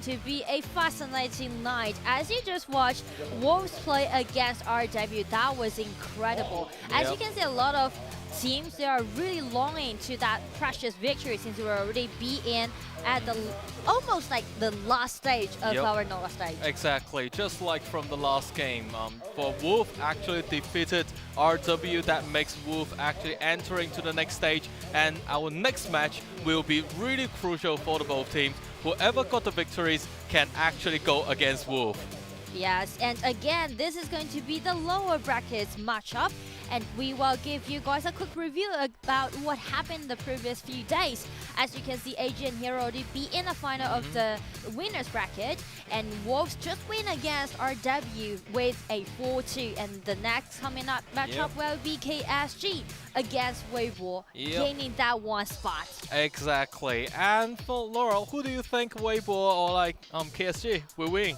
To be a fascinating night. As you just watched Wolves play against RW, that was incredible. As you can see, a lot of teams, they are really longing to that precious victory since we were already in at the almost like the last stage of our Nova stage. Exactly, just like from the last game. For Wolf actually defeated RW, that makes Wolf actually entering to the next stage, and our next match will be really crucial for the both teams. Whoever got the victories can actually go against Wolf. Yes, and again, this is going to be the lower brackets matchup, and we will give you guys a quick review about what happened the previous few days. As you can see, AG and Hero already be in the final of the winners bracket, and Wolves just win against RW with a 4-2, and the next coming up matchup will be KSG against Weibo, gaining that one spot. Exactly, and for Laura, who do you think Weibo or like KSG will win?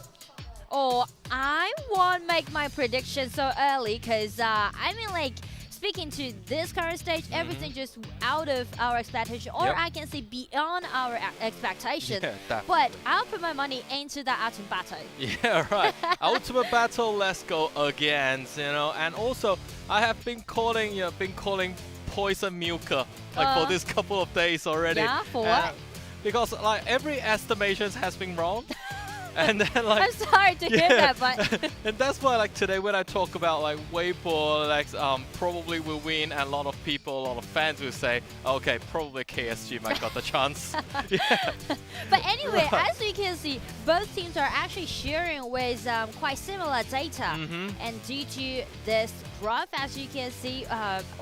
Oh, I won't make my prediction so early because, I mean, like, speaking to this current stage, everything just out of our expectation, or I can say beyond our expectation. But I'll put my money into the Ultimate Battle. Yeah, right. Ultimate Battle, let's go against, and also I have been calling, Poison Milka, like for this couple of days already. Yeah, for what? Because like every estimation has been wrong. And then like I'm sorry to hear that, but and that's why like today when I talk about like Weibo like probably will win, and a lot of fans will say, okay, probably KSG might got the chance. But anyway, as you can see, both teams are actually sharing with quite similar data, and due to this graph, as you can see,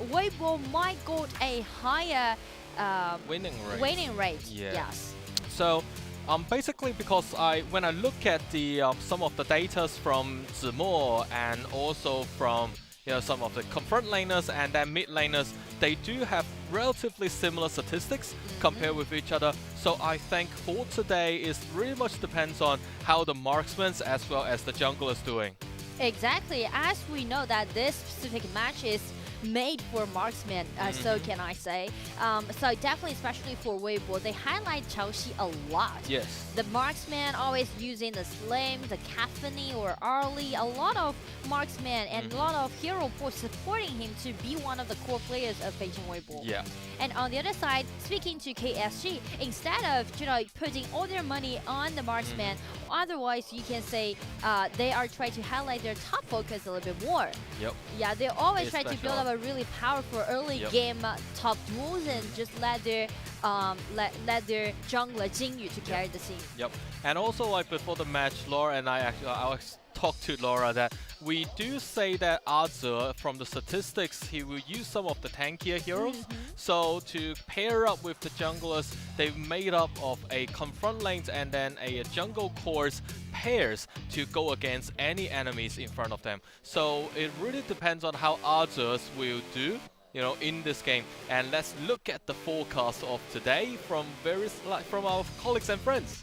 Weibo might got a higher winning rate. Yes. So. Basically, because when I look at the some of the data from Zimo and also from some of the front laners and then mid laners, they do have relatively similar statistics compared with each other. So I think for today is really much depends on how the marksmen as well as the jungle is doing. Exactly, as we know that this specific match is made for marksmen, so can I say. So definitely, especially for Weibo, they highlight Chaoxi a lot. Yes. The marksman always using the Slim, the Caphany or Arlie, a lot of marksmen and a lot of hero for supporting him to be one of the core players of Beijing Weibo. Yeah. And on the other side, speaking to KSG, instead of putting all their money on the marksman, otherwise you can say they are trying to highlight their top focus a little bit more. Yeah, they always try to build up a really powerful early game top duels and just let their jungler Jingyu to carry the scene. And also like before the match, Laura and I talked to Laura that we do say that Azu, from the statistics, he will use some of the tankier heroes. So to pair up with the junglers, they've made up of a confront lanes and then a jungle cores pairs to go against any enemies in front of them. So it really depends on how Azus will do in this game. And let's look at the forecast of today from from our colleagues and friends.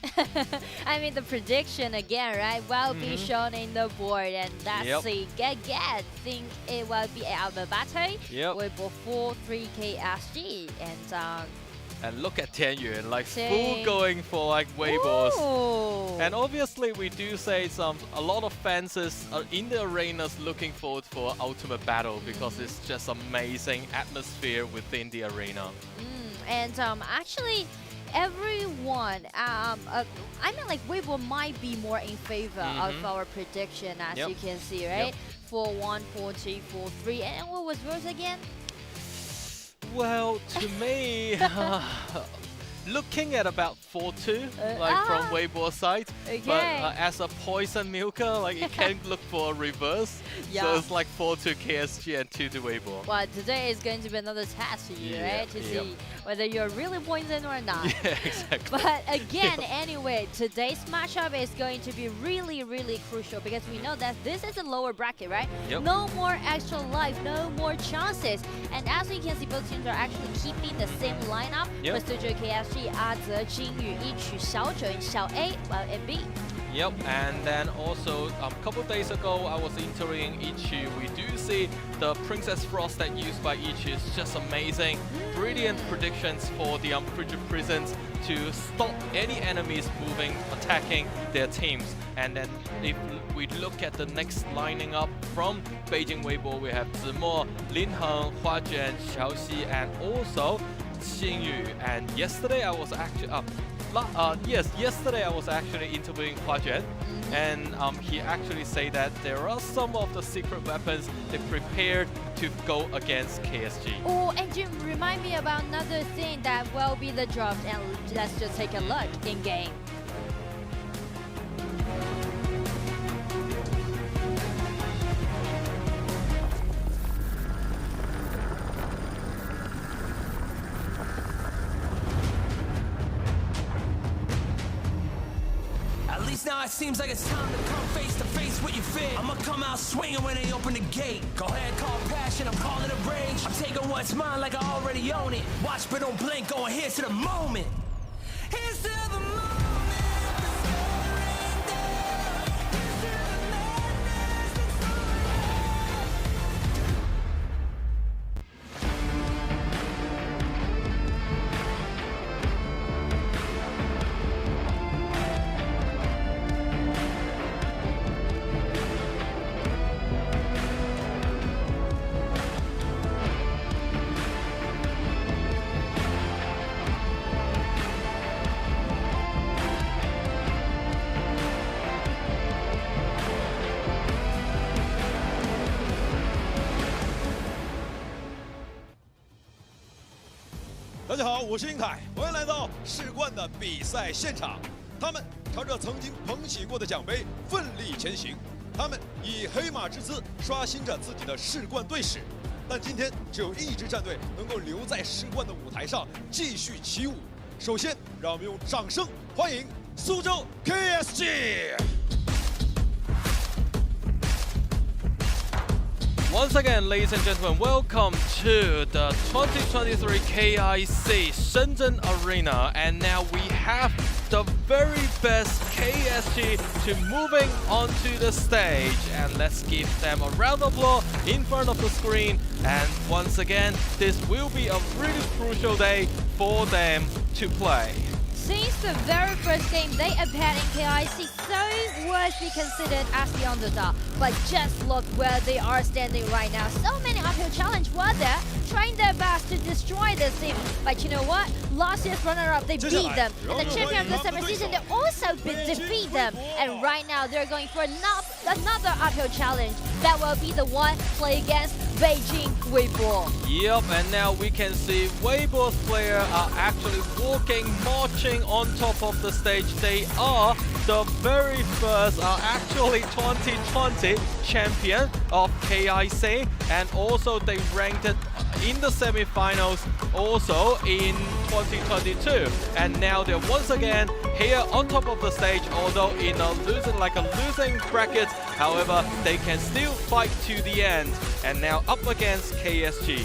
I mean, the prediction again, right, will be shown in the board, and that's the get. Think it will be a battle with 4-3 KSG, and look at Tianyuan, like full going for like Weibos. And obviously we do say a lot of fans are in the arenas looking forward for Ultimate Battle because it's just amazing atmosphere within the arena. And actually everyone, I mean like Weibo might be more in favor of our prediction, as you can see, right? 4-1, 4-2, 4-3, and what was yours again? Well, to me, looking at about 4-2, from Weibo's side. But as a Poison Milka, like you can look for a reverse. So it's like 4-2 KSG and 2 to Weibo. Well, today is going to be another test for you, right? To see whether you're really poison or not. Yeah, exactly. But again, anyway, today's matchup is going to be really, really crucial because we know that this is a lower bracket, right? No more extra life, no more chances. And as we can see, both teams are actually keeping the same lineup. For Suzhou.KSG, Aze, Jingyu, 一曲小准, 小 A, and B. Yep, and then also a couple days ago I was interviewing Ichi. We do see the Princess Frost that used by Ichi is just amazing. Brilliant predictions for the Frigid Prisons to stop any enemies moving, attacking their teams. And then if we look at the next lining up from Beijing.WB, we have Zimo, Lin Heng, Hua Jian, Xiao Xi, and also Xin Yu. And yesterday I was actually yesterday I was actually interviewing Hua Jian, and he actually said that there are some of the secret weapons they prepared to go against KSG. Oh, and Jim, remind me about another thing that will be the drops, and let's just take a look in game. Now it seems like it's time to come face to face with your fear. I'ma come out swinging when they open the gate. Go ahead, call passion, I'm calling it rage. I'm taking what's mine like I already own it. Watch but don't blink, going here's to the moment. Here's to the moment.大家好，我是英凯，欢迎来到世冠的比赛现场。他们朝着曾经捧起过的奖杯奋力前行，他们以黑马之姿刷新着自己的世冠队史。但今天只有一支战队能够留在世冠的舞台上继续起舞。首先，让我们用掌声欢迎苏州 KSG。 Once again, ladies and gentlemen, welcome to the 2023 KIC Shenzhen Arena. And now we have the very best KSG to moving onto the stage. And let's give them a round of applause in front of the screen. And once again, this will be a really crucial day for them to play. Since the very first game they appeared in KIC, so worth be considered as the underdog. But just look where they are standing right now. So many uphill challenges were there, trying their best to destroy this team. But you know what? Last year's runner-up, they beat them. And the champion of the summer season, they also defeat them. And right now, they're going for another uphill challenge. That will be the one play against Beijing.WB. Yep, and now we can see Weibo's players are actually marching on top of the stage. They are the very first, actually 2020 champion of KIC, and also they ranked it in the semi-finals also in 2022. And now they're once again here on top of the stage, although in a losing bracket. However, they can still fight to the end. And now up against KSG.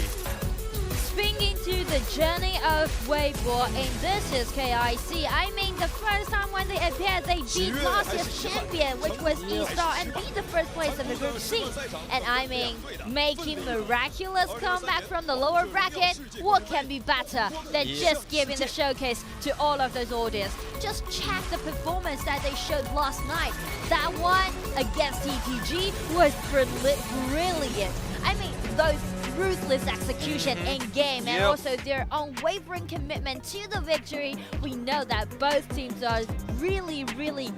Speaking to the journey of Weibo in this year's KIC, I mean the first time when they appeared, they beat last year's champion, which was E-Star, and beat the first place of the Group C. And I mean, making miraculous comeback from the lower bracket, what can be better than just giving the showcase to all of those audience? Just check the performance that they showed last night. That one against TPG was brilliant. I mean, those ruthless execution in game and also their unwavering commitment to the victory. We know that both teams are really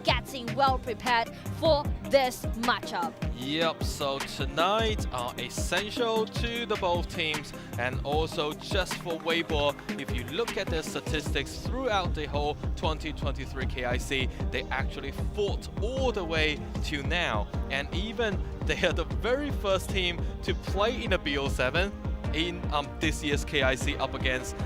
getting well prepared for this matchup. Yep, so tonight are essential to the both teams, and also just for Weibo, if you look at their statistics throughout the whole 2023 KIC, they actually fought all the way to now, and even they are the very first team to play in a BO7 in this year's KIC up against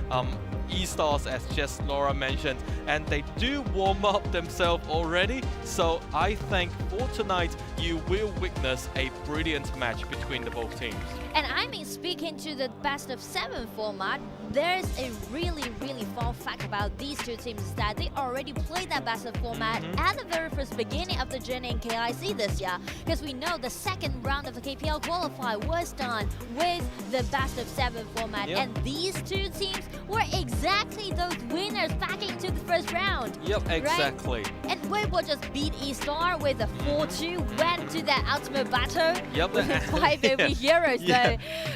E-Stars, as just Laura mentioned, and they do warm up themselves already. So I think for tonight, you will witness a brilliant match between the both teams. And I mean, speaking to the best of 7 format, there's a really fun fact about these two teams is that they already played that best of format at the very first beginning of the journey in KIC this year. Because we know the second round of the KPL qualifier was done with the best of 7 format. And these two teams were exactly those winners back into the first round. Yep, exactly. Right? And Weibo just beat E-Star with a 4-2, went to that ultimate battle with his 5 baby heroes.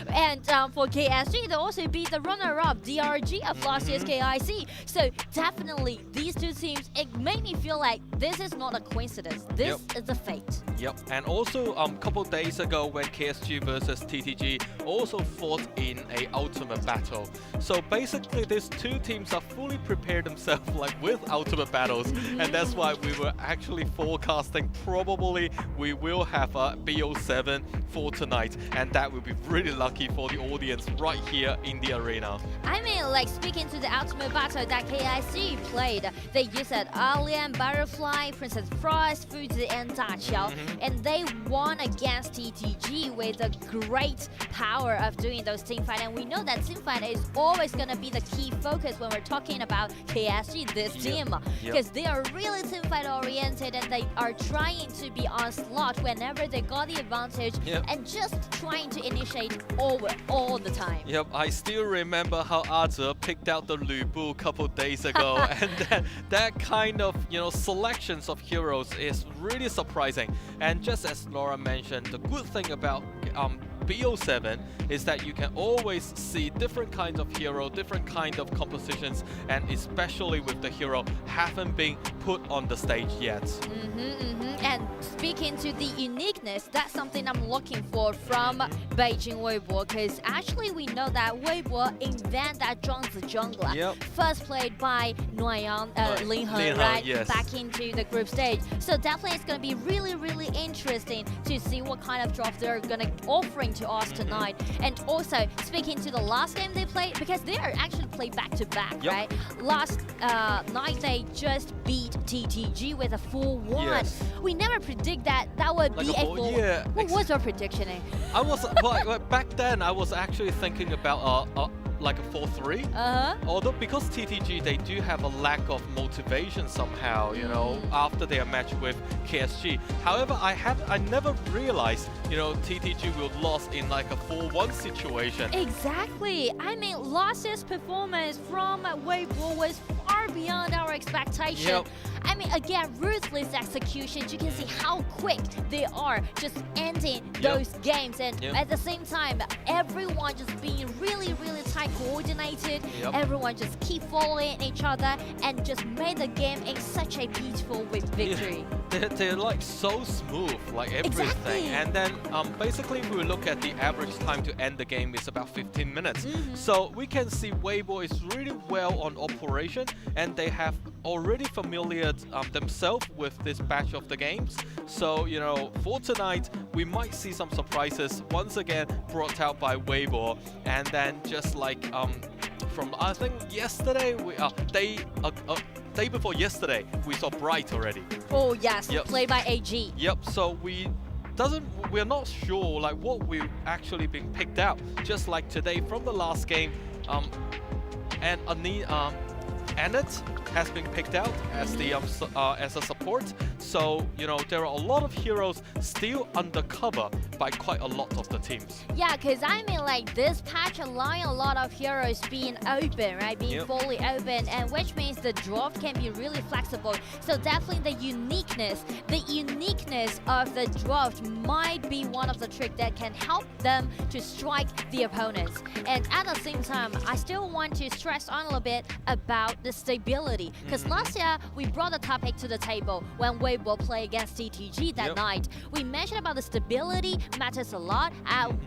And for KSG, they also beat the runner-up DRG of last year's KIC. So definitely these two teams, it made me feel like this is not a coincidence. This is a fate. Yep, and also a couple days ago when KSG versus TTG also fought in a ultimate battle. So basically these two teams are fully prepared themselves like with ultimate battles, and that's why we were actually forecasting probably we will have a BO7 for tonight, and that will be really lucky for the audience right here in the arena. I mean, like speaking to the ultimate battle that KIC played, they used Alien, Butterfly, Princess Frost, Fuzi, and Daqiao, and they won against TTG with a great power of doing those teamfight. And we know that teamfight is always going to be the key focus when we're talking about KSG, this team, because they are really teamfight oriented and they are trying to be on slot whenever they got the advantage and just trying to initiate all the time. Yep, I still remember how Aze picked out the Lu Bu a couple days ago, and then that kind of, you know, selections of heroes is really surprising. And just as Laura mentioned, the good thing about BO7 is that you can always see different kinds of hero, different kind of compositions, and especially with the hero haven't been put on the stage yet. And speaking to the uniqueness, that's something I'm looking for from Beijing.WB, because actually we know that Weibo invented that Zhuangzi jungler, first played by Lin Heng, right? Back into the group stage. So definitely it's going to be really interesting to see what kind of draft they're going to offering to us tonight. And also speaking to the last game they played, because they are actually played back-to-back, right? Last night they just beat TTG with a 4-1. We never predict that would like be a 4. What was your prediction? I was back then I was actually thinking about like a 4-3. Although because TTG, they do have a lack of motivation somehow, you know, after their match with KSG. However, I never realized, you know, TTG will lose in like a 4-1 situation. Exactly. I mean, last year's performance from Weibo was far beyond our expectation. I mean, again, ruthless execution. You can see how quick they are just ending those games. And at the same time, everyone just being really tight coordinated. Everyone just keep following each other and just made the game in such a peaceful victory. They're like so smooth, like everything. And then basically if we look at the average time to end the game is about 15 minutes. So we can see Weibo is really well on operation, and they have already familiar themselves with this batch of the games. So, you know, for tonight, we might see some surprises once again brought out by Weibo. And then just like from I think yesterday, day before yesterday, we saw Bright already. Oh yes, played by AG. So we're not sure like what we've actually been picked out. Just like today from the last game, and Annette has been picked out as the as a support. So, you know, there are a lot of heroes still undercover by quite a lot of the teams. Yeah, because I mean, like, this patch allowing a lot of heroes being open, right? Being fully open, and which means the draft can be really flexible. So definitely the uniqueness of the draft might be one of the tricks that can help them to strike the opponents. And at the same time, I still want to stress on a little bit about the stability. Because last year, we brought the topic to the table when Weibo played against TTG that night. We mentioned about the stability matters a lot,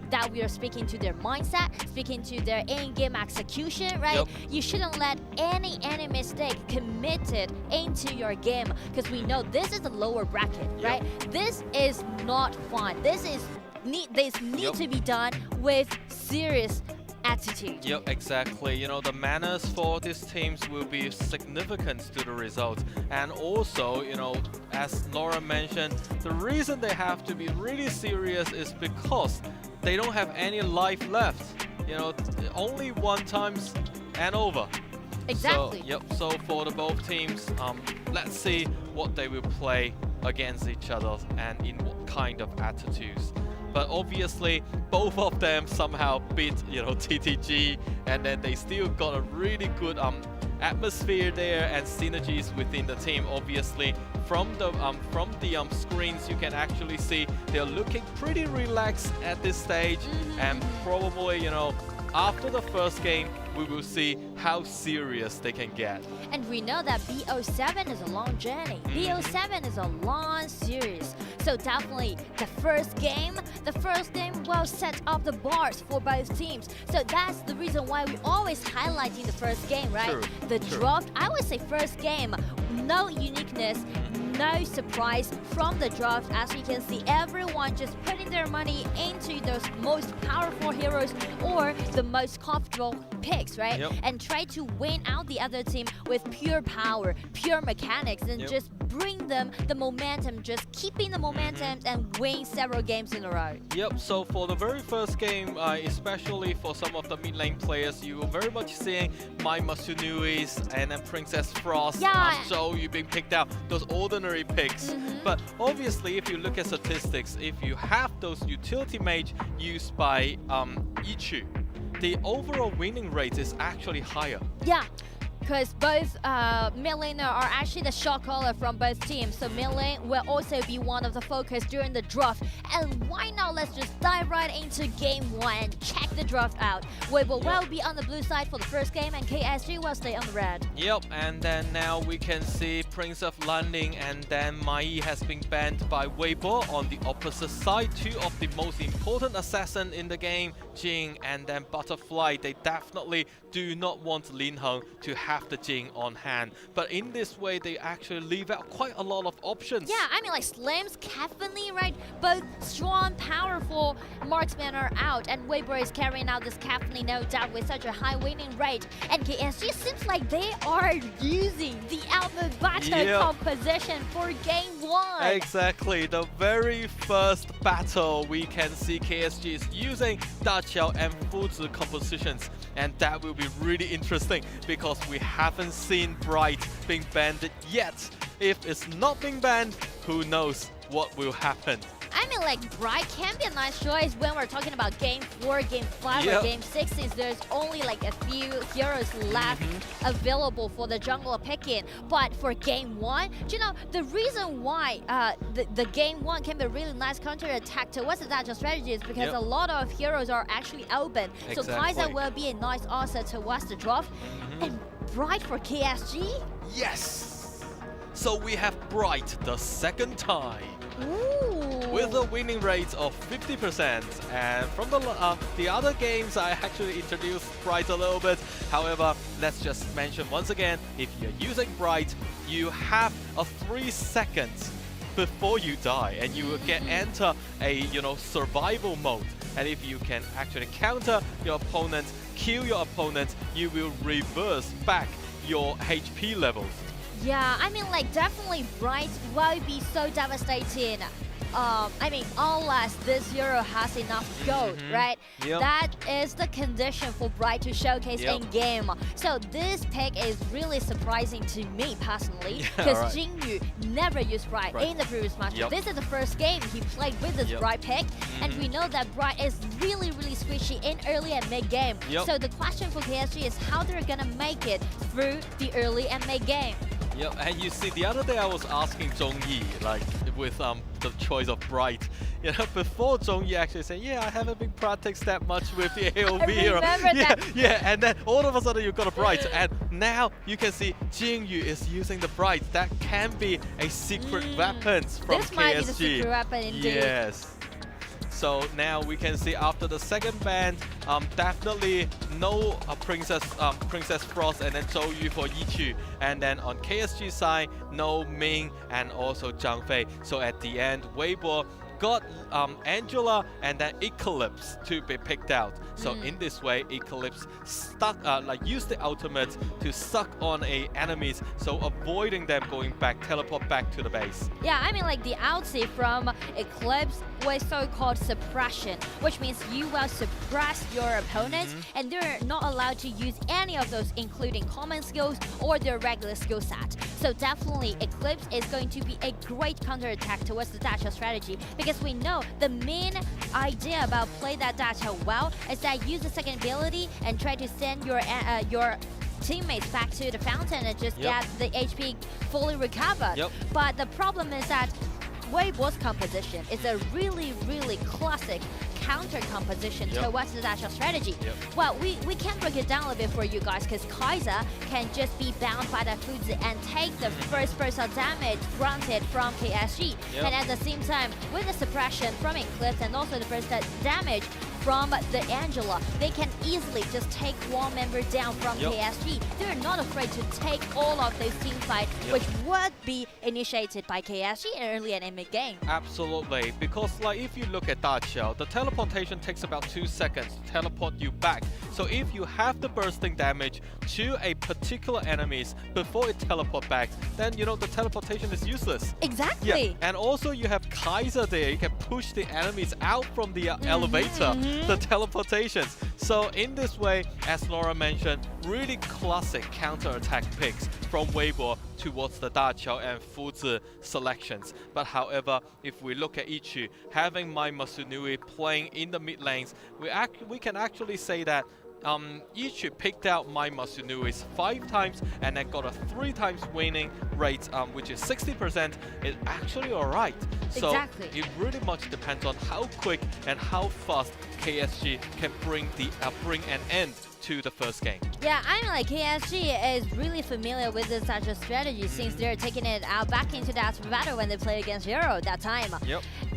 that we are speaking to their mindset, speaking to their in-game execution, right? You shouldn't let any mistake committed into your game, because we know this is the lower bracket, right? This is not fun. This need to be done with serious attitude. Yep, exactly. You know, the manners for these teams will be significant to the results. And also, you know, as Laura mentioned, the reason they have to be really serious is because they don't have any life left. You know, only one times and over. Exactly. So for the both teams, let's see what they will play against each other and in what kind of attitudes. But obviously, both of them somehow beat, you know, TTG, and then they still got a really good atmosphere there and synergies within the team. Obviously, from the screens, you can actually see they're looking pretty relaxed at this stage, and probably, you know, after the first game, we will see how serious they can get. And we know that BO7 is a long journey. BO7 is a long series. So definitely the first game will set up the bars for both teams. So that's the reason why we always highlighting the first game, right? True, the true. draft, I would say first game, no uniqueness, no surprise from the draft. As you can see, everyone just putting their money into those most powerful heroes or the most comfortable picks, right? Yep. And try to win out the other team with pure power, pure mechanics, and Yep. just bring them the momentum, just keeping the momentum and win several games in a row. Yep, so for the very first game, especially for some of the mid lane players, you were very much seeing my Masunuis and then Princess Frost, Yeah. you being picked out, those ordinary picks. But obviously, if you look at statistics, if you have those utility mage used by Ichu, the overall winning rate is actually higher. Yeah. Because both mid laner are actually the shot caller from both teams. So mid lane will also be one of the focus during the draft. And why not, let's just dive right into game one and check the draft out. We will well be on the blue side for the first game and KSG will stay on the red. Yep, and then now we can see Prince of Landing and then Mai has been banned by Weibo on the opposite side. Two of the most important assassin in the game, Jing and then Butterfly. They definitely do not want Lin Heng to have the Jing on hand. But in this way, they actually leave out quite a lot of options. Yeah, I mean like Slims, Cathony, right? Both strong, powerful marksmen are out and Weibo is carrying out this Cathony, no doubt, with such a high winning rate. And KSG seems like they are using the Alpha Battle composition for game one. Exactly, the very first battle we can see KSG is using Da Qiao and Fuzi compositions, and that will be really interesting because we haven't seen Bright being banned yet. If it's not being banned, who knows what will happen. I mean, like, Bright can be a nice choice when we're talking about Game 4, Game 5, or Game 6, since there's only like a few heroes left available for the jungler pick-in. But for Game 1, you know, the reason why the Game 1 can be a really nice counter-attack towards the Dachshund strategy is because a lot of heroes are actually open. So Kai'Sa will be a nice answer towards the draft. And Bright for KSG? Yes! So we have Bright the second time. Ooh. With a winning rate of 50%. And from the other games, I actually introduced Bright a little bit. However, let's just mention once again, if you're using Bright, you have a 3 seconds before you die, and you will enter a survival mode. And if you can actually counter your opponent, kill your opponent, you will reverse back your HP levels. Yeah, I mean, like, definitely Bright will be so devastating. I mean, unless this hero has enough gold, right? Yep. That is the condition for Bright to showcase in game. So this pick is really surprising to me personally, because Jingyu never used Bright in the previous match. This is the first game he played with this Bright pick, and we know that Bright is really, really squishy in early and mid game. So the question for KSG is how they're gonna make it through the early and mid game. Yep, and you see, the other day I was asking Zhongyi, like, with the choice of Bright. You know, before Zhongyi actually said, yeah, I haven't been practiced that much with the AoV. I remember that. Yeah, and then all of a sudden you got a Bright, and now you can see Jingyu is using the Bright. That can be a secret weapon from KSG. This might be the secret weapon indeed. Yes. So now we can see after the second ban, definitely no Princess Frost and then Zhou Yu for Yichu. And then on KSG side, no Ming and also Zhang Fei. So at the end, Weibo got Angela and then Eclipse to be picked out. So in this way, Eclipse stuck, used the ultimate to suck on enemies, so avoiding them going back, teleport back to the base. Yeah, I mean like the ulti from Eclipse was so-called suppression, which means you will suppress your opponents and they're not allowed to use any of those, including common skills or their regular skill set. So definitely Eclipse is going to be a great counterattack towards the Dacha strategy, because we know the main idea about play that Dacha well is that use the second ability and try to send your teammates back to the fountain and just get the HP fully recovered. But the problem is that Weibo's composition is a really, really classic counter composition towards the Dacha strategy. Well, we can break it down a little bit for you guys, because Kaiser can just be bound by that Fuzi and take the first burst damage granted from KSG. And at the same time, with the suppression from Eclipse and also the burst damage from the Angela, they can easily just take one member down from KSG. They're not afraid to take all of those team fights, which would be initiated by KSG early and in mid-game. Absolutely, because like if you look at Dacha, the teleportation takes about 2 seconds to teleport you back. So if you have the bursting damage to a particular enemies before it teleport back, then you know the teleportation is useless. Exactly. And also you have Kaiser there, you can push the enemies out from the elevator, the teleportations. So in this way, as Laura mentioned, really classic counter-attack picks from Weibo towards the Dacha and Fuzi selections. But however, if we look at Ichi, having Mai Masunui playing in the mid lanes, we can actually say that Ichi picked out Mai Masunui's 5 times and then got a 3 times winning rate, which is 60%. It's actually alright. So it really much depends on how quick and how fast KSG can bring an end to the first game. Yeah, I mean like KSG is really familiar with this type of strategy since they're taking it out back into that battle when they play against Hero that time.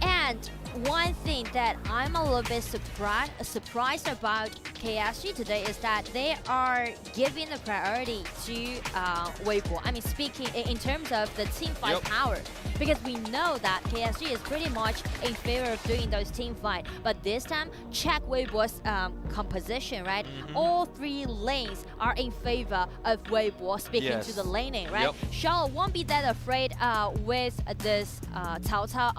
And one thing that I'm a little bit surprised about KSG today is that they are giving the priority to Weibo. I mean, speaking in terms of the team fight power, because we know that KSG is pretty much in favor of doing those team fight. But this time, check Weibo's composition, right? All 3 lanes are in favor of Weibo, speaking to the laning, right? Charlotte won't be that afraid with this Cao Cao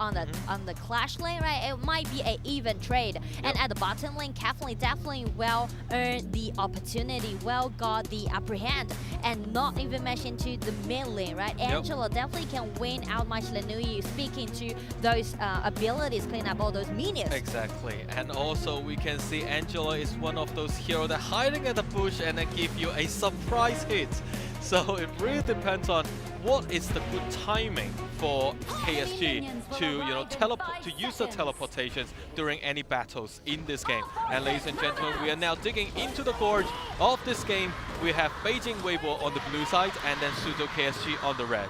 on the clash lane, right? It might be an even trade. And at the bottom lane, definitely well earned the opportunity, well got the upper hand, and not even mention to the mid lane, right? Angela definitely can win out Mai Masunui, speaking to those abilities, clean up all those minions. Exactly. And also we can see Angela is one of those heroes that hiding at the bush and then give you a surprise hit. So it really depends on what is the good timing for KSG to use the teleportations during any battles in this game. And ladies and gentlemen, we are now digging into the gorge of this game. We have Beijing.WB on the blue side and then Suzhou.KSG on the red.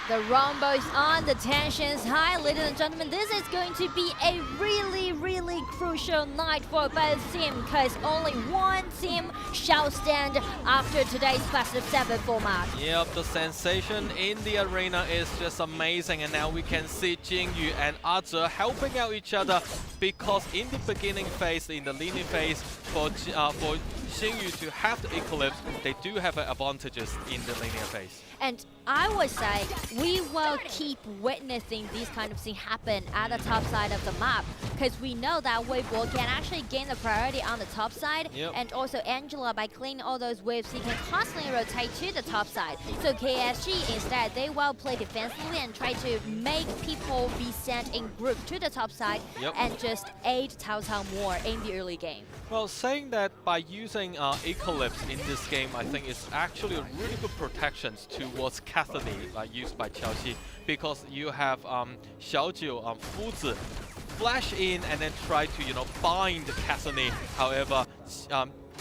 The rumbles on, the tensions high. Ladies and gentlemen, this is going to be a really, really crucial night for both teams, because only one team shall stand after today's best of 7 format. Yep, the sensation in the arena is just amazing, and now we can see Jingyu and Aze helping out each other, because in the beginning phase, in the leaning phase, for Jingyu to have the Eclipse, they do have advantages in the linear phase. And I would say we will keep witnessing these kind of things happen at the top side of the map, because we know that Weibo can actually gain the priority on the top side, and also Angela, by cleaning all those waves, he can constantly rotate to the top side. So KSG instead, they will play defensively and try to make people be sent in group to the top side and just aid Cao Cao more in the early game. Well, saying that by using Eclipse in this game, I think it's actually a really good protection towards Cassidy, used by Qiaoxi, because you have Xiaojiu, Fuzi, flash in and then try to bind Cassidy. However,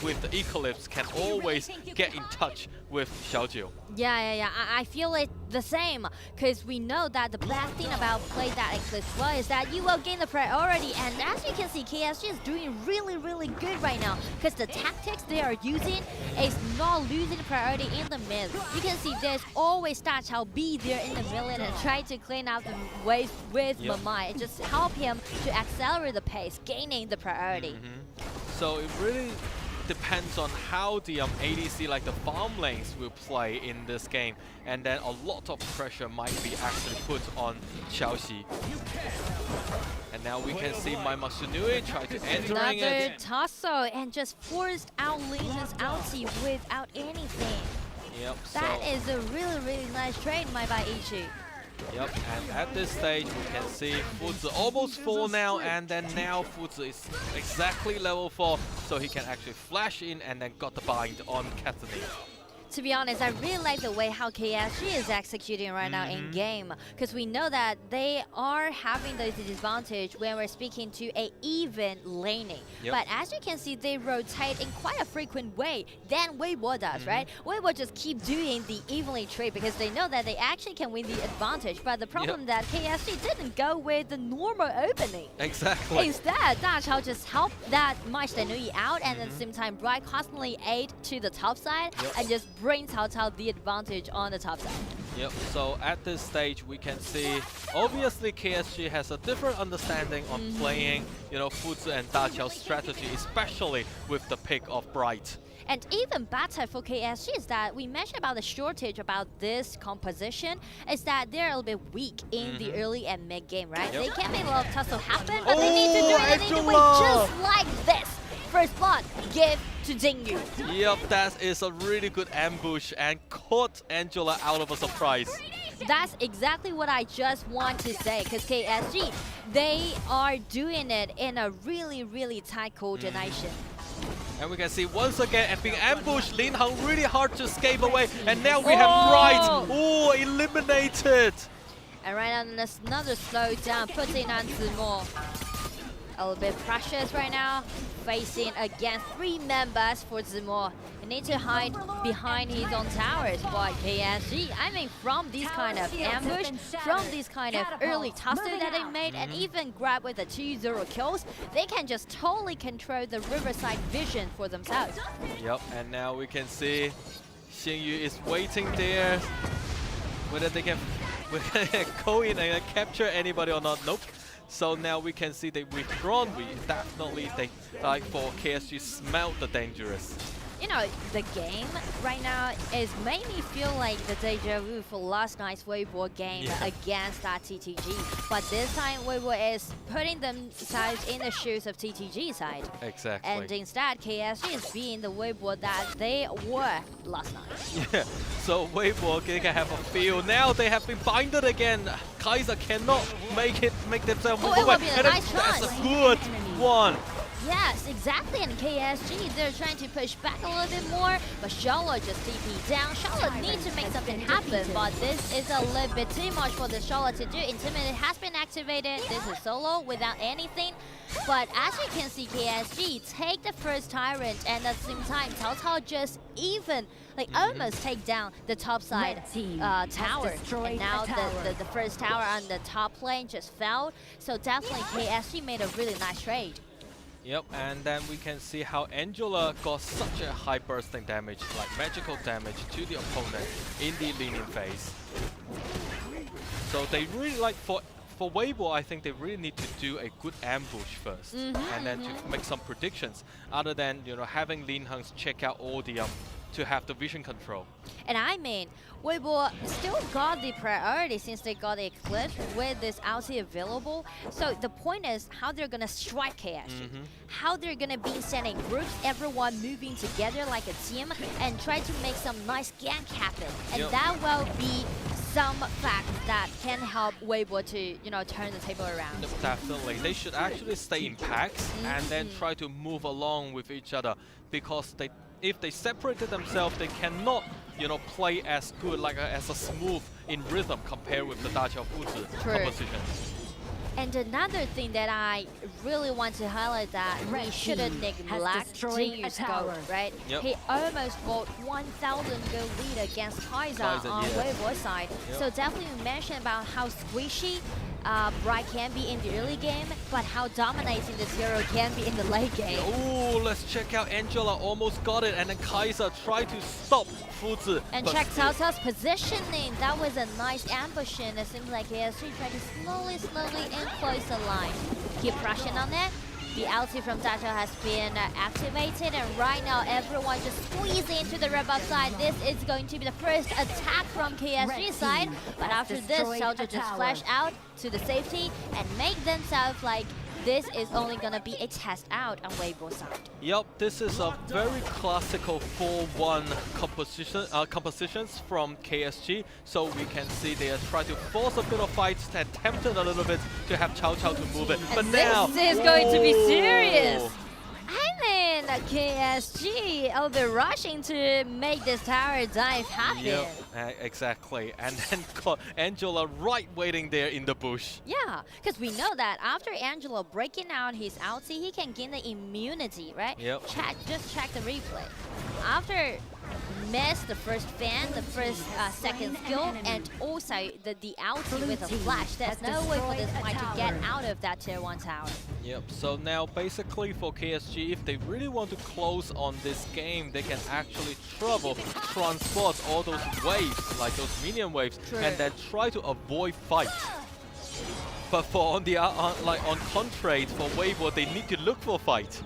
with the Eclipse can always get in touch with Xiaojiu. Yeah. I feel it the same, because we know that the best thing about play that Eclipse well is that you will gain the priority, and as you can see, KSG is doing really good right now, because the tactics they are using is not losing priority in the mid. You can see there's always Da-Chao-B there in the middle and try to clean out the waves with Mamai and just help him to accelerate the pace, gaining the priority. So it really depends on how the ADC, like the farm lanes, will play in this game, and then a lot of pressure might be actually put on Xiaoxi. And now we can see Mai Masunui try to entering Another it. tussle and just forced out Linton's ulti without anything. Yep. That is a really nice trade made by Ichi. Yep, and at this stage we can see Fuzi almost full now, and then now Fuzi is exactly level 4, so he can actually flash in and then got the bind on Kathleen. To be honest, I really like the way how KSG is executing right now in game, because we know that they are having the disadvantage when we're speaking to a even laning. But as you can see, they rotate in quite a frequent way than Weibo does, right? Weibo just keep doing the evenly trade because they know that they actually can win the advantage. But the problem that KSG didn't go with the normal opening. Exactly. Instead, Da-Chao just helped that Mai Nui out, and at the same time, Bright constantly aid to the top side and just bring Cao Cao the advantage on the top side. Yep, so at this stage we can see obviously KSG has a different understanding on playing, you know, Fuzi and Da-Chao's strategy, especially with the pick of Bright. And even better for KSG is that we mentioned about the shortage about this composition is that they're a little bit weak in the early and mid game, right? They can make a lot of tussle happen, but they need to do it anyway, just like this. First blood, give to Jingyu. Yep, that is a really good ambush and caught Angela out of a surprise. That's exactly what I just want to say, because KSG, they are doing it in a really tight coordination. And we can see once again being ambushed, Lin Heng really hard to escape away, and now we have Bright. Oh, eliminated. And right now there's another slowdown, putting on Zimo. A little bit precious right now, facing against 3 members for Zimo. He needs to hide behind his own towers, but KSG, I mean, from these kind of ambush, from these kind of early tussle that they made, and even grab with the 2-0 kills, they can just totally control the Riverside vision for themselves. Yep, and now we can see Xingyu is waiting there, whether they can go in and capture anybody or not. Nope. So now we can see they withdrawn. We definitely like for KSG smelled the dangerous. You know, the game right now is made me feel like the deja vu for last night's Weibo game against that TTG. But this time Weibo is putting themselves in the shoes of TTG side. Exactly. And instead KSG is being the Weibo that they were last night. Yeah, so Weibo can have a feel. Now they have been binded again. Kaiser cannot make themselves move it away. will be a And nice that's chance. a good one. Yes, exactly, and KSG, they're trying to push back a little bit more, but Charlotte just TP down. Charlotte needs to make something happen, but this is a little bit too much for the Charlotte to do. Intimidate has been activated. This is solo without anything. But as you can see, KSG take the first Tyrant, and at the same time, Cao Cao just even, like almost take down the top side tower. And now the first tower on the top lane just fell. So definitely KSG made a really nice trade. Yep, and then we can see how Angela got such a high bursting damage, like magical damage to the opponent in the leaning phase. So they really like for Weibo, I think they really need to do a good ambush first, and then to make some predictions, other than, you know, having Lin Heng check out all the to have the vision control. And I mean, Weibo still got the priority since they got the Eclipse with this ulti available. So the point is how they're gonna strike KSG, how they're gonna be sending groups, everyone moving together like a team, and try to make some nice gank happen. And that will be some facts that can help Weibo to, you know, turn the table around. Definitely, they should actually stay in packs and then try to move along with each other, because if they separated themselves, they cannot, you know, play as good, like as a smooth in rhythm compared with the Da-Chao Fuzi composition. And another thing that I really want to highlight that we shouldn't neglect Jingyu's goal, right? Yep. He almost got 1,000 goal lead against Kaiser on Weibo side. Yep. So definitely we mentioned about how squishy Bright can be in the early game, but how dominating this hero can be in the late game. Oh, let's check out Angela almost got it, and then Kaiser tried to stop Fuzi. And check Cao Cao's positioning. That was a nice ambushing. It seems like KSG tried to slowly enclose the line. Keep pressing on it. The ulti from Dato has been activated, and right now everyone just squeezing into the red buff side. This is going to be the first attack from KSG side, but after this, Xiaozhou just flash out to the safety and make themselves like this is only gonna be a test out on Weibo side. Yep, this is a very classical 4-1 compositions from KSG. So we can see they are trying to force a bit of fights, attempted a little bit to have Cao Cao to move it. But now this is going to be serious. I mean, KSG will be rushing to make this tower dive happen. Yep, exactly. And then got Angela right waiting there in the bush. Yeah, because we know that after Angelo breaking out his ulti, he can gain the immunity, right? Yep. Just check the replay. After miss the first fan, the first second skill, and also the ulti with a flash, there's no way for this fight to get out of that tier 1 tower. Yep, so now basically for KSG, if they really want to close on this game, they can actually transport all those waves, like those minion waves, and then try to avoid fight. But for on contrary for Weibo, they need to look for fight.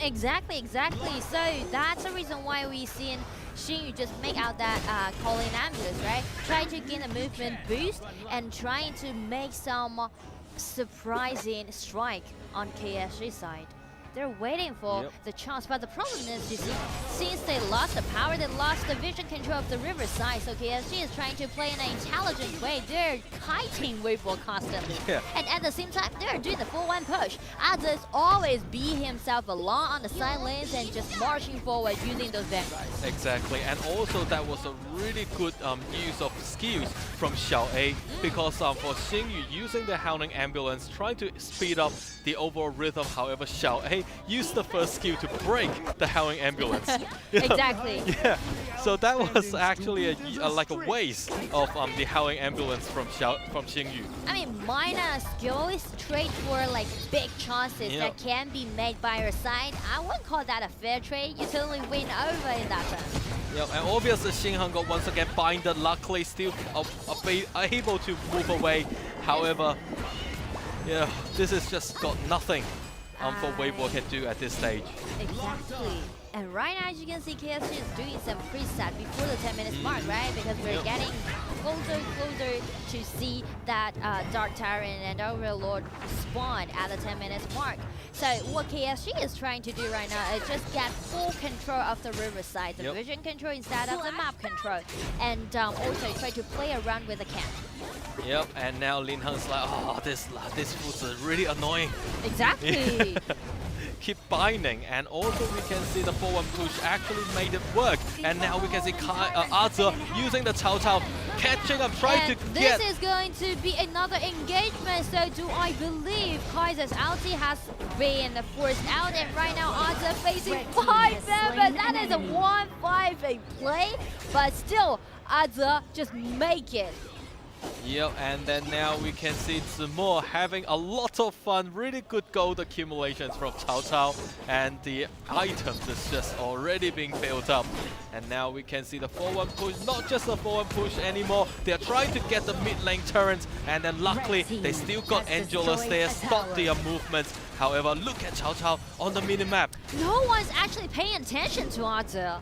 Exactly. So that's the reason why we seen Xingyu just make out that calling ambulance, right? Trying to gain a movement boost and trying to make some surprising strike on KSG side. They're waiting for the chance, but the problem is, you see, since they lost the power, they lost the vision control of the river side, so KSG is trying to play in an intelligent way. They're kiting Weibo constantly. And at the same time, they're doing the full 1 push. Others always be himself along on the side lanes and just marching forward using those vanguards. Exactly, and also that was a really good use of skills from Xiao A, because for Xingyu using the Howling Ambulance, trying to speed up the overall rhythm. However, Xiao A used the first skill to break the Howling Ambulance. Exactly. Yeah, so that was actually like a waste of the Howling Ambulance from Xingyu. I mean, minor skill is trade for like big chances that can be made by your side. I wouldn't call that a fair trade. You totally win over in that sense. Yeah, and obviously Xinhan got once again binded, luckily still able to move away. However, yeah, this has just got nothing for Weibo can do at this stage. Exactly. And right now, as you can see, KSG is doing some preset before the 10 minutes mark, right? Because we're getting closer to see that Dark Tyrant and Overlord spawn at the 10 minutes mark. So what KSG is trying to do right now is just get full control of the riverside, the vision control instead of the map control, and also try to play around with the camp. Yep, and now Lin Heng's like, oh, this fool's really annoying. Exactly. Keep binding, and also we can see the 4-1 push actually made it work. And now we can see Arthur using the Cao Cao, catching up, trying to get... This is going to be another engagement, so do I believe Kaiser's ulti has been forced out, and right now Arthur facing 5 members. That is a 1-5 play, but still Arthur just make it. Yep, and then now we can see Zemo having a lot of fun, really good gold accumulations from Cao Cao, and the items is just already being built up. And now we can see the 4-1 push, not just a 4-1 push anymore, they're trying to get the mid lane turrets, and then luckily they still got Angelus there, stop their movements. However, look at Cao Cao on the minimap. No one's actually paying attention to Arthur.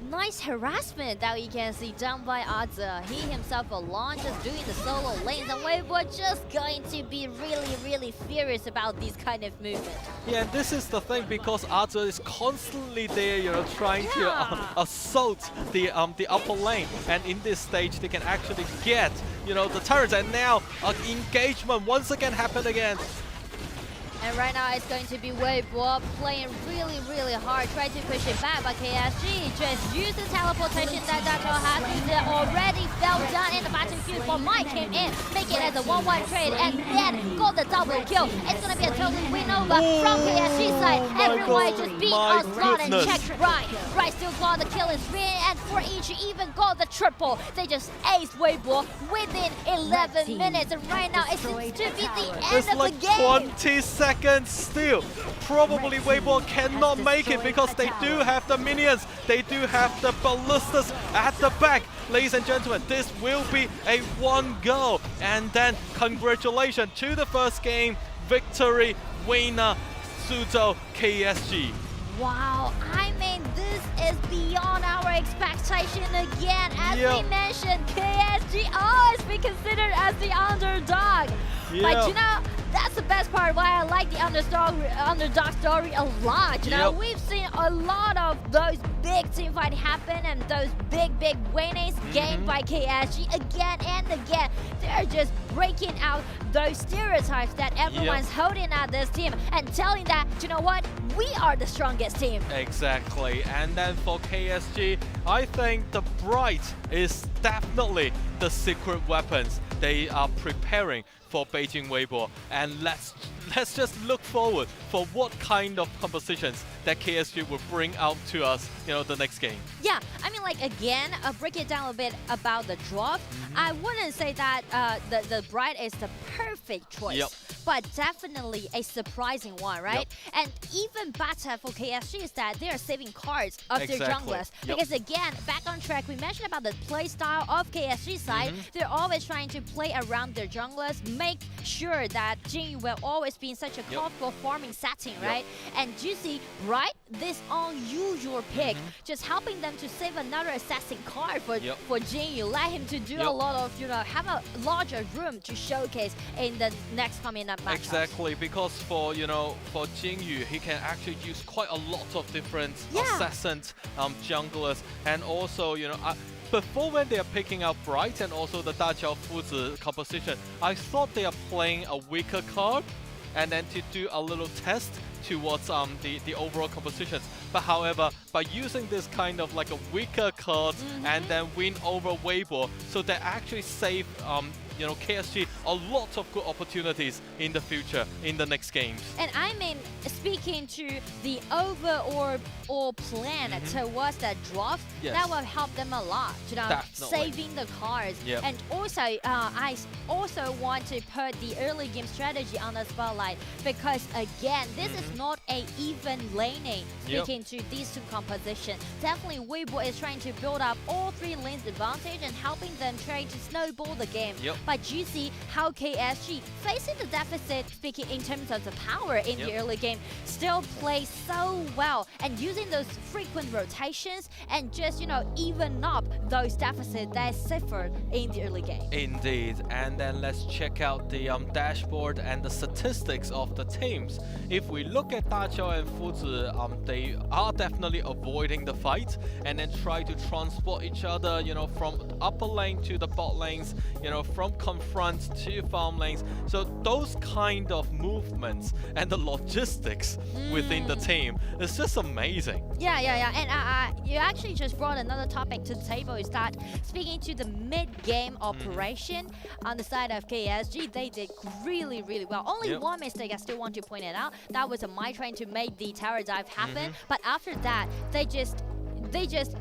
Nice harassment that we can see done by Arthur. He himself alone just doing the solo lanes, and Weibo just going to be really furious about these kind of movements. Yeah, and this is the thing, because Arthur is constantly there, you know, trying to assault the upper lane, and in this stage they can actually get, you know, the turrets, and now engagement once again happened again. And right now it's going to be Weibo playing really hard, trying to push it back, but KSG just used the teleportation that Dato has. They're already fell down in the battlefield, but Mike came in, make it as a 1-1 trade, and then got the double kill. It's gonna be a total win over from KSG side. Everyone just beat my Onslaught and goodness. checked right. Right still got the killing spree, and for each even got the triple. They just aced Weibo within 11 minutes, and right now it seems to be the end It's of like the game. 20 seconds still. Probably Weibo cannot make it because they do have the minions. They do have the ballistas at the back. Ladies and gentlemen, this will be a 1 goal. And then congratulations to the first game victory winner, Suzhou.KSG. Wow, I mean, this is beyond our expectation again. As we mentioned, KSG always be considered as the underdog. But you know, that's the best part why I like the underdog story a lot. You know, we've seen a lot of those big team fight happen and those big winnings gained by KSG again and again. They're just breaking out those stereotypes that everyone's holding at this team and telling that, you know what, we are the strongest team. Exactly. And then for KSG, I think the Bright is definitely the secret weapons they are preparing for Beijing.WB, and let's just look forward for what kind of compositions that KSG will bring out to us, you know, the next game. Yeah, I mean, like, again, break it down a bit about the draft. I wouldn't say that the Bright is the perfect choice, but definitely a surprising one, right? And even better for KSG is that they are saving cards of their junglers. Because again, back on track, we mentioned about the play style of KSG side. They're always trying to play around their junglers, make sure that Jinyu will always be in such a comfortable farming setting, right? And you see, Bright, this unusual pick, just helping them to save another assassin card for Jinyu, let him to do a lot of, you know, have a larger room to showcase in the next coming up match. Exactly, because for, you know, for Jinyu, he can actually use quite a lot of different assassins, junglers, and also, you know, before when they are picking out Bright and also the Dajiao Fuzi composition, I thought they are playing a weaker card and then to do a little test towards the overall compositions. But however, by using this kind of like a weaker card and then win over Weibo, so they actually save you know, KSG a lot of good opportunities in the future, in the next games. And I mean, speaking to the overall plan towards that draft, that will help them a lot, you know, saving the cards. And also, I also want to put the early game strategy on the spotlight because, again, this is not a even laning speaking to these two compositions. Definitely, Weibo is trying to build up all 3 lanes advantage and helping them try to snowball the game. But you see how KSG, facing the deficit, speaking in terms of the power in the early game, still plays so well and using those frequent rotations and just, you know, even up those deficits that suffered in the early game. Indeed. And then let's check out the dashboard and the statistics of the teams. If we look at Dajiao and Fuzi, they are definitely avoiding the fight and then try to transport each other, you know, from upper lane to the bot lanes, you know, from confront to farm lanes. So those kind of movements and the logistics within the team is just amazing. And you actually just brought another topic to the table, is that speaking to the mid-game operation on the side of KSG, they did really well. Only one mistake I still want to point it out, that was a Mai trying to make the tower dive happen, but after that they just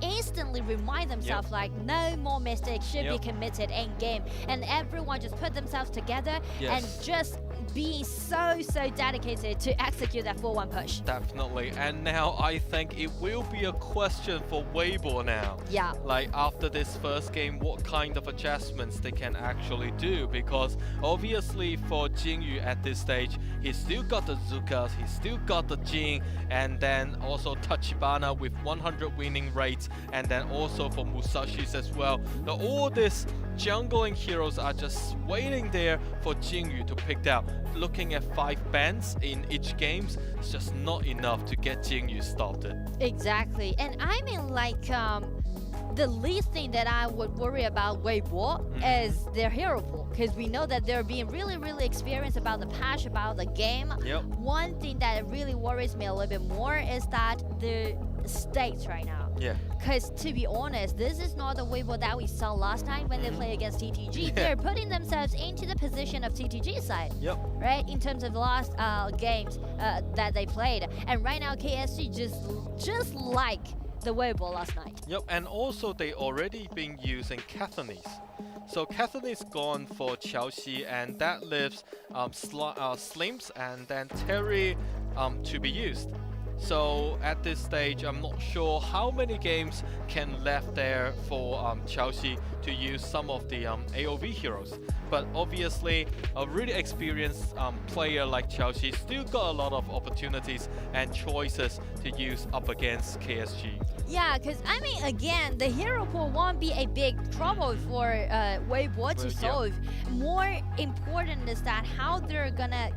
instantly remind themselves like no more mistakes should be committed in game, and everyone just put themselves together and just being so dedicated to execute that 4-1 push. Definitely. And now I think it will be a question for Weibo now. Like after this first game, what kind of adjustments they can actually do, because obviously for Jinyu at this stage, he's still got the Zukas, he's still got the Jin, and then also Tachibana with 100 winning rates, and then also for Musashis as well. Now all these jungling heroes are just waiting there for Jinyu to pick out. Looking at 5 bans in each games, it's just not enough to get Jinyu started. Exactly. And I mean, like, the least thing that I would worry about Weibo is their hero pool, because we know that they're being really experienced about the patch, about the game. One thing that really worries me a little bit more is that the stakes right now. Yeah. Because to be honest, this is not the Weibo that we saw last time when they played against TTG. Yeah. They're putting themselves into the position of TTG side. Yep. Right, in terms of the last games that they played, and right now KSG just like the Weibo last night. Yep, and also they already been using Catholics. So Catholic gone for Chelsea, and that leaves Slims and then Terry to be used. So at this stage, I'm not sure how many games can left there for Chelsea to use some of the AOV heroes. But obviously, a really experienced player like Chelsea still got a lot of opportunities and choices to use up against KSG. Yeah, because I mean, again, the hero pool won't be a big trouble for Weibo to solve. More important is that how they're gonna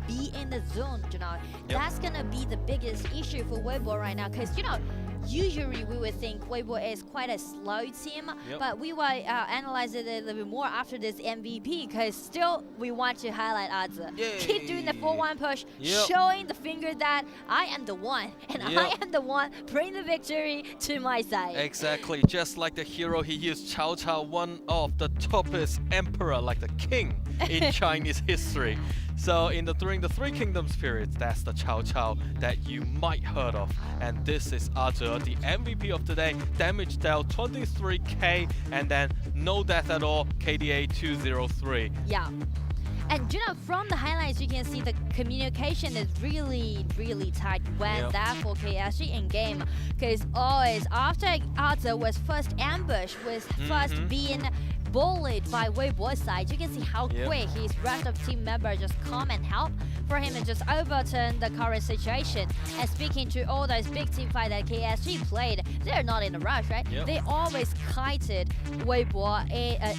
be in the zone, you know. That's gonna be the biggest issue for Weibo right now, because you know, usually we would think Weibo is quite a slow team, but we will analyze it a little bit more after this MVP, because still we want to highlight Azi. Keep doing the 4-1 push, showing the finger that I am the one, and I am the one bring the victory to my side. Exactly, just like the hero he used, Cao Cao, one of the toppest emperor, like the king in Chinese history. So during the Three Kingdoms period, that's the Cao Cao that you might heard of. And this is Azi, the MVP of today. Damage dealt 23k, and then no death at all, KDA 203. Yeah. And you know, from the highlights, you can see the communication is really, really tight when that for KSG in game. Because always after Azi was first ambushed, was first being bullied by Weibo's side, you can see how quick his rest of team members just come and help for him and just overturn the current situation. And speaking to all those big team fights that KSG played, they're not in a rush, right? They always kited Weibo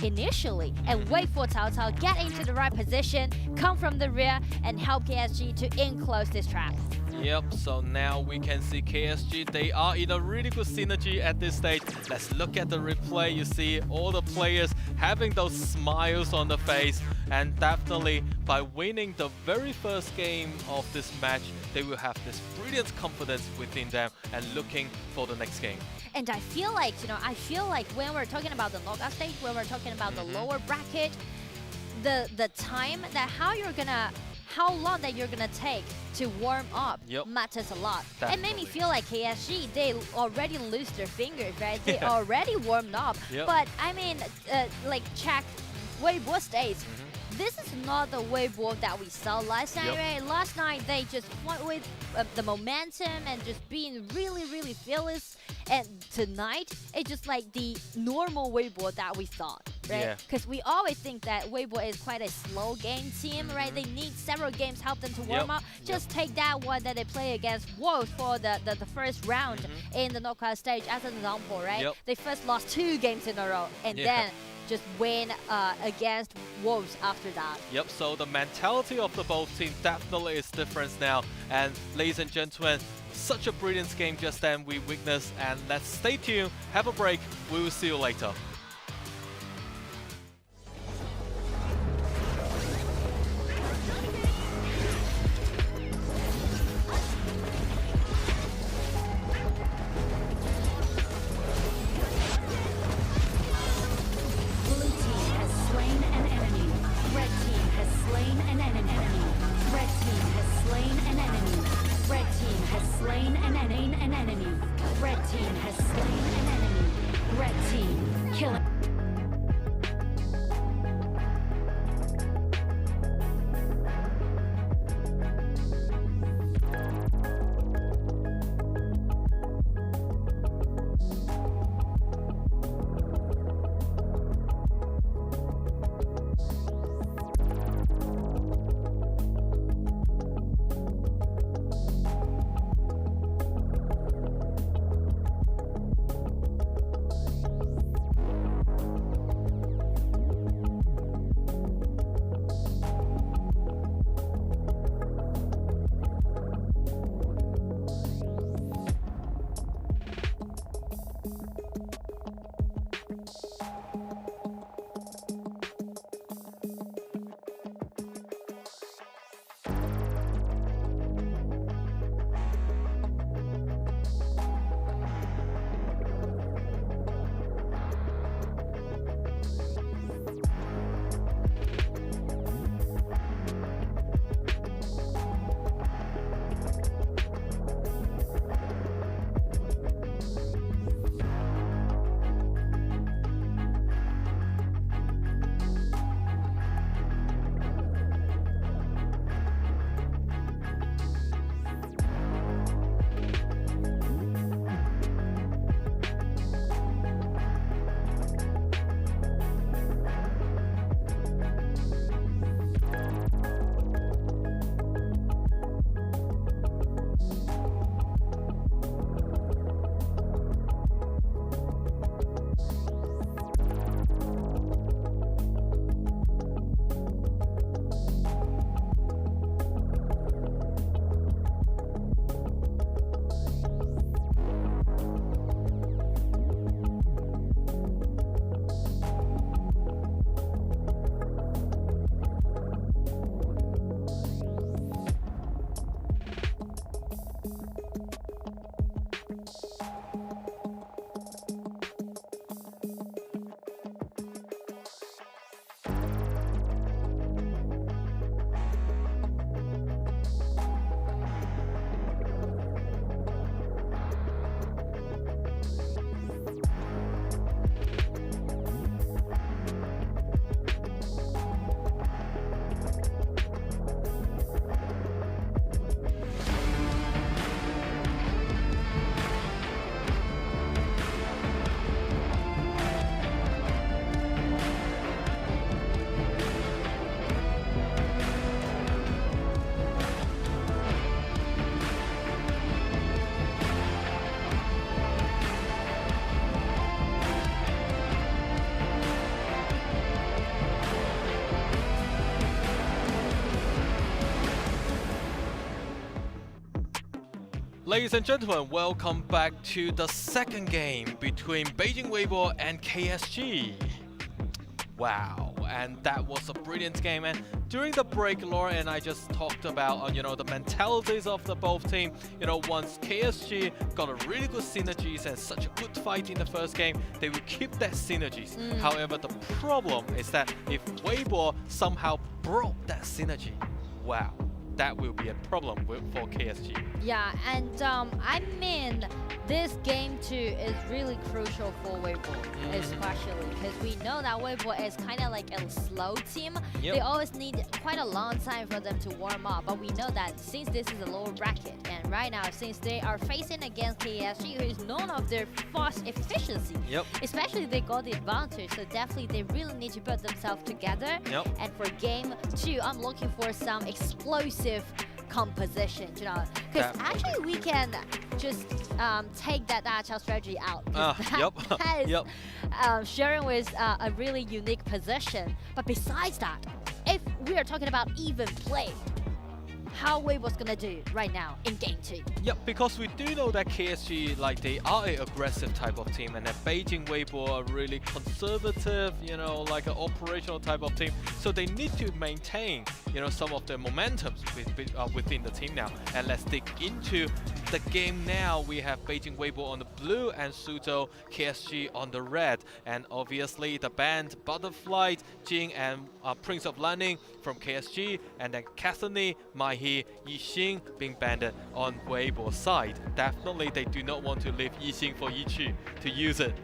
initially and wait for Cao Cao, get into the right position, come from the rear and help KSG to enclose this trap. Yep, so now we can see KSG, they are in a really good synergy at this stage. Let's look at the replay. You see all the players having those smiles on the face, and definitely by winning the very first game of this match, they will have this brilliant confidence within them and looking for the next game. And I feel like, you know, when we're talking about the knockout stage, when we're talking about the lower bracket, the time that how long that you're gonna take to warm up matters a lot. Definitely. It made me feel like KSG, they already lose their fingers, right? They already warmed up. But I mean, like check Weibo states. This is not the Weibo that we saw last night, right? Last night they just went with the momentum and just being really, really fearless. And tonight, it's just like the normal Weibo that we thought, right? Because we always think that Weibo is quite a slow game team, right? They need several games help them to warm up. Just take that one that they play against Wolves for the first round in the knockout stage as an example, right? They first lost 2 games in a row and then just win against Wolves after that. Yep, so the mentality of the both teams definitely is different now. And ladies and gentlemen, such a brilliant game just then we witnessed, and let's stay tuned, have a break, we will see you later. Ladies and gentlemen, welcome back to the second game between Beijing.WB and KSG. Wow, and that was a brilliant game. And during the break, Laura and I just talked about the mentalities of the both teams. Once KSG got a really good synergies and such a good fight in the first game, they will keep that synergies. However, the problem is that if WBB somehow broke that synergy, wow, that will be a problem for KSG. Yeah, and I mean, this game too is really crucial for WBB, especially because we know that WBB is kind of like a slow team. They always need quite a long time for them to warm up, but we know that since this is a lower bracket, and right now since they are facing against KSG, who is known of their fast efficiency, especially they got the advantage, so definitely they really need to put themselves together. And for game 2, I'm looking for some explosive composition, because actually we can just take that agile strategy out. That is sharing with a really unique position. But besides that, if we are talking about even play, how WBB's gonna do right now in game 2? Yep, because we do know that KSG, they are an aggressive type of team, and that Beijing.WB are really conservative, like an operational type of team. So they need to maintain, some of the momentum within the team now. And let's dig into the game now. We have Beijing.WB on the blue and Suzhou.KSG on the red. And obviously the band Butterfly, Jing and Prince of Lightning from KSG, and then Cathany, Maihe, Yixing being banned on WBB's side. Definitely they do not want to leave Yixing for Yiqu to use it.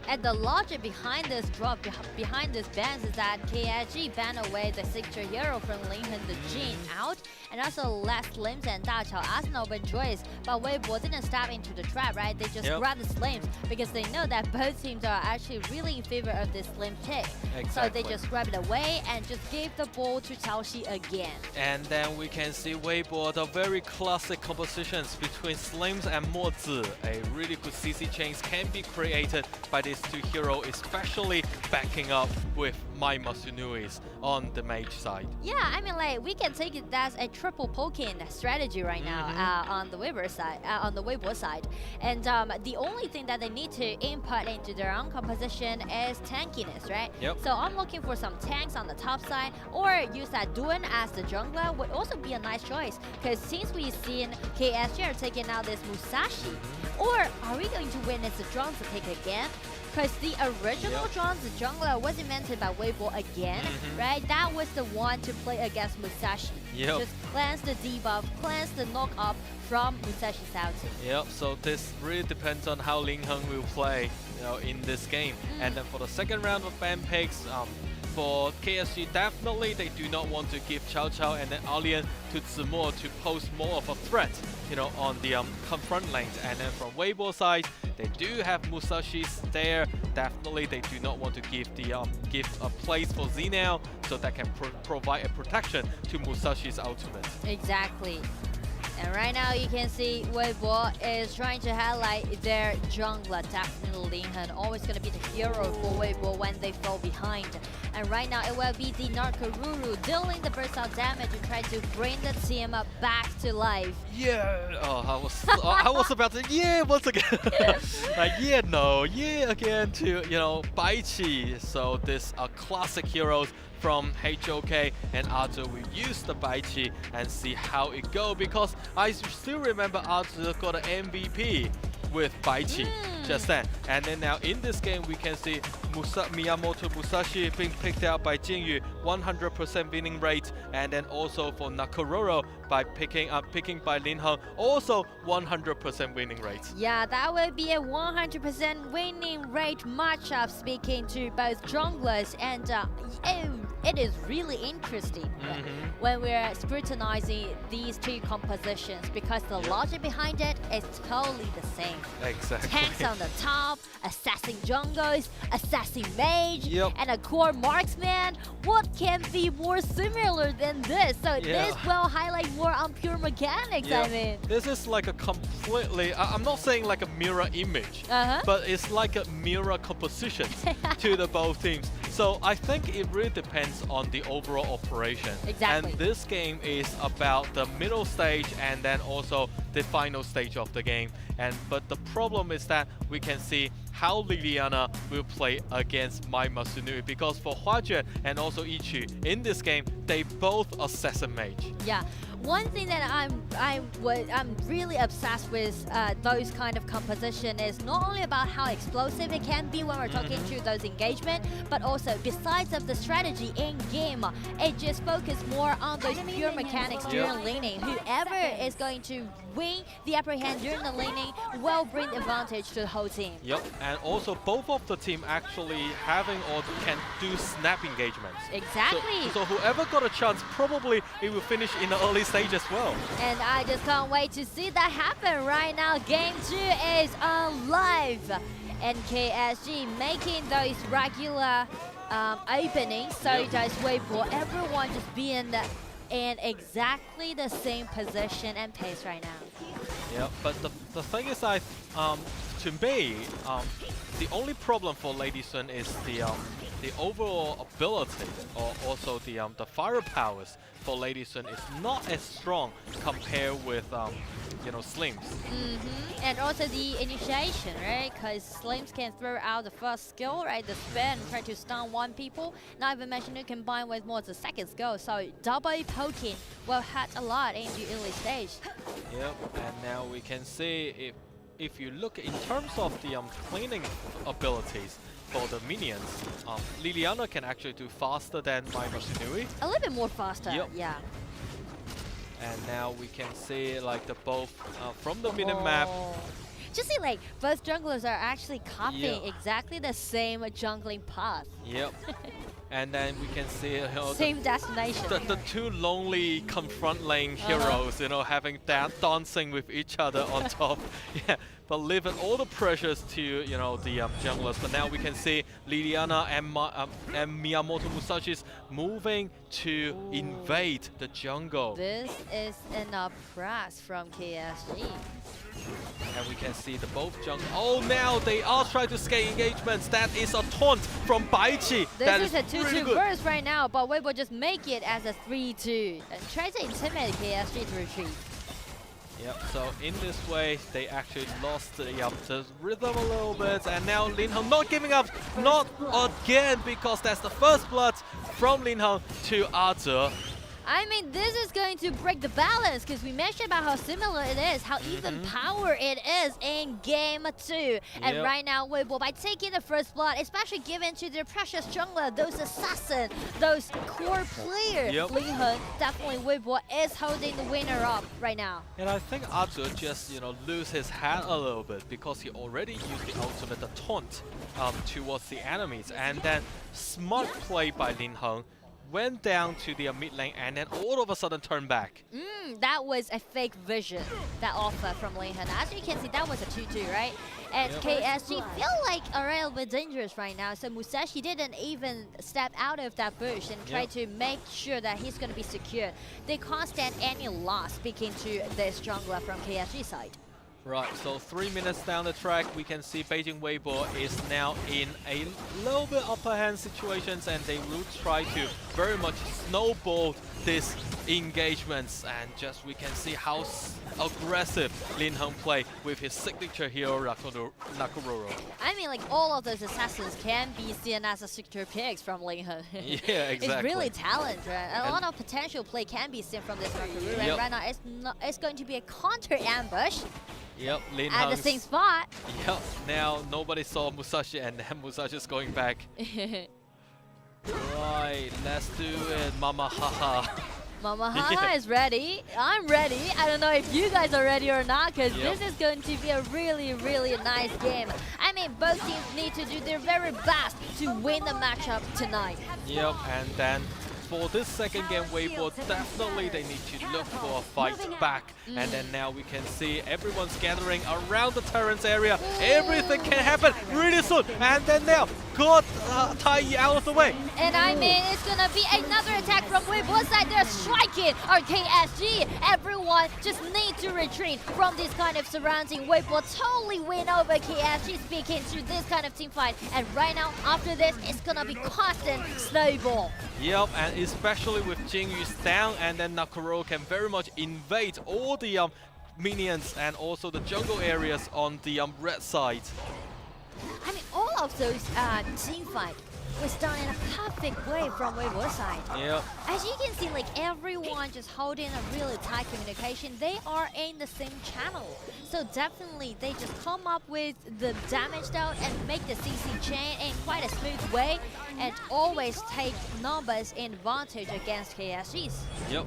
And the logic behind this drop, behind this ban, is that KIC banned away the signature hero from Linhan, the Jin, out, and also left Slims and Da Chao as an open choice. But WBB didn't step into the trap, right? They just grabbed the Slims because they know that both teams are actually really in favor of this Slim pick. So they just grabbed it away and just gave the ball to Chaoxi again. And then we can see WBB, the very classic compositions between Slims and Mozi. A really good CC chains can be created by these two heroes, especially backing up with my Masunuis on the mage side. Yeah, I mean, we can take it as a triple poking strategy right now on the WBB side, and the only thing that they need to input into their own composition is tankiness, right? So I'm looking for some tanks on the top side, or use that Duan as the jungler would also be a nice choice, because since we've seen KSG are taking out this Musashi, or are we going to witness the Drones to take again? Because the original Drones, the jungler, was invented by WBB again, right? That was the one to play against Musashi. Just cleanse the debuff, cleanse the knock up from Musashi's ulti. So this really depends on how Linhan will play, in this game. And then for the second round of ban picks, for KSG, definitely they do not want to give Chao Chao and then Alien to Zimo to pose more of a threat, on the front lanes. And then from WBB side, they do have Musashi's there. Definitely they do not want to give a place for Z now, so that can provide a protection to Musashi's ultimate. Exactly. And right now you can see WBB is trying to highlight their jungler. Definitely Linhan, always going to be the hero for WBB when they fall behind. And right now it will be the Narkaruru dealing the burst out damage and trying to bring the team up back to life. I was about to once again. Again to Baiqi. So this are classic heroes from HOK, and Arthur will use the Baiqi and see how it goes, because I still remember Arthur got an MVP with Baiqi just then. And then now in this game we can see Miyamoto Musashi being picked out by Jinyu, 100% winning rate, and then also for Nakororo by picking by Linhan, also 100% winning rate. Yeah, that will be a 100% winning rate matchup, speaking to both junglers, and it is really interesting when we're scrutinizing these two compositions, because the logic behind it is totally the same. Exactly. Tanks on the top, assassin jungles, assassin mage, and a core marksman. What can be more similar than this? So this will highlight more on pure mechanics, I mean. This is like a completely, I'm not saying like a mirror image, but it's like a mirror composition to the both teams. So I think it really depends on the overall operation. Exactly. And this game is about the middle stage and then also the final stage of the game. But the problem is that we can see how Liliana will play against Mai Masunui, because for Huajun and also Ichi in this game, they both assassin mage. Yeah, one thing that I'm really obsessed with those kind of composition is not only about how explosive it can be when we're talking to those engagement, but also besides of the strategy in game, it just focuses more on those pure mechanics during laning. Whoever is going to win the upper hand during the laning will bring advantage to the whole team. Yep, and also both of the team actually having or can do snap engagements. Exactly. So whoever got a chance, probably it will finish in the early stage as well. And I just can't wait to see that happen right now. Game 2 is on live. And KSG making those regular openings, so does Weibo. Everyone just being in exactly the same position and pace right now. Yeah, but the thing is, to me, the only problem for Lady Sun is the overall ability, or also the firepowers for Lady Sun is not as strong compared with Slims. And also the initiation, right? Because Slims can throw out the first skill, right? The spin, try to stun one people. Not even mentioning combined with more the second skill. So double poking will hurt a lot in the early stage. Yep, and now we can see if you look in terms of the cleaning abilities for the minions, Liliana can actually do faster than Mai Masunui. A little bit more faster, yeah. And now we can see like the both from the minimap. Just see, like, both junglers are actually copying exactly the same jungling path. Yep. And then we can see same destination. The two lonely confront lane heroes, having that dancing with each other on top. Yeah, but leaving all the pressures to the junglers. But now we can see Liliana and Miyamoto Musashi's moving to invade the jungle. This is an press from KSG. And we can see the both jungle. Oh, now they are trying to scale engagements. That is a taunt from Baichi. This is a 2-2 burst right now, but Weibo just make it as a 3-2 and try to intimidate KSG to retreat. Yep, so in this way, they actually lost the rhythm a little bit, and now Linheng not giving up, not again, because that's the first blood from Linheng to Aze. I mean, this is going to break the balance, because we mentioned about how similar it is, how even power it is in Game 2. And right now, Weibo, by taking the first blood, especially given to their precious jungler, those assassins, those core players, Linheng, definitely Weibo is holding the winner up right now. And I think Aze just, lose his head a little bit, because he already used the ultimate, the taunt, towards the enemies. And then smart play by Linheng. Went down to the mid lane and then all of a sudden turned back. That was a fake vision, that offer from Linheng. As you can see, that was a 2-2, right? And KSG feel like a little bit dangerous right now. So Musashi didn't even step out of that bush and try to make sure that he's going to be secure. They can't stand any loss speaking to this jungler from KSG side. Right, so 3 minutes down the track, we can see Beijing.WB is now in a little bit upper hand situations, and they will try to very much snowball these engagements, and just we can see how aggressive Linheng play with his signature hero Nakororo. I mean, like, all of those assassins can be seen as a signature picks from Linheng. Yeah, exactly. It's really talented. A lot of potential play can be seen from this Nakororo, and right now it's going to be a counter ambush. Yep, Linheng at the same spot. Yep, now nobody saw Musashi, and then Musashi's going back. Right, let's do it, Mama Haha. Mama Haha is ready. I'm ready. I don't know if you guys are ready or not, because this is going to be a really, really nice game. I mean, both teams need to do their very best to win the matchup tonight. Yep, and then for this second game, Weibo, definitely they need to look for a fight back. And then now we can see everyone's gathering around the Terrence area. Everything can happen really soon. And then now, got Tai out of the way. And I mean, it's gonna be another attack from Weibo side, they're striking our KSG. Everyone just need to retreat from this kind of surrounding. Weibo totally win over KSG speaking to this kind of team fight. And right now, after this, it's gonna be constant snowball. Yep, and especially with Jingyu's down, and then Nakororo can very much invade all the minions and also the jungle areas on the red side. I mean, all of those team fight was done in a perfect way from Weibo side. Yep. As you can see, like everyone just holding a really tight communication. They are in the same channel. So definitely they just come up with the damage out and make the CC chain in quite a smooth way and always take numbers in advantage against KSGs. Yep.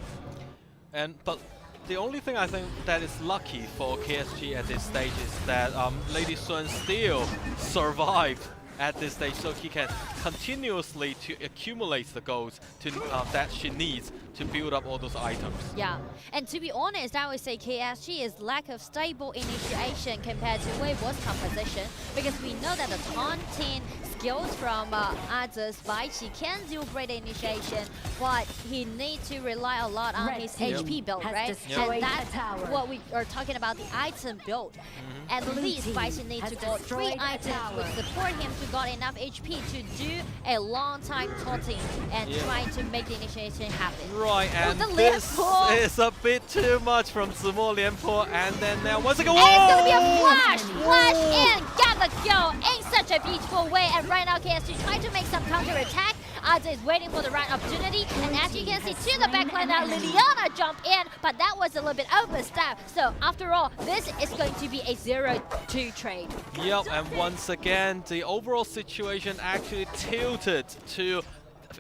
But the only thing I think that is lucky for KSG at this stage is that Lady Sun still survived at this stage, so he can continuously to accumulate the golds to, that she needs to build up all those items. Yeah, and to be honest, I would say KSG is lack of stable initiation compared to Weibo's composition, because we know that the taunting skills from Aza's Baichi can do great initiation, but he needs to rely a lot on his HP build, right? And that's what we are talking about, the item build. At least Baichi needs to go 3 items which support him to got enough HP to do a long time taunting and trying to make the initiation happen. Right, and this is a bit too much from Zimo Lianpo, and then now once again, and it's gonna be a flash! Flash in! Got the kill in such a beautiful way, and right now KSG trying to make some counter attack. Aza is waiting for the right opportunity, and as you can see to the backline now, Liliana jumped in, but that was a little bit overstep. So after all, this is going to be a 0-2 trade. Yep, and once again, the overall situation actually tilted to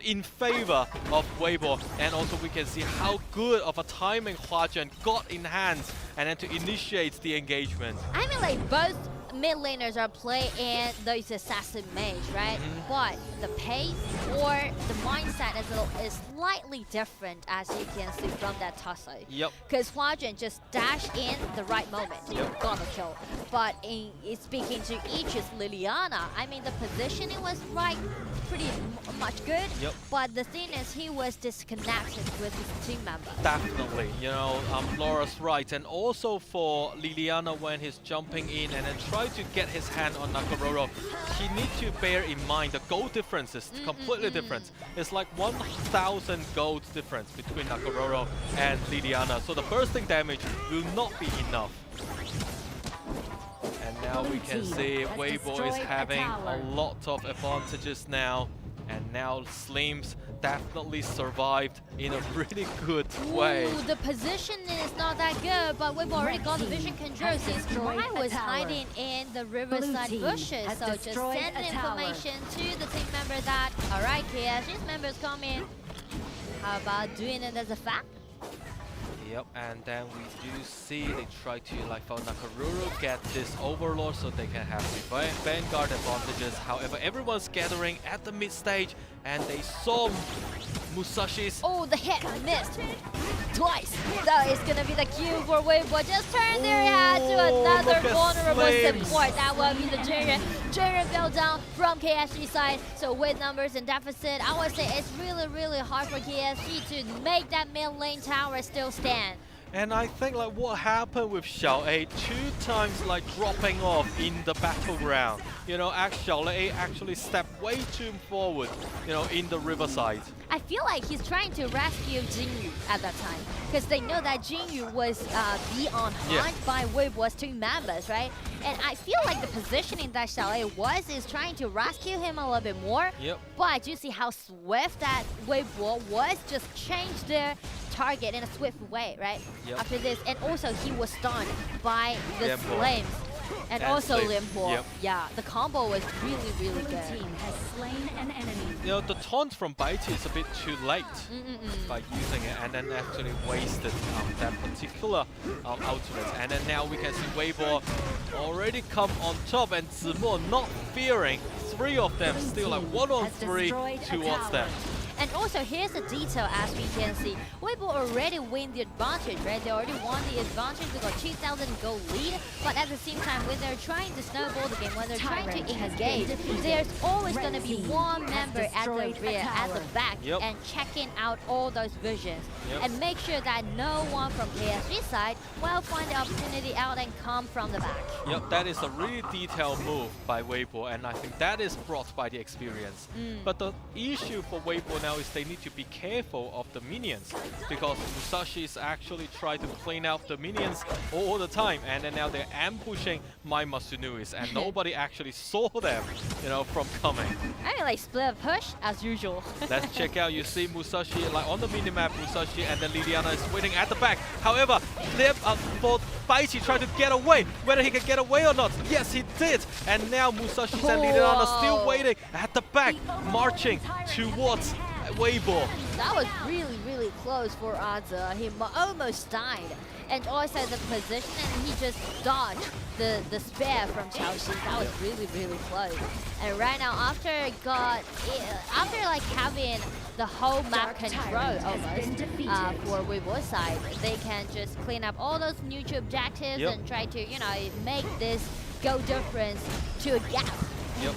in favor of Weibo, and also we can see how good of a timing Huajuan got in hands and then to initiate the engagement. I mean, like both mid laners are playing those assassin mage, right? But the pace or the mindset is slightly different, as you can see from that tussle. Yep. Because Huajuan just dashed in the right moment, got a kill. But in speaking to Ichi's Liliana, I mean the positioning was right, pretty much good. Yep. But the thing is, he was disconnected with his team member. Definitely, you know, Laura's right, and also for Liliana when he's jumping in and then try to get his hand on Nakororo, he needs to bear in mind the gold difference is completely different. It's like 1,000 gold difference between Nakororo and Liliana, so the bursting damage will not be enough. And now we can see Weibo is having a lot of advantages now, and now Slims definitely survived in a really good way. Ooh, the positioning is not that good, but we've already got the vision control since Dry was hiding in the riverside bushes. So just send information to the team member that, alright, KSG's members come in. How about doing it as a fact? Yep, and then we do see they try to, like, for Nakororo, get this Overlord so they can have the Vanguard advantages. However, everyone's gathering at the mid stage, and they saw Musashi's. Oh, the hit missed twice. So it's gonna be the cue for Weibo. Just turn their head to another vulnerable support. That will be the Jiren. Jiren fell down from KSG side. So with numbers in deficit, I would say it's really hard for KSG to make that mid lane tower still stand. And I think like what happened with Xiao A 2 times like dropping off in the battleground. You know, Xiao A actually stepped way too forward, you know, in the riverside. I feel like he's trying to rescue Jinyu at that time, because they know that Jinyu was be on hunt by Weibo's team members, right? And I feel like the positioning that Xiao A was is trying to rescue him a little bit more. Yep. But you see how swift that Weibo was, just changed their target in a swift way, right? Yep. After this, and also he was stunned by the flames. And also Lianpo. Yep. Yeah, the combo was really good. Team has slain an enemy. You know, the taunt from Baichi is a bit too late by using it, and then actually wasted that particular ultimate. And then now we can see Weibo already come on top, and Zimo not fearing. 3 of them still like 1-on-3 towards them. And also, here's the detail as we can see. Weibo already win the advantage, right? They already won the advantage. They got 2,000 goal lead. But at the same time, when they're trying to snowball the game, when they're trying to engage, there's always going to be one member at the rear, at the back, and checking out all those visions. And make sure that no one from KSG side will find the opportunity out and come from the back. Yep, that is a really detailed move by Weibo, and I think that is brought by the experience. But the issue for Weibo now is they need to be careful of the minions, because Musashi is actually trying to clean out the minions all the time, and then now they're ambushing my Masunuis, and nobody actually saw them, you know, from coming. I mean, like split a push as usual. Let's check out. You see Musashi like on the minimap, Musashi, and then Liliana is waiting at the back. However, for Baichi trying to get away, whether he can get away or not. Yes, he did. And now Musashi and Liliana still waiting at the back, marching towards Weibo. That was really, really close for Aza. He almost died. And also the position, and he just dodged the spare from Chaoxing. That was really, really close. And right now, after like having the whole map control almost for Weibo's side, they can just clean up all those neutral objectives and try to, you know, make this goal difference to a gap.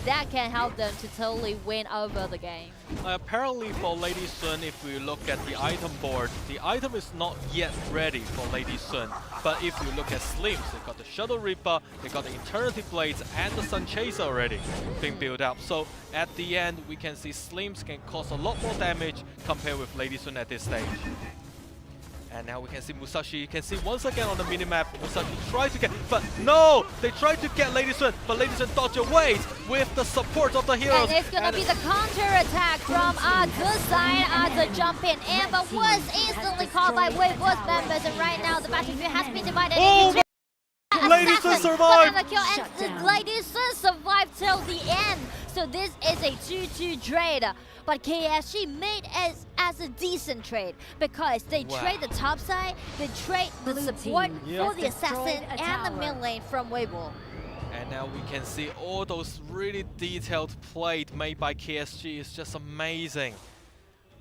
That can help them to totally win over the game. Apparently for Lady Sun, if we look at the item board, the item is not yet ready for Lady Sun. But if you look at Slims, they got the Shadow Reaper, they got the Eternity Blades, and the Sun Chaser already being built up. So at the end, we can see Slims can cause a lot more damage compared with Lady Sun at this stage. And now we can see Musashi. You can see once again on the minimap, Musashi tried to get, but no! They tried to get Lady Sun, but Lady Sun dodged away with the support of the heroes. And it's gonna be the counter-attack from Aza's side. Aza jumping in, but was instantly caught by Weibo's members. And right now, the battlefield has been divided into Lady Sun survived! And Lady Sun survived till the end. So this is a 2-2 trade. But KSG made as a decent trade, because they trade the top side, they trade the support for the assassin and the mid lane from Weibo. And now we can see all those really detailed plays made by KSG. It's just amazing.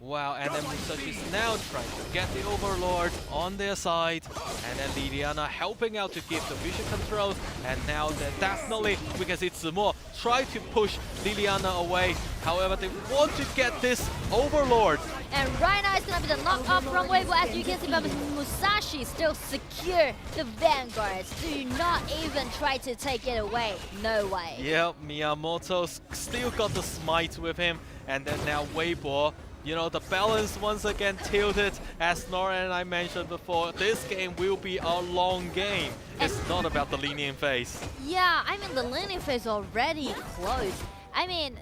Wow, and then Musashi is now trying to get the Overlord on their side, and then Liliana helping out to give the vision controls, and now then definitely we can see Zimo try to push Liliana away. However, they want to get this Overlord. And right now it's gonna be the knock off from Weibo, as you can see, but Musashi still secure the Vanguards. Do not even try to take it away. No way. Yep, Miyamoto still got the smite with him, and then now Weibo. You know, the balance once again tilted, as Nora and I mentioned before. This game will be a long game. It's not about the lenient phase. Yeah, I mean, the lenient phase already closed. I mean,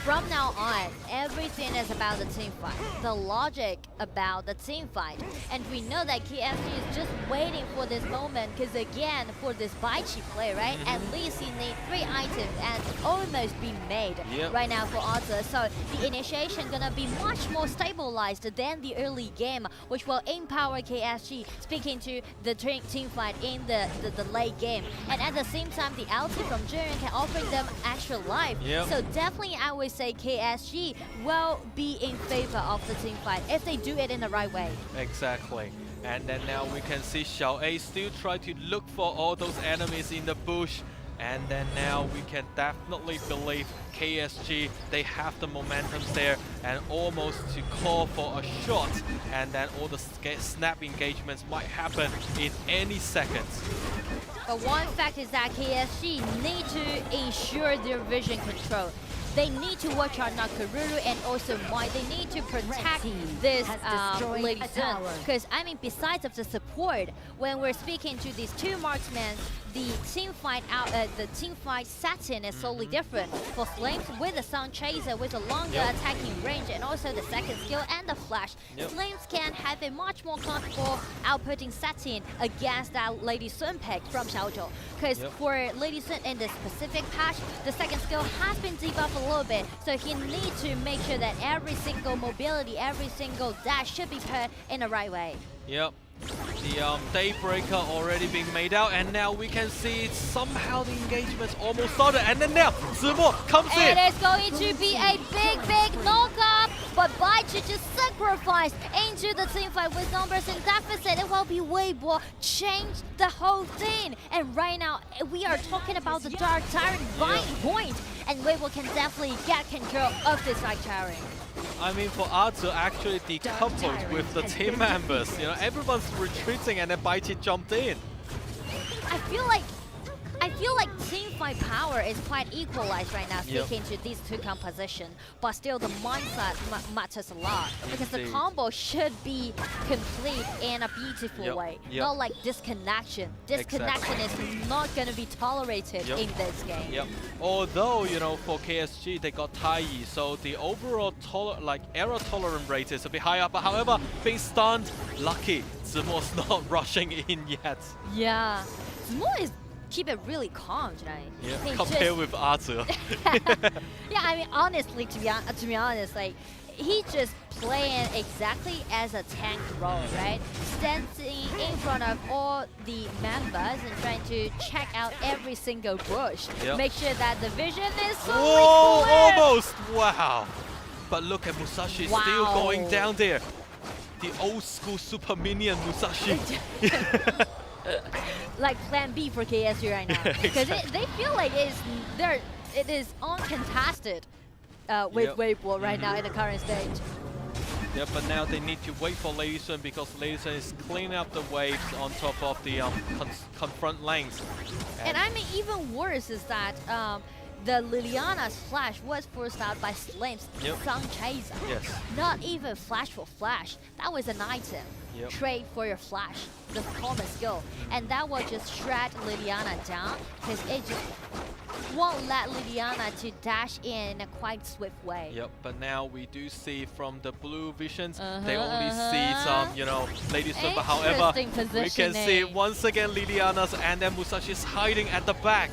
from now on, everything is about the team fight. The logic about the team fight. And we know that KSG is just waiting for this moment, because again, for this Baichi play, right? At least he needs 3 items and almost be made right now for Aza. So the initiation gonna be much more stabilized than the early game, which will empower KSG, speaking to the team fight in the late game. And at the same time, the ulti from Jiren can offer them extra life. So definitely, I would say KSG will be in favor of the team fight if they do it in the right way. Exactly. And then now we can see Xiao A still try to look for all those enemies in the bush. And then now we can definitely believe KSG, they have the momentum there, and almost to call for a shot. And then all the snap engagements might happen in any seconds. But one fact is that KSG need to ensure their vision control. They need to watch out Nakaruru and also Mai. They need to protect this Lady Sun. Because, I mean, besides of the support, when we're speaking to these two marksmen, the team fight setting is totally different. For Flames with the Sun Chaser with a longer attacking range and also the second skill and the flash, Flames can have a much more comfortable outputting setting against that Lady Sun pick from Xiaozhou. Because for Lady Sun in this specific patch, the second skill has been debuffed a little bit, so he needs to make sure that every single mobility, every single dash should be put in the right way. Yep. The Daybreaker already being made out, and now we can see somehow the engagement's almost started, and then now Zimo comes in. It is going to be a big knockup, but Baichi just sacrificed into the team fight with numbers in deficit. It will be Weibo changed the whole thing. And right now, we are talking about the Dark Tyrant buying point, and Weibo can definitely get control of this Dark Tyrant. I mean, for Arzu actually decoupled with the team members. You know, everyone's retreating and then Baichi jumped in. I feel like team fight power is quite equalized right now, speaking to these two compositions. But still, the mindset matters a lot because the combo should be complete in a beautiful way, not like disconnection. Disconnection is not going to be tolerated in this game. Although, you know, for KSG they got Taiyi, so the overall error tolerant rate is a bit higher. But however, being stunned, lucky Zimo's not rushing in yet. Yeah, Zimo is keep it really calm tonight. Yeah, compared with Arzu. Yeah, I mean, honestly, to be honest, like, he just playing exactly as a tank role, right? Standing in front of all the members and trying to check out every single bush. Make sure that the vision is so clear. Almost! Wow! But look at Musashi still going down there. The old school super minion Musashi. Like plan B for KSG right now, because they feel like it is uncontested with Weibo right now in the current stage. Yeah, but now they need to wait for Lady Sun because Lady Sun is cleaning up the waves on top of the confront lanes. And I mean, even worse is that the Liliana's flash was forced out by Slim's Sun Chaser. Not even flash for flash. That was an item. Trade for your flash, the common skill. And that will just shred Liliana down because it just won't let Liliana to dash in a quite swift way. But now we do see from the blue visions, they only see some, you know, Lady Sun. But however, we can see once again Liliana's and then Musashi's hiding at the back.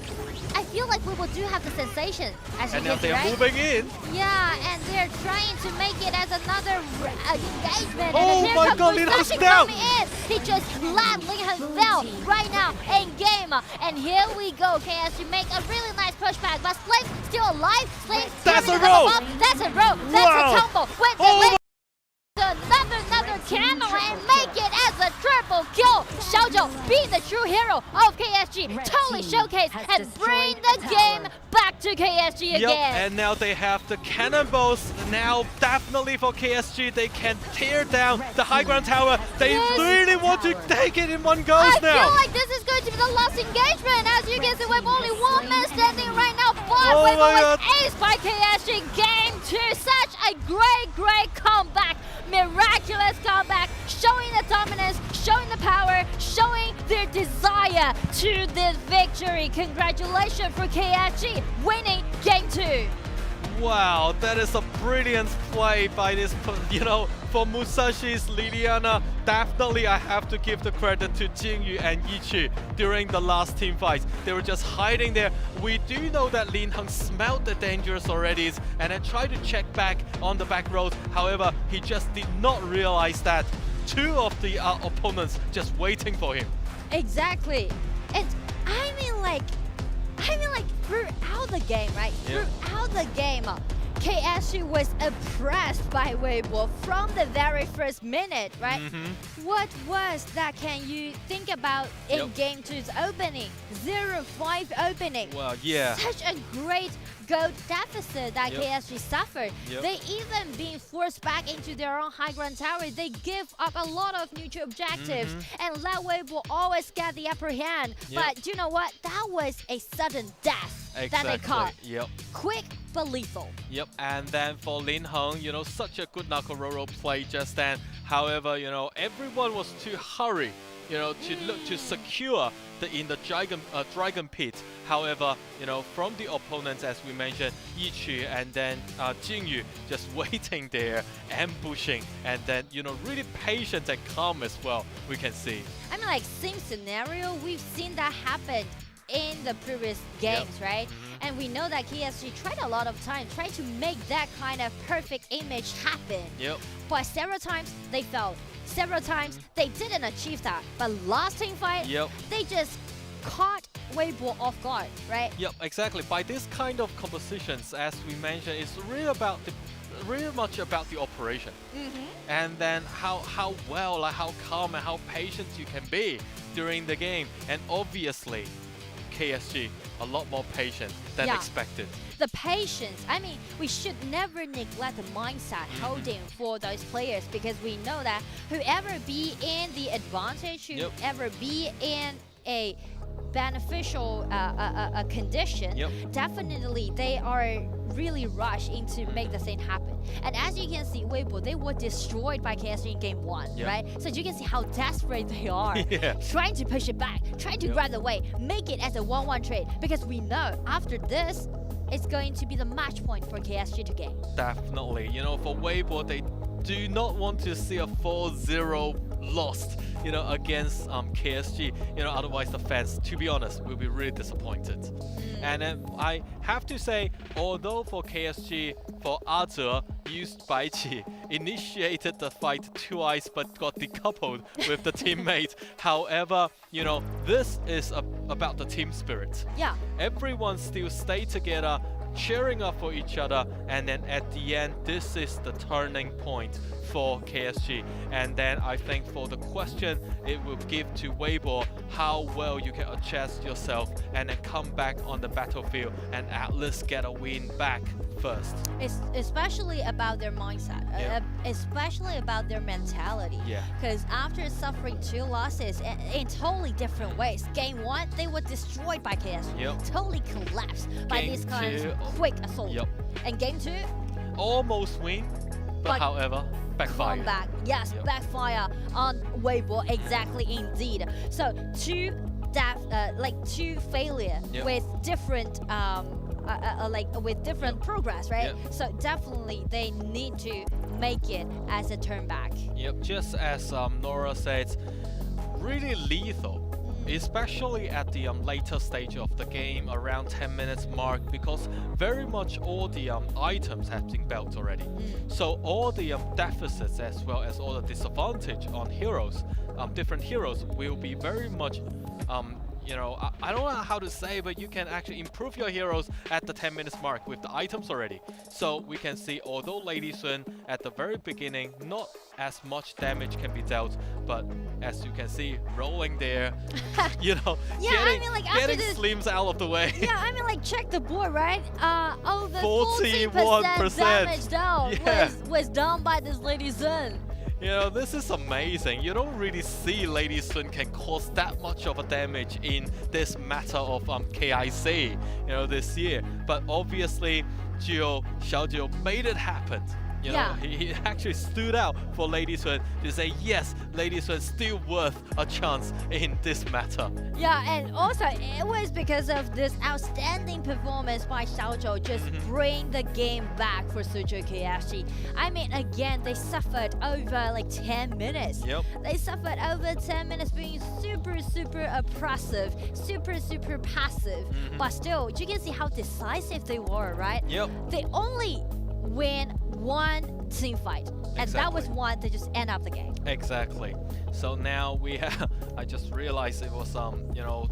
I feel like we will do have the sensation as you now can see, they're moving in. Yeah, and they're trying to make it as another engagement. Oh and my god, Linhan's down! He just let Linhan down right now in game. And here we go, KSG make a really nice pushback, but Slave still alive. Slave that's a roll! That's a roll! That's a tumble with the another camera and make it as a triple kill. Xiaozhou be the true hero of KSG, totally showcase and bring the game back to KSG again. And now they have the cannonballs. Now definitely for KSG, they can tear down the high ground tower. They really want to take it in one go now. I feel like this is going to be the last engagement. As you can see, we have only one man standing right now, but Weibo was aced by KSG. Game2, such a great comeback. Miraculous comeback, showing the dominance, showing the power, showing their desire to this victory. Congratulations for KIC winning Game 2. Wow, that is a brilliant play by this, you know, for Musashi's Liliana. Definitely I have to give the credit to Jingyu and Yichi during the last team fight. They were just hiding there. We do know that Lin Heng smelled the dangerous already and then tried to check back on the back road. However, he just did not realize that two of the opponents just waiting for him. Exactly. And I mean like throughout the game, right? Throughout the game, KSG was oppressed by Weibo from the very first minute, right? What was that? Can you think about in Game 2's opening? 0-5 opening. Well, yeah. Such a great gold deficit that KSG suffered. They even being forced back into their own high ground tower. They give up a lot of neutral objectives and let Weibo always get the upper hand. But you know what? That was a sudden death that they caught. Quick but lethal. And then for Lin Heng, you know, such a good knuckle roll play just then. However, you know, everyone was too hurry, you know, to look to secure in the dragon pit. However, you know, from the opponents, as we mentioned, Yichi and then Jingyu just waiting there, ambushing, and then, you know, really patient and calm as well, we can see. I mean, like, same scenario, we've seen that happen in the previous games, right? And we know that KSG tried a lot of times, trying to make that kind of perfect image happen. But several times they failed. Several times they didn't achieve that. But last team fight, they just caught Weibo off guard, right? Exactly. By this kind of compositions, as we mentioned, it's really about the really much about the operation. And then how well, like how calm and how patient you can be during the game. And obviously, KSG a lot more patient than expected. The patience, I mean, we should never neglect the mindset holding for those players, because we know that whoever be in the advantage, whoever be in a beneficial condition, definitely they are really rushed into make the thing happen. And as you can see, Weibo, they were destroyed by KSG in game 1, right? So you can see how desperate they are, trying to push it back, trying to grab the way, make it as a 1-1 trade, because we know after this, it's going to be the match point for KSG to gain. Definitely. You know, for Weibo, they do not want to see a 4-0 lost, you know, against KSG. You know, otherwise the fans, to be honest, will be really disappointed. And then I have to say, although for KSG, for Aze, used Baiqi, initiated the fight twice but got decoupled with the teammate. However, you know, this is about the team spirit. Everyone still stay together, cheering up for each other, and then at the end, this is the turning point for KSG. And then I think for the question, it will give to Weibo how well you can adjust yourself and then come back on the battlefield and at least get a win back first. It's especially about their mindset, especially about their mentality. Because after suffering 2 losses in totally different ways, game 1 they were destroyed by KSG, totally collapsed by this kind of quick assault. And game 2, almost win, but however, backfire. Comeback, backfire on Weibo, exactly indeed. So two failure with different with different progress, right? So definitely they need to make it as a turn back. Just as Nora said, really lethal. Especially at the later stage of the game, around 10 minutes mark, because very much all the items have been built already. So all the deficits as well as all the disadvantage on heroes, different heroes, will be very much you know, I don't know how to say, but you can actually improve your heroes at the 10 minutes mark with the items already. So we can see, although Lady Sun at the very beginning, not as much damage can be dealt, but as you can see, rolling there, you know, getting Slims out of the way. I mean, like, check the board, right? Over 41% damage down was done by this Lady Sun. You know, this is amazing. You don't really see Lady Sun can cause that much of a damage in this matter of KIC, you know, this year. But obviously, Xiao made it happen. You know, he actually stood out for Lady Sun to say, yes, Lady Sun still worth a chance in this matter. And also it was because of this outstanding performance by Xiao, just bring the game back for Suzhou.KSG. I mean, again, they suffered over like 10 minutes. They suffered over 10 minutes being super oppressive, super passive. But still, you can see how decisive they were, right? They only win one team fight, and that was one to just end up the game. Exactly. So now we have, I just realized it was you know,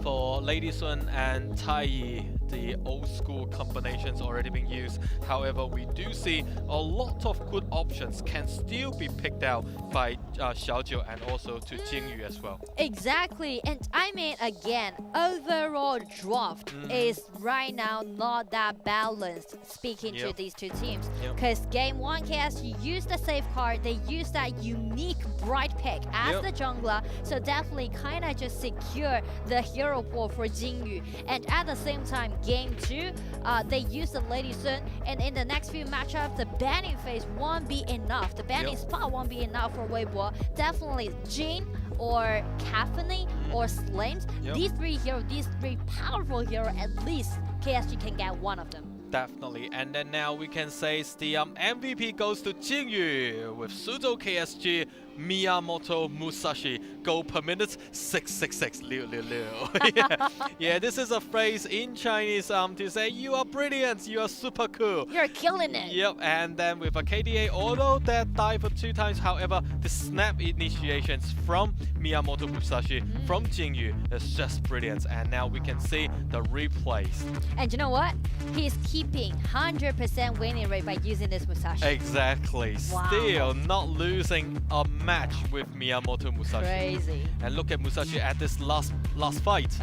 for Lady Sun and Tai, the old school combinations already being used. However, we do see a lot of good options can still be picked out by Xiao and also to Jingyu as well. Exactly, and I mean, again, overall draft is right now not that balanced, speaking to these two teams. Because game 1 KSG used the safe card, they used that unique bright pick as the jungler, so definitely kind of just secure the hero pool for Jingyu. And at the same time, game 2, they used the Lady Sun, and in the next few matchups, the banning phase won't be enough. The banning spot won't be enough for Weibo. Definitely Jin or Caffeine or Slims. These 3 heroes, these 3 powerful heroes, at least KSG can get one of them. Definitely. And then now we can say the MVP goes to Jingyu with Suzhou.KSG Miyamoto Musashi. Goal per minute 666. Liu, liu, liu. Yeah. Yeah, this is a phrase in Chinese to say you are brilliant, you are super cool. You're killing it. Yep, and then with a KDA auto that died for 2 times. However, the snap initiations from Miyamoto Musashi from Jingyu is just brilliant. And now we can see the replays. And you know what? He's keeping 100% winning rate by using this Musashi. Exactly. Wow. Still not losing a match with Miyamoto Musashi. Crazy. And look at Musashi at this last fight.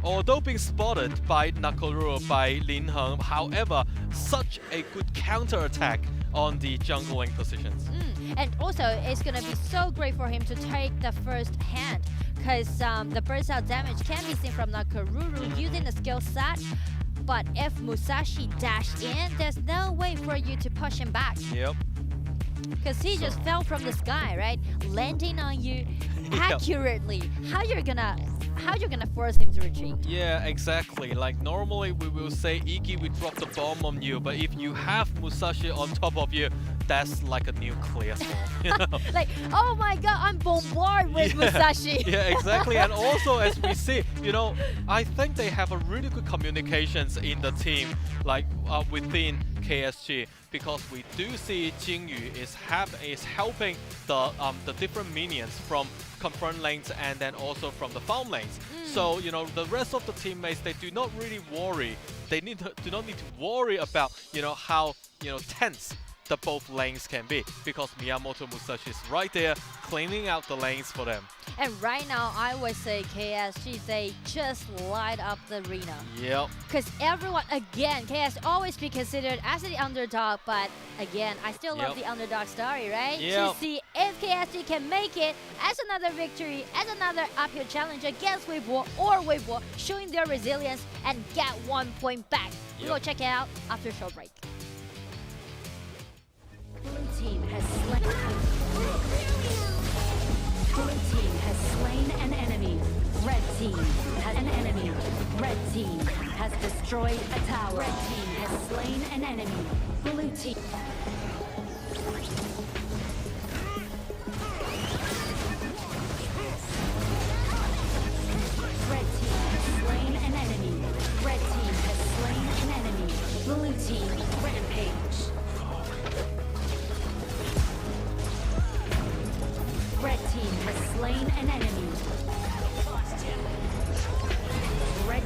Although being spotted by Nakoruro, by Lin Heng, however, such a good counter-attack on the jungling positions. And also, it's going to be so great for him to take the first hand, because the burst out damage can be seen from Nakoruro using the skill set. But if Musashi dashed in, there's no way for you to push him back. Yep. Because he just fell from the sky, right? Landing on you accurately. How you're gonna force him to retreat? Yeah, exactly. Like normally we will say Iggy will drop the bomb on you, but if you have Musashi on top of you, that's like a nuclear storm, you know? Like, oh my god, I'm bombarded with Musashi. Yeah, exactly. And also as we see, you know, I think they have a really good communications in the team, like within KSG, because we do see Jingyu is helping the different minions from confront lanes and then also from the farm lanes. So you know the rest of the teammates, they do not really worry. They do not need to worry about how tense the both lanes can be, because Miyamoto Musashi is right there cleaning out the lanes for them. And right now, I would say KSG, they just light up the arena. Yep. Because everyone, again, KSG always be considered as the underdog, but again, I still love the underdog story, right? Yep. To see if KSG can make it as another victory, as another uphill challenge against Weibo or Weibo, showing their resilience and get 1 point back. We will check it out after a short break. Blue team has slain an enemy. Red team has an enemy. Red team has destroyed a tower. Red team has slain an enemy. Blue team. Red team has slain an enemy. Red team has slain an enemy. Blue team rampage. Red team has slain an enemy. Red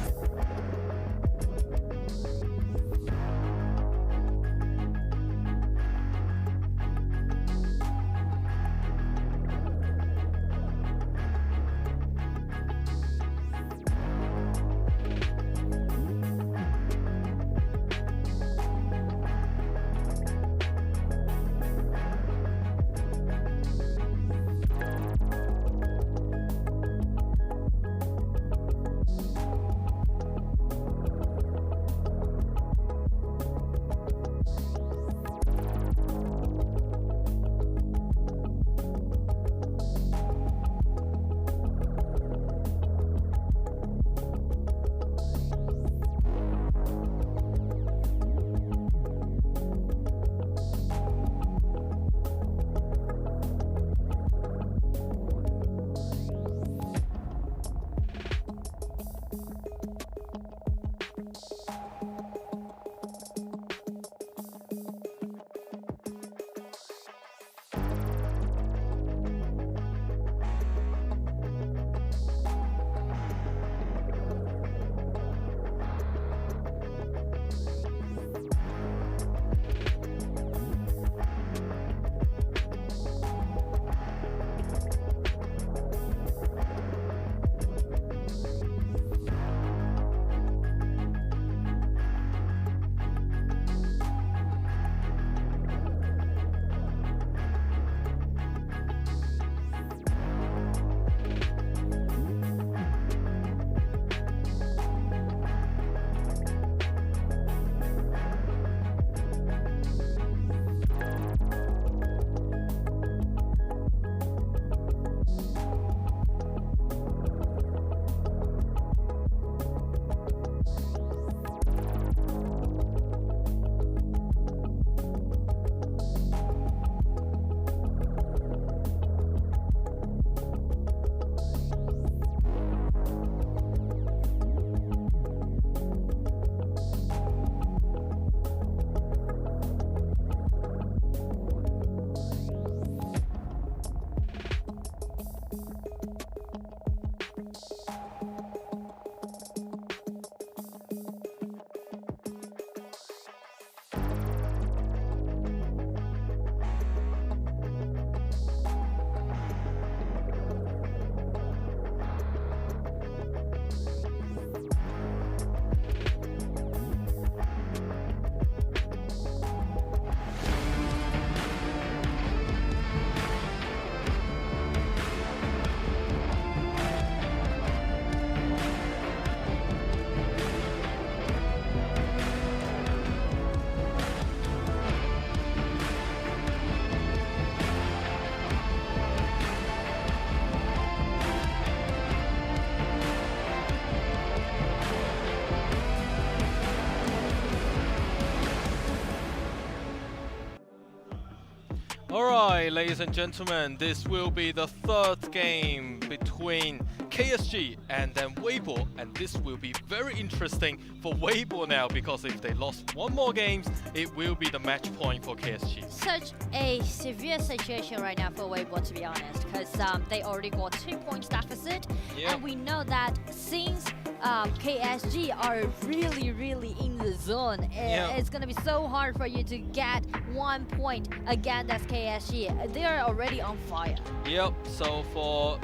Alright, ladies and gentlemen, this will be the third game between KSG and then Weibo, and this will be very interesting for Weibo now, because if they lost one more game, it will be the match point for KSG. Such a severe situation right now for Weibo, to be honest, because they already got 2 points deficit, and we know that since KSG are really in the zone, it's gonna be so hard for you to get 1 point against KSG. They are already on fire. Yep, so for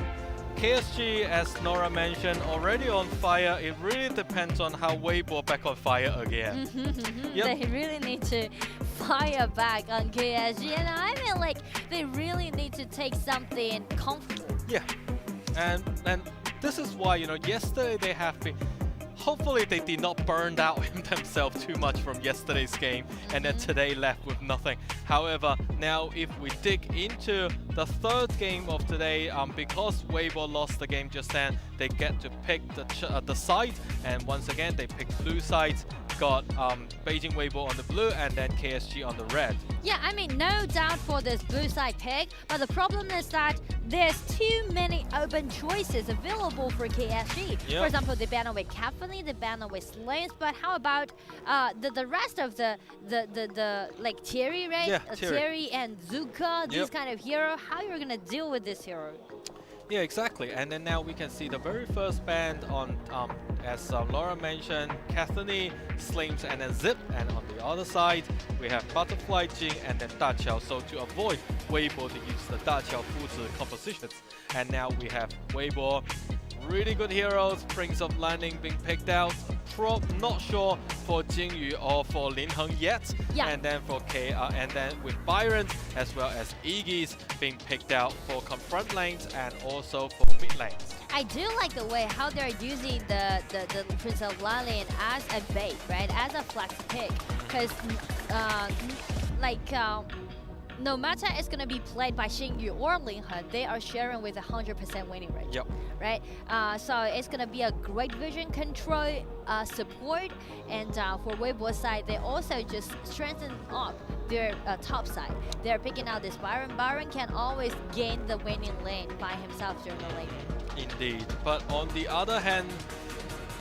KSG, as Nora mentioned, already on fire. It really depends on how Weibo back on fire again. They really need to fire back on KSG, and I mean, like, they really need to take something comfortable. Yeah, and this is why, you know, yesterday they have been. Hopefully they did not burn out themselves too much from yesterday's game, and then today left with nothing. However, now if we dig into the third game of today, because Weibo lost the game just then, they get to pick the side, and once again they pick blue sides. Got Beijing Weibo on the blue and then KSG on the red. Yeah, I mean, no doubt for this blue side pick, but the problem is that there's too many open choices available for KSG. For example, they ban away Catholic, they ban away Slaves, but how about the rest of the like Thierry, right? Yeah, Thierry and Zuka, these kind of hero. How you're gonna deal with this hero? Yeah, exactly. And then now we can see the very first band on, as Laura mentioned, Cathany, Slims, and then Zip. And on the other side, we have Butterfly, Jing, and then Da Qiao. So to avoid Weibo to use the Da Qiao Fuzi compositions. And now we have Weibo. Really good heroes, Prince of Landing being picked out. Not sure for Jingyu or for Lin Heng yet. And then for and then with Byron as well as Iggy's being picked out for confront lanes and also for mid lanes. I do like the way how they're using the Prince of Landing as a bait, right? As a flex pick, because no matter it's going to be played by Xingyu or Lin Heng, they are sharing with 100% winning rate. Right? So it's going to be a great vision control support. And for Weibo side, they also just strengthen up their top side. They're picking out this Byron. Byron can always gain the winning lane by himself during the lane. Indeed. But on the other hand,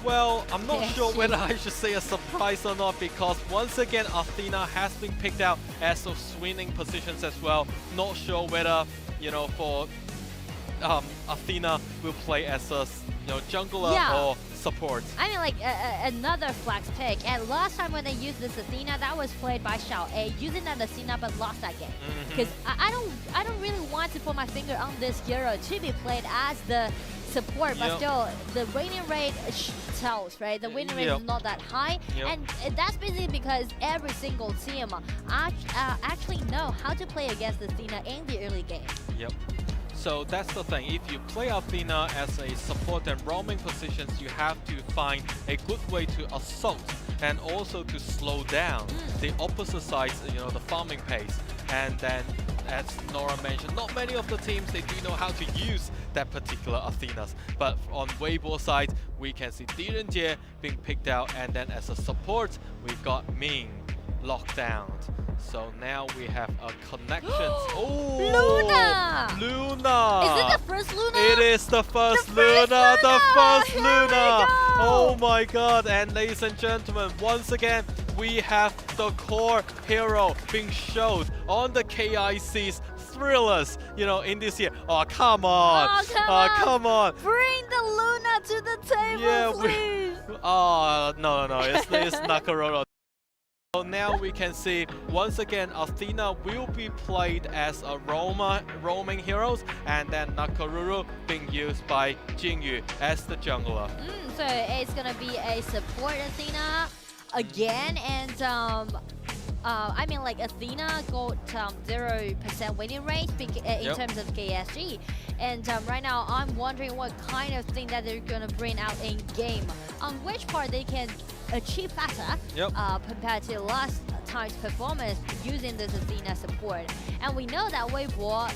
well, I'm not sure whether I should say a surprise or not, because once again Athena has been picked out as of swinging positions as well. Not sure whether, you know, for Athena will play as a jungler or support. I mean, like another flex pick. And last time when they used this Athena, that was played by Xiao A, using that Athena but lost that game. Because I don't really want to put my finger on this hero to be played as the support, but still the winning rate tells, right? The winning rate is not that high, and that's basically because every single team actually know how to play against Athena in the early game. So that's the thing. If you play Athena as a support and roaming positions, you have to find a good way to assault and also to slow down the opposite side's, the farming pace. And then, as Nora mentioned, not many of the teams, they do know how to use that particular Athenas. But on Weibo side, we can see Direnjie being picked out, and then as a support, we've got Ming locked down. So now we have a connection. Luna! Luna! Is it the first Luna? It is the first Luna! The first Luna! Oh my god! And ladies and gentlemen, once again, we have the core hero being showed on the KIC's thrillers, in this year. Oh, come on! Oh, come on! Bring the Luna to the table, please! No, it's Nakaroro. So now we can see, once again, Athena will be played as a roaming heroes, and then Nakaruru being used by Jingyu as the jungler. So it's gonna be a support Athena again, and I mean, like, Athena got 0% winning rate in terms of KSG. And right now, I'm wondering what kind of thing that they're going to bring out in game. On which part they can achieve better compared to last time's performance using this Athena support. And we know that Weibo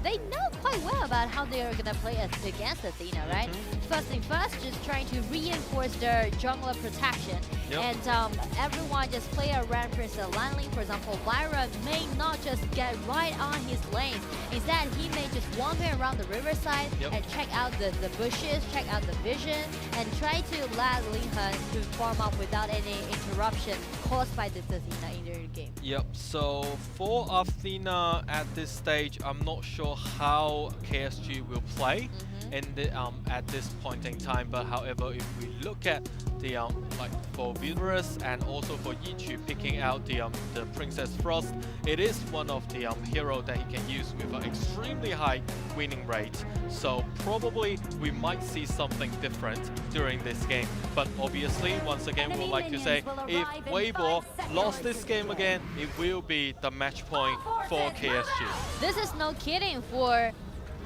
they know quite well about how they are gonna play against Athena, right? First thing first, just trying to reinforce their jungler protection. And everyone just play around Princess Lanling. For example, Byron may not just get right on his lane. Instead, he may just wander around the riverside and check out the bushes, check out the vision, and try to let Linhan to farm up without any interruption caused by this Athena in their game. Yep, so for Athena at this stage, I'm not sure how KSG will play in the, at this point in time. But however, if we look at the like for Virus and also for Yichu picking out the Princess Frost, it is one of the hero that he can use with an extremely high winning rate. So probably we might see something different during this game. But obviously, once again, we would like to say if Weibo lost this game again, it will be the match point for KSG. This is no kidding for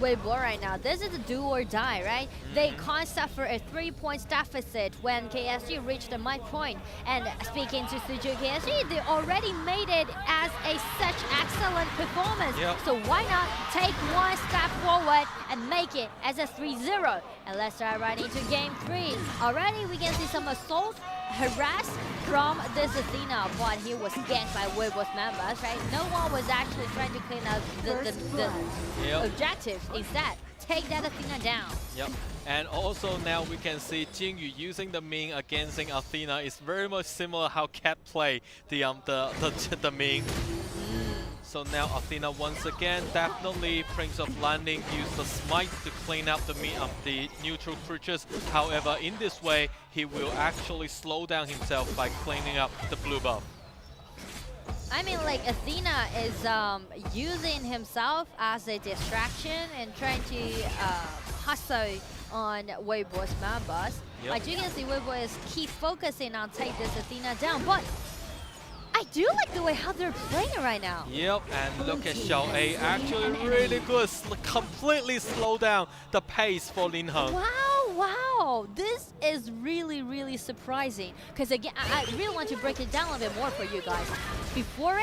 Weibo right now. This is a do or die, right? They can't suffer a 3 points deficit when KSG reached the match point. And speaking to Suzhou.KSG, they already made it as a such excellent performance. So why not take one step forward and make it as a 3-0? And let's start right into game 3. Already we can see some assault, harass from this Athena, but he was ganked by Weibo's members, right? No one was actually trying to clean up the objectives. Instead, take that Athena down. And also now we can see Jingyu using the Ming against Athena is very much similar how Cat play the Ming. So now Athena once again, definitely Prince of Landing used the smite to clean up the neutral creatures. However, in this way, he will actually slow down himself by cleaning up the blue buff. I mean, like, Athena is using himself as a distraction and trying to hustle on Weibo's members. But you can see Weibo is keep focusing on take this Athena down. But I do like the way how they're playing it right now. And look at Xiao A, actually really good, completely slow down the pace for Lin Heng. Wow, this is really surprising. Because again, I really want to break it down a little bit more for you guys. Before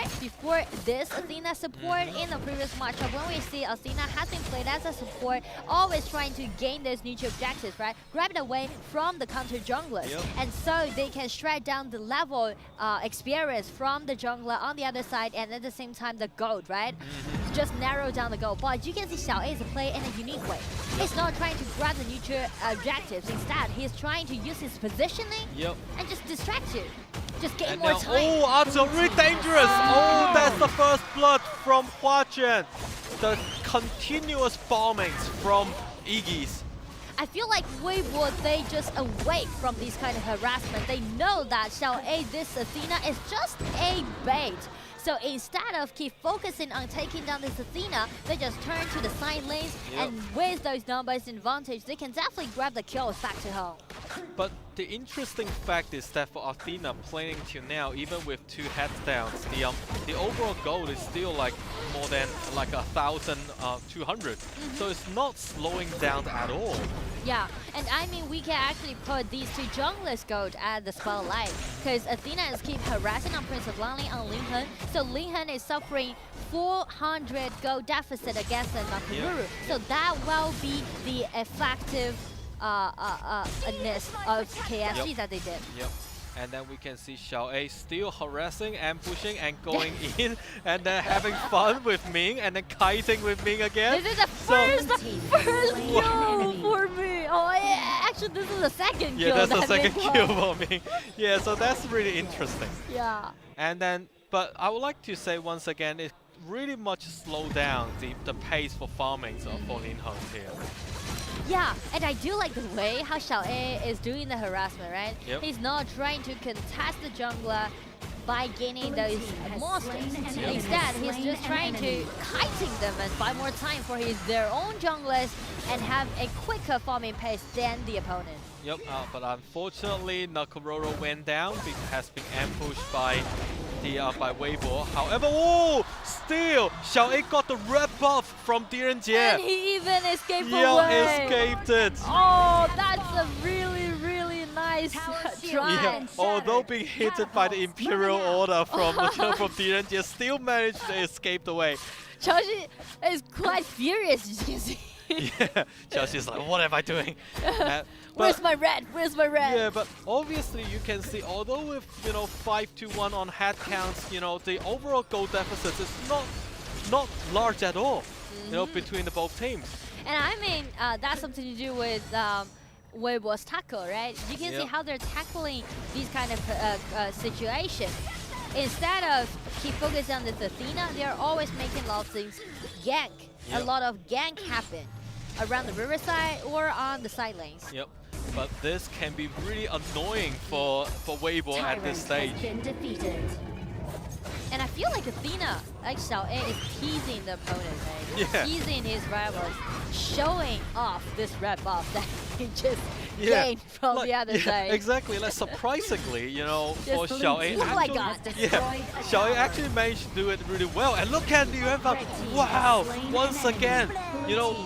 this Athena support in the previous matchup, when we see Athena has been played as a support, always trying to gain those neutral objectives, right? Grab it away from the counter junglers. And so they can strike down the level experience from the jungler on the other side, and at the same time the gold, right? Just narrow down the goal. But you can see Xiao A is playing in a unique way. He's not trying to grab the neutral objectives. Instead, he's trying to use his positioning and just distract you. Just gain more time. Oh, Arzo, really dangerous. Oh, that's the first blood from Hua Chen. The continuous bombings from Iggy's. I feel like Weibo, they just awake from these kind of harassment. They know that Xiao A, this Athena, is just a bait. So instead of keep focusing on taking down this Athena, they just turn to the side lanes, and with those numbers advantage, they can definitely grab the kills back to home. But the interesting fact is that for Athena playing till now, even with 2 heads downs, the overall goal is still like more than like 1,200. So it's not slowing down at all. Yeah, and I mean, we can actually put these 2 junglers gold at the spotlight, because Athena is keep harassing on Prince of Lanling on Lin Heng, so Lin Heng is suffering 400 gold deficit against the Nakamura. So that will be the effective of KSG that they did. And then we can see Xiao A still harassing, ambushing, and going in, and then having fun with Ming, and then kiting with Ming again. This is the first kill for me. Oh yeah, actually this is the second kill. Yeah, that's the second kill for me. Yeah, so that's really interesting. Yeah. And then, but I would like to say once again, it really much slowed down the pace for farming for Lin Heng here. Yeah, and I do like the way how Xiao A is doing the harassment, right? He's not trying to contest the jungler by gaining those monsters. Instead, he's just trying to kiting them and buy more time for their own junglers and have a quicker farming pace than the opponent. But unfortunately, Nakamura went down because has been ambushed by Weibo. However, still, Xiao A got the red buff from Direnjie. And he even escaped away. Escaped it. Oh, that's a really nice try. Although being hit by the Imperial Order from Direnjie, still managed to escape away. Xiaoxi is quite furious, as you can see. Yeah, Chelsea's like, what am I doing? Where's my red? Where's my red? Yeah, but obviously you can see, although with 5-1 on head counts, the overall goal deficit is not large at all, between the both teams. And I mean, that's something to do with Weibo's tackle, right? You can see how they're tackling these kind of situations. Instead of keep focusing on this Athena, they're always making lots of things gank. A lot of gank happen around the riverside or on the side lanes. Yep. But this can be really annoying for Weibo at this stage. Has been defeated. And I feel like Athena, like Xiao A, is teasing the opponent, right? Yeah. Teasing his rivals, showing off this red buff that he just gained from the other side. Exactly. Like surprisingly, for Xiao A, Oh my god. Xiao A actually managed to do it really well. And look at the Yuanfang. Wow! Once again,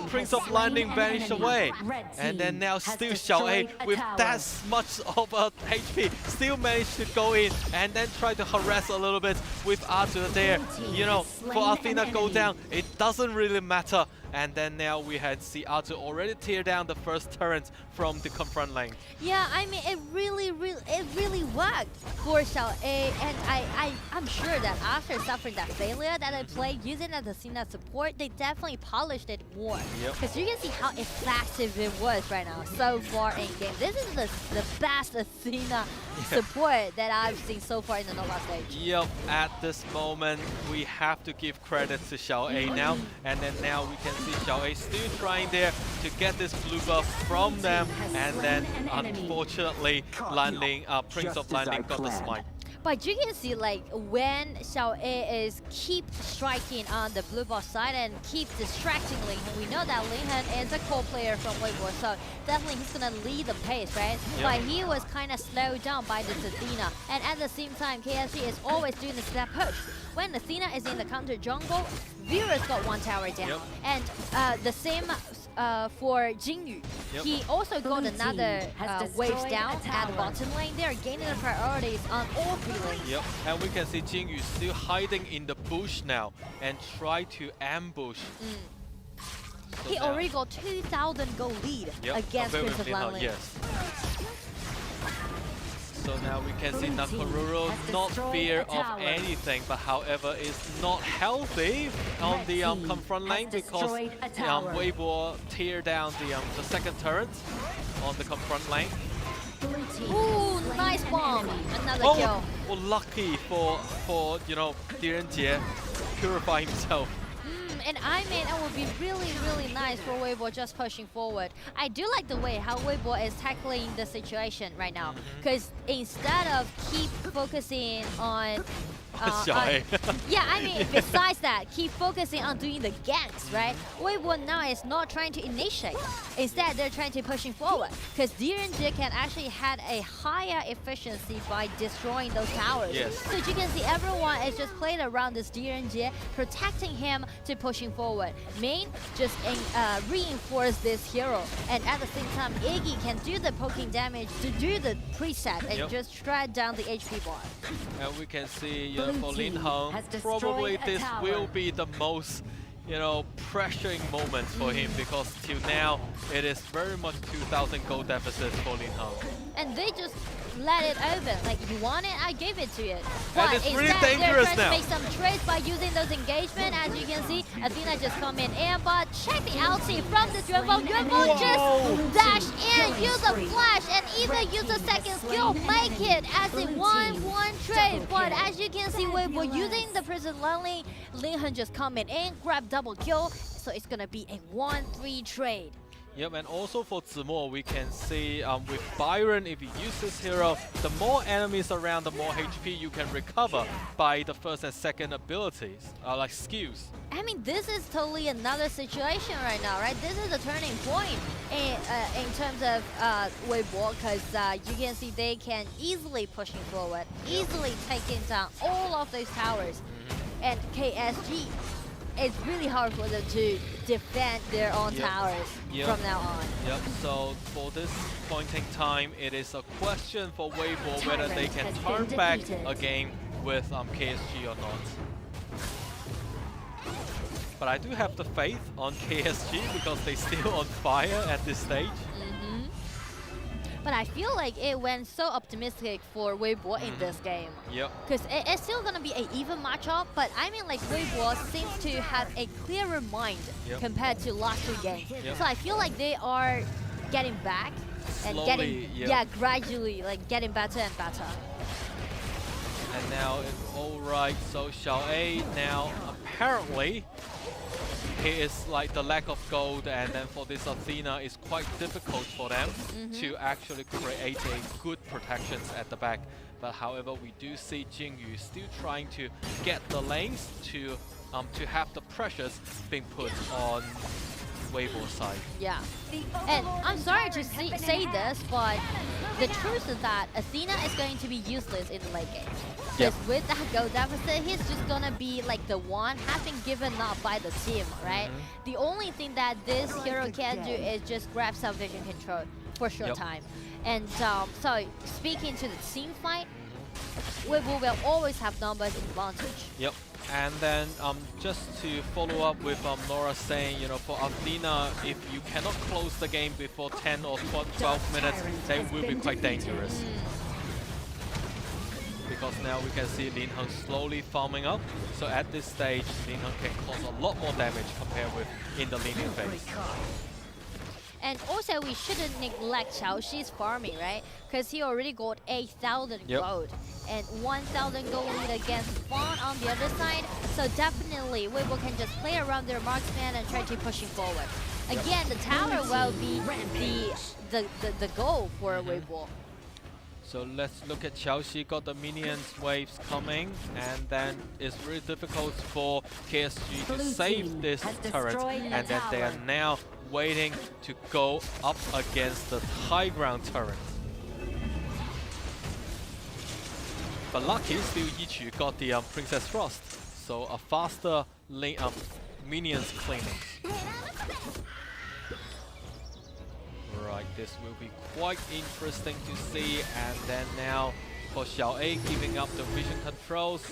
Prince of Lightning vanished away. And then now still Xiao A with that much of a HP still managed to go in and then try to harass a little bit with Arthur there. For Athena go down, it doesn't really matter. And then now we had see Arthur already tear down the first turret from the confront lane. Yeah, I mean, it really worked for Xiao A, and I'm sure that after suffering that failure that they played using as Athena support, they definitely polished it more. Because you can see how effective it was right now so far in game. This is the best Athena support that I've seen so far in the Nova stage. Yep, at this moment we have to give credit to Xiao A now, and then now we can see Xiao A still trying there to get this blue buff from them, and then unfortunately Prince of Lightning got the smite. But you can see, like, when Xiao A is keep striking on the blue buff side and keep distracting Ling Hen, we know that Ling Hen is a core player from Weibo, so definitely he's gonna lead the pace, right? But he was kind of slowed down by this Athena, and at the same time, KSG is always doing the step push. When Athena is in the counter jungle, Vera's got one tower down, and the same for Jingyu. He also got another wave down at the bottom lane. They are gaining the priorities on all three lanes. Yep, and we can see Jingyu still hiding in the bush now and try to ambush. So he already got 2,000 gold lead against Prince of Lightning. Yes. So now we can see Nakoruro not fear of anything, but however is not healthy on the confront lane because Weibo tear down the second turret on the confront lane. Ooh, nice bomb! Another kill. Well, lucky for Direnjie purify himself. And I mean, it would be really nice for Weibo just pushing forward. I do like the way how Weibo is tackling the situation right now. Because instead of keep focusing on... yeah, I mean, besides that, keep focusing on doing the ganks, right? Weibo now is not trying to initiate. Instead, they're trying to pushing forward. Because Direnjie can actually had a higher efficiency by destroying those towers. So you can see everyone is just playing around this Direnjie, protecting him to pushing forward. Main just reinforce this hero. And at the same time, Iggy can do the poking damage to do the preset and just shred down the HP bar. And we can see for Lin Heng, probably this will be the most pressuring moment for him because till now it is very much 2,000 gold deficit for Lin Heng. And they just let it open. Like, you want it, I gave it to you. But but it's instead, really dangerous they're trying now. to make some trades by using those engagement. As you can see, Athena just come in. But check the ulti from this Yuanfang. Yuanfang just dash in, use a flash, and even use a second skill. Make it as a 1-1 trade. But as you can see, Weibo using the prison Lightning, Lin Heng just coming in, grab double kill. So it's gonna be a 1-3 trade. Yep, and also for Zimo, we can see with Byron, if you use this hero, the more enemies around, the more HP you can recover by the first and second abilities, like skills. I mean, this is totally another situation right now, right? This is a turning point in terms of Weibo, because you can see they can easily pushing forward, easily taking down all of those towers. And KSG, it's really hard for them to defend their own towers from now on. Yep, so for this point in time, it is a question for Weibo whether they can turn back a game with KSG or not. But I do have the faith on KSG because they're still on fire at this stage. But I feel like it went so optimistic for Weibo in this game. Yep. Because it's still going to be an even matchup, but I mean like Weibo seems to have a clearer mind compared to last 2 games. So I feel like they are getting back and Slowly, getting, gradually like getting better and better. And now it's all right. So Xiao now apparently he is like the lack of gold, and then for this Athena it's quite difficult for them to actually create a good protections at the back. But however, we do see Jingyu still trying to get the lanes to have the pressures being put on Weibo's side. Yeah, and I'm sorry to say this, but the truth is that Athena is going to be useless in the late game. Because with that gold deficit, he's just gonna be like the one having given up by the team, right? The only thing that this hero can do is just grab some vision control for short time. And so speaking to the team fight, Weibo will always have numbers advantage. Yep. And then just to follow up with Laura saying, you know, for Athena, if you cannot close the game before 10 or 12 minutes, they will be quite dangerous. Because now we can see Lin Heng slowly farming up. So at this stage, Lin Heng can cause a lot more damage compared with in the linear phase. And also, we shouldn't neglect Xiaoxi's farming, right? Because he already got 8,000 gold and 1,000 gold lead against Fawn on the other side. So definitely, Weibo can just play around their marksman and try to pushing forward. Again, the tower will be the goal for Weibo. So let's look at Xiaoxi, got the minions waves coming, and then it's really difficult for KSG to save this turret, and then they are now waiting to go up against the high ground turret. But lucky, still Yichu got the Princess Frost, so a faster minions cleaning. Right, this will be quite interesting to see. And then now for Xiao A giving up the vision controls.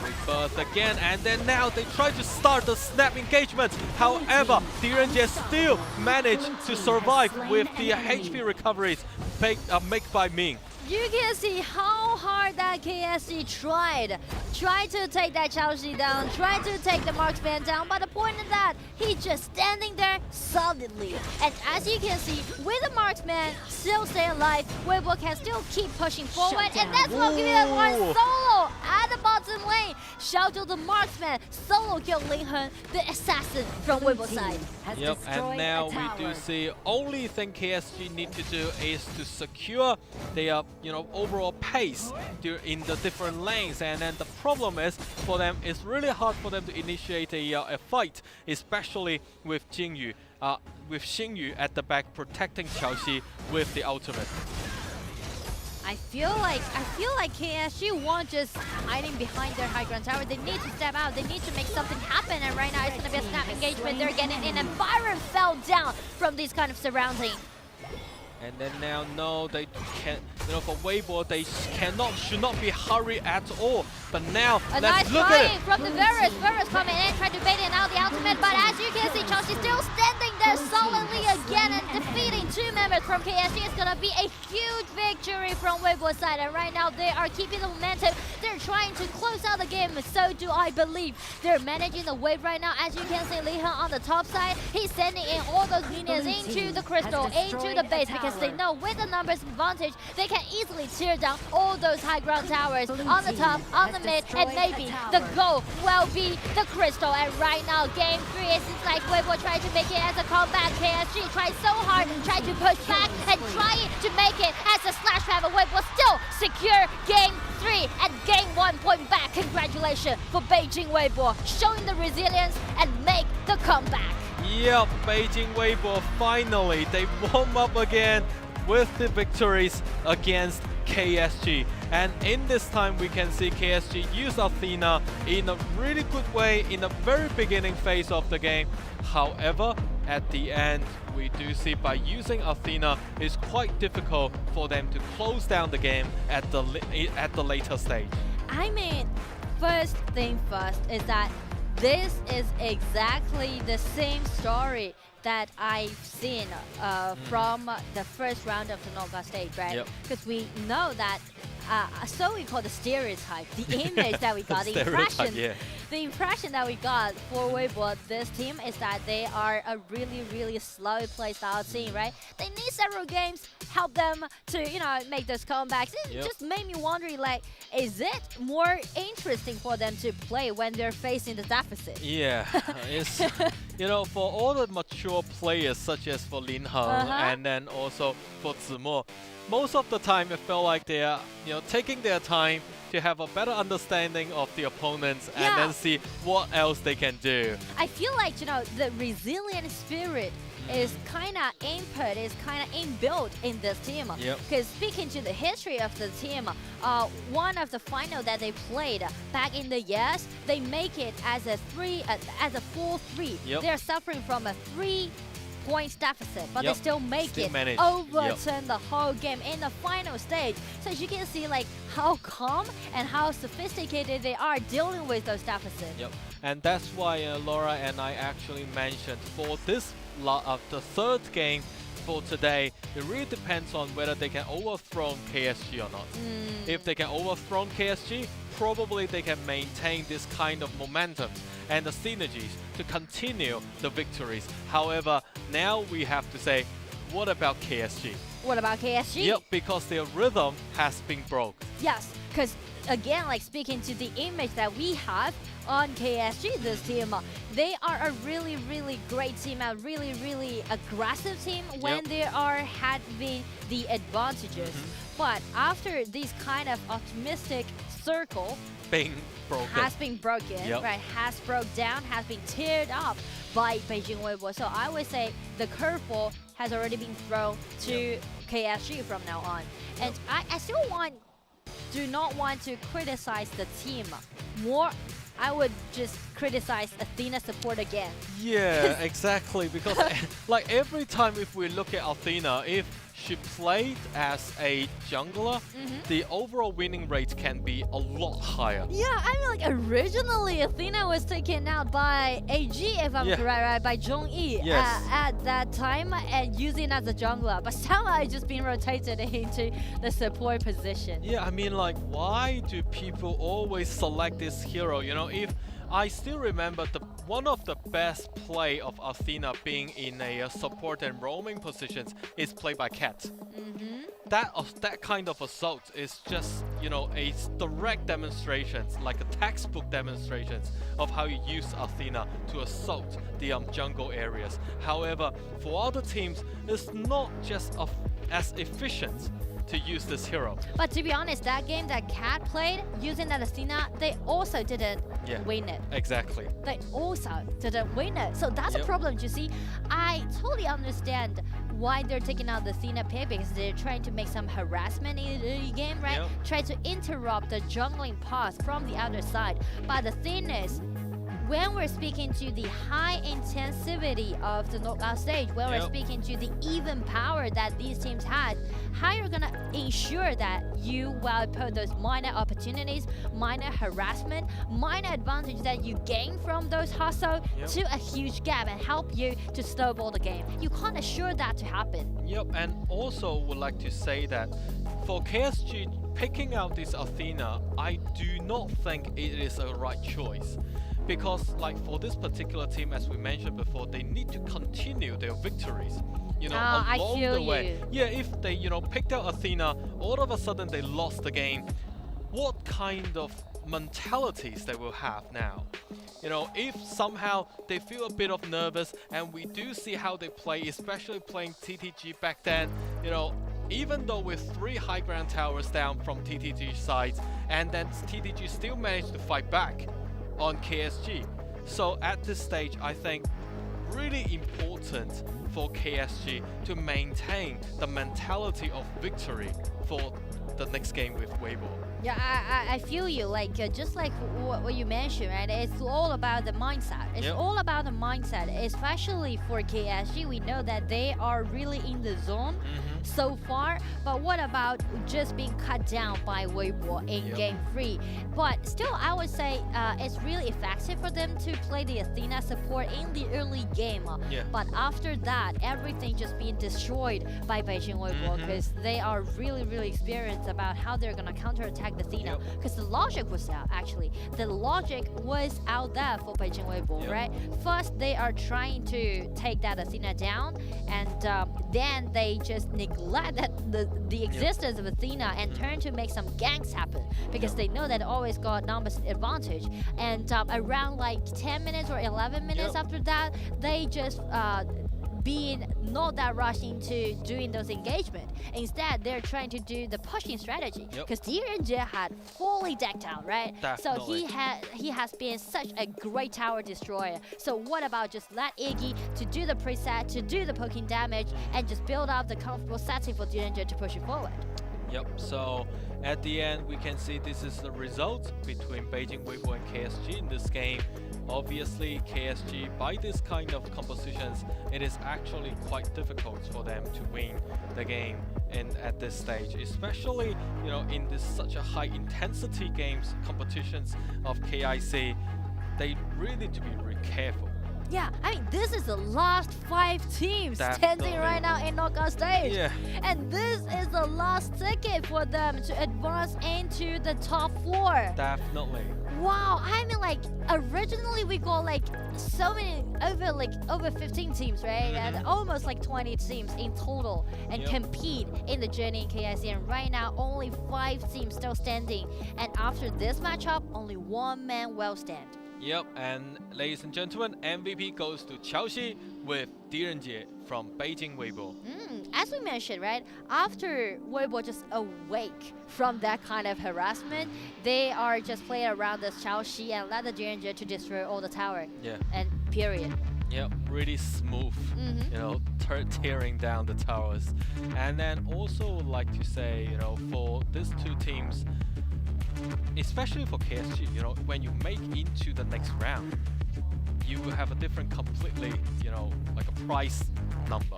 Rebirth again, and then now they try to start the snap engagement. However, Direnjie still managed to survive with the HP recoveries made by Ming. You can see how hard that KSG tried to take that Xiaoxi down, tried to take the marksman down, but the point is that he's just standing there solidly. And as you can see, with the marksman still stay alive, Weibo can still keep pushing forward, and that's what gives us one solo at the bottom lane. Shout to the marksman, solo kill Lin Heng, the assassin from Weibo's side. Yep, and now we do see only thing KSG need to do is to secure their overall pace in the different lanes, and then the problem is for them, it's really hard for them to initiate a fight, especially with Jingyu, with Xingyu at the back protecting Xiaoxi with the ultimate. I feel like KSG won't just hiding behind their high ground tower. They need to step out. They need to make something happen. And right now it's going to be a snap engagement. They're getting in, and Byron fell down from these kind of surrounding. And then now, no, they can't. For Weibo, they should not be hurried at all. But now, let's look at it. From the Varus. Varus coming in, trying to bait in out the ultimate. But as you can see, Xiaoxi still standing there solidly again and defeating 2 members from KSG. It's gonna be a huge victory from Weibo's side. And right now, they are keeping the momentum. They're trying to close out the game. So do I believe. They're managing the wave right now. As you can see, Li Heng on the top side, he's sending in all those minions into the crystal, into the base, because they know with the numbers advantage, they can easily tear down all those high ground towers on the top, on the mid, and maybe the goal will be the crystal. And right now, game 3, it seems like Weibo tried to make it as a comeback. KSG tried so hard, tried to push back and trying to make it as a slash pad, but Weibo still secure game 3 and gain 1 point back. Congratulations for Beijing Weibo, showing the resilience and make the comeback. Yep, Beijing Weibo finally, they warm up again with the victories against KSG. And in this time, we can see KSG use Athena in a really good way in the very beginning phase of the game. However, at the end, we do see by using Athena, it's quite difficult for them to close down the game at the later stage. I mean, first thing first is that this is exactly the same story that I've seen from the first round of the knockout stage, right? Because we know that, so we call the stereotype, the image that we got, the impression that we got for Weibo, this team, is that they are a really, really slow play style team, right? They need several games, help them to, you know, make those comebacks. It just made me wondering, like, is it more interesting for them to play when they're facing the deficit? Yeah, it's, you know, for all the mature players, such as for Lin Heng and then also for Zimo, most of the time it felt like they are, you know, taking their time to have a better understanding of the opponents and then see what else they can do. I feel like, you know, the resilient spirit is kind of input, is kind of inbuilt in this team. Because speaking to the history of the team, one of the final that they played back in the years, they make it as a 4-3. They're suffering from a 3-point deficit, but they still make it, overturn the whole game in the final stage. So you can see like how calm and how sophisticated they are dealing with those deficits. And that's why Laura and I actually mentioned for this the third game for today, it really depends on whether they can overthrow KSG or not. If they can overthrow KSG, probably they can maintain this kind of momentum and the synergies to continue the victories. However, now we have to say, what about KSG? What about KSG? Because their rhythm has been broke. Yes, because again, like speaking to the image that we have on KSG, this team, they are a really, really great team, a really, really aggressive team when they are having the advantages. But after this kind of optimistic circle has been broken, right, has broke down, has been teared up by Beijing.WB. So I would say the curveball has already been thrown to KSG from now on. And I still do not want to criticize the team more. I would just criticize Athena support again. Yeah, exactly. Because like every time if we look at Athena, if she played as a jungler, the overall winning rate can be a lot higher. Yeah, I mean, like originally Athena was taken out by AG, if I'm correct, right, by Zhongyi at that time, and using as a jungler. But somehow it's just been rotated into the support position. Yeah, I mean, like, why do people always select this hero? You know, if I still remember one of the best play of Athena being in a support and roaming positions is played by Cat. That kind of assault is just, you know, a direct demonstrations, like a textbook demonstrations of how you use Athena to assault the jungle areas. However, for other teams, it's not just as efficient to use this hero. But to be honest, that game that Cat played using that Athena, they also didn't win it. Exactly. They also didn't win it. So that's a problem, you see. I totally understand why they're taking out the Athena pick, because they're trying to make some harassment in the game, right? Try to interrupt the jungling path from the other side. But the thing is, when we're speaking to the high intensity of the knockout stage, when we're speaking to the even power that these teams have, how you're gonna ensure that you will put those minor opportunities, minor harassment, minor advantage that you gain from those hustle to a huge gap and help you to snowball the game. You can't assure that to happen. And also would like to say that for KSG picking out this Athena, I do not think it is a right choice. Because like for this particular team, as we mentioned before, they need to continue their victories, you know, along the way. Yeah, if they, you know, picked out Athena, all of a sudden they lost the game, what kind of mentalities they will have now? You know, if somehow they feel a bit of nervous, and we do see how they play, especially playing TTG back then, you know, even though with 3 high ground towers down from TTG sides, and then TTG still managed to fight back on KSG. So at this stage, I think really important for KSG to maintain the mentality of victory for the next game with Weibo. Yeah, I feel you. Like just like what you mentioned, right? It's all about the mindset. It's all about the mindset, especially for KSG. We know that they are really in the zone so far. But what about just being cut down by Weibo in Game 3? But still, I would say it's really effective for them to play the Athena support in the early game. But after that, everything just being destroyed by Beijing.WB because they are really, really experienced about how they're gonna counterattack the Athena, because the logic was out. Actually, the logic was out there for Beijing.WB, right? First, they are trying to take that Athena down, and then they just neglect that the existence of Athena and turn to make some ganks happen because they know that always got numbers advantage. And around like 10 minutes or 11 minutes after that, they just being not that rushed into doing those engagement. Instead, they're trying to do the pushing strategy because DRNG had fully decked out, right? Definitely. So he has been such a great tower destroyer. So what about just let Iggy to do the preset, to do the poking damage, and just build up the comfortable setting for DRNG to push it forward. So at the end, we can see this is the result between Beijing.WB and KSG in this game. Obviously, KSG, by this kind of compositions, it is actually quite difficult for them to win the game at this stage, especially in this such a high intensity games competitions of KIC. They really need to be really careful. Yeah, I mean, this is the last 5 teams standing right now in knockout stage. And this is the last ticket for them to advance into the top 4. Definitely. Wow, I mean, like, originally we got like so many, over 15 teams, right? And almost like 20 teams in total and compete in the journey in KIC. And right now, only 5 teams still standing. And after this matchup, only 1 man will stand. And ladies and gentlemen, MVP goes to Qiaoxi with DRNG from Beijing.WB. As we mentioned, right, after Weibo just awake from that kind of harassment, they are just playing around this Qiaoxi and let the DRNG to destroy all the tower. And period. Really smooth, tearing down the towers. And then also like to say, for these 2 teams, especially for KSG, when you make into the next round, you will have a different completely, like a price number.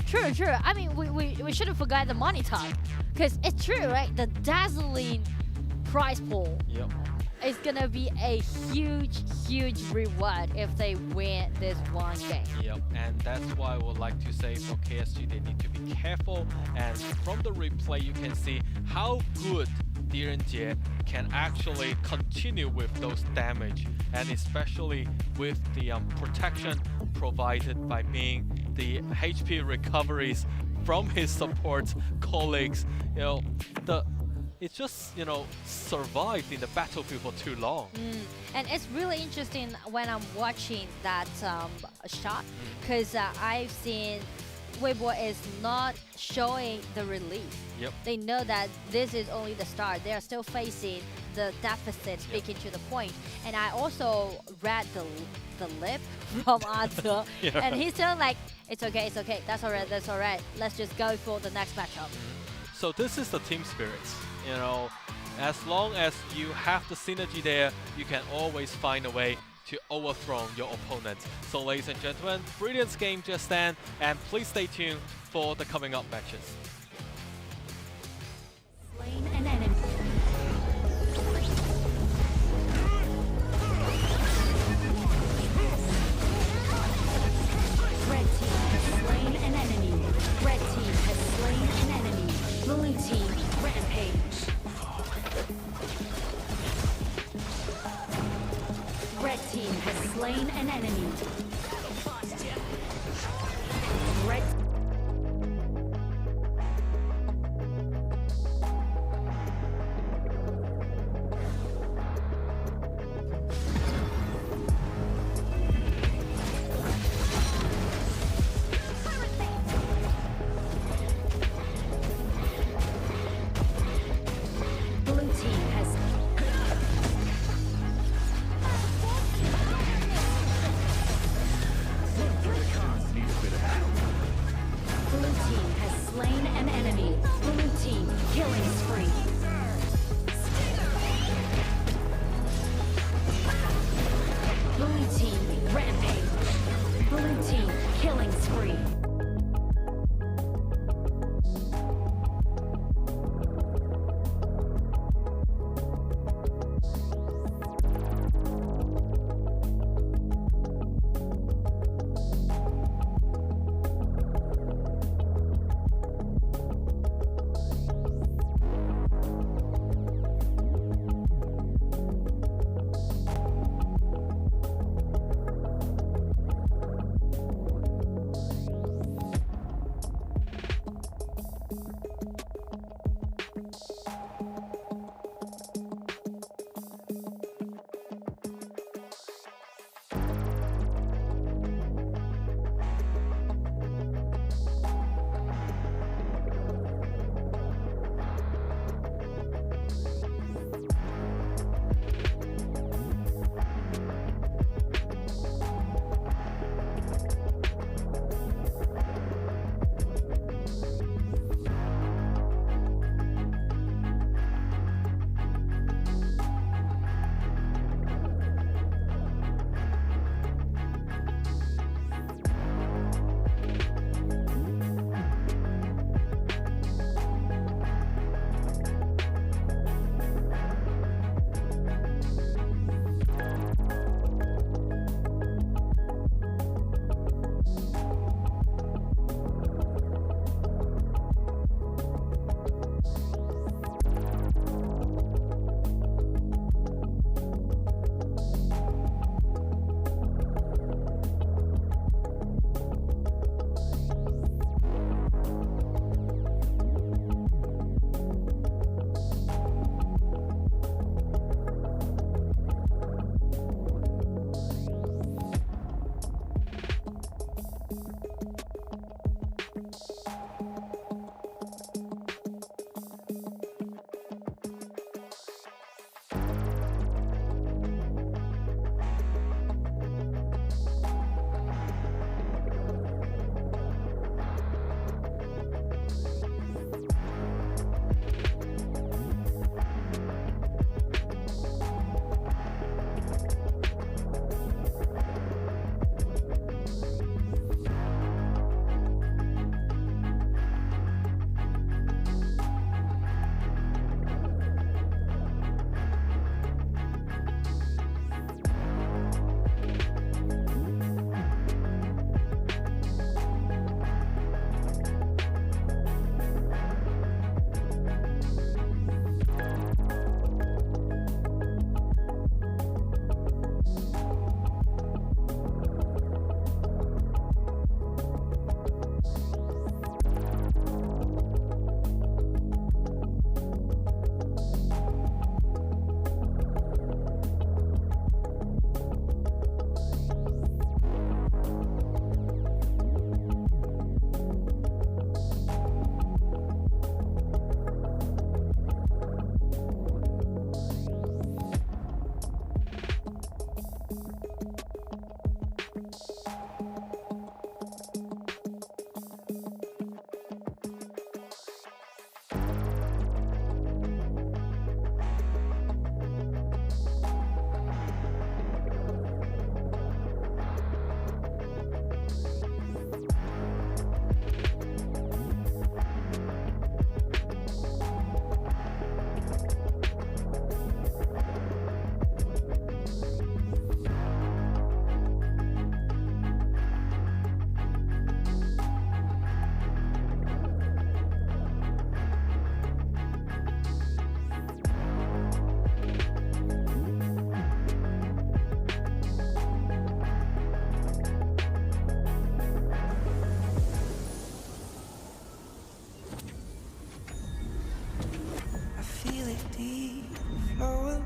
True. I mean, we shouldn't forget the money talk, because it's true, right? The dazzling prize pool is gonna be a huge reward if they win this one game. And that's why I would like to say for KSG, they need to be careful. And from the replay, you can see how good DRNG can actually continue with those damage, and especially with the protection provided by being the HP recoveries from his support colleagues. It's just, survived in the battlefield for too long. And it's really interesting when I'm watching that shot, because I've seen Weibo is not showing the relief. They know that this is only the start. They are still facing the deficit, speaking to the point. And I also read the lip from Arthur, and he's still like, it's okay, that's all right. Let's just go for the next matchup. So this is the team spirit. As long as you have the synergy there, you can always find a way to overthrow your opponent. So ladies and gentlemen, brilliant game just then, and please stay tuned for the coming up matches. Slain an enemy. Red team has slain an enemy. Red team has slain an enemy. Blue team rampage. Red team has slain an enemy. Red team has slain an enemy. Blue team killing spree. Blue team rampage. Blue team killing spree.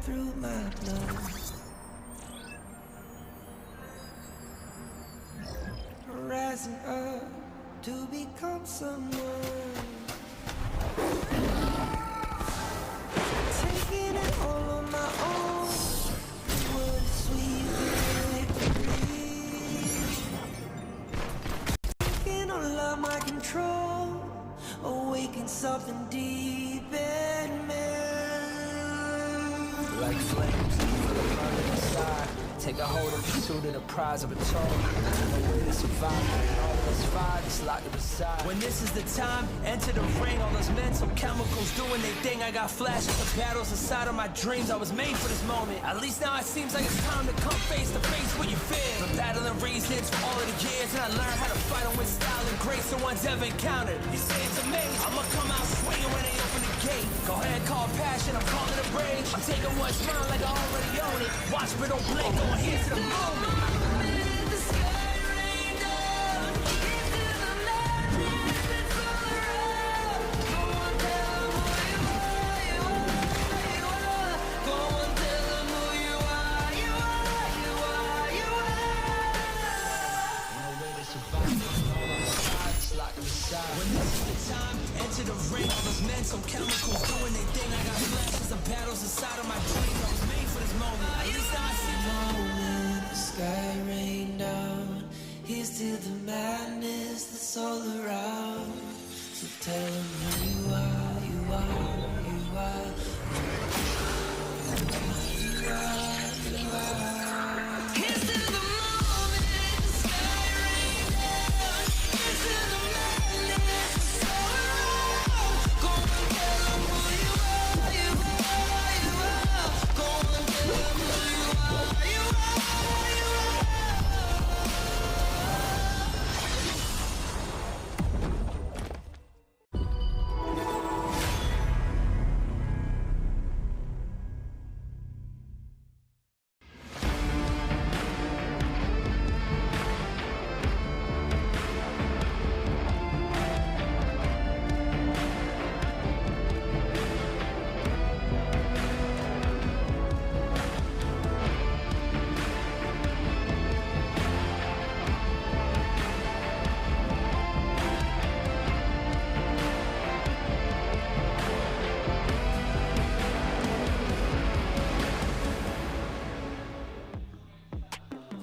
through my blood. Rising up to become someone. Taking it all on my own. What a sweet victory. Taking all of my control. awaken something deep in me. Like flames, feel the burn inside. Take a hold of pursuit of the prize of a toll. No way to survive, all of us fight, just lock it aside. When this is the time, enter the ring. All those mental chemicals doing their thing. I got flashes of battles inside of my dreams. I was made for this moment. At least now it seems like it's time to come face to face with your fear. Been battling reasons for all of the years, and I learned how to fight them with style and grace no one's ever encountered. You say it's amazing, I'ma come out swinging when they open the gate. Go ahead, call passion, I'm calling it rage. I'm taking what's mine like I already own it. Watch but don't blink, going here to the moment. The sky rain down into the madness that's all around. Go on, tell them who you are, you are, you are. Go on, tell them who you are, you are, you are, you are. No way to survive, all of us fight, just lock it aside. When this is the time, enter the ring. All those mental chemicals doing their thing. I got flashes of battles inside of my dreams. I was made for this moment. At least now I see the moment. The sky rain down. Here's to the madness that's all around. So tell them who you are, you are, you are. You are, you are. Here's to the moment. The sky rain down. Here's to the madness that's all around. Go and tell them who you are, you are, you are. Go and tell them who you are, you are, you are.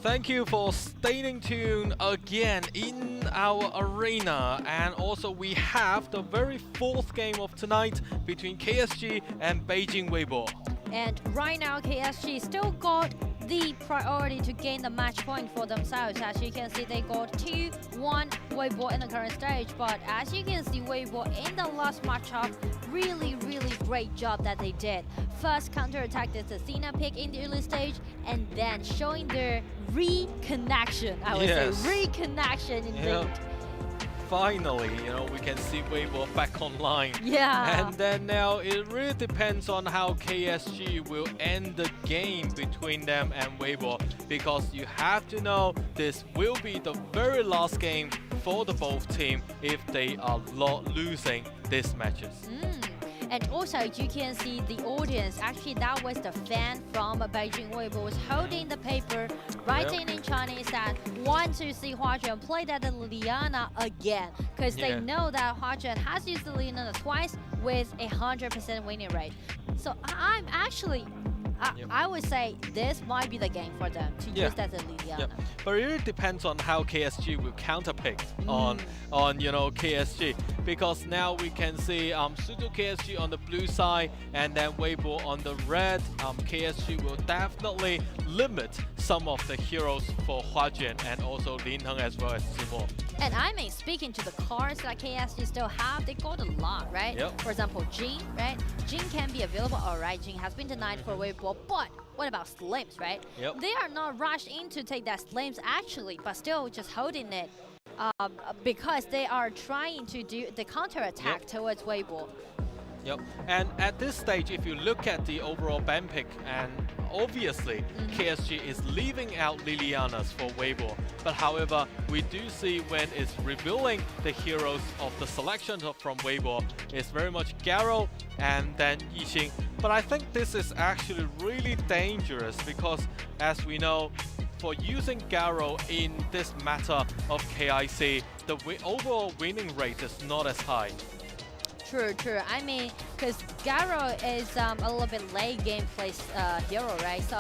Thank you for staying tuned again in our arena, and also we have the very fourth game of tonight between KSG and Beijing.WB. And right now, KSG still got the priority to gain the match point for themselves. As you can see, they got 2-1 Weibo in the current stage. But as you can see, Weibo in the last matchup, really great job that they did. First counter-attack this Athena pick in the early stage, and then showing their reconnection. I would say reconnection indeed. Yep. Finally, we can see Weibo back online. Yeah. And then now it really depends on how KSG will end the game between them and Weibo, because you have to know this will be the very last game for the both team if they are losing these matches. And also, you can see the audience. Actually, that was the fan from Beijing.WB was holding the paper, writing in Chinese that want to see Huazhen play that Liliana again, because they know that Huazhen has used the Liliana twice with 100% winning rate. So I'm actually, I would say this might be the game for them to use that Liliana. But it really depends on how KSG will counterpick on KSG, because now we can see Suzhou.KSG on the blue side and then Weibo on the red. KSG will definitely limit some of the heroes for Huazhen and also Lin Heng as well as Zimo. And I mean, speaking to the cards that KSG still have, they got a lot, right? For example, Jin, right? Jin can be available, alright. Jin has been denied for Weibo, but what about Slims, right? They are not rushed in to take that Slims actually, but still just holding it because they are trying to do the counter-attack towards Weibo. And at this stage, if you look at the overall ban pick, and obviously KSG is leaving out Lilianas for Weibo. But however, we do see when it's revealing the heroes of the selection from Weibo, it's very much Garo and then Yixing. But I think this is actually really dangerous because, as we know, for using Garo in this matter of KIC, the overall winning rate is not as high. True. I mean, because Garo is a little bit late game play hero, right? So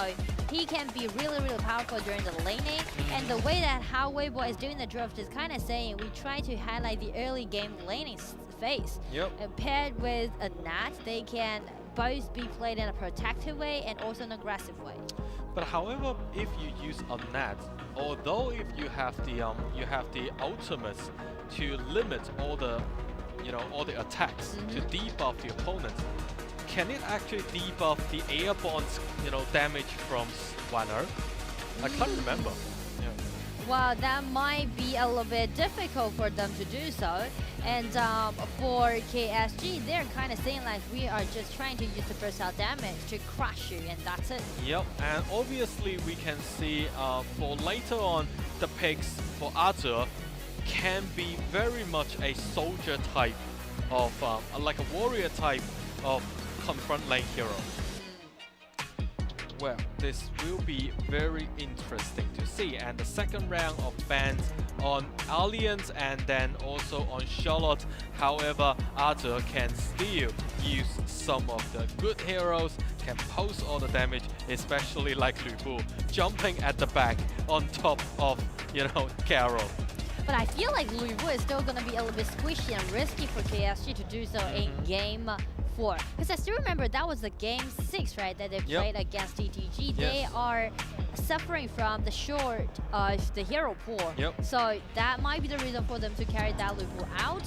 he can be really, really powerful during the laning. And the way that how Weibo is doing the drift is kind of saying we try to highlight the early game laning phase. And paired with a Nat, they can both be played in a protective way and also an aggressive way. But however, if you use a Nat, although if you have the ultimates to limit all the attacks to debuff the opponent, can it actually debuff the airborne damage from Wanner? I can't remember. Well, that might be a little bit difficult for them to do so. And for KSG, they're kind of saying like we are just trying to use the burst out damage to crush you, and that's it. Yep, and obviously we can see for later on the picks for Azure can be very much a soldier type of like a warrior type of confront lane hero. Well, this will be very interesting to see. And the second round of bans on Alliance and then also on Charlotte. However, Azure can still use some of the good heroes, can post all the damage, especially like Lu Bu, jumping at the back on top of, Carol. But I feel like Lu Bu is still going to be a little bit squishy and risky for KSG to do so in game 4. Because I still remember that was the game 6, right, that they played against TTG. They are suffering from the short of the hero pool. So that might be the reason for them to carry that Lu Bu out.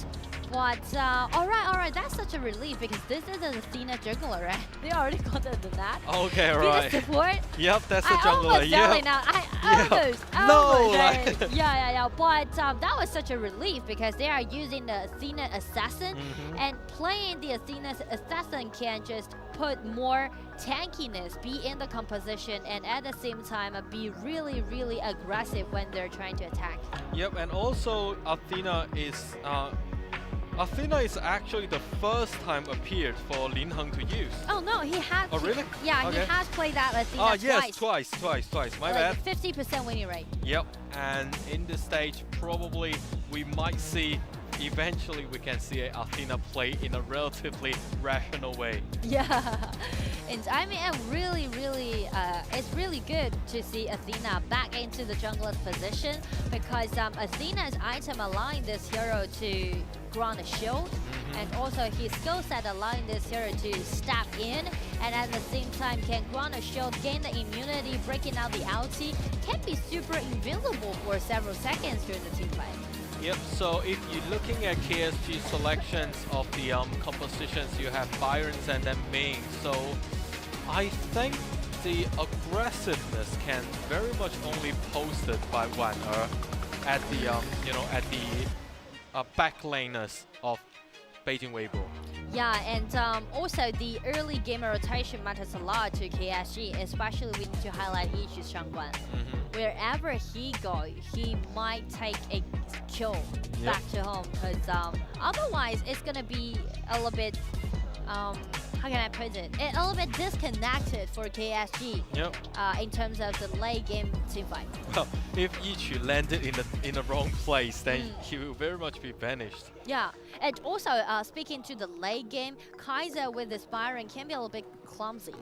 But alright, that's such a relief because this is an Athena jungler, right? They already got the Nat. Okay, right. Be the support. Yep, that's the jungler. Almost now. Almost. No, right? Yeah. But that was such a relief because they are using the Athena Assassin, and playing the Athena Assassin can just put more tankiness, be in the composition, and at the same time be really, really aggressive when they're trying to attack. Yep, and also Athena is actually the first time appeared for Lin Heng to use. Oh no, he has. Oh really? Yeah, okay. he has played that Athena twice. My bad. 50% winning rate. Yep, and in this stage, probably we might see. Eventually, we can see Athena play in a relatively rational way. Yeah, and I mean, it's really good to see Athena back into the jungler's position because Athena's item allowing this hero to grant a shield, and also his skill set allowing this hero to step in, and at the same time can grant a shield, gain the immunity, breaking out the ulti, can be super invincible for several seconds during the team fight. Yep, so if you're looking at KSG selections of the compositions, you have Byrons and then Ming. So I think the aggressiveness can very much only posted by Wanner at the back laners of Beijing.WB. Yeah, and also the early gamer rotation matters a lot to KSG, especially we need to highlight Ichi's Shangguan. Wherever he goes, he might take a kill back to home, because otherwise it's gonna be a little bit how can I put it? A little bit disconnected for KSG in terms of the late game team fight. Well, if Ichi landed in the wrong place, then he will very much be vanished. Yeah, and also speaking to the late game, Kaiser with the Byron can be a little bit clumsy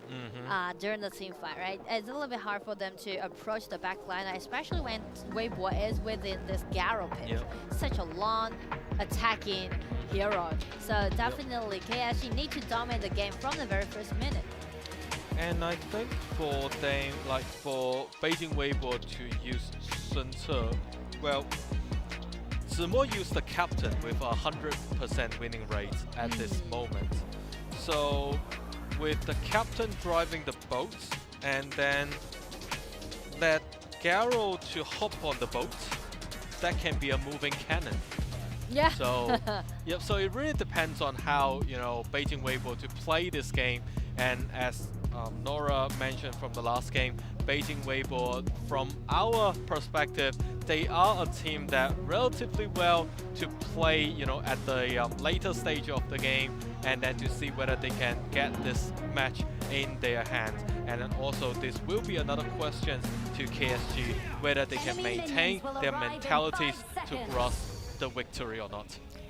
during the team fight, right? It's a little bit hard for them to approach the back line, especially when Weibo is within this Garo pit. Such a long attacking hero. So definitely KSG need to dominate the game from the very first minute. And I think for them, like for Beijing.WB to use Sun Ce, well, Zimo used the captain with 100% winning rate at this moment. So with the captain driving the boat and then let Garo to hop on the boat, that can be a moving cannon. Yeah. So so it really depends on how Beijing.WB to play this game, and as Nora mentioned from the last game, Beijing.WB from our perspective, they are a team that relatively well to play at the later stage of the game, and then to see whether they can get this match in their hands. And then also this will be another question to KSG, whether they can maintain their mentalities to grasp the victory or not.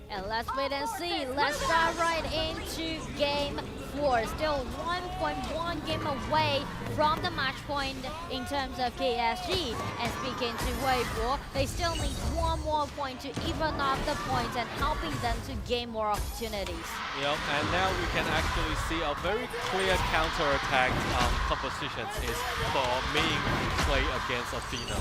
And let's wait and see. Let's dive right into Game 4. Still 1.1 game away from the match point in terms of KSG. And speaking to Weibo, they still need one more point to even up the points and helping them to gain more opportunities. Yep, and now we can actually see a very clear counter-attack composition is for Ming play against Athena.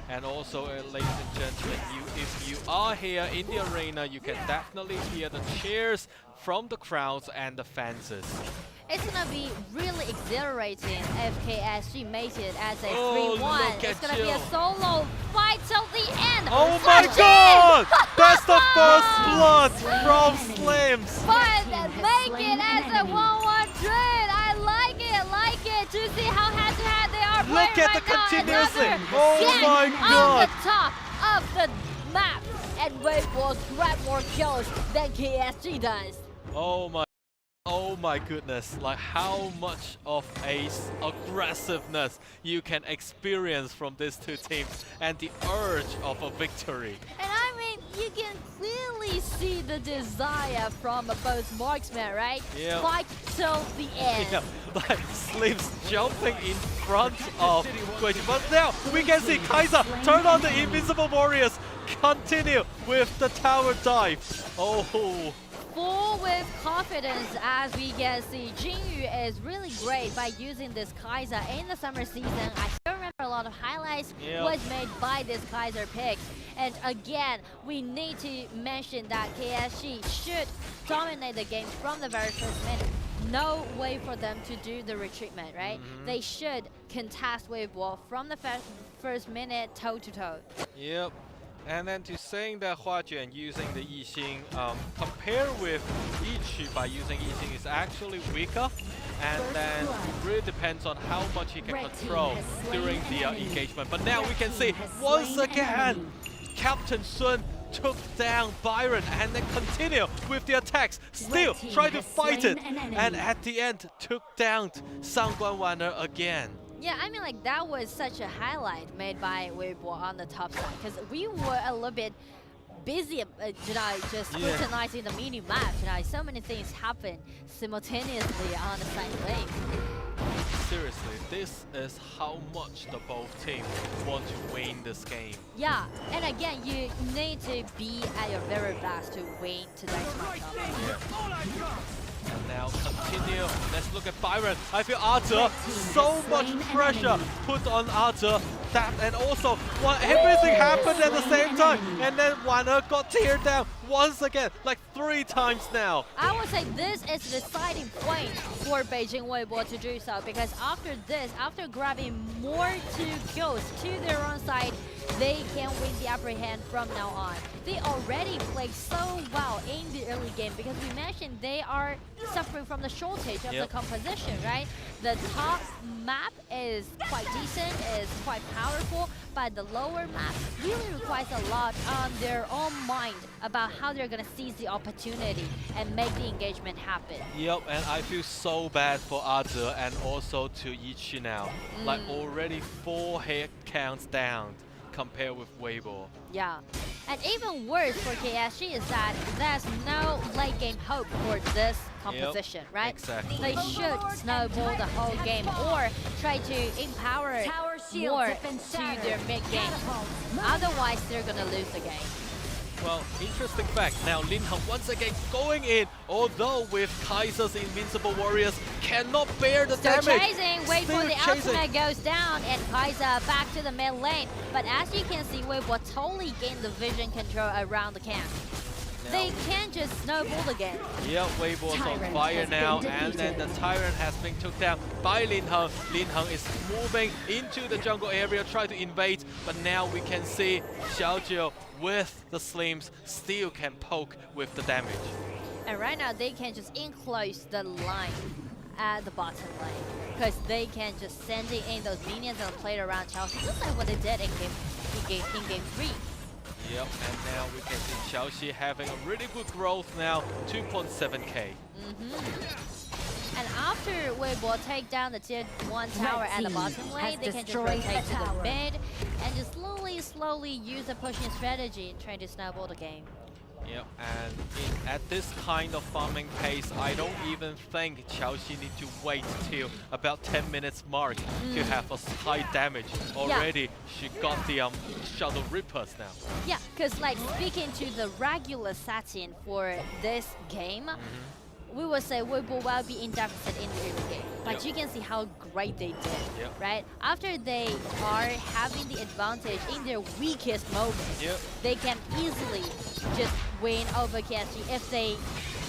And also, ladies and gentlemen, if you are here in the arena, you can definitely hear the cheers from the crowds and the fans. It's gonna be really exhilarating if KSG makes it as a 3-1. Look It's at gonna be you. a solo fight till the end. Oh my god! That's the first blood from Slims! But make it as a 1-1 trade. I like it to see how head-to-head they are playing Look at right the now. continuously. Another Oh gang my god! on the top of the map. And Weibo grab more kills than KSG does. Oh my goodness, like how much of aggressiveness you can experience from these two teams and the urge of a victory. And I mean, you can clearly see the desire from both marksmen, right? Yeah. Fight till the end. Yeah, like Slims jumping in front of Guiji. But now we can see Kaiser turn on the Invincible Warriors, continue with the tower dive. Oh. Full with confidence, as we can see, Jinyu is really great by using this Kaiser in the summer season. I still remember a lot of highlights was made by this Kaiser pick. And again, we need to mention that KSG should dominate the game from the very first minute. No way for them to do the retreatment, right? They should contest Weibo from the first minute toe-to-toe. Yep. And then to saying that Huajuan using the Yixing, compare with Yichi by using Yixing is actually weaker, and then it really depends on how much he can control during the engagement. But now we can see once again, Captain Sun took down Byron and then continue with the attacks, still try to fight it, and at the end took down Sangguan Wan'er again. Yeah, I mean, like, that was such a highlight made by Weibo on the top side, because we were a little bit busy, just scrutinizing the mini map. So many things happen simultaneously on the side lane. Seriously, this is how much the both teams want to win this game. Yeah, and again, you need to be at your very best to win today's matchup. And now continue. Let's look at Byron. I feel Arthur, so much pressure put on Arthur. That and also everything happened at the same time. And then Wan'er got teared down once again, like 3 times now. I would say this is the deciding point for Beijing Weibo to do so, because after this, after grabbing more 2 kills to their own side, they can win the upper hand from now on. They already played so well in the early game, because we mentioned they are suffering from the shortage of the composition, right? The top map is quite decent, is quite powerful, but the lower map really requires a lot on their own mind about how they're gonna seize the opportunity and make the engagement happen. Yep, and I feel so bad for Arthur and also to Yichi now. Like already 4 head counts down compared with Weibo. Yeah, and even worse for KSG is that there's no late game hope for this composition, right? Exactly. They should snowball the whole game or try to empower more to their mid game. Otherwise, they're gonna lose the game. Well, interesting fact. Now Lin Heng once again going in, although with Kaiser's Invincible Warriors cannot bear the Still damage. chasing, wait for the chasing. ultimate goes down, and Kaiser back to the mid lane. But as you can see, Weibo totally gained the vision control around the camp. They can't just snowball the game. Yeah, Weibo's on fire now, and then the Tyrant has been took down by Lin Heng. Lin Heng is moving into the jungle area, try to invade, but now we can see Xiaojiu with the Slims still can poke with the damage. And right now, they can just enclose the line at the bottom lane, because they can just send in those minions and play around Chelsea, just like what they did in game 3. Yep, and now we can see Chelsea having a really good growth now, 2.7k. And after Weibo take down the tier 1 tower at the bottom lane, they can just rotate to the mid and just slowly use a pushing strategy and trying to snowball the game. Yep, and at this kind of farming pace, I don't even think Xiaoxi need to wait till about 10 minutes mark to have a high damage. Already, she got the Shadow Rippers now. Yeah, because like speaking to the regular setting for this game, we would say Weibo will be in deficit in the early game. But you can see how great they did, right? After they are having the advantage in their weakest moments, they can easily just win over KSG if they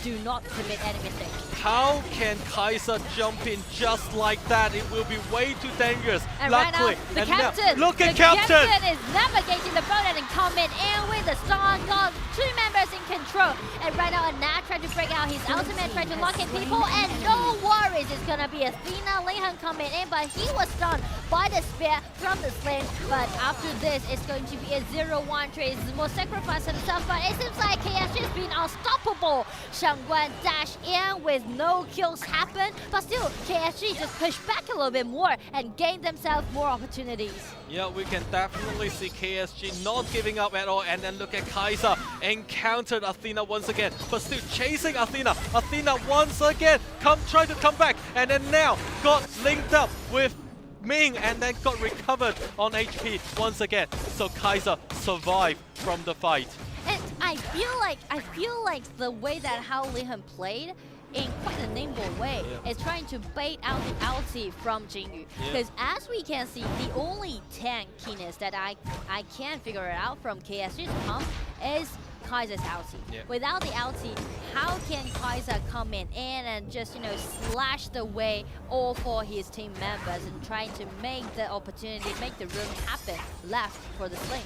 do not commit any mistakes. How can Kaiser jump in just like that? It will be way too dangerous. And luckily, right now, the captain, look at Captain is navigating the boat and coming in with the strong got 2 members in control. And right now, Anat trying to break out his ultimate, trying to lock in people. And no worries, it's gonna be Athena Lihan coming in, but he was stunned by the spear from the sling. But after this, it's going to be a 0-1 trade. Will sacrifice himself, but it seems like KSG has been unstoppable. Shangguan dash in with no kills happen, but still KSG just push back a little bit more and gain themselves more opportunities. Yeah, we can definitely see KSG not giving up at all. And then look at Kaiser, encountered Athena once again, but still chasing Athena. Athena once again trying to come back, and then now got linked up with Ming and then got recovered on HP once again. So Kaiser survived from the fight. And I feel like the way that how Lihan played in quite a nimble way is trying to bait out the ulti from Jingyu. Because as we can see, the only tankiness that I can figure it out from KSG's comp is Kaiser's ulti. Without the ulti, how can Kaiser come in and just, you know, slash the way all 4 his team members and trying to make the opportunity, make the room happen left for the Slings?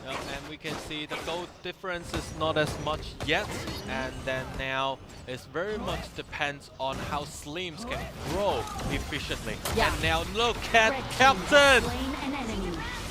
And we can see the gold difference is not as much yet, and then now it very much depends on how Slims can grow efficiently. And now look at Captain!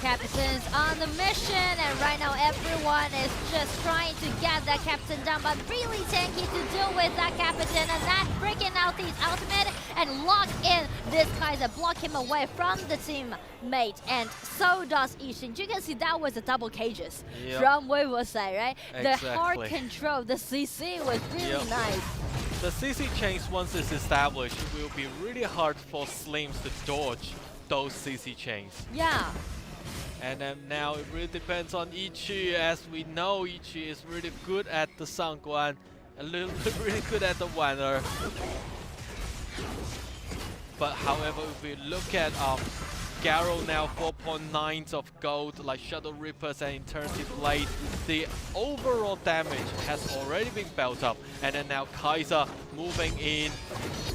Captain's on the mission, and right now everyone is just trying to get that Captain down, but really tanky to deal with that Captain, and that breaking out his ultimate and lock in this Kaiser, block him away from the teammate, and so does Ishin. You can see that was a double cages from Weibo's side, right? Exactly. The hard control, the CC was really nice. The CC chains, once it's established, it will be really hard for Slims to dodge those CC chains. Yeah. And then now it really depends on Ichi. As we know, Ichi is really good at the Sangguan, a little bit really good at the Wanner. But however, if we look at Garo now 4.9s of gold, like Shadow Rippers and Eternity Blade, the overall damage has already been built up. And then now Kaiser moving in.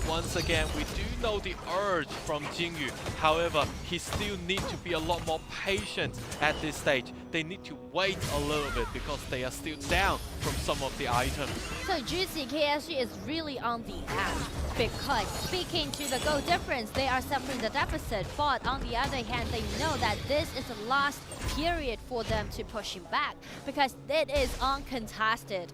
Once again, we do know the urge from Jingyu. However, he still needs to be a lot more patient at this stage. They need to wait a little bit because they are still down from some of the items. So Juicy KSG is really on the edge because speaking to the goal difference, they are suffering the deficit. But on the other hand, they know that this is the last period for them to push him back because it is uncontested.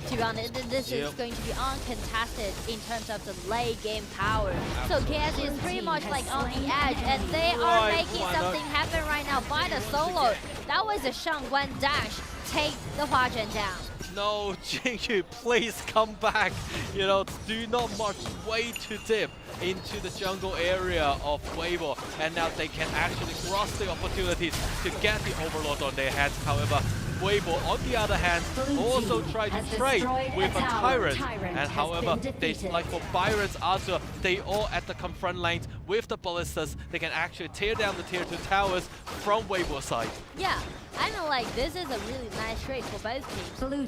To be honest, this is going to be uncontested in terms of the late game power. So KSG is pretty much like on the edge, and they are making something happen right now by the solo. That was a Shangguan dash. Take the Huazhen down. No, Jingyu, please come back. You know, do not march way too deep into the jungle area of Weibo. And now they can actually grasp the opportunities to get the Overlord on their hands. However, Weibo, on the other hand, also try to trade with a Tyrant. And however, they, like for Byron's Arthur, they all at the confront lanes with the ballistas. They can actually tear down the tier 2 towers from Weibo's side. Yeah, I know, like, this is a really nice trade for both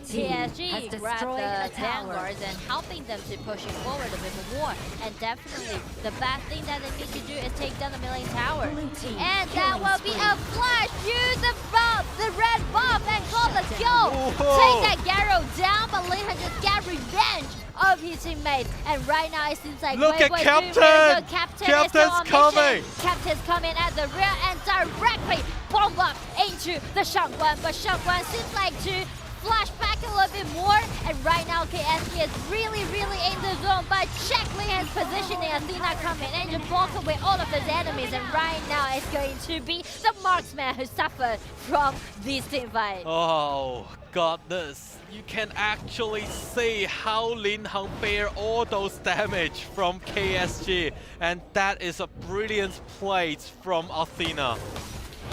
teams. KSG grabbed the vanguards and helping them to push it forward a bit more. And definitely, the best thing that they need to do is take down the Millennium Tower. And that will be a flash. Use the red buff and call the kill. Take that Garo down, but Lihan just get revenge of his teammates. And right now, it seems like look at Captain! Captain's coming! Captain's coming at the rear and directly bomb up into the Shangguan. But Shangguan seems like to flash back a little bit more. And right now, KSG is really in the zone. But Checkling has positioning Athena coming and to block away all of his enemies. And right now, it's going to be the marksman who suffered from this team fight. Oh, goodness. You can actually see how Lin Heng bear all those damage from KSG. And that is a brilliant play from Athena.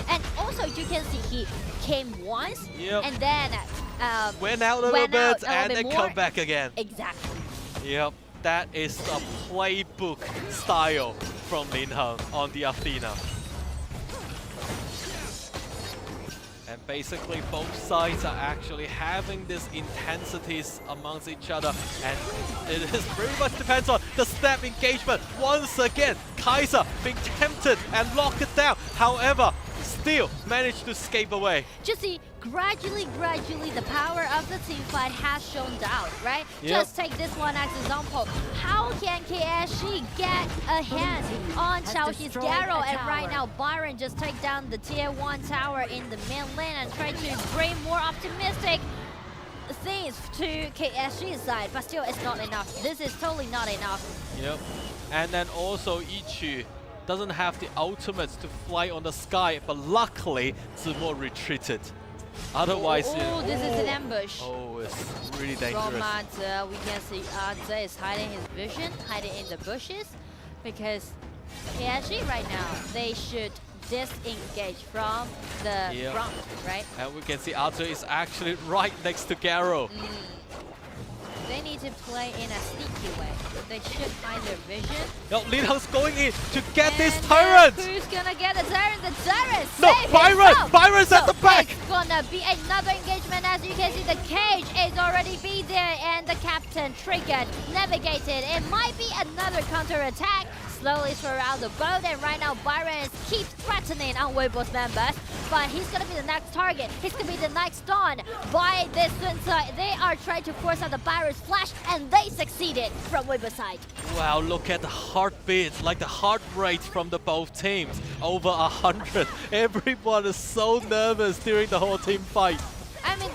And also, you can see he came once and then went out a little bit and then come back again. Exactly. Yep, that is the playbook style from Lin Heng on the Athena. And basically both sides are actually having these intensities amongst each other, and it is pretty much depends on the snap engagement. Once again, Kaiser being tempted and locked it down. However, still managed to escape away. Just see, gradually, the power of the team fight has shown down, right? Just take this one as example. How can KSG get a hand on Xiaoxi's Garrow? And right now, Byron just take down the tier 1 tower in the main lane and try to bring more optimistic things to KSG's side. But still, it's not enough. This is totally not enough. Yep. And then also Ichi doesn't have the ultimates to fly on the sky, but luckily Zimo retreated. Otherwise, this is an ambush. Oh, it's really dangerous. From we can see Ze is hiding his vision, hiding in the bushes, because KSG right now, they should disengage from the front, right? And we can see Arthur is actually right next to Garrow. They need to play in a sneaky way. They should hide their vision. Yo, Lin Heng's going in to get this tyrant! Who's gonna get the tyrant? The tyrant! No, Byron! Byron's at the back! It's gonna be another engagement. As you can see, the cage is already be there, and the captain triggered, navigated. It might be another counter-attack. Slowly surround the boat, and right now Byron keeps threatening on Weibo's members, but he's gonna be the next target. He's gonna be the next dawn by this Sun side. They are trying to force out the Byron's flash, and they succeeded from Weibo's side. Wow, look at the heartbeat, like the heart rate from the both teams. Over 100. Everyone is so nervous during the whole team fight. I mean,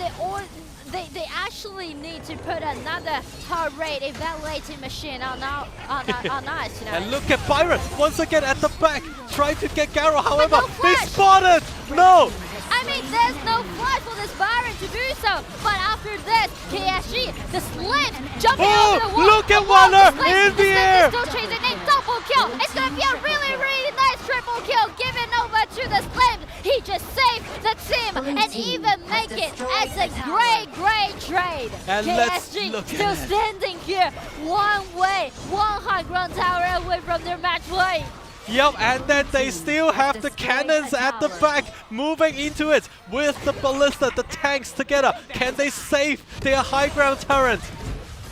they actually need to put another heart rate evaluating machine on us, you know. And look at Byron once again at the back, trying to get Garrow. However, no they spotted. No. I mean, there's no flash for this Byron to do so. But after this, KSG, the Slim jumping over the wall. Look at Warner in the air. Still chasing a double kill. It's gonna be a really nice triple kill given over to the Slim. He just saved the team and even make it as a great trade. And KSG still standing here, one high ground tower away from their match play. Yep, and then they still have the cannons at the back moving into it with the ballista, the tanks together. Can they save their high ground turret?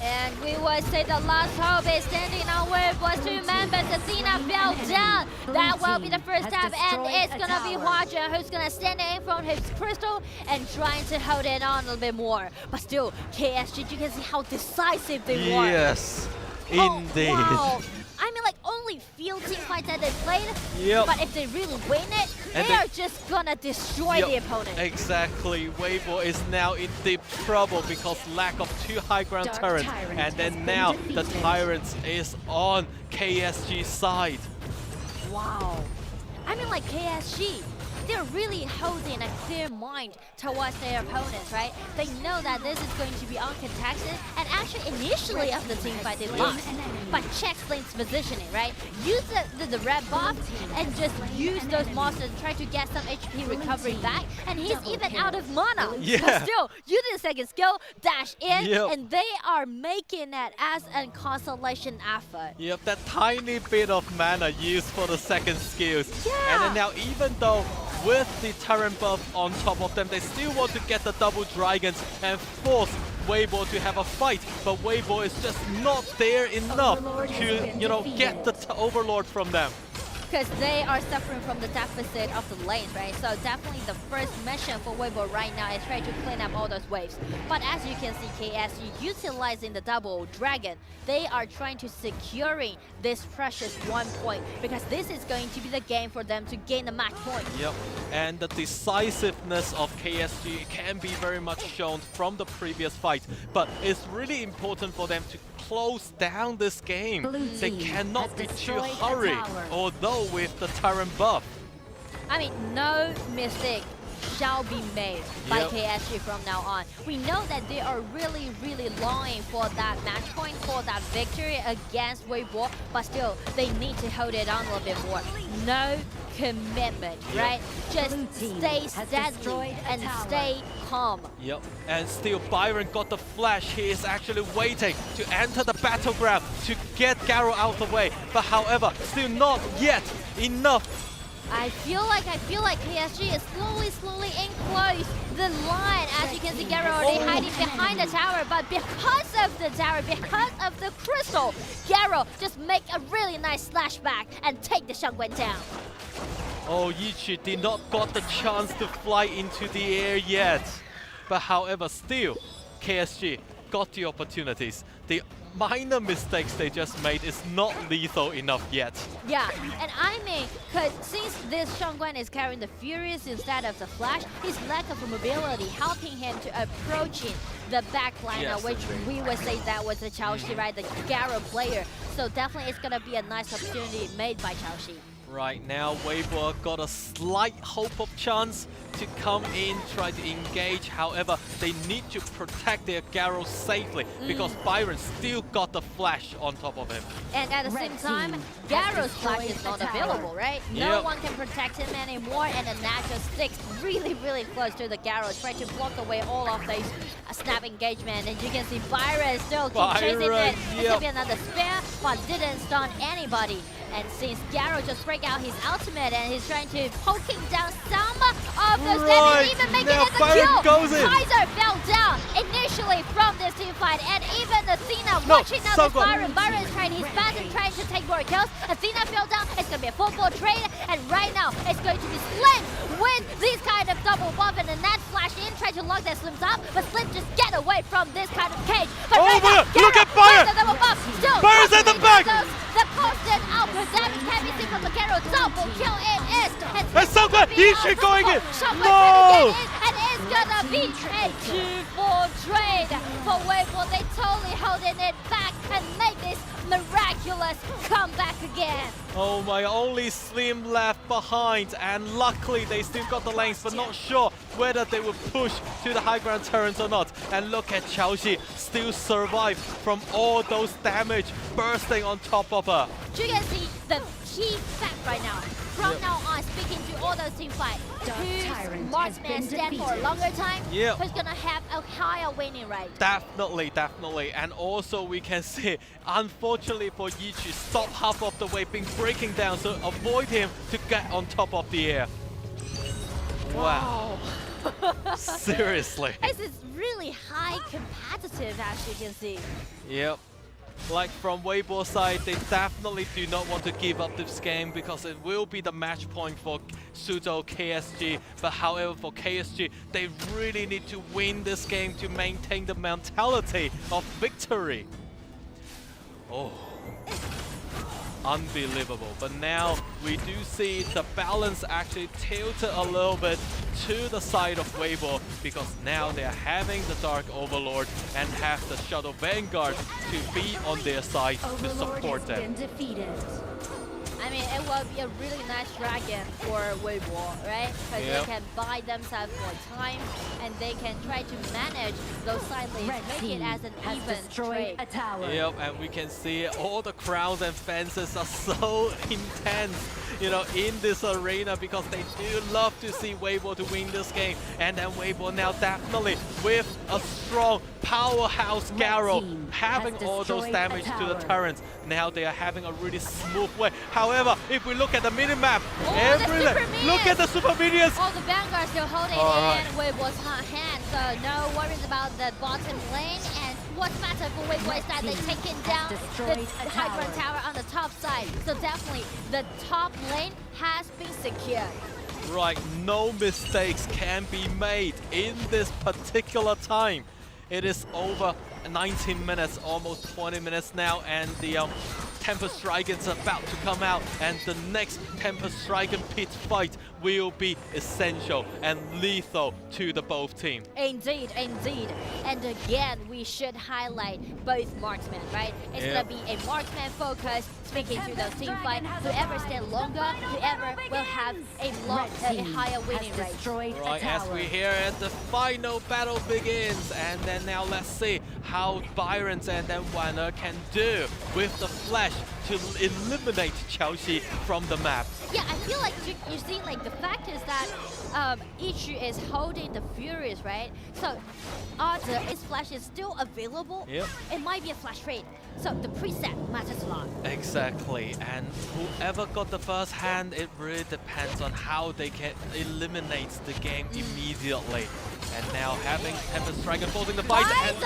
And we would say the last hope is standing on where it was 2 members. Athena fell down. That will be the first tap, and it's gonna be Hwaja who's gonna stand in front of his crystal and trying to hold it on a little bit more. But still, KSG, you can see how decisive they were. Yes, indeed. Wow. I mean, like, only few team fights that they played, but if they really win it, they are just gonna destroy the opponent. Exactly. Weibo is now in deep trouble because lack of 2 high ground turrets, and then now the Tyrants is on KSG's side. Wow. I mean, like, KSG, they're really holding a clear mind towards their opponents, right? They know that this is going to be uncontested, and actually initially of the team fight they lost. But check Slink's positioning, right? Use the red buff and just use those monsters and try to get some HP recovery back, and he's even out of mana. But still, using the second skill, dash in, and they are making that as a consolation effort. Yep, that tiny bit of mana used for the second skills. And then now, even though with the Terran buff on top of them, they still want to get the double dragons and force Weibo to have a fight, but Weibo is just not there enough to, you know, get the Overlord from them. because they are suffering from the deficit of the lanes, right? So definitely the first mission for Weibo right now is try to clean up all those waves. But as you can see, KSG utilizing the double dragon, they are trying to securing this precious 1 point because this is going to be the game for them to gain the match point. Yep, and the decisiveness of KSG can be very much shown from the previous fight, but it's really important for them to close down this game. They cannot be too hurried, although with the Tyrant buff. I mean, no mistake shall be made by KSG from now on. We know that they are really, really longing for that match point, for that victory against Weibo, but still, they need to hold it on a little bit more. No commitment, right? Just stay steady and stay calm. Yep, and still Byron got the flash. He is actually waiting to enter the battleground to get Garo out of the way. But however, still not yet enough. I feel like KSG is slowly in close the line. As you can see, Garo already hiding behind the tower, but because of the tower, because of the crystal, Garo just make a really nice slash back and take the Shangguan down. Oh, Yichi did not got the chance to fly into the air yet. But however, still, KSG got the opportunities. The minor mistakes they just made is not lethal enough yet. Yeah, and I mean, because since this Shangguan is carrying the Furious instead of the Flash, his lack of mobility helping him to approaching the back liner, which we would say that was the Chaoshi, right? The Garo player. So definitely it's going to be a nice opportunity made by Chaoshi. Right now, Weibo got a slight hope of chance to come in, try to engage. However, they need to protect their Garo safely because Byron still got the flash on top of him. And at the same time, Garo's flash is not available, right? No one can protect him anymore, and the Nat just sticks really, really close to the Garo, trying to block away all of these snap engagement. And you can see Byron still keep chasing it. It's gonna be another spare, but didn't stun anybody. And since Garo just break out his ultimate and he's trying to poking down some of those damage, even making it the kill. Kaiser fell down initially from this team fight, and even Athena watching out this Byron. Byron is trying his best and trying to take more kills. Athena fell down. It's gonna be a full trade, and right now it's going to be Slim with these kind of double buff, and the Nat flash in, trying to lock that Slims up, but Slim just get away from this kind of cage. But right now, look at Byron! The double buff, still Byron's at the back! The constant output damage can be seen from the Garo. Double kill it is. And so good! He's going in! No! And it's gonna be a 2-4 trade for Weibo. They totally holding it back and make this miraculous comeback again. Oh my, only Slim left behind, and luckily they still got the lanes, but not sure whether they will push to the high ground turrets or not. And look at Chaoshi, still survive from all those damage bursting on top of her. You can see the key fact right now. From now on, speaking to all those team fight, whose marksman stand for a longer time, who's gonna have a higher winning rate. Definitely. And also we can see, unfortunately for Yichi, stop half of the way, being breaking down, so avoid him to get on top of the air. Wow. Seriously. This is really high competitive, as you can see. Yep. Like from Weibo side, they definitely do not want to give up this game because it will be the match point for Suzhou.KSG. But however, for KSG, they really need to win this game to maintain the mentality of victory. Oh, unbelievable. But now we do see the balance actually tilted a little bit to the side of Weibo because now they're having the Dark Overlord and have the Shadow Vanguard to be on their side to support them. I mean, it will be a really nice dragon for Weibo, right? Because they can buy themselves more time and they can try to manage those side lanes, make it as an even trade. Yep, and we can see all the crowds and fences are so intense, you know, in this arena because they do love to see Weibo to win this game. And then Weibo now definitely with a strong powerhouse Garo having all those damage to the turrets. Now they are having a really smooth way. However, if we look at the minimap, look at the super minions. All the Vanguard still holding in Weibo's hand, so no worries about the bottom lane. And what's matter for Weibo is that they've taken down the high ground tower on the top side. So definitely the top lane has been secured. Right, no mistakes can be made in this particular time. It is over 19 minutes, almost 20 minutes now, and the Tempest Dragon's about to come out, and the next Tempest Dragon pit fight will be essential and lethal to the both team. Indeed, indeed. And again, we should highlight both marksmen, right? It's gonna be a marksman focus, speaking to those team fight. Whoever stand longer, whoever will have a higher winning rate. Right, as we hear it, the final battle begins, and then now let's see how Byron's and then Wanner can do with the flash to eliminate Chelsea from the map. Yeah, I feel like you see, like the fact is that Ichu is holding the Furious, right? So after its flash is still available, it might be a flash trade. So the preset matters a lot. Exactly, and whoever got the first hand, it really depends on how they can eliminate the game immediately. And now having Tempest Dragon holding the fight, and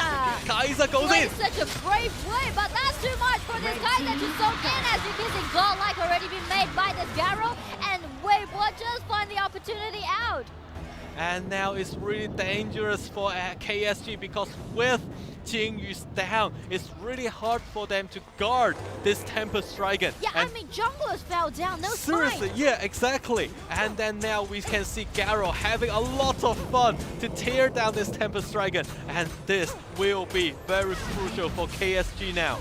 Kaiser goes in! Such a brave way, but that's too much for this Kaiser to soak in. As you can see, godlike already been made by this Garo, and Weibo just find the opportunity out. And now it's really dangerous for KSG, because with Jingyu's down, it's really hard for them to guard this Tempest Dragon. Yeah, and I mean, junglers fell down, no seriously, yeah, exactly. And then now we can see Garo having a lot of fun to tear down this Tempest Dragon. And this will be very crucial for KSG now.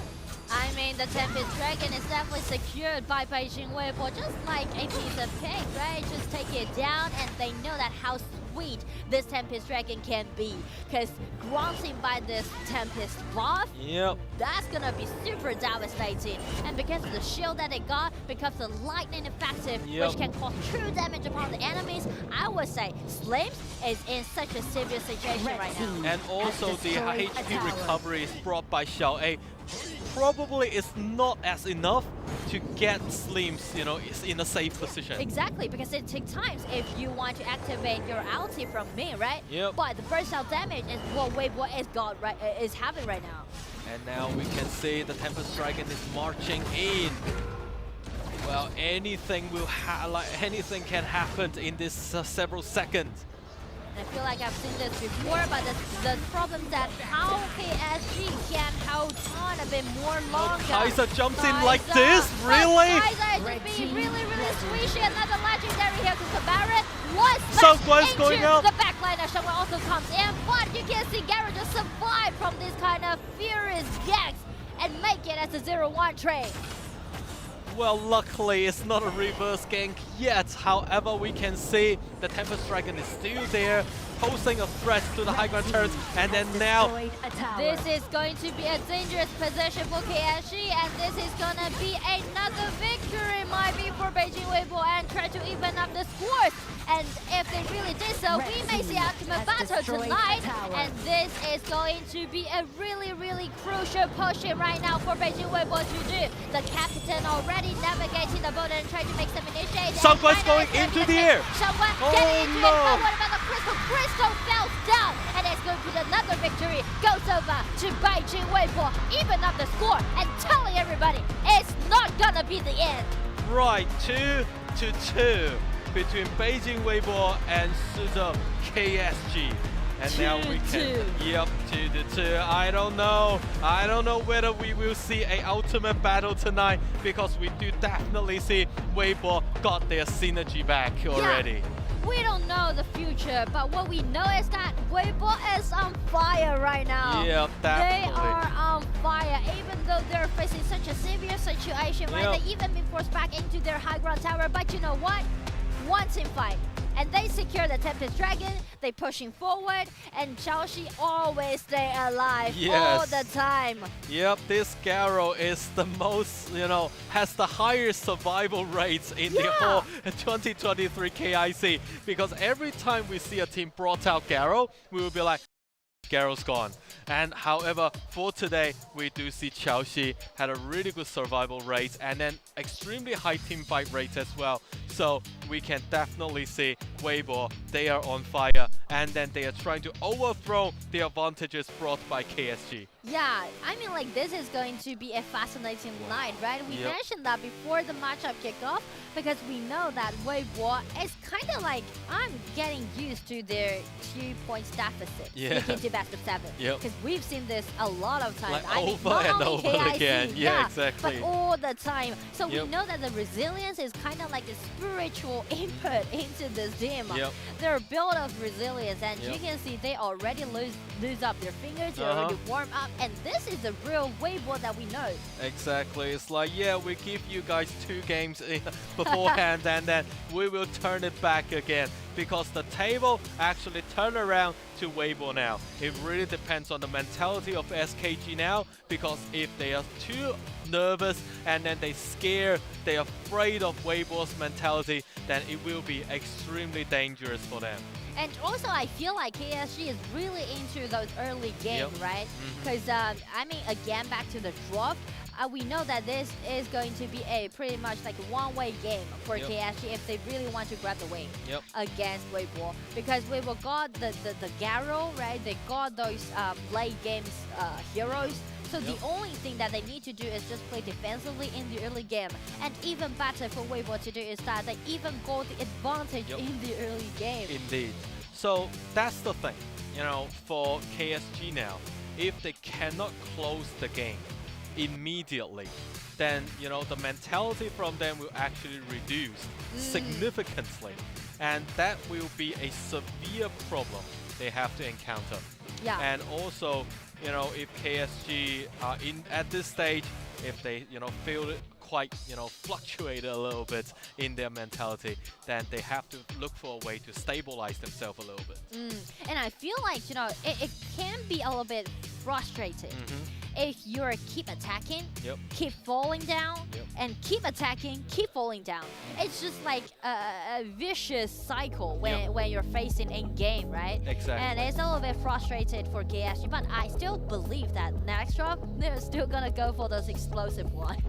I mean, the Tempest Dragon is definitely secured by Beijing.WB, just like a piece of cake, right? Just take it down, and they know that how sweet this Tempest Dragon can be. Because granting by this Tempest buff, that's gonna be super devastating. And because of the shield that it got, because the lightning effective, which can cause true damage upon the enemies, I would say Slims is in such a severe situation right now. And also the HP recovery is brought by Xiao A. Probably is not as enough to get Slims, you know, in a safe position. Exactly, because it takes time if you want to activate your ulti from me, right? But the burst out damage is what Weibo is having right now. And now we can see the Tempest Dragon is marching in. Well, anything can happen in this several seconds. I feel like I've seen this before, but the problem is that how KSG can hold on a bit more longer. Kaiser jumps in like this? Really? Kaiser is being really squishy. Another legendary here to Baron. One Someone's going out. The backline of Shangwon also comes in, but you can see Garrett just survive from this kind of furious gags and make it as a 0-1 trade. Well, luckily it's not a reverse gank yet. However, we can see the Tempest Dragon is still there, posing a threat to the high ground turrets. And then now, this is going to be a dangerous position for KSG, and this is gonna be another victory, might be for Beijing.WB, and try to even up the scores. And if they really did so, we may see ultimate battle tonight. And this is going to be a really crucial push right now for Beijing.WB to do. The captain already navigating the boat and trying to make some initiate. Someone's going into the air. Someone getting into it. But what about the Crystal? Crystal fell down, and it's going to be another victory. Goes over to Beijing.WB, even up the score, and telling everybody it's not gonna be the end. Right, 2-2 between Beijing.WB and Suzhou.KSG. And now we can, 2-2. I don't know whether we will see an ultimate battle tonight, because we do definitely see Weibo got their synergy back already. We don't know the future, but what we know is that Weibo is on fire right now. Yeah, definitely. They are on fire, even though they're facing such a severe situation, right? They even been forced back into their high ground tower, but you know what? One team fight, and they secure the Tempest Dragon. They pushing forward, and Chelsea always stay alive all the time. Yep, this Garo is the most, has the highest survival rates in the whole 2023 KIC, because every time we see a team brought out Garo, we will be like, Garo's gone. And however, for today, we do see Chelsea had a really good survival rate and then extremely high team fight rate as well. So we can definitely see Weibo, they are on fire. and then they are trying to overthrow the advantages brought by KSG. Yeah, I mean, like, this is going to be a fascinating night, right? We mentioned that before the matchup kickoff because we know that Weibo is kind of like, I'm getting used to their 2-point deficit. Speaking to best of 7. Because we've seen this a lot of times. Like I mean, over not and only over KIC, again. Yeah, exactly. But all the time. So we know that the resilience is kind of like a spiritual input into this team. They're built of resilience, and you can see they already lose up their fingers, they already warm up, and this is the real Weibo that we know. Exactly. It's like, yeah, we give you guys 2 games beforehand, and then we will turn it back again. Because the table actually turned around to Weibo now. It really depends on the mentality of SKG now, because if they are too nervous and then they scare, they're afraid of Weibo's mentality, then it will be extremely dangerous for them. And also, I feel like KSG is really into those early games, right? Because, I mean, again, back to the drop, we know that this is going to be a pretty much like a one-way game for KSG if they really want to grab the win against Weibo. Because Weibo got the Garo, right? They got those late games heroes. So the only thing that they need to do is just play defensively in the early game. And even better for Weibo to do is that they even got the advantage in the early game. Indeed. So that's the thing, you know, for KSG now. If they cannot close the game immediately, then, you know, the mentality from them will actually reduce significantly. And that will be a severe problem they have to encounter. And also, you know, if KSG are at this stage, if they, you know, feel it quite, you know, fluctuate a little bit in their mentality, then they have to look for a way to stabilize themselves a little bit. And I feel like, you know, it can be a little bit frustrating if you're keep attacking, keep falling down, and keep attacking, keep falling down. It's just like a vicious cycle when you're facing in-game, right? Exactly. And it's a little bit frustrated for KSG, but I still believe that next drop, they're still gonna go for those explosive one.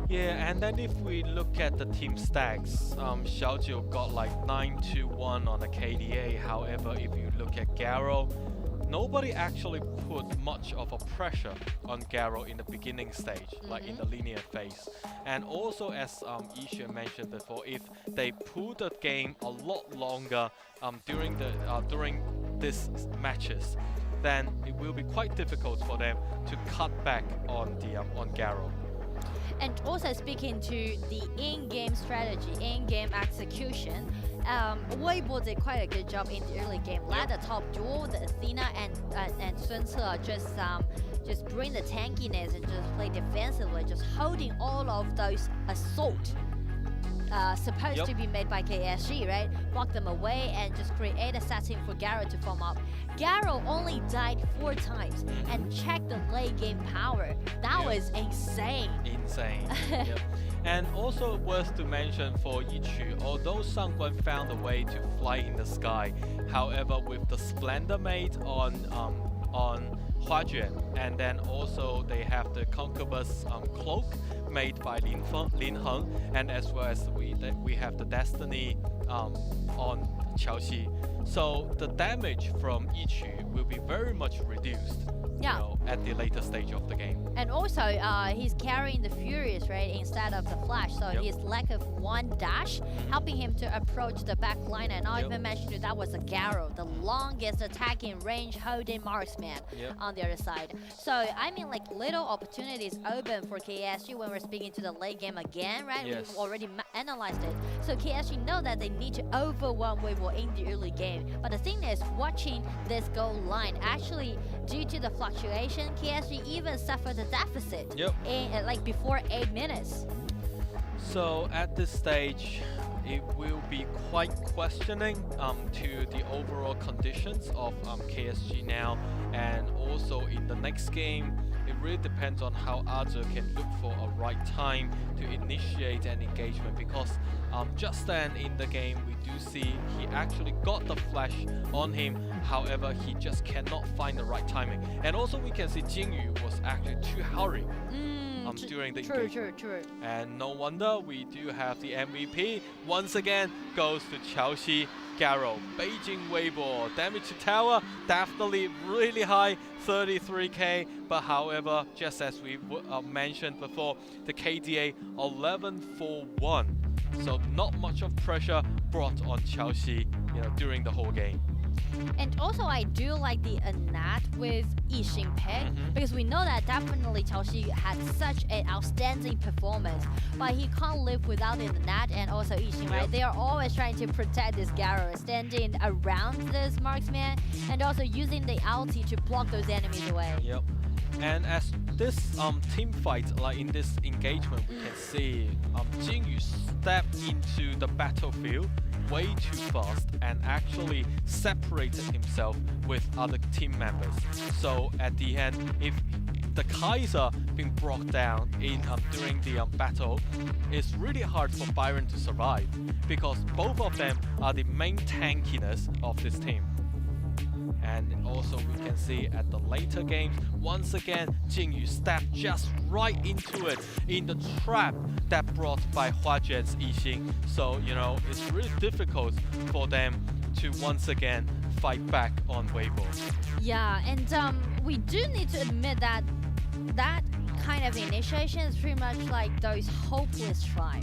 Yeah, and then if we look at the team stacks, Xiaojiu got like 9-1 on the KDA. However, if you look at Garo, nobody actually put much of a pressure on Garo in the beginning stage, like in the linear phase. And also, as Isha mentioned before, if they pull the game a lot longer during these matches, then it will be quite difficult for them to cut back on the on Garo. And also speaking to the in-game strategy, in-game execution, Weibo did quite a good job in the early game. Led the top duo, the Athena and Sun Ce just bring the tankiness and just play defensively, just holding all of those assault supposed to be made by KSG, right? Block them away and just create a setting for Garo to form up. Garo only died 4 times and check the late game power. That was insane. Insane. And also worth to mention for Yichu, although Sangguan found a way to fly in the sky, however, with the Splendor Mate on Huajuan, and then also they have the Concubus cloak made by Lin Heng, and as well as we have the Destiny on Qiaoxi. So the damage from Yichu will be very much reduced. You know, at the later stage of the game. And also, he's carrying the Furious, right, instead of the Flash. So his lack of one dash, helping him to approach the back line. And I even mentioned that was a Garo, the longest attacking range holding marksman on the other side. So, I mean, like, little opportunities open for KSG when we're speaking to the late game again, right? We've already analyzed it. So KSG know that they need to overwhelm Weibo in the early game. But the thing is, watching this goal line, actually, due to the fluctuation, KSG even suffered a deficit in like before 8 minutes. So at this stage, it will be quite questioning to the overall conditions of KSG now, and also in the next game, it really depends on how Azu can look for a right time to initiate an engagement, because just then in the game we do see he actually got the flash on him, however he just cannot find the right timing. And also we can see Jingyu was actually too hurried. during the True. And no wonder we do have the MVP once again goes to Chelsea Garrow. Beijing.WB damage to tower definitely really high, 33k, but however, just as we mentioned before, the KDA 11-4-1, so not much of pressure brought on Chelsea, during the whole game. And also, I do like the Anat with Yixing pick because we know that definitely Chelsea had such an outstanding performance, but he can't live without the Anat and also Yixing, right? They are always trying to protect this Garrow, standing around this marksman and also using the ulti to block those enemies away. Yep. And as this team fight, like in this engagement, we can see Jingyu step into the battlefield way too fast and actually separated himself with other team members. So at the end, if the Kaiser being brought down in during the battle, it's really hard for Byron to survive because both of them are the main tankiness of this team. And also we can see at the later games, once again, Jingyu stepped just right into it in the trap that brought by Huajian's Yixing. So, it's really difficult for them to once again fight back on Weibo. Yeah, and we do need to admit that kind of initiation is pretty much like those hopeless try,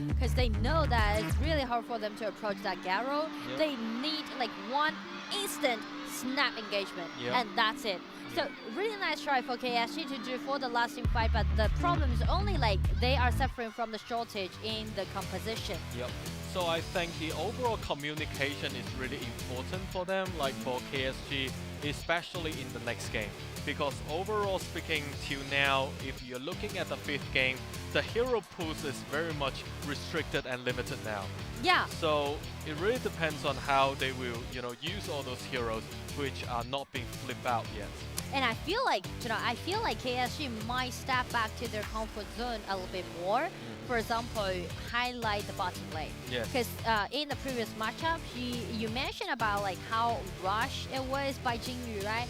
because they know that it's really hard for them to approach that Garrow. They need like one instant snap engagement, and that's it. So really nice try for KSG to do for the last team fight, but the problem is only like they are suffering from the shortage in the composition. Yep. So I think the overall communication is really important for them, like for KSG, especially in the next game. Because overall speaking, till now, if you're looking at the 5th game, the hero pools is very much restricted and limited now. Yeah. So it really depends on how they will, use all those heroes which are not being flipped out yet. And I feel like, KSG might step back to their comfort zone a little bit more. For example, highlight the bottom lane. Yes. Because in the previous matchup, you mentioned about like how rushed it was by Jingyu, right?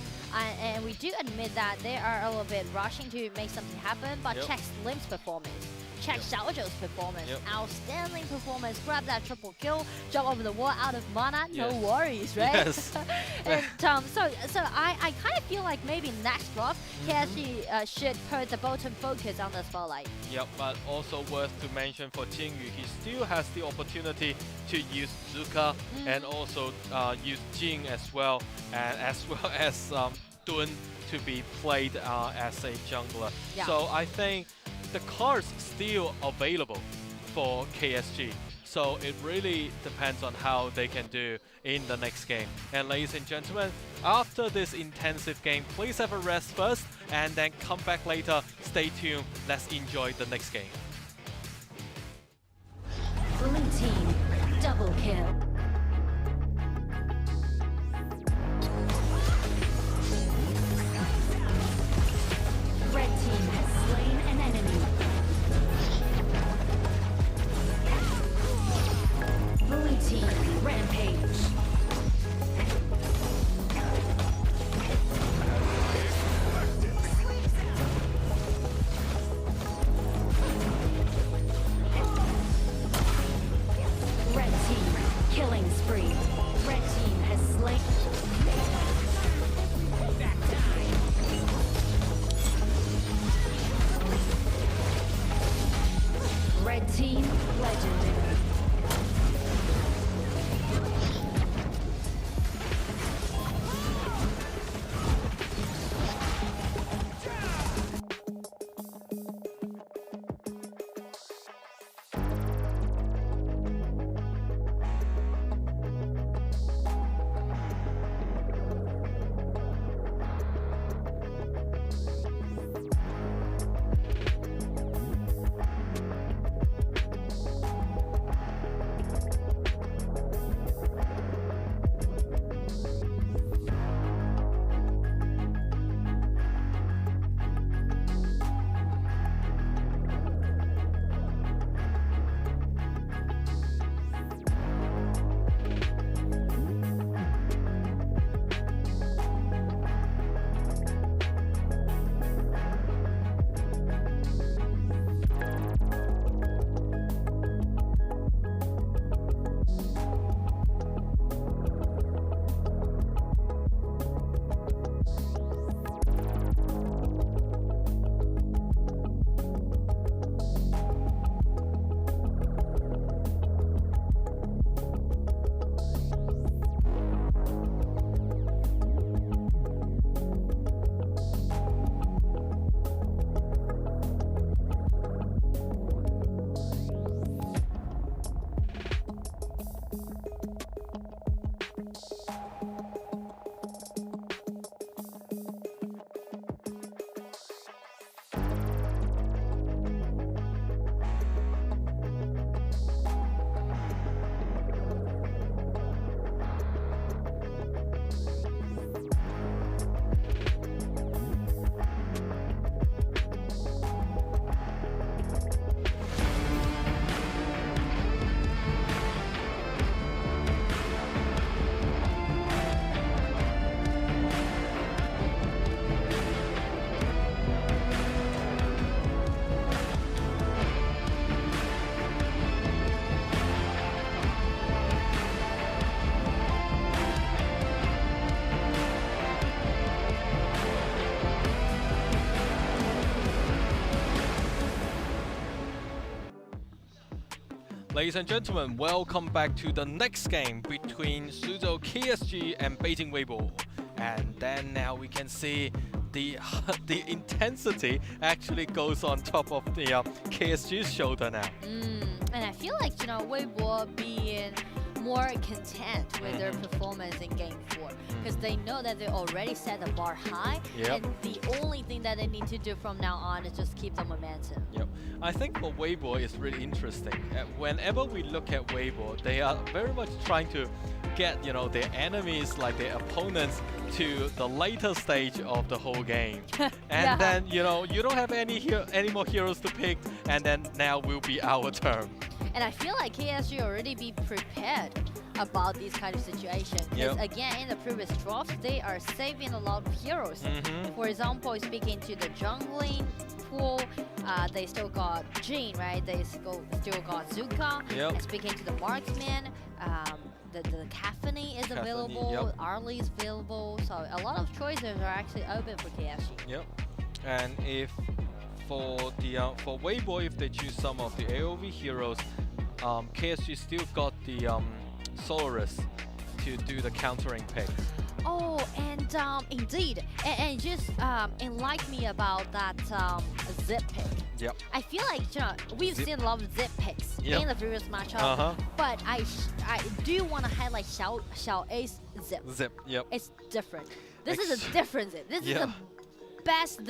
And we do admit that they are a little bit rushing to make something happen, but check Slim's performance. Check Xiaozhou's performance. Outstanding performance. Grab that triple kill, jump over the wall out of mana, no worries, right? Yes. And so I kind of feel like maybe next round, KSG should put the bottom focus on the spotlight. Yep, but also worth to mention for Jingyu, he still has the opportunity to use Zuka and also use Jing as well as Dun to be played as a jungler. So I think the cards still available for KSG. So it really depends on how they can do in the next game. And ladies and gentlemen, after this intensive game, please have a rest first and then come back later. Stay tuned. Let's enjoy the next game. Blue team, double kill. Red team has slain an enemy. Blue team, rampage. Red team, Ladies and gentlemen, welcome back to the next game between Suzhou.KSG and Beijing.WB. And then now we can see the intensity actually goes on top of the KSG's shoulder now. And I feel like, Weibo being more content with their performance in Game 4 because they know that they already set the bar high, and the only thing that they need to do from now on is just keep the momentum. Yep. I think for Weibo is really interesting. Whenever we look at Weibo, they are very much trying to get their enemies, like their opponents, to the later stage of the whole game. And then you don't have any more heroes to pick, and then now will be our turn. And I feel like KSG already be prepared about these kind of situations. Because again, in the previous drafts, they are saving a lot of heroes. For example, speaking to the jungling pool, they still got Jin, right? They still got Zuka. And speaking to the marksman, the Caffeine is available, Arlie is available. So a lot of choices are actually open for KSG. And if for Weibo, if they choose some of the AoV heroes, KSG still got the Solaris to do the countering picks. Oh, and indeed, and just enlighten me about that zip pick. I feel like we've seen a lot of zip picks in the previous matchup, but I do want to highlight Xiao A's zip. It's different. This is a different zip. This is the best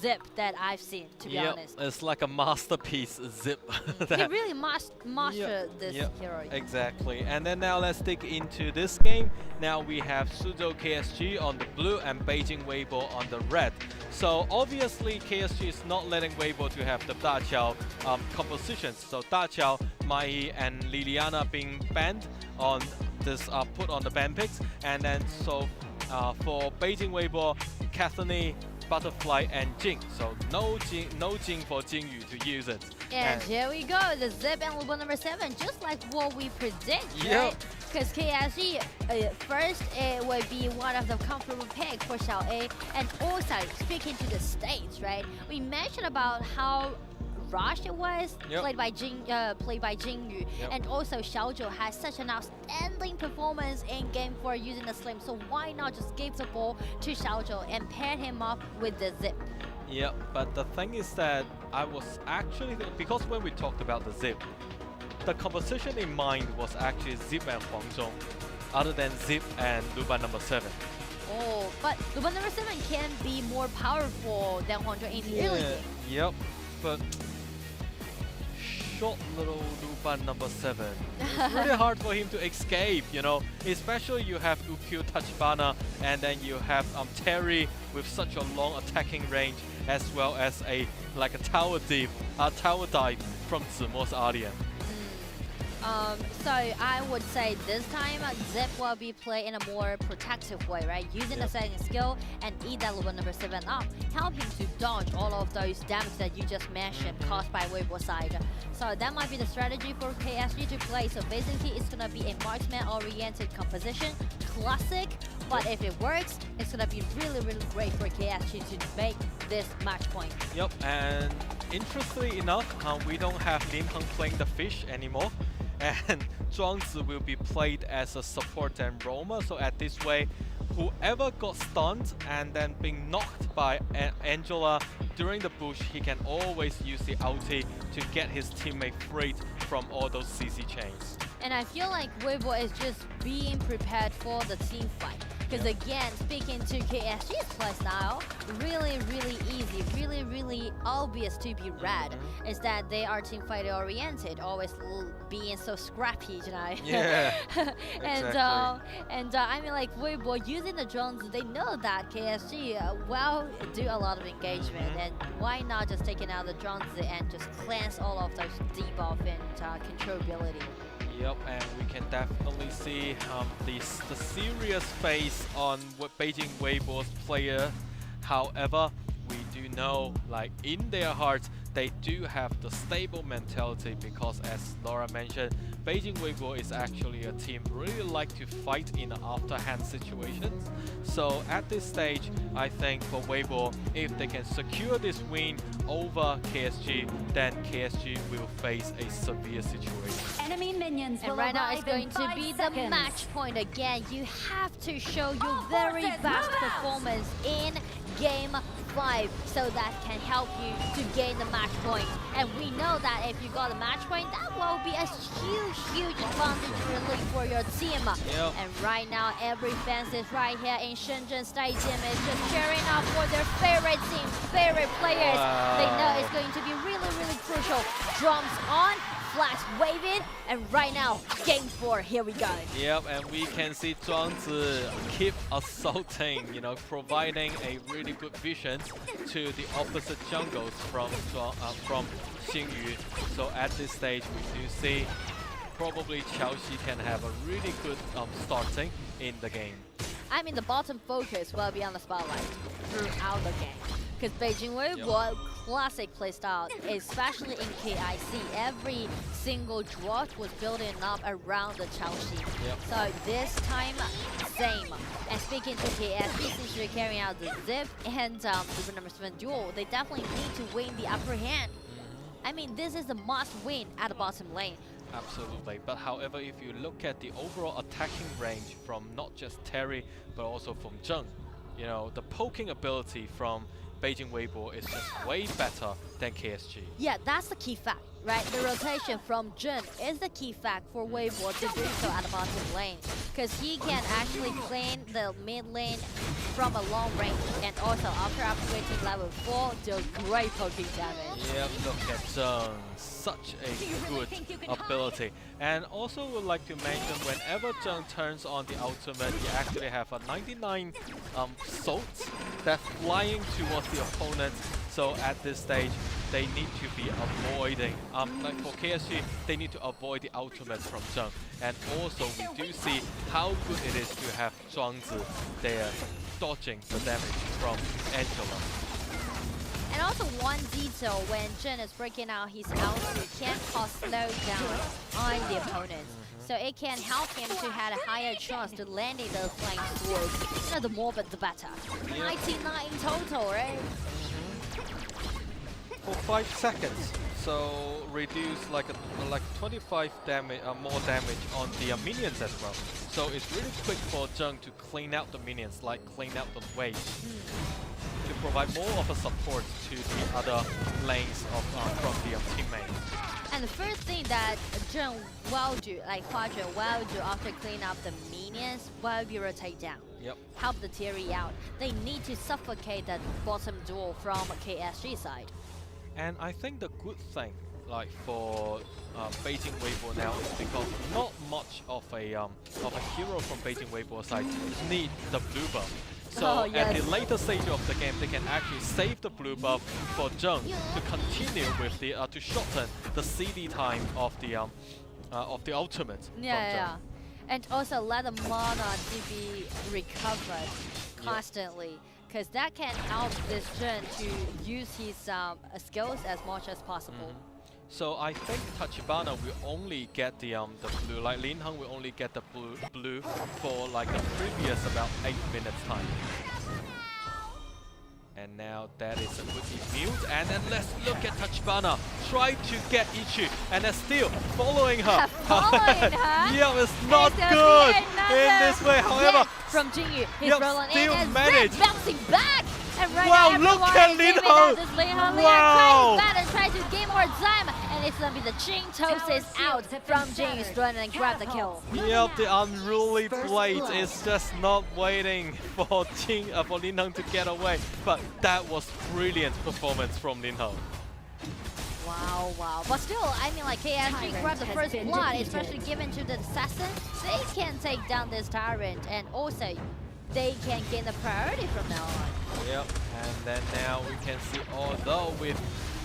zip that I've seen, to be honest. It's like a masterpiece zip. He really mastered this hero. Exactly. And then now let's dig into this game. Now we have Suzhou.KSG on the blue and Beijing.WB on the red. So obviously KSG is not letting Weibo to have the Da Qiao compositions. So Da Qiao, Mai, and Liliana being banned on this, put on the ban picks. And then so for Beijing.WB, Cathany, Butterfly, and Jing. So no Jing for Jingyu to use it. And here we go, the zip and Luba number 7, just like what we predict, right? Because KSG, first it would be one of the comfortable picks for Xiao A. And also, speaking to the stage, right? We mentioned about how rushed it was, played by Jingyu, and also Xiaozhou has such an outstanding performance in Game 4 using the Slim, so why not just give the ball to Xiaozhou and pair him up with the zip? But the thing is that I was actually, because when we talked about the zip, the composition in mind was actually zip and Huangzhong, other than zip and Luban number 7. Oh, but Luban number 7 can be more powerful than Huangzhong in the early game. But short little Luban number 7. It's really hard for him to escape, especially you have Ukyu Tachibana, and then you have Terry with such a long attacking range, as well as a tower dive from Zimo's Ardian. So I would say this time Zip will be played in a more protective way, right? Using the second skill and eat that Luba number 7 up. Help him to dodge all of those damage that you just mentioned caused by Weibo side. So that might be the strategy for KSG to play. So basically it's gonna be a marksman-oriented composition, classic. But if it works, it's gonna be really, really great for KSG to make this match point. And interestingly enough, we don't have Lim Heng playing the fish anymore. And Zhuangzi will be played as a support and roamer. So at this way, whoever got stunned and then being knocked by Angela during the bush, he can always use the ulti to get his teammate freed from all those CC chains. And I feel like Weibo is just being prepared for the team fight. Because again, speaking to KSG's playstyle, really, really easy, really, really obvious to be read is that they are team fighter oriented, always being so scrappy, and I mean, like Weibo using the drones, they know that KSG do a lot of engagement, and why not just taking out the drones and just cleanse all of those debuff and controllability. And we can definitely see the serious face on Beijing.WB's player. However, we do know, in their hearts, they do have the stable mentality because, as Laura mentioned, Beijing.WB is actually a team really like to fight in afterhand situations. So at this stage, I think for Weibo, if they can secure this win over KSG, then KSG will face a severe situation. Enemy minions will And right now it's arrive going in to 5 be seconds. the match point again. You have to show your All very forces, best move out! performance in Game 5 so that can help you to gain the match point. And we know that if you got a match point, that will be a huge advantage really for your team. Yep. And right now every fans is right here in Shenzhen Stadium is just cheering up for their favorite team, favorite players. Wow. They know it's going to be really crucial. Drums on, flags waving, and right now, Game 4, here we go. Yep, and we can see Zhuangzi keep assaulting, you know, providing a really good vision to the opposite jungles from Xingyu. So at this stage, we do see probably Qiaoxi can have a really good starting in the game. I mean, the bottom focus will be on the spotlight throughout the game. Because Beijing.WB classic playstyle, especially in KIC, every single draft was building up around the Qiaoxi. Yep. So this time, same. And speaking to KSG, since we're carrying out the Zip and the number 7 duel, they definitely need to win the upper hand. I mean, this is a must win at the bottom lane. Absolutely, but however, if you look at the overall attacking range from not just Terry, but also from Zheng, you know, the poking ability from Beijing.WB is just way better than KSG. Yeah, that's the key fact, right? The rotation from Jun is the key fact for Weibo to do so at the bottom lane. Because he can actually clean the mid lane from a long range. And also, after upgrading level 4, do great poking damage. Yep, look at Zheng. Such a good ability. And also would like to mention, whenever Zheng turns on the ultimate, you actually have a 99 salts that's flying towards the opponent. So at this stage, they need to be avoiding, like for KSG, they need to avoid the ultimate from Zheng. And also, we do see how good it is to have Zhuangzi there dodging the damage from Angela. And also one detail, when Jun is breaking out his ulti, can cause slowdown on the opponent. So it can help him to have a higher chance to landing those flying swords. You know, the more but the better. 99 in total, right? For 5 seconds, so reduce like 25 damage, more damage on the minions as well. So it's really quick for Zheng to clean out the minions, like clean out the waves, to provide more of a support to the other lanes of from the teammates. And the first thing that Zheng will do, like Hua Zhen will do after cleaning up the minions, will be rotate down. Yep. Help the Terry out. They need to suffocate that bottom duel from KSG side. And I think the good thing, like for Beijing.WB now, is because not much of a hero from Beijing.WB side need the blue buff. So at the later stage of the game, they can actually save the blue buff for Zheng to continue with the to shorten the CD time of the ultimate. Yeah. And also let the mana to be recovered constantly. Because that can help this Jun to use his skills as much as possible. So I think Tachibana will only get the blue, like Lin Heng will only get the blue for like the previous about 8 minutes time. And now that is a good mute, and then let's look at Tachibana. Try to get Ichi, and then still following her. Yeah, it's not good in this way. However, from Jingyu, he's rolling in and managed. bouncing back. And right wow, now look at Lin Heng. Wow. And try to gain more time. And it's gonna be the Jing Tosis out from Jingyu's run and grab the kill. Yep, the unruly blade is just not waiting for Lin Heng to get away. But that was brilliant performance from Lin Heng. Wow. But still, I mean, like KSG grabbed the first blood, especially given to the assassin. They can take down this tyrant, and also they can gain the priority from now on. Yep, and then now we can see, although with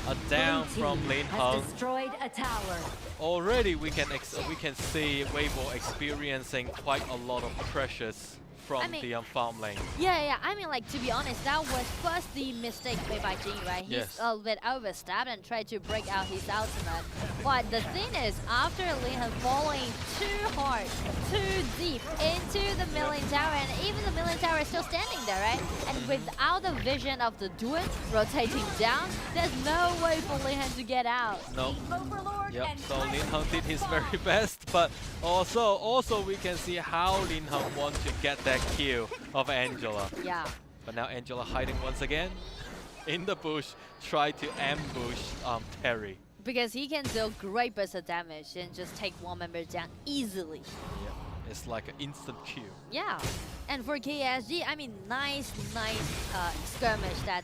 a down from Lin Heng, destroyed a tower. already we can see Weibo experiencing quite a lot of pressures from the farm lane. Yeah. I mean, like, to be honest, that was first the mistake made by Jing, right? He's Yes. a bit overstepped and tried to break out his ultimate. But the thing is, after Linhan falling too hard, too deep into the milling tower, and even the milling tower is still standing there, right? And without the vision of the Duan rotating down, there's no way for Linhan to get out. No. Yep, so Lin Heng did his very best, but also we can see how Lin Heng wants to get that kill of Angela. Yeah. But now Angela hiding once again in the bush, try to ambush Terry. Because he can deal great burst of damage and just take one member down easily. Yeah, it's like an instant kill. Yeah. And for KICG, I mean, nice skirmish that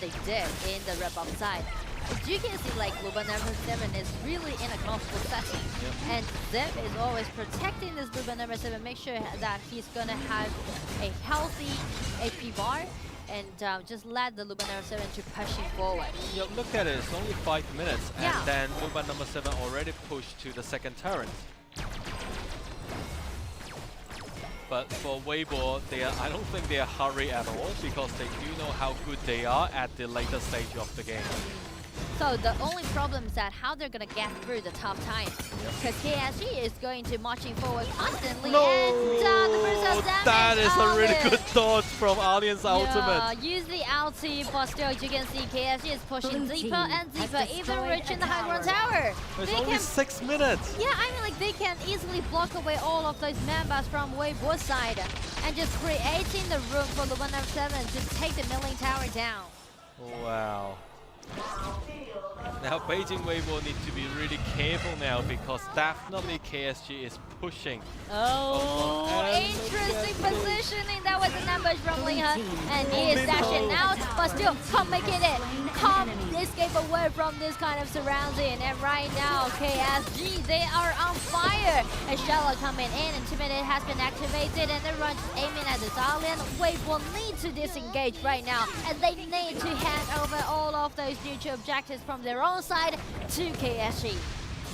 they did in the red-buff side. As you can see, like, Luba number 7 is really in a comfortable setting. Yep. And Zip is always protecting this Luba number 7, make sure that he's gonna have a healthy AP bar, and just let the Luba number 7 to pushing forward. Yeah, look at it, it's only 5 minutes, Yeah. and then Luba number 7 already pushed to the second turret. But for Weibo, I don't think they are hurry at all, because they do know how good they are at the later stage of the game. So the only problem is that how they're gonna get through the tough times. Because KICG is going to marching forward constantly, and the burst of damage. That is a really it. good dodge from Alliance Yeah, Ultimate. use the ulti, but still you can see KICG is pushing Blue deeper team and has deeper, even destroyed reaching a the high ground tower. It's They only can, 6 minutes. yeah, I mean, like, they can easily block away all of those members from Weibo side and just creating the room for the 197 to take the milling tower down. Wow. Now Beijing.WB need to be really careful now, because definitely KSG is pushing. Oh, and interesting look at positioning. That was an ambush from Linhan, and he is Lin dashing Heng. out, but still can't make it in. Can't escape away from this kind of surrounding. And right now, KSG, they are on fire. A Shallow coming in, Intimidate has been activated, and everyone's aiming at this island. Wave will need to disengage right now, and they need to hand over all of those neutral objectives from their own side to KSG.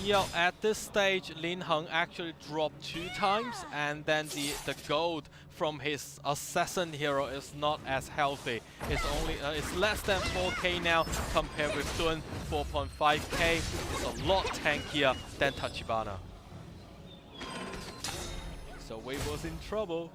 Yo, at this stage, Lin Heng actually dropped 2 times, and then the gold from his assassin hero is not as healthy. It's only it's less than 4k now compared with Dun 4.5k. It's a lot tankier than Tachibana. So Wave was in trouble.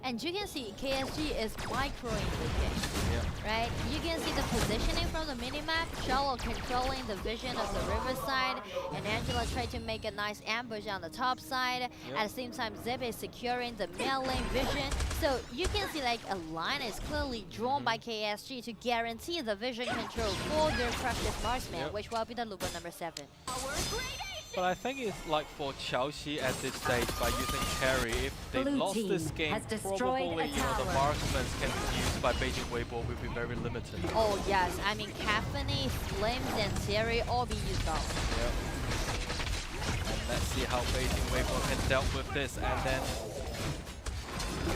And you can see KSG is microing the game, right? You can see the positioning from the minimap. Shallow controlling the vision of the riverside, and Angela tried to make a nice ambush on the top side. At the same time, Zip is securing the mid lane vision. So you can see, like, a line is clearly drawn by KSG to guarantee the vision control for their precious marksman, which will be the Luba number 7. But I think it's like for Chaoxi at this stage, by using Terry, if they Blue lost this team game, has destroyed probably a the tower. marksmen can be used by Beijing.WB will be very limited. Oh yes, I mean, Caffeine, Slims, and Siri all be used up. And let's see how Beijing.WB can deal with this, and then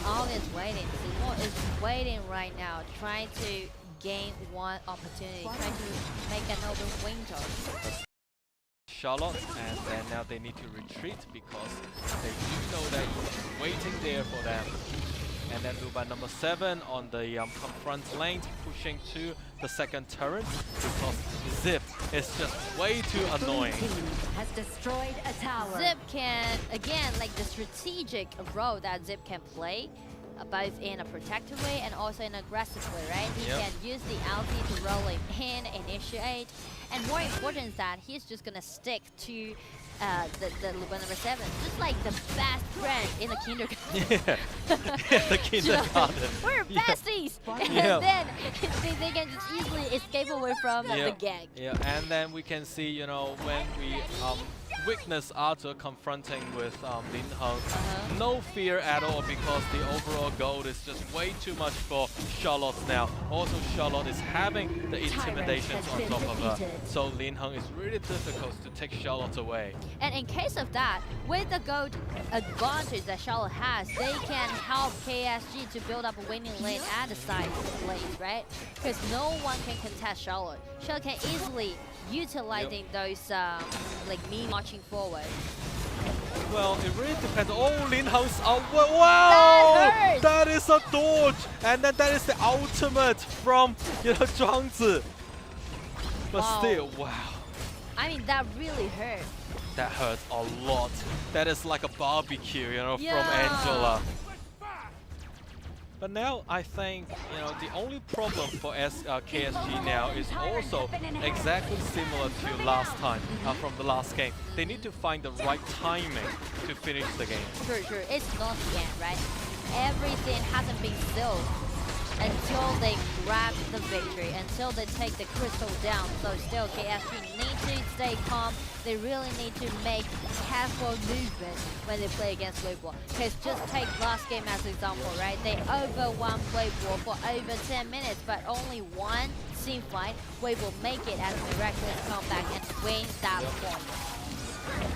All is waiting. Seymour is waiting right now, trying to gain one opportunity, trying to make an open window. Charlotte, and then now they need to retreat because they do know that he's waiting there for them. And then Luba number 7 on the confront lane, pushing to the second turret because Zip is just way too annoying. Blue team has destroyed a tower. Zip can, again, like the strategic role that Zip can play, both in a protective way and also in an aggressive way, right? He can use the ulti to roll him in, initiate, and more important is that he's just gonna stick to the Luba number 7, just like the best friend in the kindergarten. The kindergarten. We're besties! Yeah. And then they can just easily escape away from the gang. Yeah, and then we can see, you know, when we witness Arthur confronting with Lin Heng, no fear at all because the overall gold is just way too much for Charlotte now. Also, Charlotte is having the intimidations on top of her. So Lin Heng is really difficult to take Charlotte away. And in case of that, with the gold advantage that Charlotte has, they can help KSG to build up a winning lane at the side lanes, right? Because no one can contest Charlotte. Charlotte can easily utilizing those like me marching forward. Well, it really depends. Oh, Lin Heng's out. Wow! That hurts. That is a dodge! And then that is the ultimate from, Zhuang Zi. But Wow. still, wow. I mean, that really hurt. That hurts a lot. That is like a barbecue, from Yeah. Angela. But now I think, the only problem for KSG now is also exactly similar to last time, from the last game. They need to find the right timing to finish the game. Sure. It's not the end, right? Everything hasn't been sealed until they grab the victory, until they take the crystal down. So still, KSG need to stay calm. They really need to make careful movement when they play against Weibo. Because just take last game as an example, right? They overwhelmed Weibo for over 10 minutes, but only one team fight. Weibo make it as a miraculous comeback and win that point.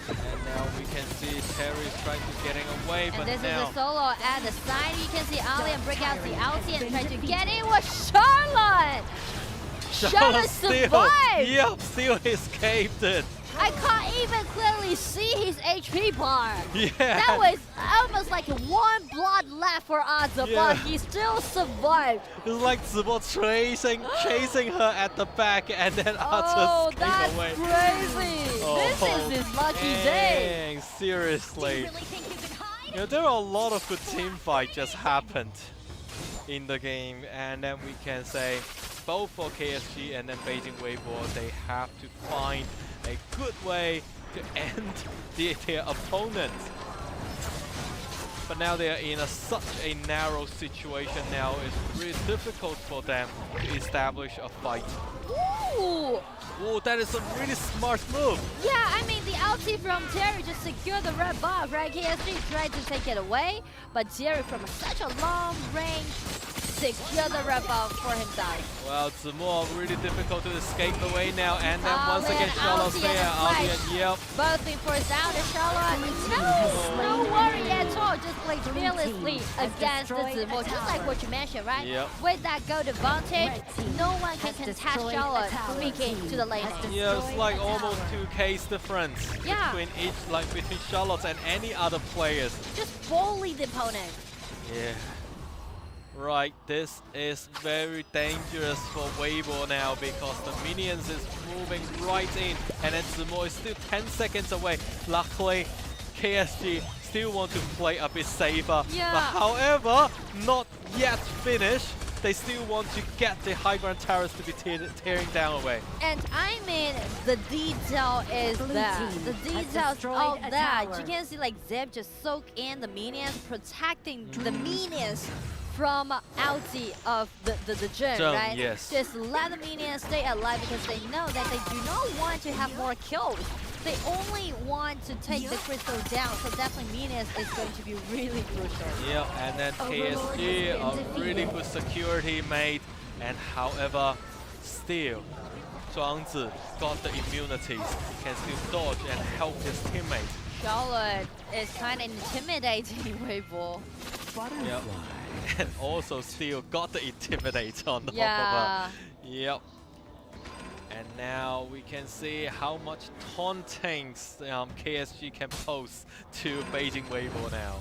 And now we can see Terry's trying to getting away, but And this now is a solo at the side. You can see Alien break out the ulti and try to get in with Charlotte! Charlotte still, survived! yep, still escaped it. I can't even clearly see his HP bar. Yeah. That was almost like one blood left for Aza, Yeah. but he still survived. It's like Zibo chasing her at the back, and then Oh, Arthur that's escaped away. crazy! This is his lucky day. Dang, seriously. There are a lot of good team fights just happened in the game, and then we can say both for KSG and then Beijing.WB, they have to find a good way to end their opponent. But now they are in such a narrow situation now, it's really difficult for them to establish a fight. Ooh! Oh, that is a really smart move. Yeah, I mean, the ulti from Terry just secured the red buff, right? KSG tried to take it away, but Terry from such a long range secured the red buff for himself. Well, Zimo really difficult to escape the way now, and then once Alien, again Charlotte's ulti, there. and Alien, flash. yep. Both being forced out of Charlotte. No worry at all. Just played fearlessly against the Zimo. Just like what you mentioned, right? Yep. With that gold advantage, no one can contest Charlotte speaking to the lane. Yeah, it's like almost 2K's difference Yeah. between Charlotte and any other players. Just bully the opponent. Yeah. Right, this is very dangerous for Weibo now because the minions is moving right in, and then Zimo is still 10 seconds away. Luckily, KSG still want to play a bit safer. Yeah. But however, not yet finished. They still want to get the high ground towers to be tearing down away. And I mean, the detail is there. The details all there. You can see like Zeb just soak in the minions, protecting the minions from ulti of the gym, Zone, right? yes. Just let the minions stay alive because they know that they do not want to have more kills. They only want to take the crystal down, so definitely minions is going to be really crucial. Yeah, and then KSG, a really good security made, and however, still, Zhuang Zi got the immunities, can still dodge and help his teammates. Charlotte is kind of intimidating Weibo. Yep. And also still got the intimidate on top Yeah. of her. Yep. And now we can see how much taunting KSG can post to Beijing.WB now.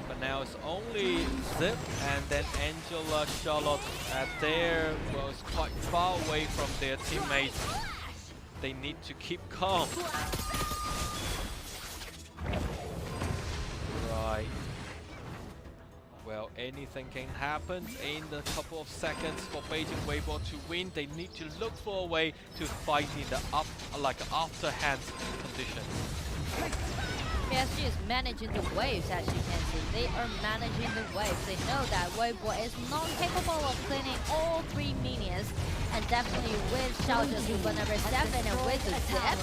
But now it's only Zip and then Angela, Charlotte at there. Well, it's quite far away from their teammates. They need to keep calm. Right. Well, anything can happen in the couple of seconds for Beijing.WB to win. They need to look for a way to fight in the afterhand condition. PSG is managing the waves, as you can see. They are managing the waves. They know that Weibo is not capable of cleaning all three minions. And definitely with Xiao just with number 7 and with the Zip,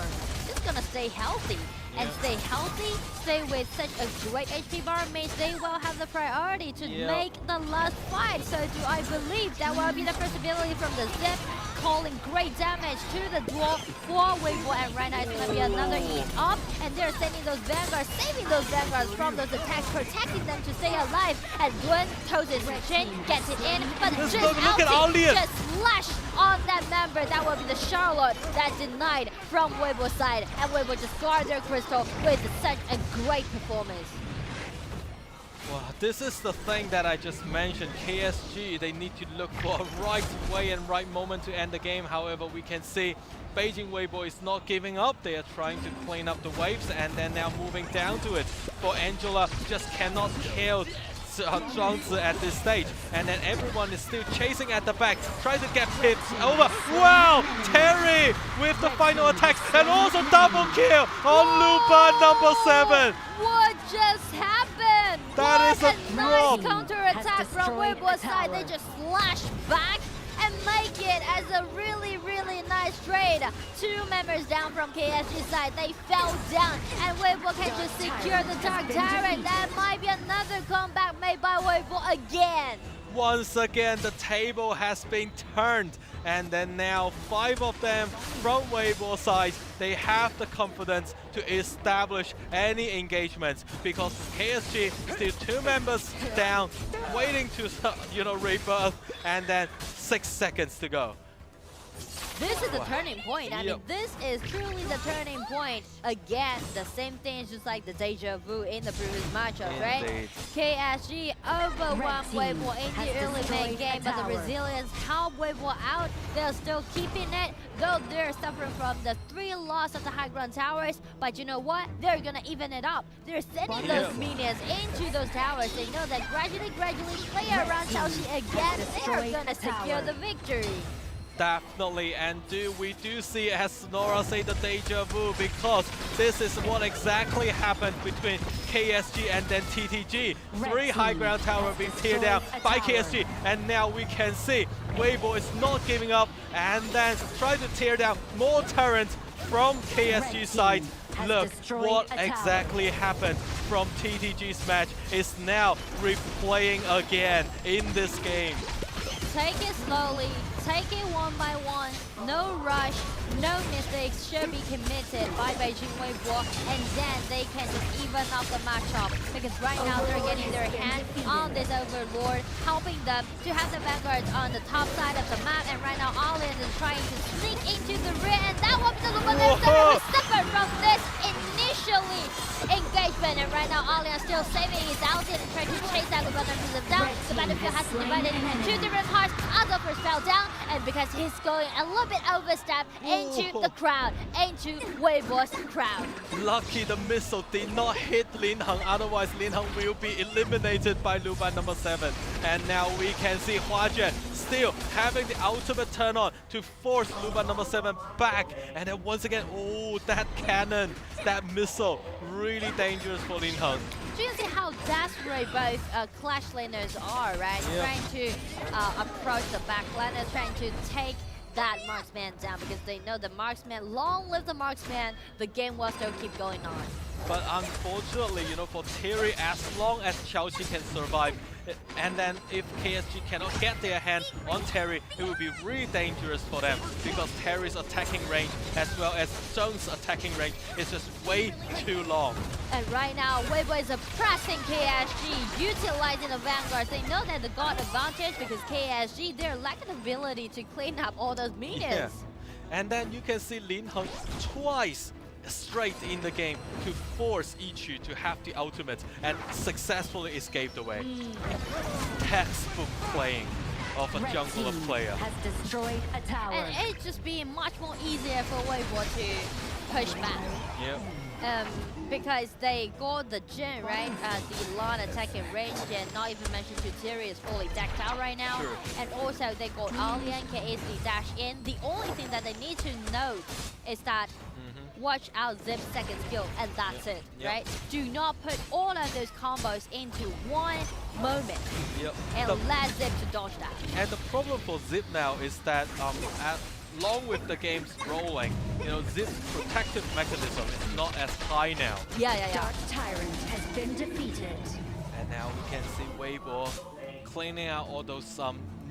just gonna stay healthy. And stay healthy, stay with such a great HP bar means they will have the priority to make the last fight. So do I believe that will be the first ability from the Zip calling great damage to the duel for Weibo, and right now it's gonna be another eat up, and they're sending those vanguards, saving those vanguards from those attacks, protecting them to stay alive. And Dun throws his Jin, gets it in, but Jin's ulti just slashed on that member. That will be the Charlotte that denied from Weibo's side, and Weibo just guard their crystal with such a great performance. Well, this is the thing that I just mentioned. KSG, they need to look for a right way and right moment to end the game. However, we can see Beijing.WB is not giving up. They are trying to clean up the waves and then now moving down to it. For Angela, just cannot kill Zhangzi at this stage, and then everyone is still chasing at the back, trying to get pips over. Wow, Terry with the final attacks and also double kill on Lupa number 7. What just happened? That is a nice counter attack from Weibo's side. They just slash back and make it as a really, really nice trade. 2 members down from KSG's side. They fell down, and Weibo can just secure the Dark Tyrant. That might be another comeback made by Weibo again. Once again, the table has been turned, and then now 5 of them from Weibo side, they have the confidence to establish any engagements, because KSG still 2 members down, waiting to rebirth, and then 6 seconds to go. This is the turning point. I mean, this is truly the turning point. Again, the same thing is just like the deja vu in the previous matchup, right? KSG overwhelmed Weibo in the early main game, but the resilience helped Weibo out. They're still keeping it, though they're suffering from the 3 loss of the high ground towers. But you know what? They're gonna even it up. They're sending those minions into those towers. They know that gradually play around Xiaoxi again. They're gonna secure the victory. Definitely, and we do see, as Nora said, the deja vu, because this is what exactly happened between KSG and then TTG. 3 high ground towers being teared down by KSG, and now we can see Weibo is not giving up and then try to tear down more turrets from KSG's side. Look what exactly happened from TTG's match is now replaying again in this game. Take it slowly, take it one by one, no rush, no mistakes should be committed by Beijing.WB, and then they can just even up the matchup, because right now they're getting their hand on this Overlord, helping them to have the vanguards on the top side of the map, and right now Allianz is trying to sneak into the rear, and that was the Lupa who suffered from this initially engagement, and right now Allianz still saving his ulti and trying to chase that Lupa down. The battlefield has been divided into 2 different parts. Azov fell down, and because he's going a little bit overstep into the crowd, into Weibo's crowd. Lucky the missile did not hit Lin Heng, otherwise Lin Heng will be eliminated by Lupa number 7. And now we can see Huajuan still having the ultimate turn on to force Lupa number 7 back. And then once again, oh, that cannon, that missile, really dangerous for Lin Heng. Do you see how desperate both Clash laners are, right? Trying to approach the back laners, trying to take that marksman down, because they know the marksman, long live the marksman, the game will still keep going on. But unfortunately, for Terry, as long as Xiaoxi can survive, and then if KSG cannot get their hand on Terry, it will be really dangerous for them, because Terry's attacking range as well as Zhang's attacking range is just way too long. And right now, Weibo is pressing KSG, utilizing the vanguards. They know that they got advantage because KSG, they're lacking ability to clean up all those minions. Yeah. And then you can see Lin Heng twice straight in the game to force Ichu to have the ultimate and successfully escaped away. Textbook playing of a jungler player. Has destroyed a tower. And it's just being much more easier for Weibo to push back. Yep. Because they got the Jin, right? The long attacking range, and not even mentioned Tutiri is fully decked out right now. Sure. And also they got Alien, KSD dash in. The only thing that they need to note is that watch out Zip's second skill, and that's it, right? Do not put all of those combos into one moment, and let Zip to dodge that. And the problem for Zip now is that along with the game's rolling, Zip's protective mechanism is not as high now. Dark Tyrant has been defeated. And now we can see Weibo cleaning out all those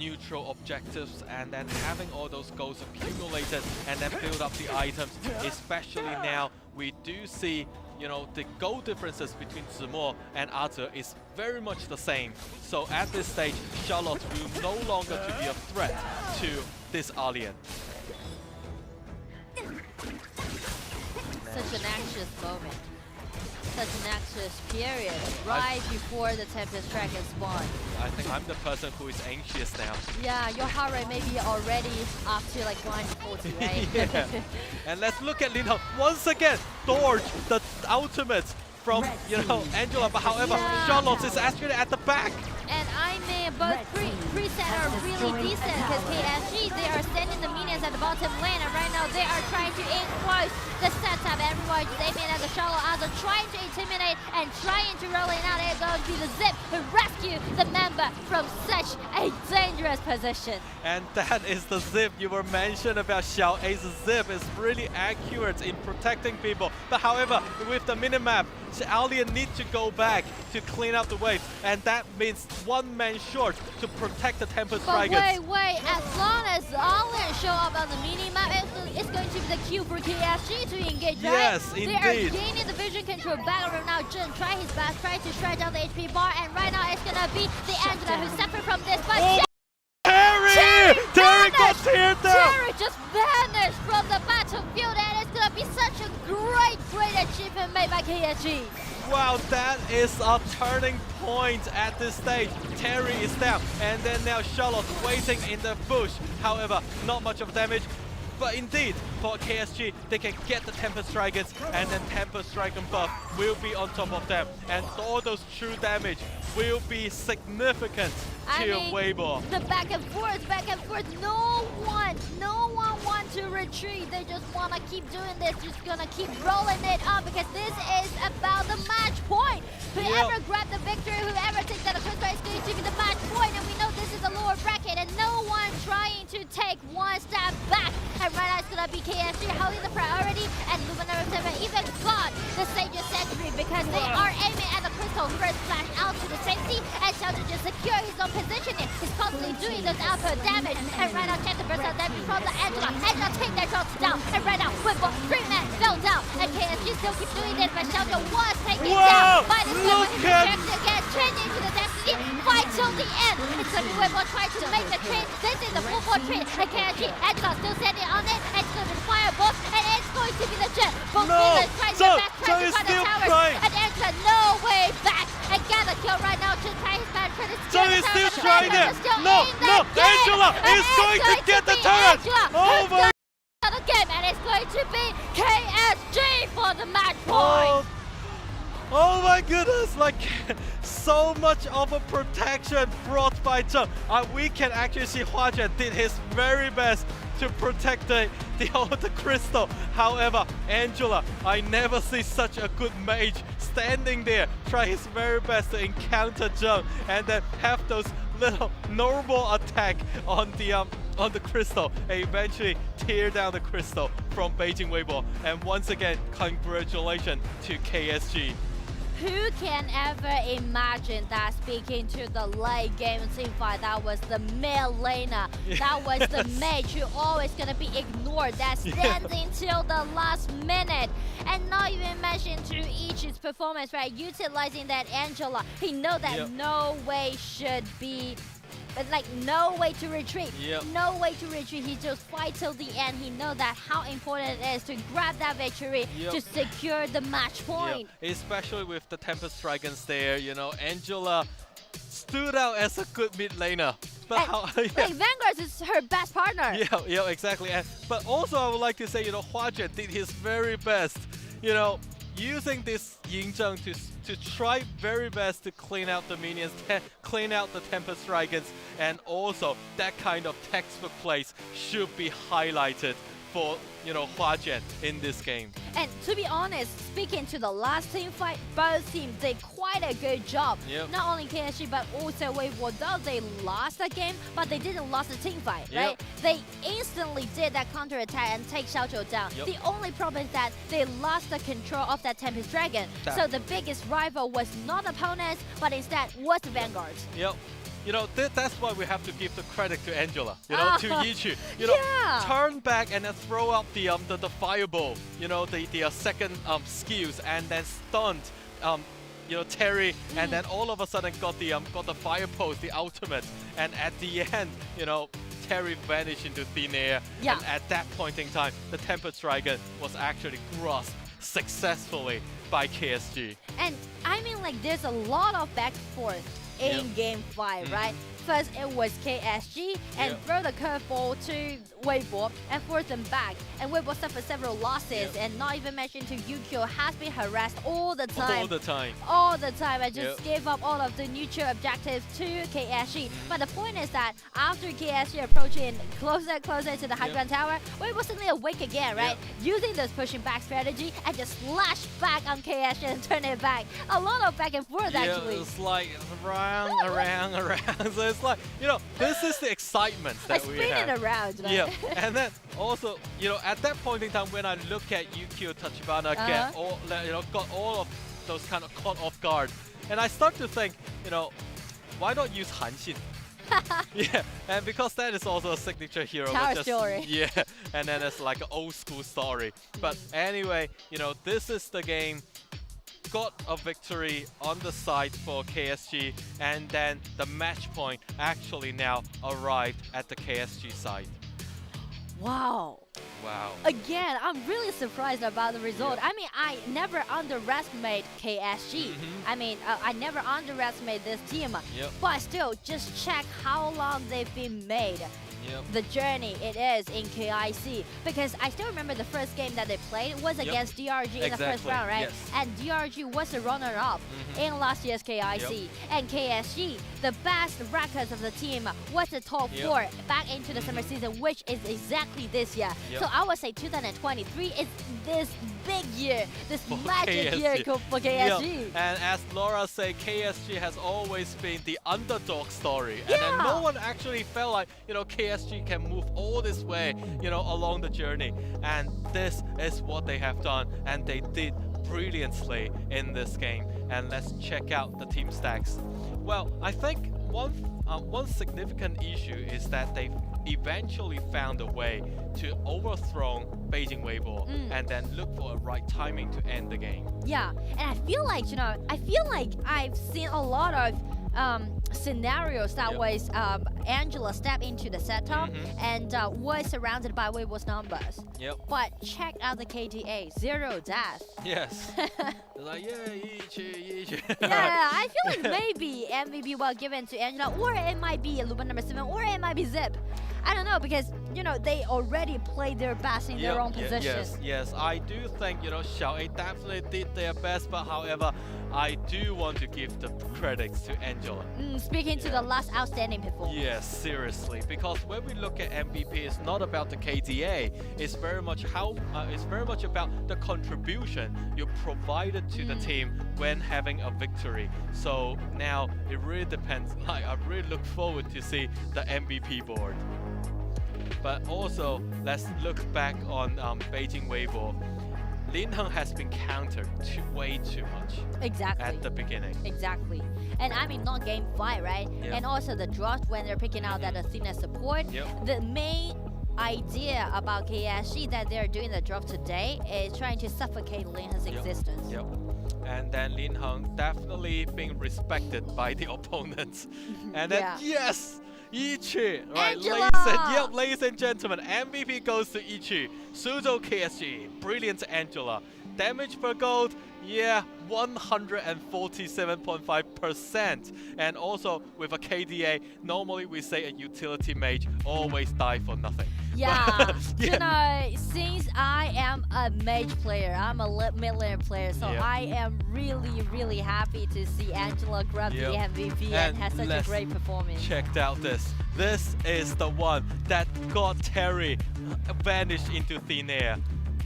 neutral objectives and then having all those goals accumulated and then build up the items. Especially now, we do see, you know, the goal differences between Zimo and Aze is very much the same. So at this stage, Charlotte will no longer to be a threat to this alien. Such an anxious moment. Such an anxious period right before the Tempest Dragon spawn. I think I'm the person who is anxious now. Yeah, your heart rate may be already up to like 140, right? Yeah. And let's look at Lino once again. Dodge the ultimate from, you know, Angela, but however, Charlotte is actually at the back. And I mean, both preset are really decent because KSG, they are sending the minions at the bottom lane, and right now they are trying to enclose the setup. Everyone is aiming at the Charlotte Aze, trying to intimidate and trying to roll it out. It's going to be the Zip who rescue the member from such a dangerous position. And that is the Zip you were mentioned about. Xiao A's Zip is really accurate in protecting people. But however, with the minimap, the alien needs to go back to clean up the wave, and that means one man short to protect the Tempest Dragons. But wait, as long as alien show up on the minimap, it's going to be the cue for KSG to engage, right? Yes, they indeed. are gaining the vision control back right now. Jin try his best, try to shred down the HP bar, and right now it's gonna be the Angela who suffered from this, but Terry got teared down! Terry just vanished from the battlefield, and it's gonna be such a great achievement made by KSG. Wow, that is a turning point at this stage. Terry is down, and then now Charlotte waiting in the bush. However, not much of damage. But indeed, for KSG, they can get the Tempest Dragons, and then Tempest Dragon buff will be on top of them. And all those true damage will be significant to Weibo. The back and forth, no one wants to retreat. They just want to keep doing this, just gonna keep rolling it up, because this is about the match point. Whoever grab the victory, whoever takes that crystal is going to be the match point, and we know this is a lower bracket, and no one trying to take one step back. And right now it's gonna be KSG holding the priority, and Luminary 7 even got the Sage's Sentry because they are aiming at the crystal first flash out to the safety, and Xiao to just secure his own positioning. He's constantly doing those output damage, and right now 10% damage from the Angela. Angela take that shots down, and right now Whipple, 3 men fell down, and KSG still keep doing this, but Xiao was taken down by the Whipple. His rejection again, changing to the Destiny, fight till the end. It's gonna be Whipple trying to make the trade. This is the full trade, and KSG, Angela still standing on it, and it's gonna be fireball, and it's going to be the jet. Both demons trying to backtrack to find the towers, and Angela no way back, and get the kill right now. Just try his best, try to steal the still tower. trying it. No, Angela is going to get the turret. Oh my! The game, and it's going to be KSG for the match point. Oh my goodness, like so much of a protection brought by Zheng. We can actually see Huajuan did his very best to protect the crystal. However, Angela, I never see such a good mage standing there, try his very best to encounter Zheng, and then have those little normal attack on the crystal, and eventually tear down the crystal from Beijing.WB. And once again, congratulations to KSG. Who can ever imagine that speaking to the late game teamfight, that was the mid laner, that was the mage who always gonna be ignored, that stands until the last minute. And not even mention to Ichi's performance, right? Utilizing that Angela, he know that no way should be, like no way to retreat. No way to retreat. He just fight till the end. He know that how important it is to grab that victory to secure the match point. Especially with the Tempest Dragons there, you know, Angela stood out as a good mid laner. But like Vanguard is her best partner. Yeah, exactly. But also I would like to say, you know, Huajuan did his very best, you know, using this Yingzheng to try very best to clean out the minions, clean out the Tempest Dragons, and also that kind of textbook plays should be highlighted for, you know, Huajuan in this game. And to be honest, speaking to the last team fight, both teams did quite a good job. Not only KSG, but also Weibo. Though they lost the game, but they didn't lose the team fight, right? They instantly did that counter attack and take Xiaozhou down. The only problem is that they lost the control of that Tempest Dragon. So the biggest rival was not opponents, but instead was the Vanguard. that's why we have to give the credit to Angela, to Yichi. Turn back and then throw out the fireball, the second skills, and then stunned Terry, and then all of a sudden got the fire pose, the ultimate, and at the end, Terry vanished into thin air. Yeah. And at that point in time, the Tempered Dragon was actually grasped successfully by KSG. And I mean, like, there's a lot of back and forth in Game 5, right? First, it was KSG and throw the curveball to Weibo and force them back. And Weibo suffered several losses, and not even mentioned to Yukio has been harassed all the time. All the time. I just gave up all of the neutral objectives to KSG. But the point is that after KSG approaching closer to the high ground tower, Weibo suddenly awake again, right? Using this pushing back strategy and just slash back on KSG and turn it back. A lot of back and forth, actually. It's like around. So it's like, this is the excitement that we have. Spinning around, right? Yeah, and then also, at that point in time, when I look at Yukio Tachibana got all of those kind of caught off guard, and I start to think, why not use Hanxin? And because that is also a signature hero. Tower story. Yeah, and then it's like an old school story. But anyway, this is the game. Got a victory on the side for KSG, and then the match point actually now arrived at the KSG side. Wow. Again, I'm really surprised about the result. I mean, I never underestimate KSG. I mean, I never underestimate this team. But still, just check how long they've been made. The journey it is in KIC, because I still remember the first game that they played was against DRG in the first round, right? And DRG was the runner-up in last year's KIC. And KSG, the best records of the team, was the top 4 back into the summer season, which is exactly this year. So I would say 2023 is this big year, this magic year for KSG. And as Laura said, KSG has always been the underdog story, and then no one actually felt like KSG can move all this way along the journey, and this is what they have done, and they did brilliantly in this game. And let's check out the team stacks. Well, I think one significant issue is that they eventually found a way to overthrow Beijing.WB and then look for a right timing to end the game. Yeah, and I feel like I've seen a lot of scenarios that was Angela stepped into the setup and was surrounded by Weibo's numbers. But check out the KDA, 0 death. Yes. Like, Yichi. I feel like maybe MVP was given to Angela, or it might be Luba number 7, or it might be Zip. I don't know, because they already played their best in their own position. Yes, I do think Xiao A definitely did their best, but however, I do want to give the credits to Angela. Speaking to the last outstanding performance. Yes, seriously, because when we look at MVP, it's not about the KDA. It's very much about the contribution you provided to the team when having a victory. So now it really depends. I really look forward to see the MVP board. But also, let's look back on Beijing.WB. Lin Heng has been countered way too much. Exactly. At the beginning. Exactly. And I mean, not Game 5, right? And also the drops when they're picking out that Athena support. The main idea about KSG that they're doing the drop today is trying to suffocate Lin Heng's existence. And then Lin Heng definitely being respected by the opponents. And then, yes! Yichi, right, ladies and gentlemen, MVP goes to Yichi. Suzhou.KSG, brilliant Angela. Damage per gold, 147.5%. And also with a KDA, normally we say a utility mage always die for nothing. Since I am a mage player, I'm a mid-laner player, so I am really happy to see Angela grab the MVP and has such a great performance. Check out this. This is the one that got Terry vanished into thin air.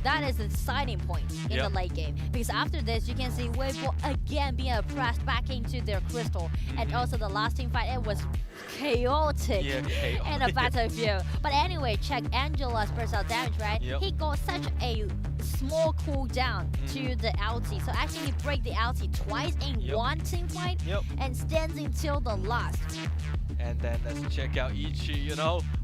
That is the deciding point in the late game, because after this you can see Weibo again being pressed back into their crystal, and also the last team fight, it was chaotic in the battlefield. But anyway, check Angela's burst out damage, right? He got such a small cooldown to the ulti, so actually he break the ulti twice in one team fight and stands until the last. And then let's check out Ichi,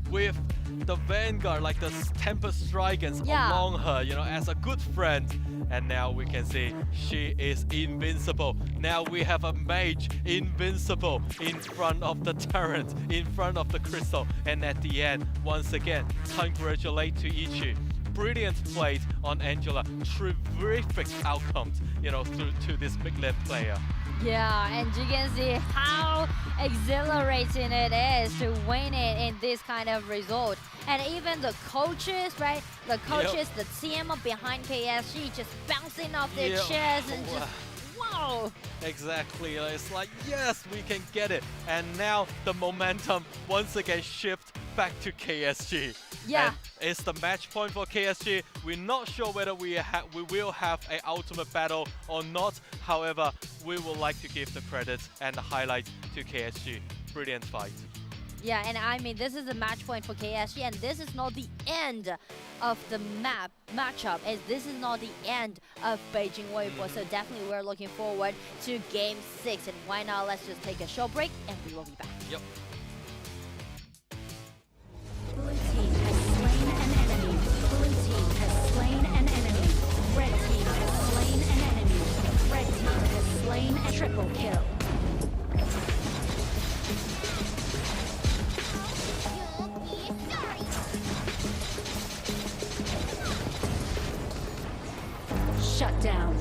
with the Vanguard, like the Tempest Dragons along her, as a good friend. And now we can see she is invincible. Now we have a mage invincible in front of the turret, in front of the crystal. And at the end, once again, congratulate to Ichi. Brilliant plays on Angela. Terrific outcomes, to this mid-lane player. Yeah, and you can see how exhilarating it is to win it in this kind of result. And even the coaches, right? The coaches, the team behind KSG just bouncing off their chairs and just, wow! Exactly, it's like, yes, we can get it. And now the momentum once again shifts back to KSG. Yeah. And it's the match point for KSG. We're not sure whether we will have an ultimate battle or not. However, we would like to give the credits and the highlights to KSG. Brilliant fight. Yeah, and I mean, this is a match point for KSG, and this is not the end of the matchup, as this is not the end of Beijing.WB. So definitely we're looking forward to Game 6. And why not? Let's just take a short break, and we will be back. Yep. Blue team has slain an enemy. Blue team has slain an enemy. Red team has slain an enemy. Red team has slain a triple kill. Shut down.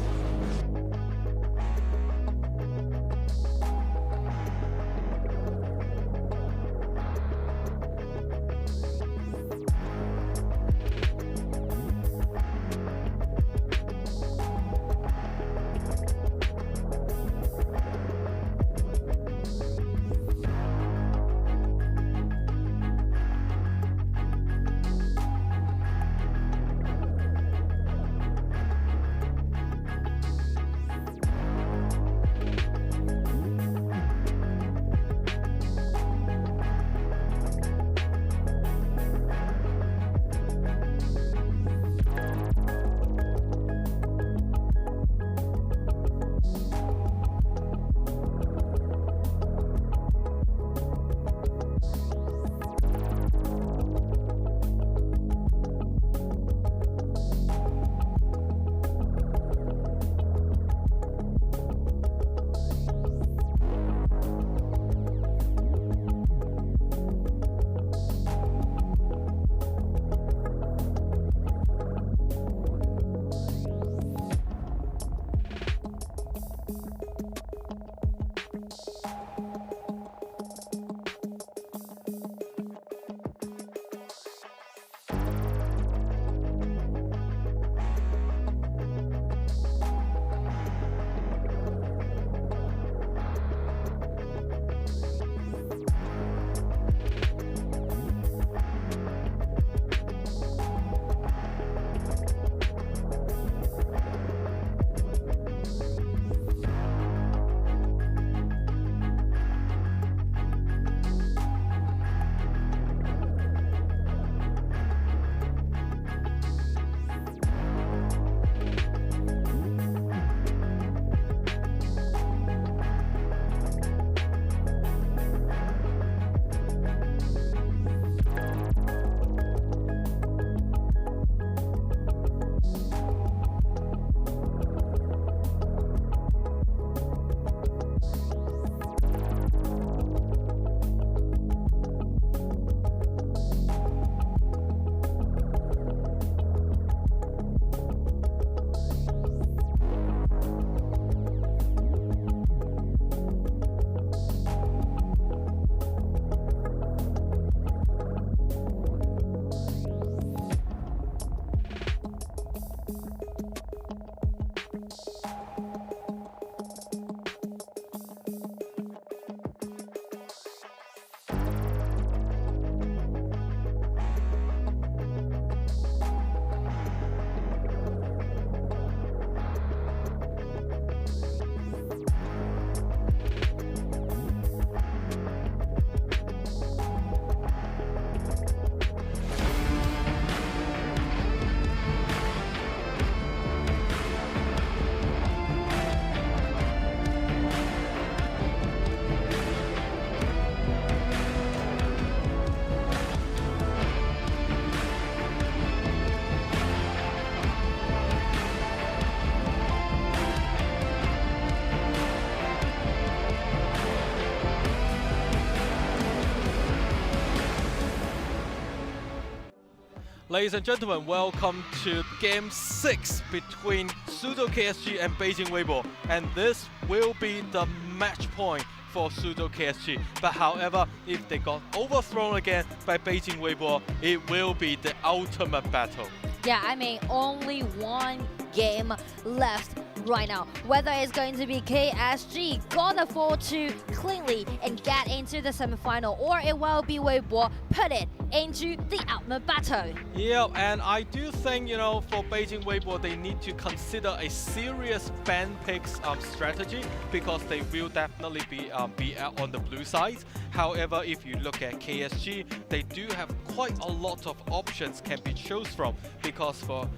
Ladies and gentlemen, welcome to Game 6 between Suzhou.KSG and Beijing.WB. And this will be the match point for Suzhou.KSG. But however, if they got overthrown again by Beijing.WB, it will be the ultimate battle. Yeah, I mean, only one game left right now. Whether it's going to be KSG gonna fall to cleanly and get into the semifinal, or it will be Weibo put it into the ultimate battle. Yeah, and I do think, you know, for Beijing.WB, they need to consider a serious ban picks strategy, because they will definitely be out on the blue side. However, if you look at KSG, they do have quite a lot of options can be chose from, because for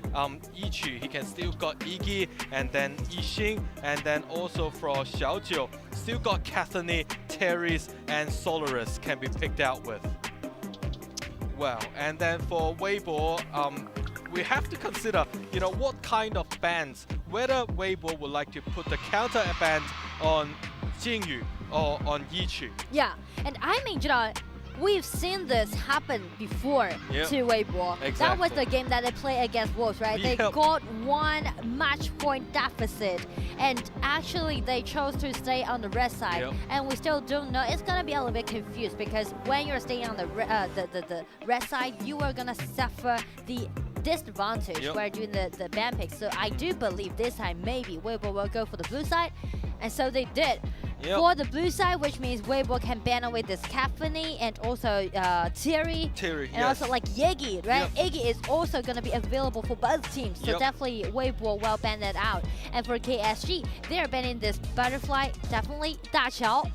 Ichi, he can still got Iggy and then Yixing, and then also for Xiaojiu, still got Cathany, Terry's, and Solaris can be picked out with. Well, and then for Weibo, we have to consider, you know, what kind of bans, whether Weibo would like to put the counter ban on Jingyu or on Yiqu. Yeah, and I mean, you know, we've seen this happen before to Weibo. Exactly. That was the game that they played against Wolves, right? They got one match point deficit, and actually they chose to stay on the red side. And we still don't know. It's gonna be a little bit confused, because when you're staying on the red side, you are gonna suffer the disadvantage while doing the ban pick. So I do believe this time maybe Weibo will go for the blue side, and so they did. For the blue side, which means Weibo can ban away this Cathany and also Terry, and also like Yegi, right? Iggy is also going to be available for both teams, so definitely Weibo will ban that out. And for KSG, they are banning this Butterfly, definitely Da Qiao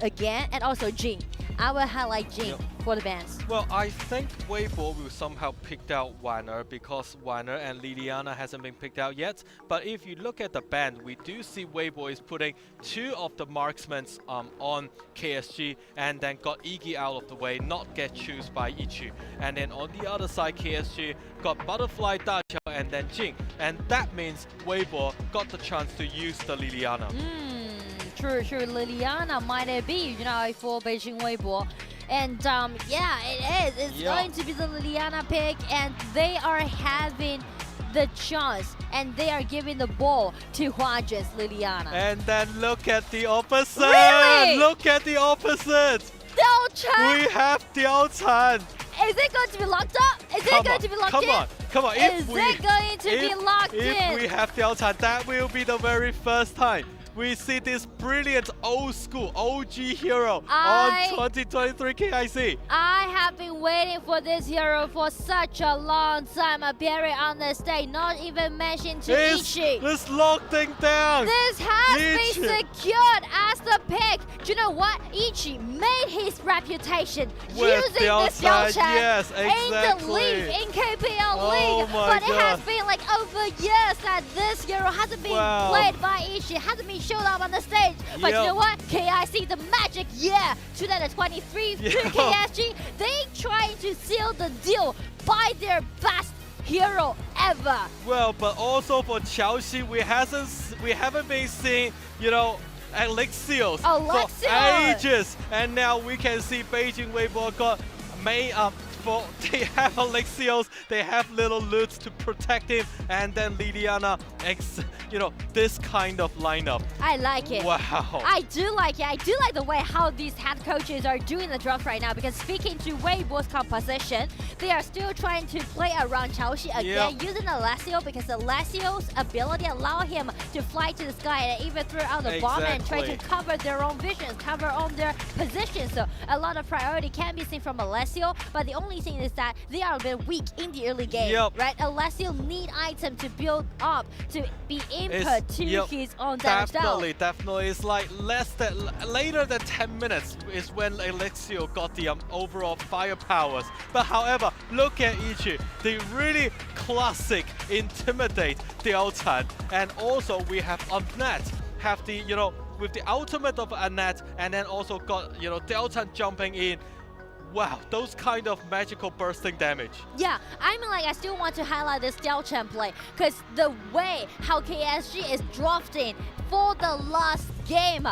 again, and also Jing. I will highlight Jing for the bans. Well, I think Weibo will somehow pick out Weiner, because Weiner and Liliana hasn't been picked out yet. But if you look at the ban, we do see Weibo is putting two of the marksmen on KSG, and then got Iggy out of the way, not get chosen by Ichi. And then on the other side, KSG got Butterfly, Da Qiao, and then Jing. And that means Weibo got the chance to use the Liliana. True. Liliana might it be, you know, for Beijing Weibo. And yeah, it is. It's going to be the Liliana pick, and they are having the chance, and they are giving the ball to Huajuan's Liliana. And then look at the opposite. Really? Look at the opposite. Diao We have Diao Chan. Is it going to be locked up? Is it going to be locked in? Come on. Is it going to be locked in? If we have Diao Chan, that will be the very first time we see this brilliant old school OG hero on 2023 KIC. I have been waiting for this hero for such a long time, appearing on the stage, not even mentioned to Ichi. Let's lock things down. This has been secured as the pick. Do you know what? Ichi made his reputation with using this Diao Chan in the league, in KPL league. But it has been like over years that this hero hasn't been played by Ichi, hasn't been showed up on the stage. But you know what? KIC, the magic 2023 to KSG, they trying to seal the deal by their best hero ever. Well, but also for Chelsea, we haven't been seeing, you know, Elixios for ages, and now we can see Beijing Weibo got they have Elixios, they have little Lutz to protect him, and then Liliana, you know, this kind of lineup. I like it. Wow. I do like it. I do like the way how these head coaches are doing the draft right now, because speaking to Weibo's composition, they are still trying to play around Chelsea again, using Alessio, because Alessio's ability allow him to fly to the sky and even throw out the bomb and try to cover their own visions, cover on their positions. So a lot of priority can be seen from Alessio, but the only thing is that they are a bit weak in the early game, right? Alessio need item to build up, to be input to his own damage down. Definitely. It's like later than 10 minutes is when Alexio got the overall firepowers. But however, look at Ichi. They really classic intimidate Diao Chan. And also we have Annette, have the, you know, with the ultimate of Annette, and then also got, you know, Diao Chan jumping in. Wow, those kind of magical bursting damage. Yeah, I mean, like, I still want to highlight this Diao Chan play, because the way how KSG is drafting for the last game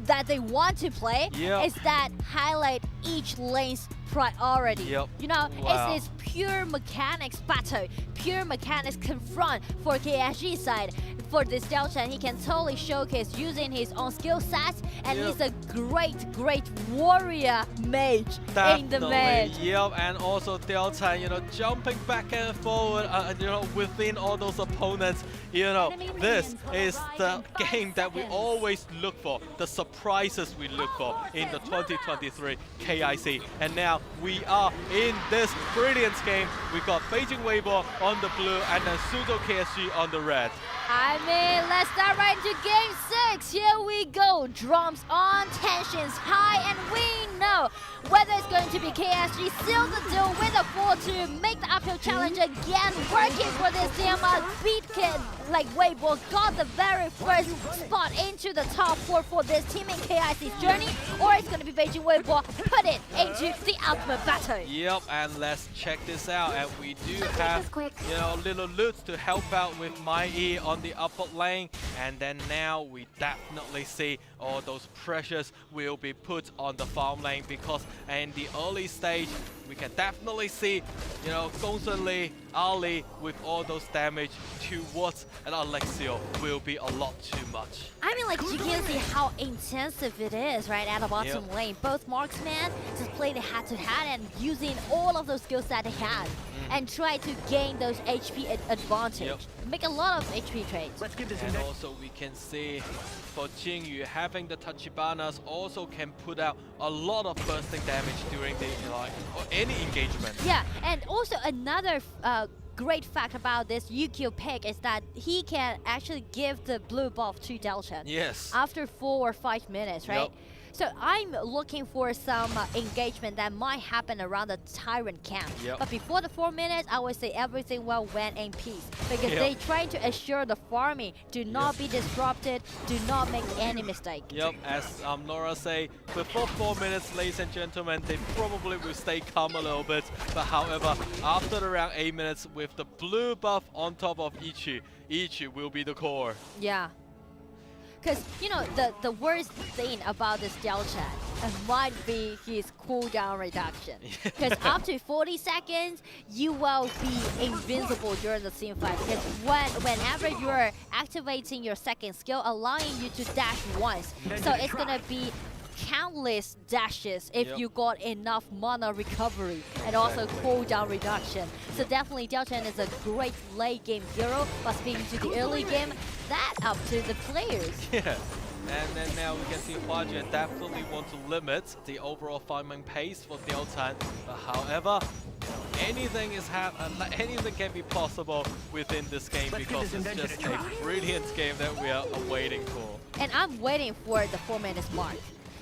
that they want to play is that highlight each lane's priority. Yep. You know, Wow. it's pure mechanics battle, pure mechanics confront for KSG side. For this Delta, he can totally showcase using his own skill sets, and Yep. he's a great warrior mage in the match. Yep, and also Delta, you know, jumping back and forward, you know, within all those opponents. You know, this is the game that we always look for, the surprises we look for in the 2023 KIC. And now we are in this brilliant game. We got Beijing.WB on the blue and then Suzhou.KSG on the red. I mean, let's dive right into Game 6. Here we go. Drums on, tensions high, and we know whether it's going to be KSG seal the deal with a 4-2, make the uphill challenge again, working for this team. Beat kid like Weibo got the very first spot into the top 4 for this team in KIC's journey, or it's going to be Beijing.WB put it into the ultimate battle. Yep, and let's check this out. And we do have, you know, little loots to help out with Mai on the upper lane. And then now we definitely see all those pressures will be put on the farm lane, because in the early stage, we can definitely see, you know, Gongsun Li, Ali with all those damage towards an Alexio will be a lot too much. I mean, like, you can see how intensive it is, right, at the bottom lane. Both marksmen just play the head-to-head and using all of those skills that they had and try to gain those HP advantage. Make a lot of HP trades. And also we can see for Jingyu having the Tachibanas also can put out a lot of bursting damage during the or any engagement. Yeah, and also another great fact about this Yukio pick is that he can actually give the blue buff to Delchan. Yes. After 4 or 5 minutes, right? Yep. So I'm looking for some engagement that might happen around the Tyrant camp. Yep. But before the 4 minutes, I would say everything well went in peace. Because they try to assure the farming do not be disrupted, do not make any mistake. Yep, as Laura say, before 4 minutes, ladies and gentlemen, they probably will stay calm a little bit. But however, after around 8 minutes with the blue buff on top of Ichi will be the core. Yeah. Because, you know, the worst thing about this Delchan might be his cooldown reduction. Because after 40 seconds, you will be invincible during the team fight. Because whenever you're activating your second skill, allowing you to dash once. So it's going to be countless dashes if you got enough mana recovery and also cooldown reduction. So definitely Delchan is a great late game hero, but speaking to the early game, that up to the players. Yeah. And then now we can see Huajian definitely want to limit the overall farming pace for Delchan. But however, anything can be possible within this game, because it's just a brilliant game that we are waiting for. And I'm waiting for the 4 minutes mark.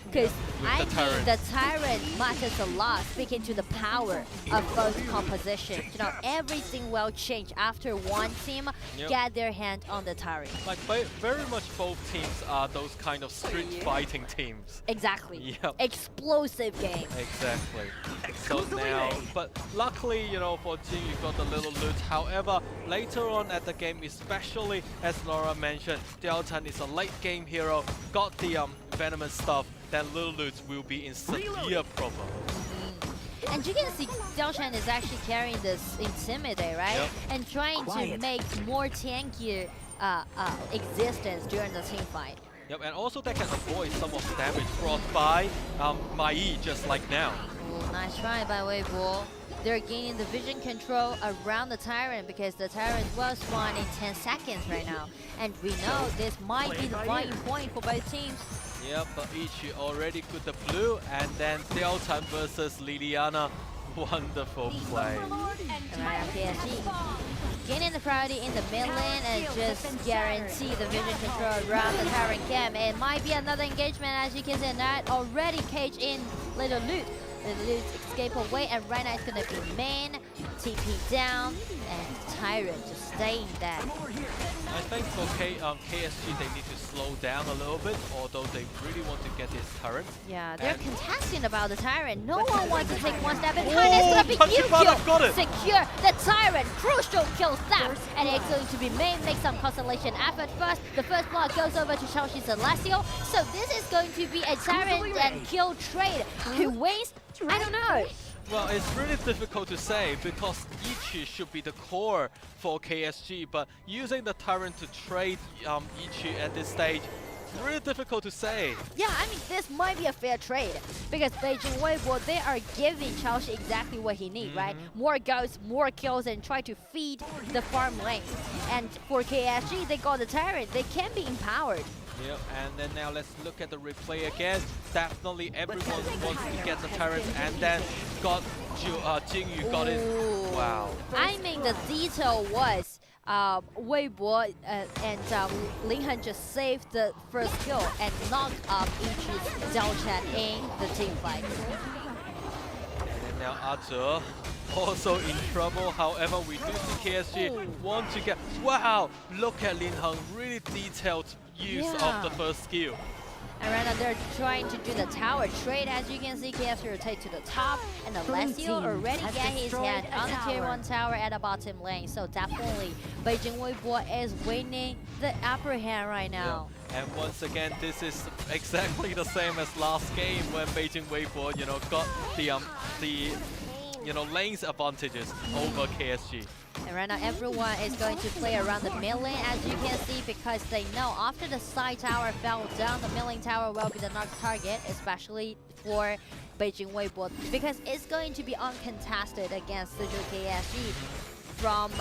Because I think the Tyrant matters a lot, speaking to the power of both compositions. You know, everything will change after one team get their hand on the Tyrant. Like, very much both teams are those kind of street fighting teams. Exactly. Yep. Explosive game. Exactly. So now, but luckily, you know, for Jing, you got the little loot. However, later on at the game, especially as Laura mentioned, Delchan is a late game hero, got the venomous stuff, then little loots will be in severe problem. And you can see Delchan is actually carrying this Intimidate, right? Yep. And trying to make more tankier existence during the team fight. Yep, and also that can avoid some of the damage brought by Mai, just like now. Ooh, nice try by Weibo. They're gaining the vision control around the Tyrant, because the Tyrant will spawn in 10 seconds right now. And we know this might be the fighting point for both teams. Yep, but Ichi already got the blue, and then Delchan versus Liliana. Wonderful play. KSG gaining the priority in the mid lane and just guarantee the vision control around the Tyrant camp. It might be another engagement, as you can see, that already caged in little loot escape away, and right now it's gonna be main, TP down, and Tyrant just staying there. I think for KSG they need to slow down a little bit, although they really want to get this turret. Yeah, they're And- contesting about the Tyrant. No one wants to take one step behind. It's gonna be Tachibana got it. secure the Tyrant. Crucial kill theft, and it's going to be main. Make some constellation effort first. The first block goes over to Xiaoxi Celestial. So this is going to be a Tyrant and kill trade. Who wins? I don't know. Well, it's really difficult to say because Ichi should be the core for KSG, but using the Tyrant to trade Ichi at this stage, really difficult to say. Yeah, I mean, this might be a fair trade because Beijing.WB, they are giving Xiaoxi exactly what he needs, right? More ghosts, more kills, and try to feed the farm lane. And for KSG, they got the Tyrant. They can be empowered. Yep, and then now let's look at the replay again. Definitely everyone wants to get the turret, and then got Jingyu got it. Ooh. Wow. I mean, the detail was Weibo and Linghan just saved the first kill and knocked up Ichi's Zhao Chen in the team fight. And then now Aze also in trouble. However, we do see KSG want to get. Wow! Look at Lin Heng, really detailed use of the first skill. And right now they're trying to do the tower trade. As you can see, KSG rotate to the top, and Alessio already get his hand on the tier 1 tower at the bottom lane. So definitely, Beijing.WB is winning the upper hand right now. Yeah. And once again, this is exactly the same as last game when Beijing.WB, you know, got the lane's advantages over KSG. And right now everyone is going to play around the mid lane, as you can see, because they know after the side tower fell down, the mid lane tower will be the next target, especially for Beijing.WB, because it's going to be uncontested against Suzhou.KSG from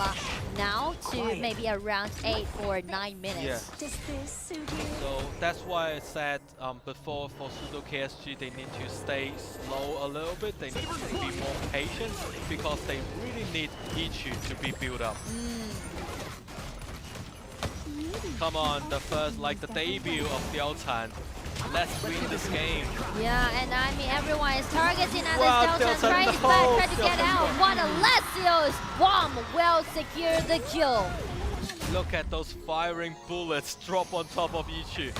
now to maybe around 8 or 9 minutes. Yeah. Does this suit you? So that's why I said before for Suzhou.KSG they need to stay slow a little bit. They need to be more patient because they really need Ichi to be built up. Come on, the first, like the debut of Diaochan. Let's win this game. Yeah, and I mean everyone is targeting at Wow, this Delta, Delta try in his the best, hole. try to get out. What Alessio's bomb will secure the kill. Look at those firing bullets drop on top of Ichi.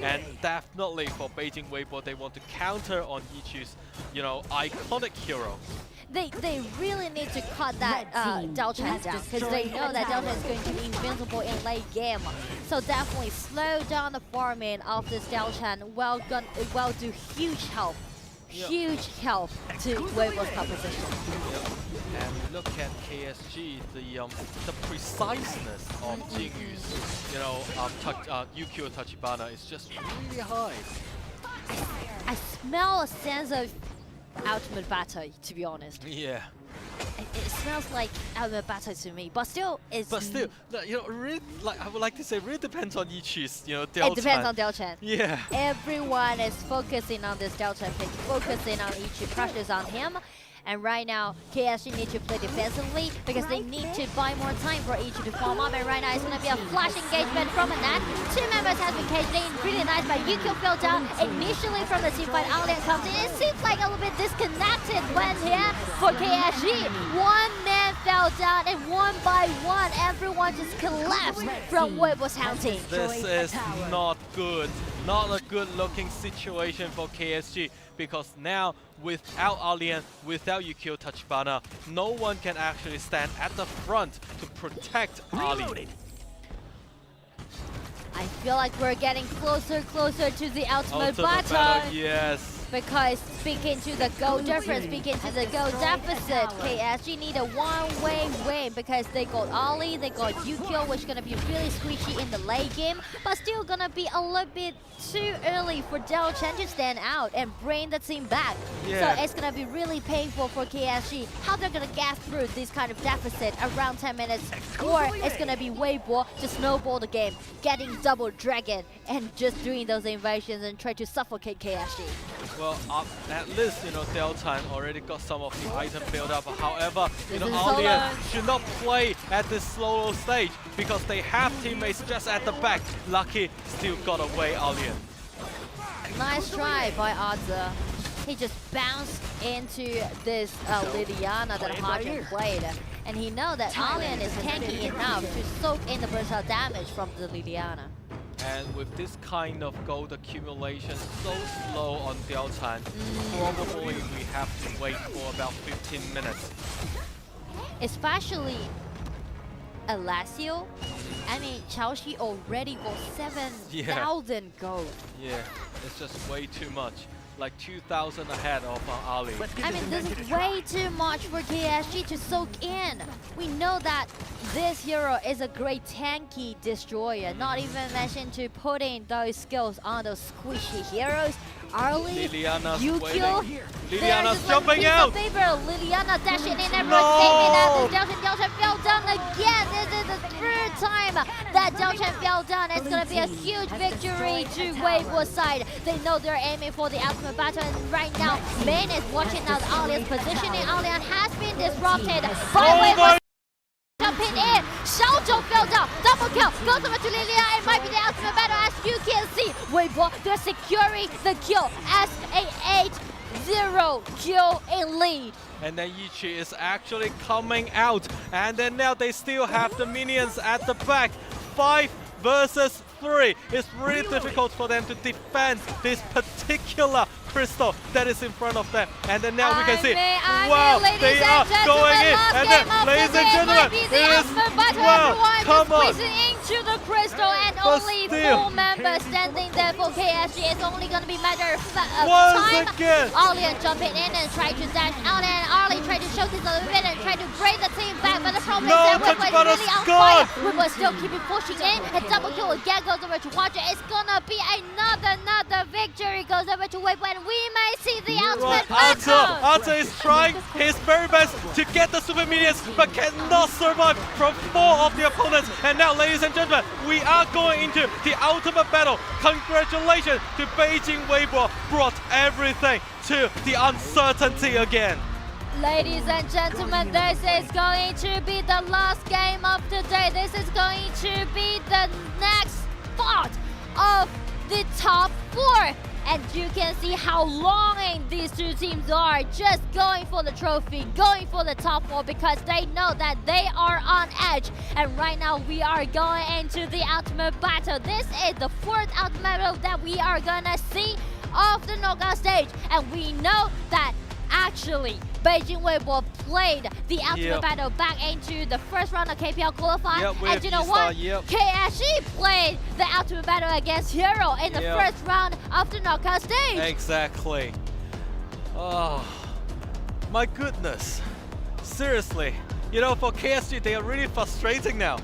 And definitely for Beijing.WB, they want to counter on Ichi's, you know, iconic hero. They really need to cut that Zhao Chen down because they know that Zhao Chen is going to be invincible in late game. So definitely slow down the farming of this Zhao Chen will do huge help. Huge help to Weibo's composition. And look at KSG, the preciseness of Jingyu's, you know, Yukio Tachibana is just really high. I smell a sense of ultimate battle, to be honest. Yeah. It smells like ultimate battle to me, but still, it's. But still, you know, really, like I would like to say, really depends on Ichi's, you know, Diaochan. It depends on Zhao Chen. Yeah. Everyone is focusing on this Zhao Chen pick, focusing on Ichi, pressures on him. And right now, KSG need to play defensively because they need to buy more time for Ichi to form up. And right now, it's going to be a flash engagement from Anan. 2 members have been caged in. Really nice by Yukio fell down initially from the team fight. Alien comes in. It seems like a little bit disconnected when here for KSG. One man fell down, and one by one, everyone just collapsed from Weibo's hunting. This is not good. Not a good looking situation for KSG because now without Alien, without Yukio Tachibana, no one can actually stand at the front to protect Ali. I feel like we're getting closer to the ultimate battle. Yes. Because speaking to the goal difference, speaking to the goal deficit, KSG need a one-way win because they got Ali, they got Yukio, which is gonna be really squishy in the late game, but still gonna be a little bit too early for Zhao Chen to stand out and bring the team back. Yeah. So it's gonna be really painful for KSG how they're gonna get through this kind of deficit around 10 minutes, or it's gonna be Weibo to snowball the game, getting double dragon and just doing those invasions and try to suffocate KSG. Well, at least, you know, Diaochan already got some of the item build up. However, you know, This is Alien solo. should not play at this solo stage because they have teammates just at the back. Lucky still got away, Alien. Nice try by Aze. he just bounced into this Liliana that Hajin played. And he knows that Alien is tanky enough to soak in the versatile damage from the Liliana. And with this kind of gold accumulation so slow on Diaochan, probably we have to wait for about 15 minutes. Especially Alacio. I mean, Chaoxi already got 7,000 gold. Yeah, it's just way too much. Like 2,000 ahead of Ali. I mean, this is way too much for KSG to soak in. We know that this hero is a great tanky destroyer, not even mention to putting those skills on those squishy heroes. Arlie, Liliana's Yukio, Liliana's jumping out! Liliana dashing in and No! rotating out. Diaochan fell down again. This is the third time that Diaochan fell down. It's going to be a huge victory to Weibo side. They know they're aiming for the ultimate battle, and right now, Main is watching out Alien's positioning. Alien has been disrupted by Weibo. Jumping in, Xiaozhou fell down, double kill, goes over to Lilia, it might be the ultimate battle as you can see. Weibo, they're securing the kill as a 8-0 kill in lead. And then Yichi is actually coming out, and then now they still have the minions at the back. 5 versus 3. It's really difficult for them to defend this particular crystal that is in front of them. And then now we can see, wow, they are going in. And then, ladies and gentlemen, it is, wow, come on. Into the crystal, and only 4 members standing there for KSG. It's only going to be a matter of time. Again. Alien jumping in and trying to dash out, and Arlie trying to showcase a little bit and trying to bring the team back. But the problem is that Weibo is really on fire. Weibo still keeping pushing in. A double kill again goes over to Watcher. It's going to be another victory goes over to Weibo, and we may see the ultimate battle. Arthur is trying his very best to get the super minions, but cannot survive from 4 of the opponents. And now, ladies and gentlemen, we are going into the ultimate battle. Congratulations to Beijing.WB, brought everything to the uncertainty again. Ladies and gentlemen, this is going to be the last game of the day. This is going to be the next spot of the top 4. And you can see how longing these two teams are, just going for the trophy, going for the top 4, because they know that they are on edge. And right now we are going into the ultimate battle. This is the 4th ultimate battle that we are gonna see of the knockout stage. And we know that actually Beijing.WB played the ultimate battle back into the first round of KPL qualifying. And you know what? KSG played the ultimate battle against Hero in the first round of the knockout stage. Exactly. Oh, my goodness. Seriously. You know, for KSG, they are really frustrating now.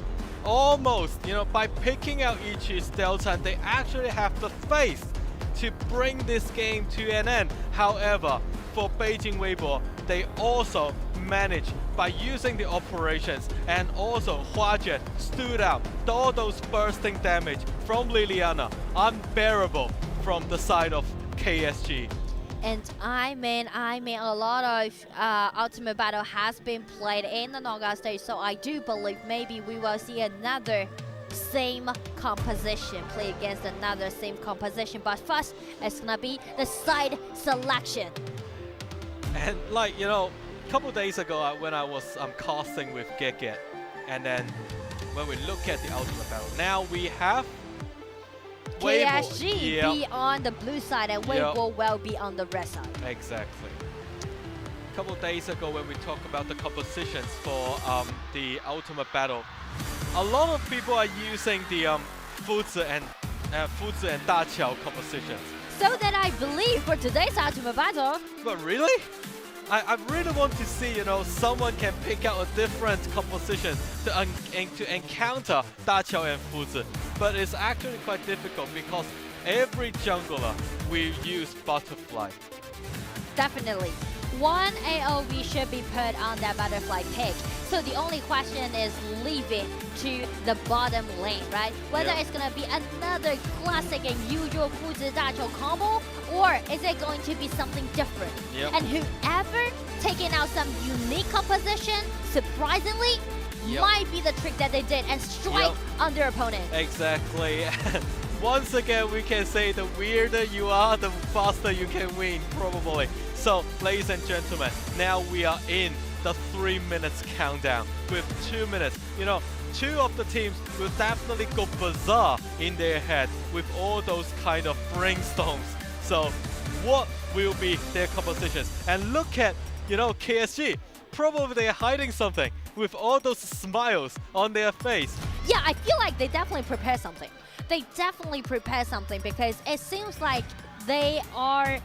Almost, you know, by picking out Ichi's Diaochan, they actually have the faith to bring this game to an end. However, for Beijing.WB, they also managed by using the operations, and also Huajian stood out. All those bursting damage from Liliana, unbearable from the side of KSG. And I mean, a lot of ultimate battle has been played in the knockout stage, so I do believe maybe we will see another same composition, play against another same composition. But first, it's gonna be the side selection. And like, you know, a couple days ago when I was casting with Geket, and then when we look at the ultimate battle, now we have KSG Weibo, be on the blue side and Weibo will be on the red side. Exactly. A couple days ago when we talked about the compositions for the ultimate battle, a lot of people are using the Fuzi and Daqiao compositions. So that I believe for today's ultimate battle. But really? I really want to see, you know, someone can pick out a different composition to encounter Daqiao and Fuzi. But it's actually quite difficult because every jungler will use Butterfly. Definitely. One AoE should be put on that Butterfly pick. So the only question is leave it to the bottom lane, right? Whether it's going to be another classic and usual Fuzi Daqiao combo, or is it going to be something different? And whoever taking out some unique composition, surprisingly, might be the trick that they did and strike on their opponent. Exactly. once again, we can say the weirder you are, the faster you can win, probably. So, ladies and gentlemen, now we are in the 3 minutes countdown with 2 minutes. You know, two of the teams will definitely go bizarre in their head with all those kind of brainstorms. So, what will be their compositions? And look at, you know, KSG. Probably they're hiding something with all those smiles on their face. Yeah, I feel like they definitely prepare something. They definitely prepare something because it seems like they are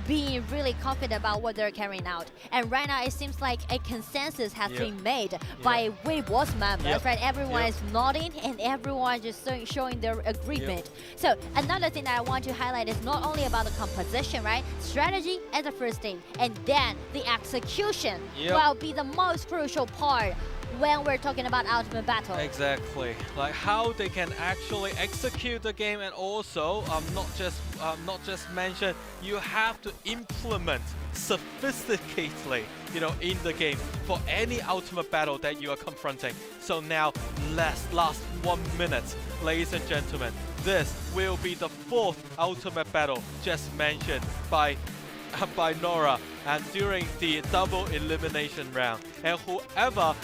being really confident about what they're carrying out. And right now it seems like a consensus has been made by Weibo's members, right? Everyone is nodding and everyone just showing their agreement. So another thing that I want to highlight is not only about the composition, right? Strategy as the first thing, and then the execution will be the most crucial part when we're talking about Ultimate Battle. Exactly, like how they can actually execute the game, and also not just mention, you have to implement sophisticatedly, you know, in the game for any Ultimate Battle that you are confronting. So now, last 1 minute, ladies and gentlemen, this will be the 4th Ultimate Battle just mentioned by Nora, and during the double elimination round, and whoever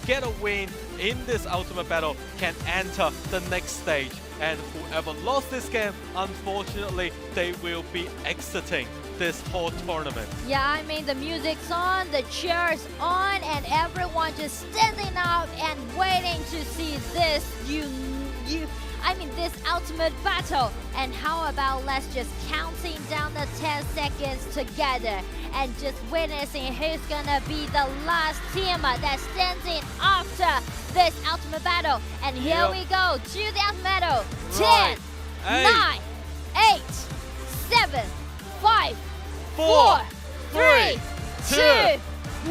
get a win in this Ultimate Battle can enter the next stage, and whoever lost this game, unfortunately, they will be exiting this whole tournament. Yeah, I mean, the music's on, the cheers on, and everyone just standing up and waiting to see this this Ultimate Battle. And how about let's just counting down the 10 seconds together and just witnessing who's gonna be the last team that's standing after this Ultimate Battle. And here we go to the Ultimate Battle. 10, 9, 8, 7, 5, 4, 3, 2,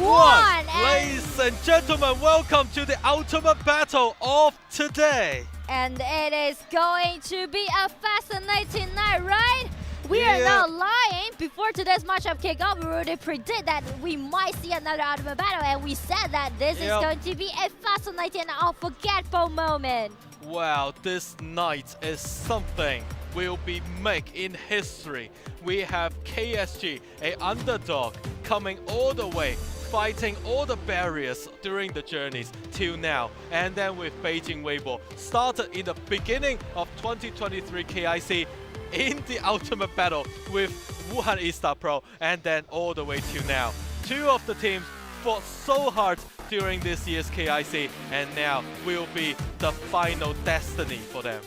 1. Ladies and gentlemen, welcome to the Ultimate Battle of today. And it is going to be a fascinating night, right? We are not lying. Before today's matchup kickoff, we already predict that we might see another Ultimate Battle, and we said that this is going to be a fascinating and unforgettable moment. Wow, this night is something will be made in history. We have KSG, a underdog, coming all the way, fighting all the barriers during the journeys till now. And then with Beijing.WB, started in the beginning of 2023 KIC in the Ultimate Battle with Wuhan Eaststar Pro, and then all the way till now. Two of the teams fought so hard during this year's KIC, and now will be the final destiny for them.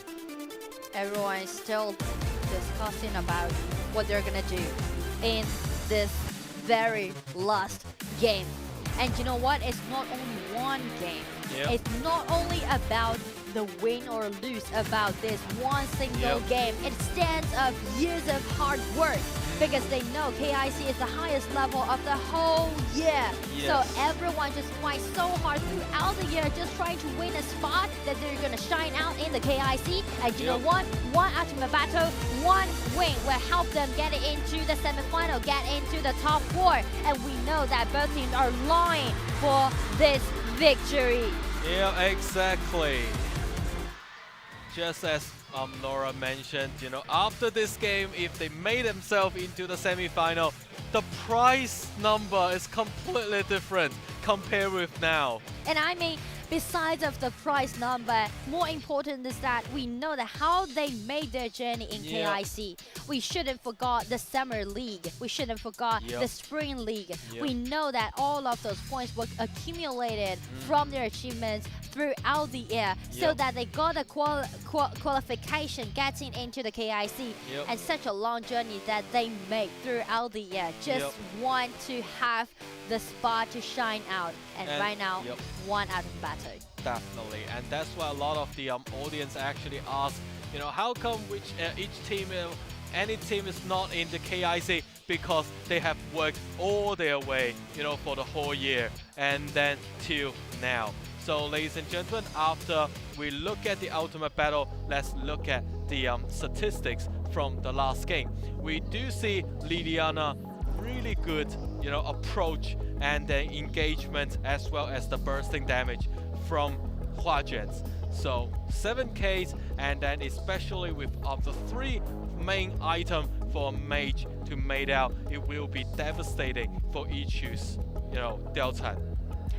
Everyone is still discussing about what they're gonna do in this very last game. And you know what? It's not only one game. It's not only about the win or lose about this one single game. It stands up years of hard work because they know KIC is the highest level of the whole year. So everyone just fights so hard throughout the year just trying to win a spot that they're going to shine out in the KIC. And you know what? One Ultimate Battle, one win will help them get into the semifinal, get into the top 4. And we know that both teams are lying for this victory. Yeah, exactly. Just as Nora mentioned, you know, after this game, if they made themselves into the semi-final, the prize number is completely different compared with now. And I mean, besides of the prize number, more important is that we know that how they made their journey in KIC. We shouldn't forget the Summer League. We shouldn't forget the Spring League. We know that all of those points were accumulated from their achievements throughout the year, so that they got a qualification getting into the KIC, and such a long journey that they made throughout the year. Just want to have the spot to shine out, and right now, one out of battle. Definitely, and that's why a lot of the audience actually ask, you know, how come each team, any team is not in the KIC, because they have worked all their way, you know, for the whole year, and then till now. So, ladies and gentlemen, after we look at the Ultimate Battle, let's look at the statistics from the last game. We do see Liliana really good, you know, approach and the engagement, as well as the bursting damage from Huajuans. So 7Ks, and then especially with the 3 main item for mage to mate out, it will be devastating for Ichu's, Deltan.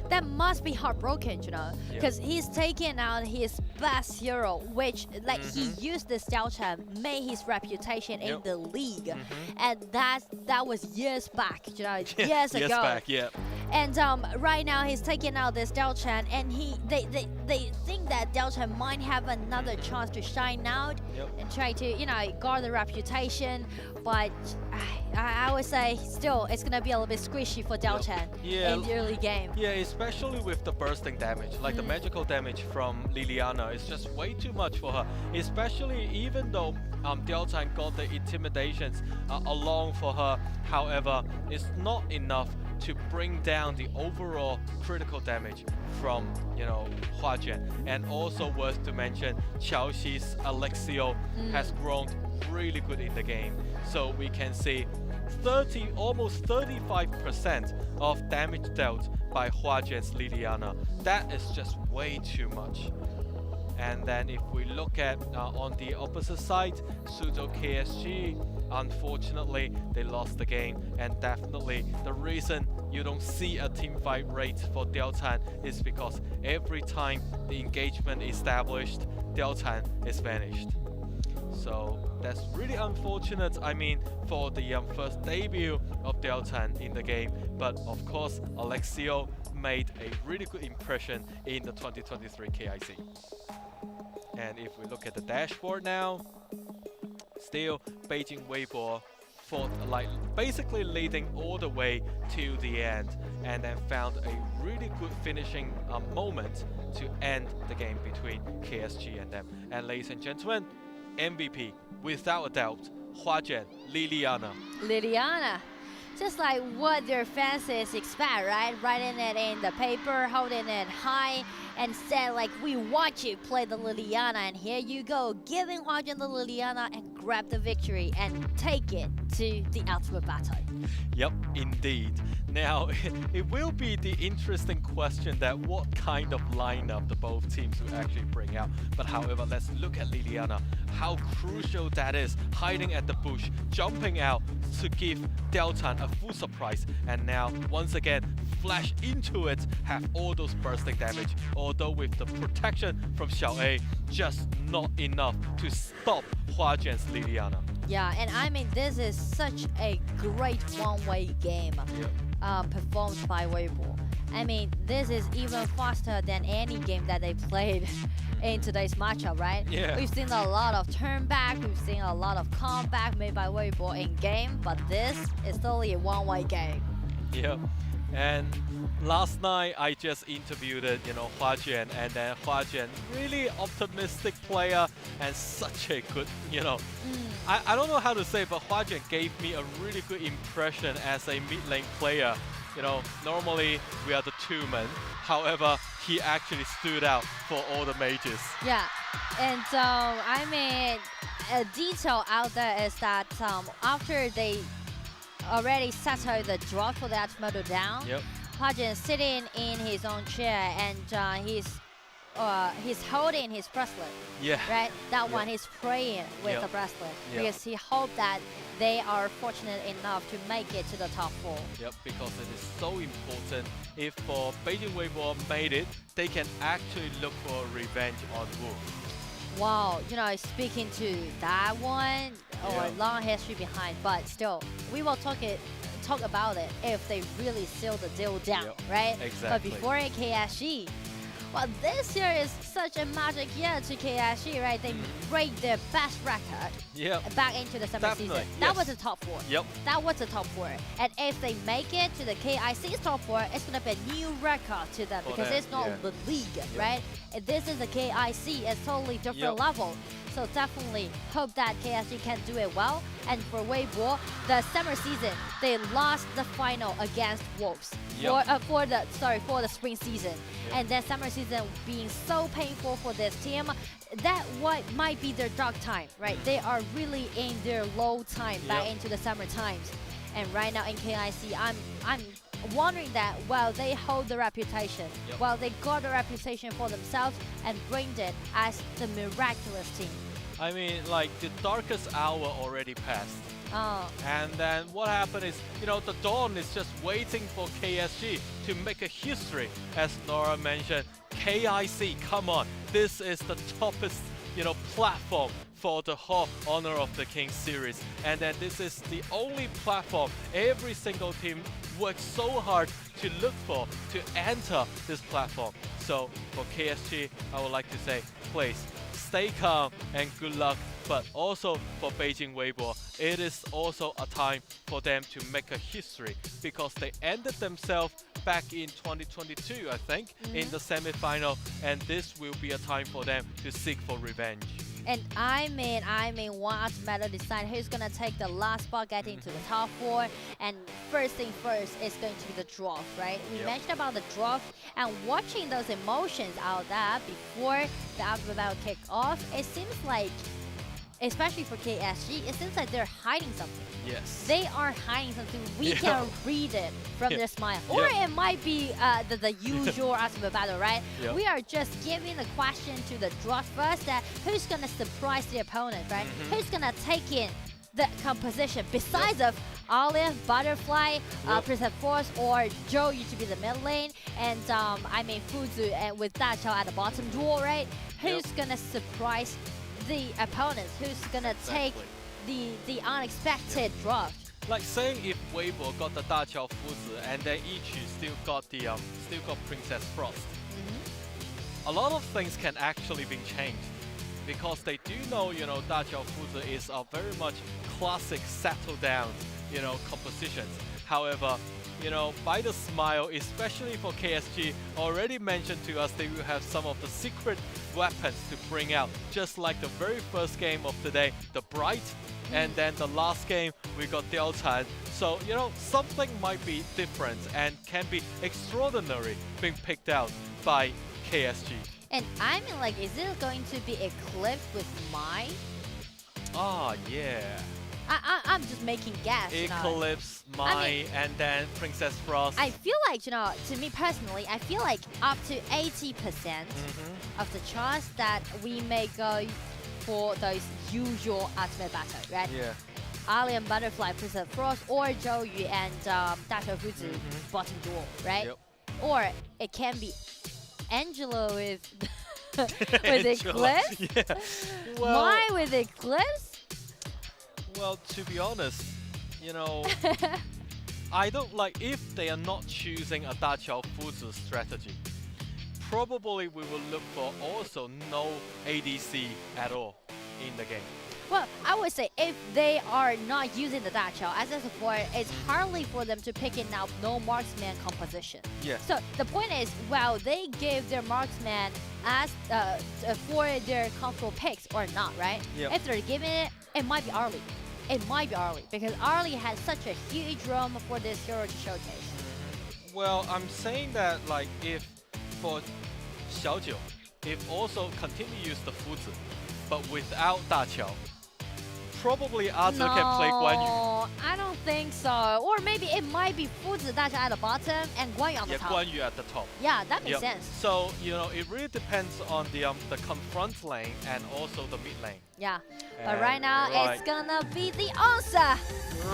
That must be heartbroken, Yeah. because he's taking out his best hero, which he used this Delchan, made his reputation in the league, and that was years back, years ago. Years back, yeah. And right now he's taking out this Delchan, and they think that Delchan might have another chance to shine out and try to guard the reputation, but I would say still it's gonna be a little bit squishy for Delchan in the early game. Yeah, especially with the bursting damage, like the magical damage from Liliana is just way too much for her. Especially even though Deltan got the intimidations along for her, however, it's not enough to bring down the overall critical damage from Huajian. And also worth to mention, Qiaoxi's Alexio has grown really good in the game. So we can see almost 35% of damage dealt by Huajian's Liliana. That is just way too much. And then if we look at on the opposite side, Suzhou.KSG, unfortunately they lost the game, and definitely the reason you don't see a team fight rate for Deltan is because every time the engagement is established, Deltan is vanished. So that's really unfortunate, for the first debut of Deltan in the game, but of course Alexio made a really good impression in the 2023 KIC. And if we look at the dashboard now, still Beijing.WB fought, basically leading all the way to the end, and then found a really good finishing moment to end the game between KSG and them. And ladies and gentlemen, MVP, without a doubt, Huajian, Liliana. Liliana, just like what their fans expect, right? Writing it in the paper, holding it high, and said we watch you play the Liliana, and here you go, giving Huajian the Liliana and grab the victory and take it to the ultimate battle. Yep, indeed. Now, it will be the interesting question that what kind of lineup the both teams will actually bring out. But however, let's look at Liliana. How crucial that is, hiding at the bush, jumping out to give Deltan a full surprise. And now, once again, flash into it, have all those bursting damage. Although with the protection from Xiao A, just not enough to stop Huajian's Liliana. Yeah, and this is such a great one-way game performed by Weibo. This is even faster than any game that they played in today's matchup, right? Yeah. We've seen a lot of turn back, we've seen a lot of comeback made by Weibo in game, but this is totally a one-way game. Yeah. And last night I just interviewed Huajian, and then Huajian, really optimistic player and such a good, I don't know how to say, but Huajian gave me a really good impression as a mid lane player. Normally we are the two-man. However, he actually stood out for all the mages. Yeah, and a detail out there is that after they already settled the draw for that medal down, Huajian sitting in his own chair, and he's holding his bracelet. Yeah. Right? That one he's praying with the bracelet because he hoped that they are fortunate enough to make it to the top 4. Yep, because it is so important. If Beijing.WB made it, they can actually look for revenge on Wu. Wow, speaking to that one, or long history behind, but still, we will talk about it if they really seal the deal down, right? Exactly. But before KSG, well, this year is such a magic year to KIC, right? They break their best record back into the summer season. That was the top 4. Yep. That was the top 4. And if they make it to the KIC's top 4, it's going to be a new record to them because it's not the league, right? And this is the KIC. It's totally different level. So definitely hope that KSG can do it well. And for Weibo, the summer season, they lost the final against Wolves for the spring season. And that summer season being so painful for this team, that what might be their dark time, right? They are really in their low time back into the summer times. And right now in KIC, I'm wondering that, well, they hold the reputation. Yep. Well, they got a reputation for themselves and bring it as the miraculous team. I mean, like, the darkest hour already passed. Oh. And then what happened is, the Dawn is just waiting for KSG to make a history. As Laura mentioned, KIC, come on. This is the toppest, platform for the whole Honor of the King series. And then this is the only platform every single team works so hard to look for to enter this platform. So for KSG, I would like to say, please stay calm and good luck. But also for Beijing.WB, it is also a time for them to make a history because they ended themselves back in 2022, I think, in the semi-final, and this will be a time for them to seek for revenge. And I mean, one ultimate decide who's gonna take the last spot, getting to the top 4. And first thing first is going to be the draft, right? We mentioned about the draft and watching those emotions out there before the ultimate battle kick off. It seems like, especially for KSG, it seems like they're hiding something. Yes. They are hiding something. We can read it from their smile. Or it might be the usual ultimate battle, right? We are just giving the question to the draft first that who's going to surprise the opponent, right? Who's going to take in the composition besides of Alien, Butterfly, Princess Force, or Zhou to be the mid lane, and I mean Fuzu and with Dachao at the bottom duel, right? Who's going to surprise the opponents? Who's gonna take the unexpected draft? Like saying if Weibo got the Dachao Fuzi and then Ichi still got Princess Frost. A lot of things can actually be changed because they do know, Dachao Fuzi is a very much classic settle down, compositions. However, by the smile, especially for KSG, already mentioned to us they will have some of the secret weapons to bring out, just like the very first game of the day, the Bright, and then the last game we got Deltan. So, something might be different and can be extraordinary being picked out by KSG. And I mean, like, is it going to be Eclipse with Mai? Ah, yeah. I'm just making guess. Eclipse, Mai, and then Princess Frost. I feel like, to me personally, I feel like up to 80% of the chance that we may go for those usual ultimate battle, right? Yeah. Alien, Butterfly, Princess Frost, or Zhou and Dachao Fuzi bottom duel, right? Yep. Or it can be Angela with with Eclipse. Yeah. Well, Mai with Eclipse. Well, to be honest, I don't like if they are not choosing a Dachao Fuzi strategy. Probably we will look for also no ADC at all in the game. Well, I would say if they are not using the Dachao as a support, it's hardly for them to pick in now no marksman composition. Yeah. So the point is, well, they give their marksman as for their comfortable picks or not, right? Yep. If they're giving it, it might be early. It might be early because Arlie has such a huge room for this hero to showcase. Well, I'm saying that like if for Xiaojiu, if also continue to use the Fuzi, but without Dachao, probably Arthur can play Guan Yu. No, I don't think so. Or maybe it might be Fuzi Dachao at the bottom and Guan Yu on the top. Guan Yu at the top. Yeah, that makes sense. So, it really depends on the confront lane and also the mid lane. Yeah, but And right now it's gonna be the answer.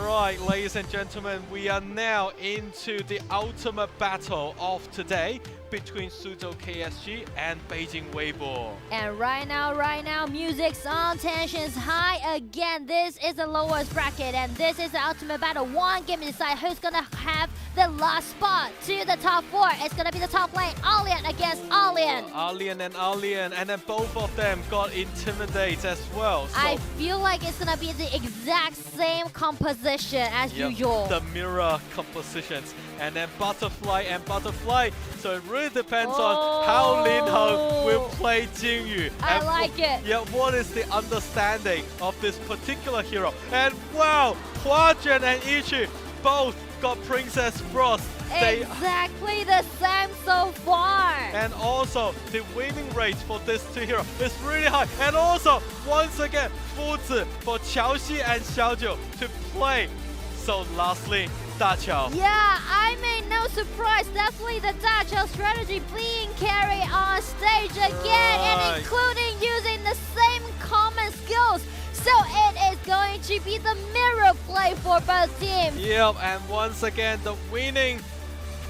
Right, ladies and gentlemen, we are now into the ultimate battle of today between Suzhou.KSG and Beijing.WB. And right now, music's on, tension's high again. This is the lowest bracket, and this is the ultimate battle. One game to decide who's gonna have the last spot to the top 4. It's gonna be the top lane, Alien against Alien. Alien, and then both of them got Intimidate as well. So I feel like it's gonna be the exact same composition as usual. The mirror compositions, and then Butterfly and Butterfly. So it really depends on how Lin Heng will play Jing Yu. I like it. Yeah, what is the understanding of this particular hero? And wow, Huajun and Ichi both got Princess Frost. Exactly the same so far. And also, the winning rate for these two heroes is really high. And also, once again, Fuzi for Qiaoxi and Xiaojiu to play. So lastly, Dachao. Yeah, I mean, no surprise. Definitely the Dachao strategy being carried on stage again, and including using the same common skills. So it is going to be the mirror play for both teams. Yep, and once again, the winning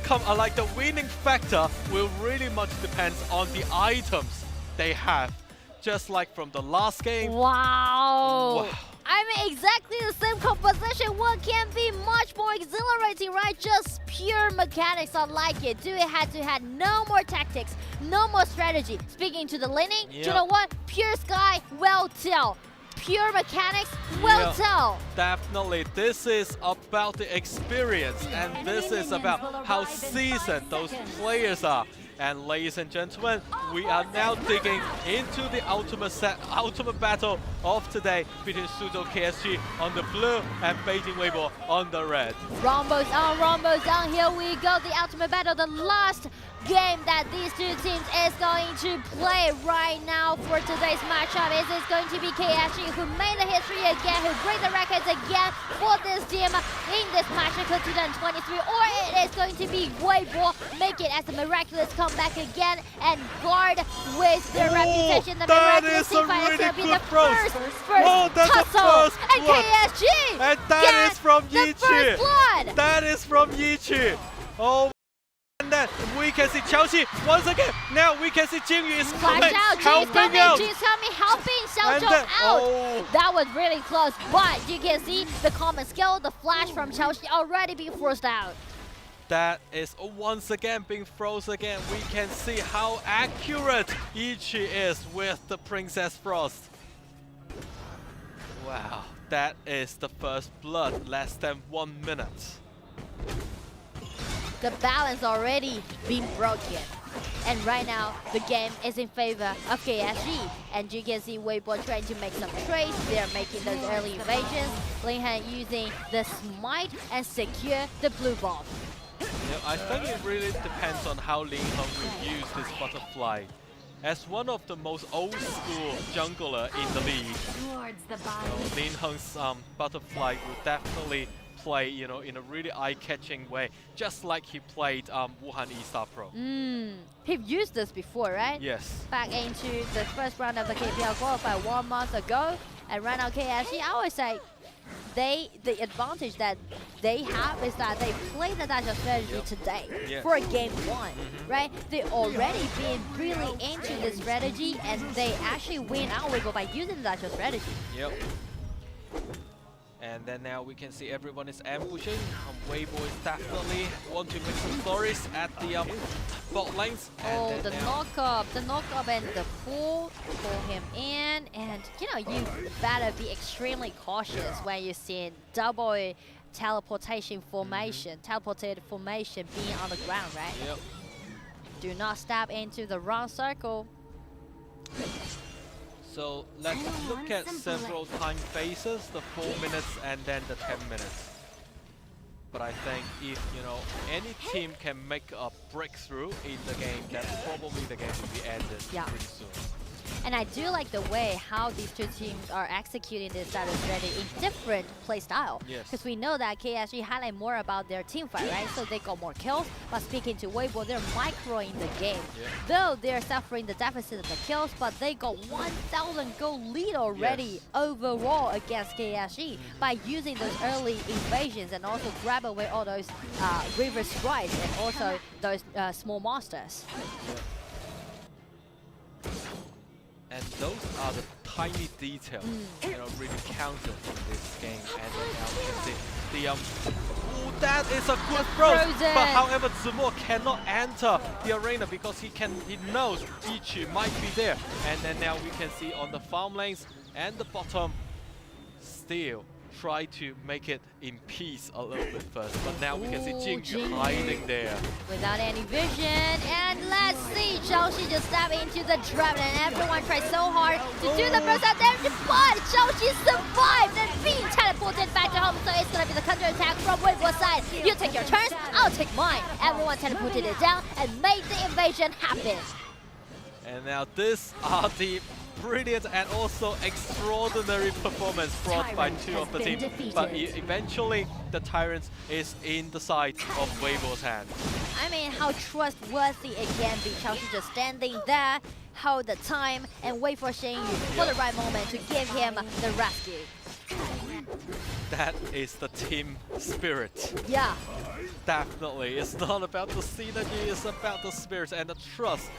the winning factor will really much depends on the items they have. Just like from the last game. Wow. I mean, exactly the same composition. What can be much more exhilarating, right? Just pure mechanics. I like it. Do it head to head. No more tactics. No more strategy. Speaking to the laning, you know what? Pure sky, well tell. Pure mechanics, well tell. Definitely, this is about the experience, and this is about how seasoned those players are. And ladies and gentlemen, we are now digging into the ultimate battle of today between Suzhou.KSG on the blue and Beijing.WB on the red. Rombos on, Rombos down. Here we go. The ultimate battle, the last game that these two teams is going to play right now for today's matchup. Is it going to be KIC who made the history again, who break the records again for this team in this match KIC2023, or it is going to be Weibo make it as a miraculous comeback again and guard with their reputation. The miraculous team fight is going to be the first tussle, and KIC and that is from the first blood. That is from Yichi. Oh. And then we can see Xiaoxi once again. Now we can see Jingyu is coming, helping out. Jin's coming, helping Xiaozhou out. Oh. That was really close, but you can see the common skill, the flash from Xiaoxi already being forced out. That is once again being frozen again. We can see how accurate Ichi is with the Princess Frost. Wow, that is the first blood, less than 1 minute. The balance already been broken. And right now, the game is in favor of KIC. And you can see Weibo trying to make some trades. They're making those early invasions. Linghan using the smite and secure the blue bomb. Yeah, I think it really depends on how Linheng will use this butterfly. As one of the most old school jungler in the league, Linheng's butterfly will definitely play, in a really eye-catching way, just like he played Wuhan eStar Pro. He used this before, right? Yes. Back into the first round of the KPL qualifier 1 month ago, and right now KIC, I would say, the advantage that they have is that they play the Dachao strategy today for game 1, right? They already been really into this strategy, and they actually win out Weibo by using the Dachao strategy. Yep. And then now we can see everyone is ambushing. Weibo is definitely want to make some stories at the bot lanes. Oh, the knock-up and the pull him in. And, you better be extremely cautious when you see double teleportation formation, teleported formation being on the ground, right? Yep. Do not step into the wrong circle. So let's look at several time phases, the 4 minutes and then the 10 minutes. But I think if, any team can make a breakthrough in the game, then probably the game will be ended pretty soon. And I do like the way how these two teams are executing this type of strategy in different play style. Because we know that KIC highlight more about their team fight, right? So they got more kills. But speaking to Weibo, they're microing the game. Though they're suffering the deficit of the kills, but they got 1,000 gold lead already overall against KIC by using those early invasions and also grab away all those river strides and also those small monsters. And those are the tiny details, really counted in this game. And then now we can see the that is a good throw. But however, Zemo cannot enter the arena because he knows Ichi might be there. And then now we can see on the farm lanes and the bottom, still try to make it in peace a little bit first. But now we can see Jingyu hiding there. Without any vision, and let's see, Xiaoxi just step into the trap, and everyone tried so hard to do the burst out there, but Xiaoxi survived and being teleported back to home, so it's gonna be the counter attack from Weibo's side. You take your turns, I'll take mine. Everyone teleported it down and made the invasion happen. And now these are the brilliant and also extraordinary performance brought by two of the teams. But eventually, the Tyrant is in the side of Weibo's hand. I mean, how trustworthy it can be. Chelsea just standing there, hold the time, and wait for Shen Yu for the right moment to give him the rescue. That is the team spirit. Yeah. Definitely. It's not about the synergy, it's about the spirit and the trust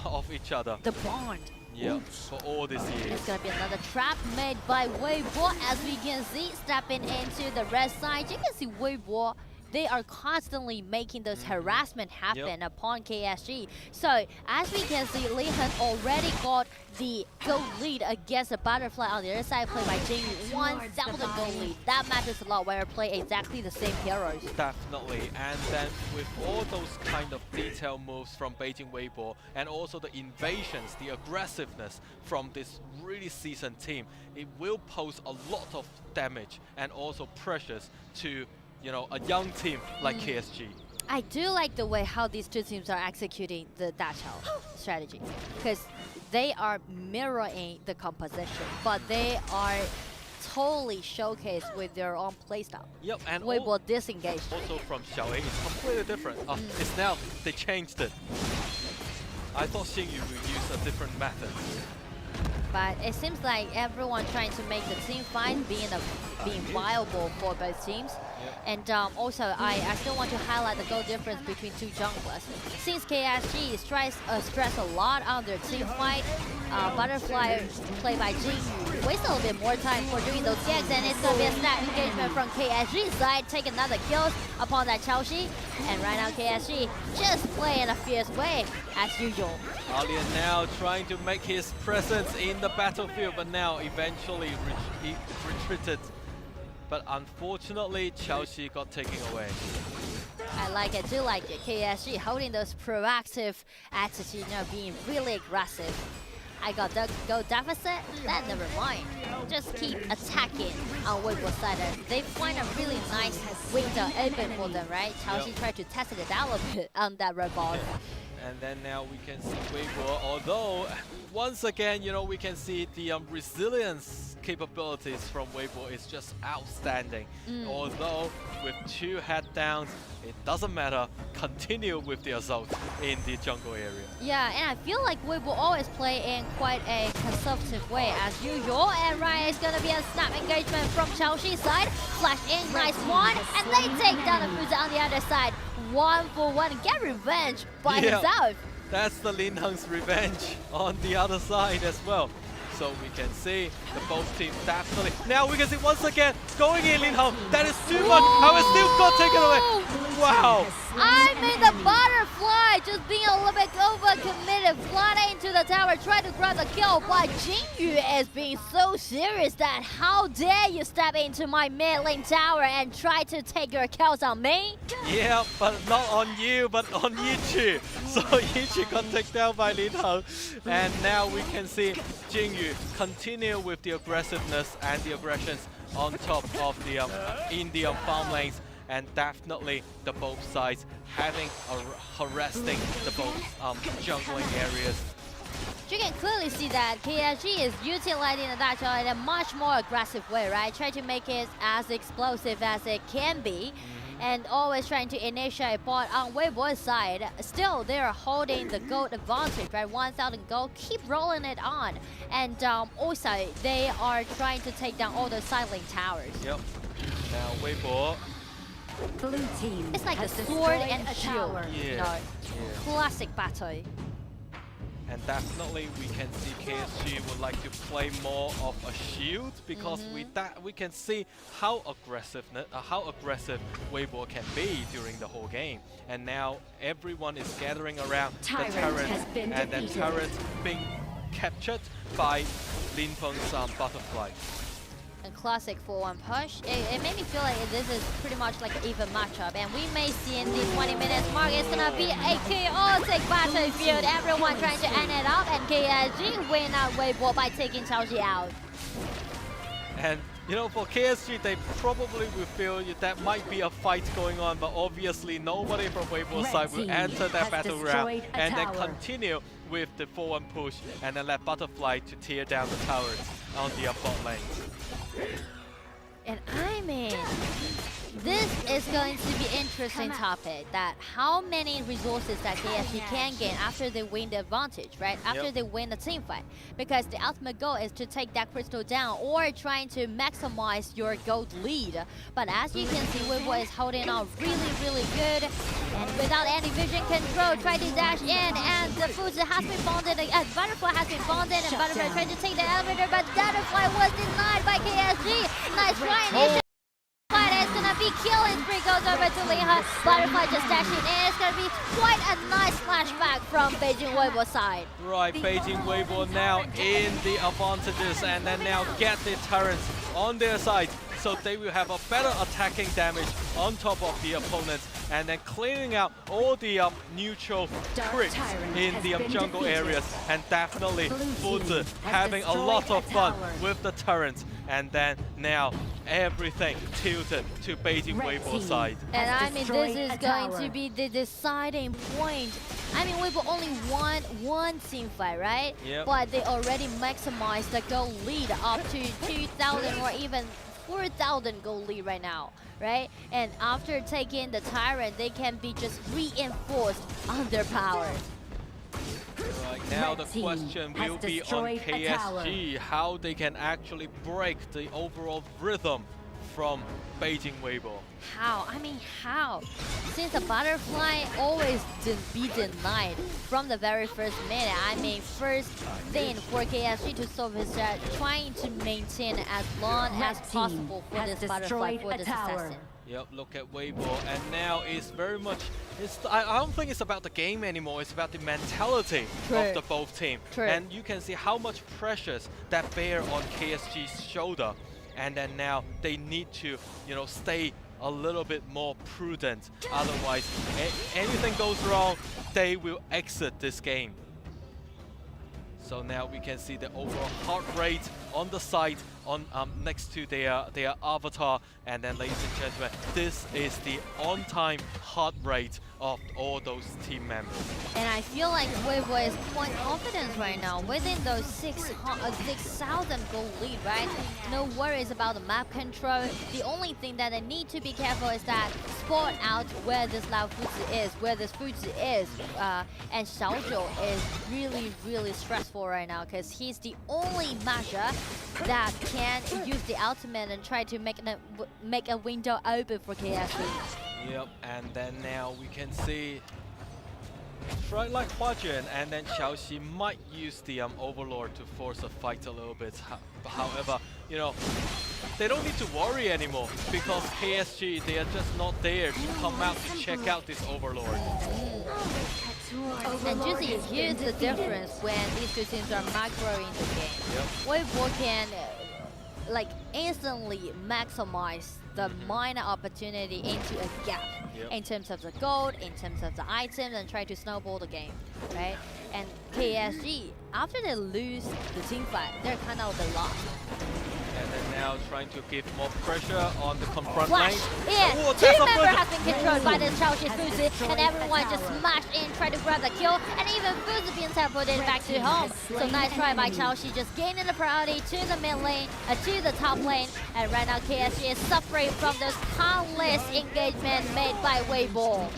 of each other. The bond. Yeah, for all these years. It's gonna be another trap made by Weibo, as we can see, stepping into the red side. You can see Weibo, they are constantly making those harassment happen upon KSG. So, as we can see, Li Han already got the goal lead against the Butterfly on the other side, played by Jing Yu. 1,000 goal lead. That matters a lot when you play exactly the same heroes. Definitely. And then with all those kind of detailed moves from Beijing Weibo and also the invasions, the aggressiveness from this really seasoned team, it will pose a lot of damage and also pressures to, you know, a young team like KSG. I do like the way how these two teams are executing the Dachao strategy, because they are mirroring the composition, but they are totally showcased with their own playstyle. Yep, and Weibo disengaged. also from Xiaoei, it's completely different. It's now, they changed it. I thought Xingyu would use a different method. But it seems like everyone trying to make the team fight being viable for both teams. And also, I still want to highlight the goal difference between two junglers. Since KSG stress a lot on their team fight, Butterfly, played by Jing Yu, wasted a little bit more time for doing those ganks, and it's going to be a snap engagement from KSG's side, take another kill upon that Chaoxi. And right now, KSG just play in a fierce way, as usual. Alien now trying to make his presence in the battlefield, but now eventually he retreated. But unfortunately, Chelsea got taken away. I like it, do like it. KSG holding those proactive attitude, you know, being really aggressive. I got the goal deficit, then never mind. Just keep attacking on Weibo's side. They find a really nice window open for them, right? Chelsea tried to test it out a little bit on that red ball. And then now we can see Weibo, although once again, you know, we can see the resilience capabilities from Weibo is just outstanding. Although with two head downs, it doesn't matter. Continue with the assault in the jungle area. Yeah, and I feel like Weibo always play in quite a conservative way as usual. And right, it's gonna be a snap engagement from Chaoxi's side. Flash in, nice one, and they take down the Fuzi on the other side. 1-for-1, get revenge by himself. That's the Lin Heng's revenge on the other side as well. So we can see the both teams definitely. Now we can see once again going in Lin Heng. That is too much. How it still got taken away. Wow. I mean, the Butterfly just being a little bit overcommitted, flying into the tower, trying to grab the kill. But Jing Yu is being so serious that how dare you step into my mid lane tower and try to take your kills on me? Yeah, but not on you, but on Yichi. So Yichi got taken down by Lin Heng. And now we can see Jing Yu continue with the aggressiveness and the aggressions on top of the Indian farm lanes. And definitely the both sides having harassing the both jungling areas. You can clearly see that KIC is utilizing the Dachao in a much more aggressive way, right? Try to make it as explosive as it can be. And always trying to initiate, but on Weibo's side, still they're holding the gold advantage, right? 1,000 gold, keep rolling it on. And also, they are trying to take down all those silent towers. Yep. Now Weibo. Blue team. It's like a has sword destroyed and a shield, tower. you know, classic battle. And definitely we can see KSG would like to play more of a shield because we can see how aggressive Weibo can be during the whole game. And now everyone is gathering around the turret, and then turret being captured by Lin Feng's Butterfly. A classic 4-1 push. It made me feel like this is pretty much like an even matchup, and we may see in the 20 minutes mark it's gonna be a chaotic battlefield. Everyone trying to end it up, and KSG win out Weibo by taking Chaoxi out. And You know, for KSG, they probably will feel that might be a fight going on, but obviously nobody from Weibo's side will enter that battleground and then continue with the forward push and then let Butterfly to tear down the towers on the bot lane. And I mean, this is going to be interesting topic, that how many resources that KSG can gain after they win the advantage, right? After they win the team fight. Because the ultimate goal is to take that crystal down or trying to maximize your gold lead. But as you can see, Weibo is holding on really good. And without any vision control, try to dash in, and the Fuzi has been bonded, Butterfly has been bonded, and Butterfly tried to take the elevator, but Butterfly was denied by KSG. Nice try. It's gonna be killing spree, goes over to Linha. Butterfly just dashing in. It's gonna be quite a nice flashback from Beijing.WB side. Right, Beijing.WB now in the advantages and then now get the turrets on their side. So they will have a better attacking damage on top of the opponents and then clearing out all the neutral tricks in the jungle areas. And definitely Fuzi having a lot of fun with the turrets. And then now everything tilted to Beijing.WB side. And I mean, this is going to be the deciding point. I mean, Weibo only won one team fight, right? Yep. But they already maximized the goal lead up to 2,000 or even 4,000 goal lead right now, right? And after taking the Tyrant, they can be just reinforced underpowered. Right, now the question will be on KSG, how they can actually break the overall rhythm from Beijing.WB. How? I mean, how? Since the Butterfly always be denied from the very first minute. I mean, first thing for KSG to solve is that trying to maintain as long as possible for this Butterfly, for this assassin. Yep, look at Weibo, and now it's very much, I don't think it's about the game anymore, it's about the mentality of the both team. And you can see how much pressures that bear on KSG's shoulder. And then now they need to, you know, stay a little bit more prudent. Otherwise, anything goes wrong, they will exit this game. So now we can see the overall heart rate on the side, on next to their avatar, and then, ladies and gentlemen, this is the on-time heart rate of all those team members. And I feel like Weibo is quite confident right now within those 6,000 goal lead, right? No worries about the map control. The only thing that they need to be careful is that spot out where this Lao Fuzi is, where this Fuzi is. And Xiaozhou is really stressful right now because he's the only measure that can use the ultimate and try to make a window open for KSG. Yep, and then now we can see try like Huajun, and then Xiaoxi might use the Overlord to force a fight a little bit. However, you know, they don't need to worry anymore because KSG, they are just not there to come out to check out this Overlord. And Juicy, here's the difference when these two teams are macroing the game. Weibo can like instantly maximize the minor opportunity into a gap in terms of the gold, in terms of the items, and try to snowball the game, right? And KSG, after they lose the team fight, they're kind of the lost. And then now trying to give more pressure on the confront Flash lane. in! Oh, Team member has been controlled by the Xiaoxi Fuzi, and everyone just smashed in, try to grab the kill, and even Fuzi being teleported back to home. So nice try by Xiaoxi, just gaining the priority to the mid lane, to the top lane, and right now KSG is suffering from those countless engagements made by Weibo.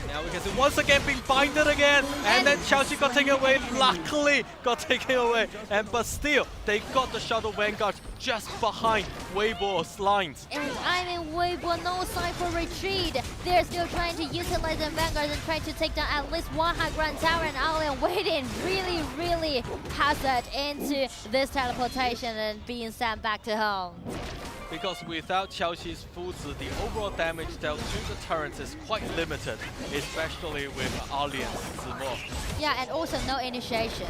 Now we can see once again being binded again, and then Xiaoxi got taken away. Luckily got taken away, but still they got the Shadow Vanguard just behind Weibo's lines. And I mean, Weibo no sign for retreat. They're still trying to utilize the Vanguard and trying to take down at least one high ground tower, and Alien waiting really hazard into this teleportation and being sent back to home. Because without Xiaoxi's Fuzi, the overall damage dealt to the turrets is quite limited, especially with Alliance Zimo. Yeah, and also no initiation.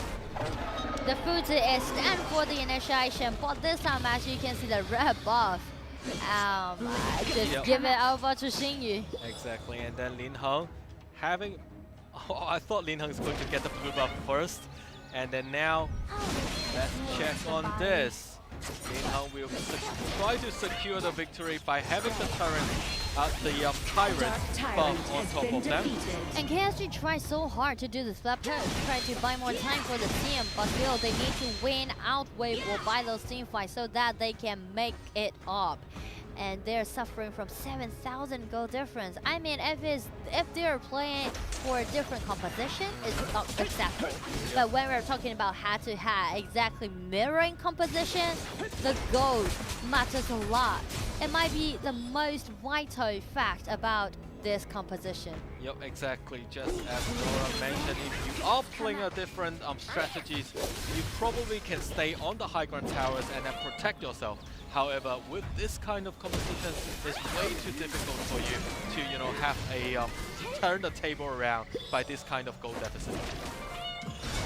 The Fuzi is stand for the initiation, but this time as you can see the red buff. Just give it over to Xingyu. Exactly, and then Lin Heng having... Oh, I thought Lin Heng is going to get the blue buff first. And then now, let's check on this. Game2 will try to secure the victory by having the turret, the tyrant buff on top of them. And KSG tried so hard to do the swap push, try to buy more time for the team, but still they need to win out wave or buy those team fights so that they can make it up. And they're suffering from 7,000 goal difference. I mean, if they're playing for a different composition, it's not acceptable. But when we're talking about head-to-head, exactly mirroring composition, the goal matters a lot. It might be the most vital fact about this composition. Yep, exactly. Just as Laura mentioned, if you are playing a different strategies, you probably can stay on the high ground towers and then protect yourself. However, with this kind of competition, it's way too difficult for you to, have a turn the table around by this kind of goal deficit.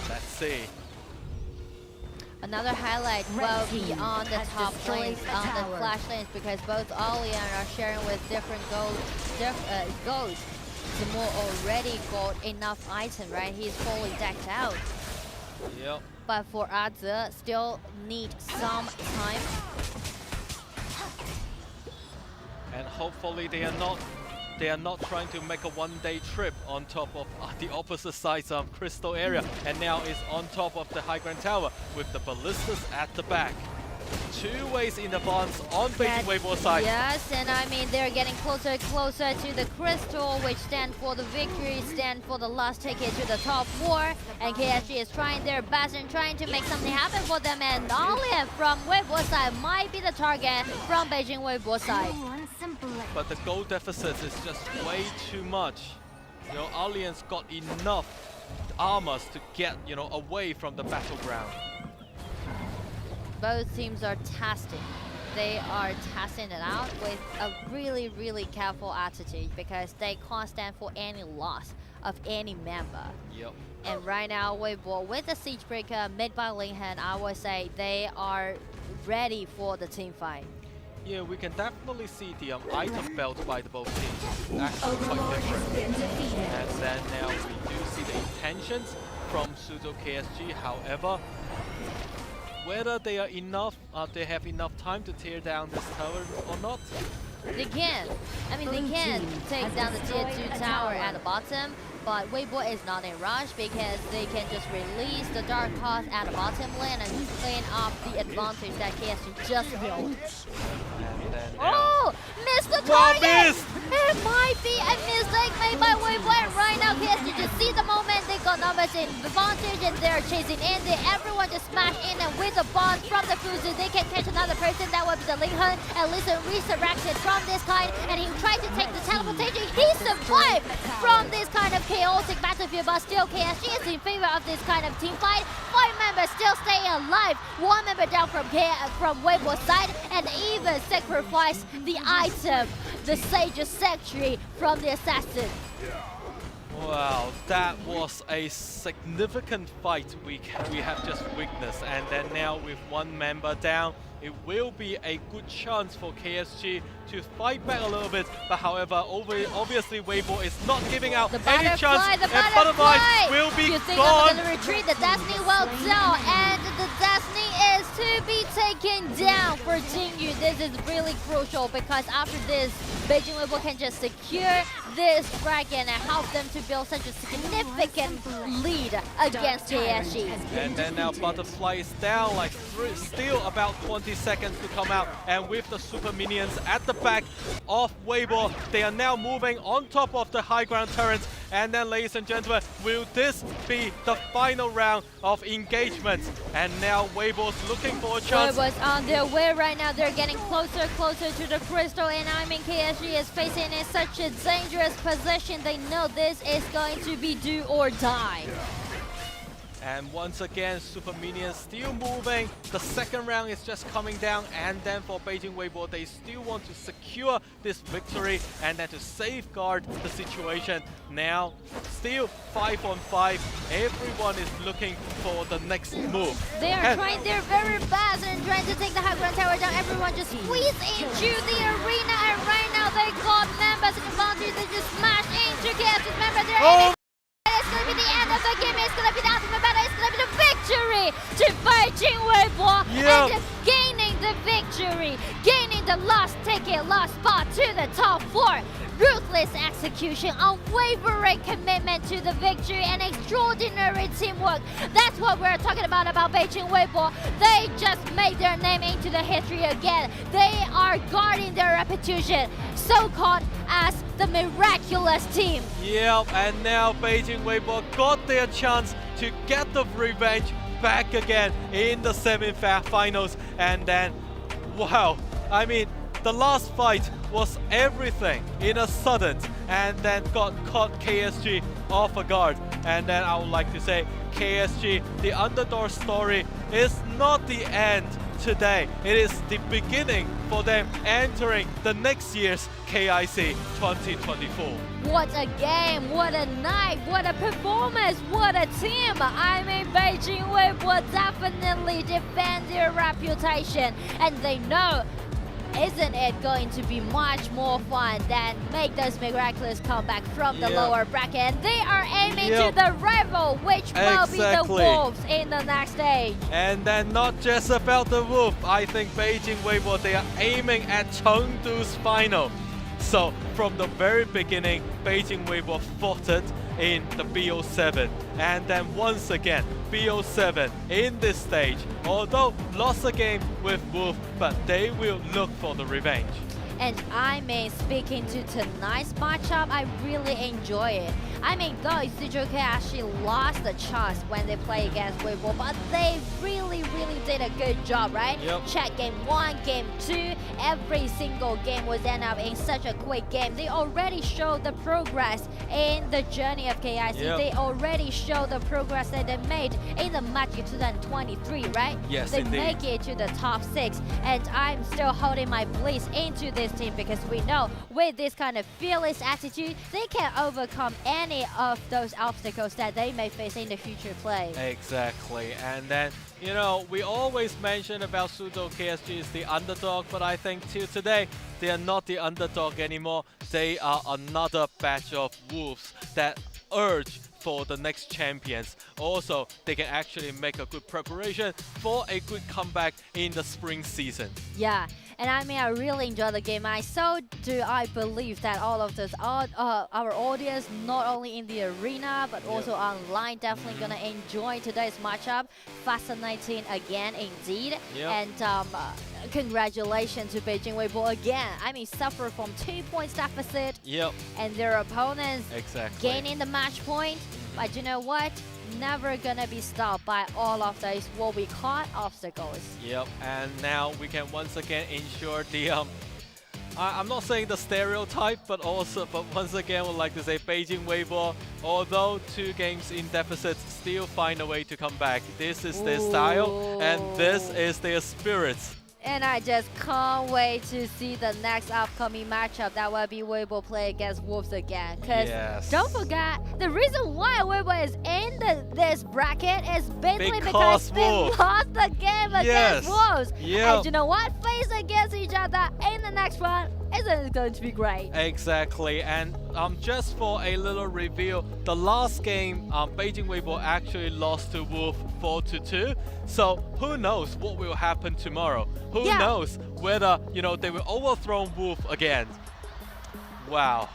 Let's see. Another highlight will be on the top lanes, on the flash lanes, because both Alien are sharing with different goals. Zemo already got enough item, right? He's fully decked out. Yep. But for Aze, still need some time. And hopefully they are not trying to make a one-day trip on top of the opposite side's crystal area, and now is on top of the high ground tower with the ballistas at the back. 2 ways in advance on Beijing.WB side. Yes, and I mean they're getting closer and closer to the crystal, which stand for the victory, stand for the last ticket to the top 4. And KSG is trying their best and trying to make something happen for them. And Alien from WB side might be the target from Beijing.WB side. But the goal deficit is just way too much. Alien's got enough armors to get, away from the battleground. Both teams are testing. They are testing it out with a really, really careful attitude because they can't stand for any loss of any member. Yep. And right now, Weibo with the Siege Breaker mid by Linghan, I would say they are ready for the team fight. Yeah, we can definitely see the item belt by the both teams actually quite different. And then now we do see the intentions from Suzhou.KSG. However, whether they have enough time to tear down this tower or not. They can. I mean, they can take down the tier 2 tower at the bottom, but Weibo is not in rush because they can just release the Dark Path at the bottom lane and clean up the advantage that KSG just built. Oh! Missed the target! It might be a mistake made by Weibo, and right now KSG just see the moment, they got numbers in advantage and they're chasing in. Everyone just smash in, and with the bond from the Fuzu, they can catch another person. That would be the Linghan, and Listen resurrected from this kind, and he tried to take the teleportation. He survived from this kind of chaotic battlefield, but still KSG is in favor of this kind of team fight. 5 members still stay alive. 1 member down from Weibo's side, and even sacrifice the item, the Sage's Sanctuary from the assassin. Wow, that was a significant fight we have just witnessed, and then now with 1 member down, it will be a good chance for KSG to fight back a little bit. But however, obviously Weibo is not giving out any chance, and Butterfly will be you think gone. I'm gonna retreat? The Destiny will down, and the Destiny is to be taken down for Jingyu. This is really crucial because after this, Beijing.WB can just secure this dragon and help them to build such a significant lead against KSG. And then now Butterfly is down, like still about 20 seconds to come out, and with the super minions at the back of Weibo, they are now moving on top of the high ground turrets. And then, ladies and gentlemen, will this be the final round of engagement? And now Weibo's looking for a chance. Weibo's on their way right now. They're getting closer to the crystal, and I mean KSG is facing in such a dangerous position. They know this is going to be do or die. And once again, Super Minions still moving. The second round is just coming down, and then for Beijing.WB, they still want to secure this victory and then to safeguard the situation. Now, still 5 on 5. Everyone is looking for the next move. They are trying their very best and trying to take the high ground tower down. Everyone just squeeze into the arena, and right now they got members in advantage. They just smash into KSG's members. It's going to be the end of the game. It's going to be the ultimate battle. It's going to be the victory to Beijing.WB and gaining the victory, gaining the last ticket, last spot to the top 4. Ruthless execution, unwavering commitment to the victory, and extraordinary teamwork. That's what we're talking about Beijing.WB. They just made their name into the history again. They are guarding their reputation, so-called as the miraculous team. Yep, and now Beijing.WB got their chance to get the revenge back again in the semi-finals. And then, wow, I mean, the last fight was everything in a sudden, and then got caught KSG off a guard. And then I would like to say, KSG, the underdog story is not the end today. It is the beginning for them entering the next year's KIC 2024. What a game, what a night, what a performance, what a team. I mean, Beijing.WB definitely defend their reputation, and they know, isn't it going to be much more fun than make those miraculous comeback from the lower bracket? And they are aiming to the rival, which will be the Wolves in the next stage. And then not just about the Wolf, I think Beijing.WB, they are aiming at Chengdu's final. So from the very beginning, Beijing.WB fought it in the BO7, and then once again BO7 in this stage, although lost a game with Wolf, but they will look for the revenge. And I mean, speaking to tonight's matchup, I really enjoy it. I mean, though Suzhou.KSG actually lost the chance when they play against WB, but they really did a good job, right? Yep. Check game 1, game 2, every single game was end up in such a quick game. They already showed the progress in the journey of KIC. Yep. They already showed the progress that they made in the match 2023, right? Yes, they indeed. make it to the top 6, and I'm still holding my bliss into this team because we know with this kind of fearless attitude, they can overcome any of those obstacles that they may face in the future play. Exactly, and then, you know, we always mention about Suzhou.KSG is the underdog, but I think till today, they are not the underdog anymore. They are another batch of wolves that urge for the next champions. Also, they can actually make a good preparation for a good comeback in the spring season. Yeah, and I mean, I really enjoy the game. I believe that all of this, our audience, not only in the arena, but also online, definitely gonna enjoy today's matchup. Fascinating again, indeed. And congratulations to Beijing.WB again. I mean, suffer from 2 points deficit. And their opponents gaining the match point. But you know what? Never gonna be stopped by all of those what we call obstacles. And now we can once again ensure the I'm not saying the stereotype, but once again would like to say Beijing.WB, although 2 games in deficit, still find a way to come back. This is their style, and this is their spirit. And I just can't wait to see the next upcoming matchup that will be WB play against Wolves again. Because don't forget, the reason why WB is in this bracket is basically because they lost the game against Wolves. And you know what? Face against each other in the next round isn't going to be great. Exactly, and just for a little review, the last game Beijing.WB actually lost to Wolf 4-2. So who knows what will happen tomorrow? Who knows whether, you know, they will overthrow Wolf again. Wow.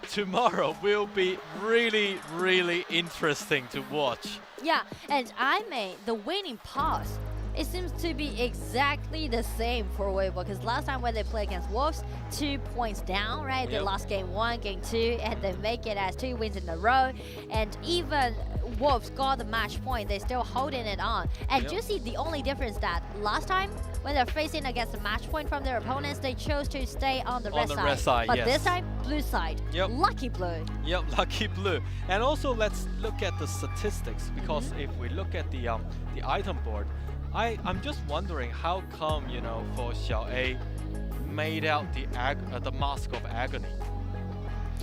Tomorrow will be really interesting to watch. Yeah, and I mean, the winning pass, it seems to be exactly the same for WB, because last time when they played against Wolves, 2 points down, right? They lost game 1, game 2, and they make it as 2 wins in a row. And even Wolves got the match point, they're still holding it on. And you see the only difference that last time when they're facing against a match point from their opponents, they chose to stay on the red side. But this time, blue side. Lucky blue. Lucky blue. And also let's look at the statistics, because if we look at the item board, I'm just wondering how come, you know, for Xiao A made out the Mask of Agony.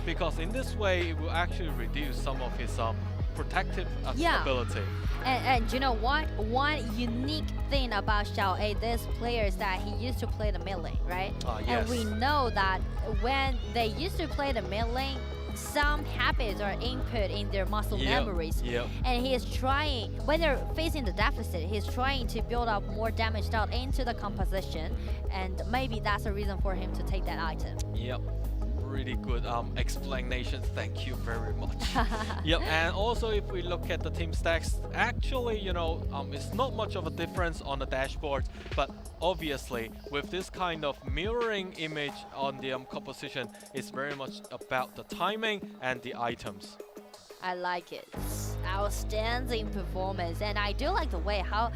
Because in this way, it will actually reduce some of his protective ability. And you know what? One unique thing about Xiao A, this player, is that he used to play the mid lane, right? And we know that when they used to play the mid lane, some habits are input in their muscle memories. Yep. And he is trying, when they're facing the deficit, he's trying to build up more damage dealt into the composition, and maybe that's a reason for him to take that item. Yep. Really good explanation. Thank you very much. Yep. And also, if we look at the team stacks, actually, you know, it's not much of a difference on the dashboard, but obviously, with this kind of mirroring image on the composition, it's very much about the timing and the items. I like it. Outstanding performance, and I do like the way how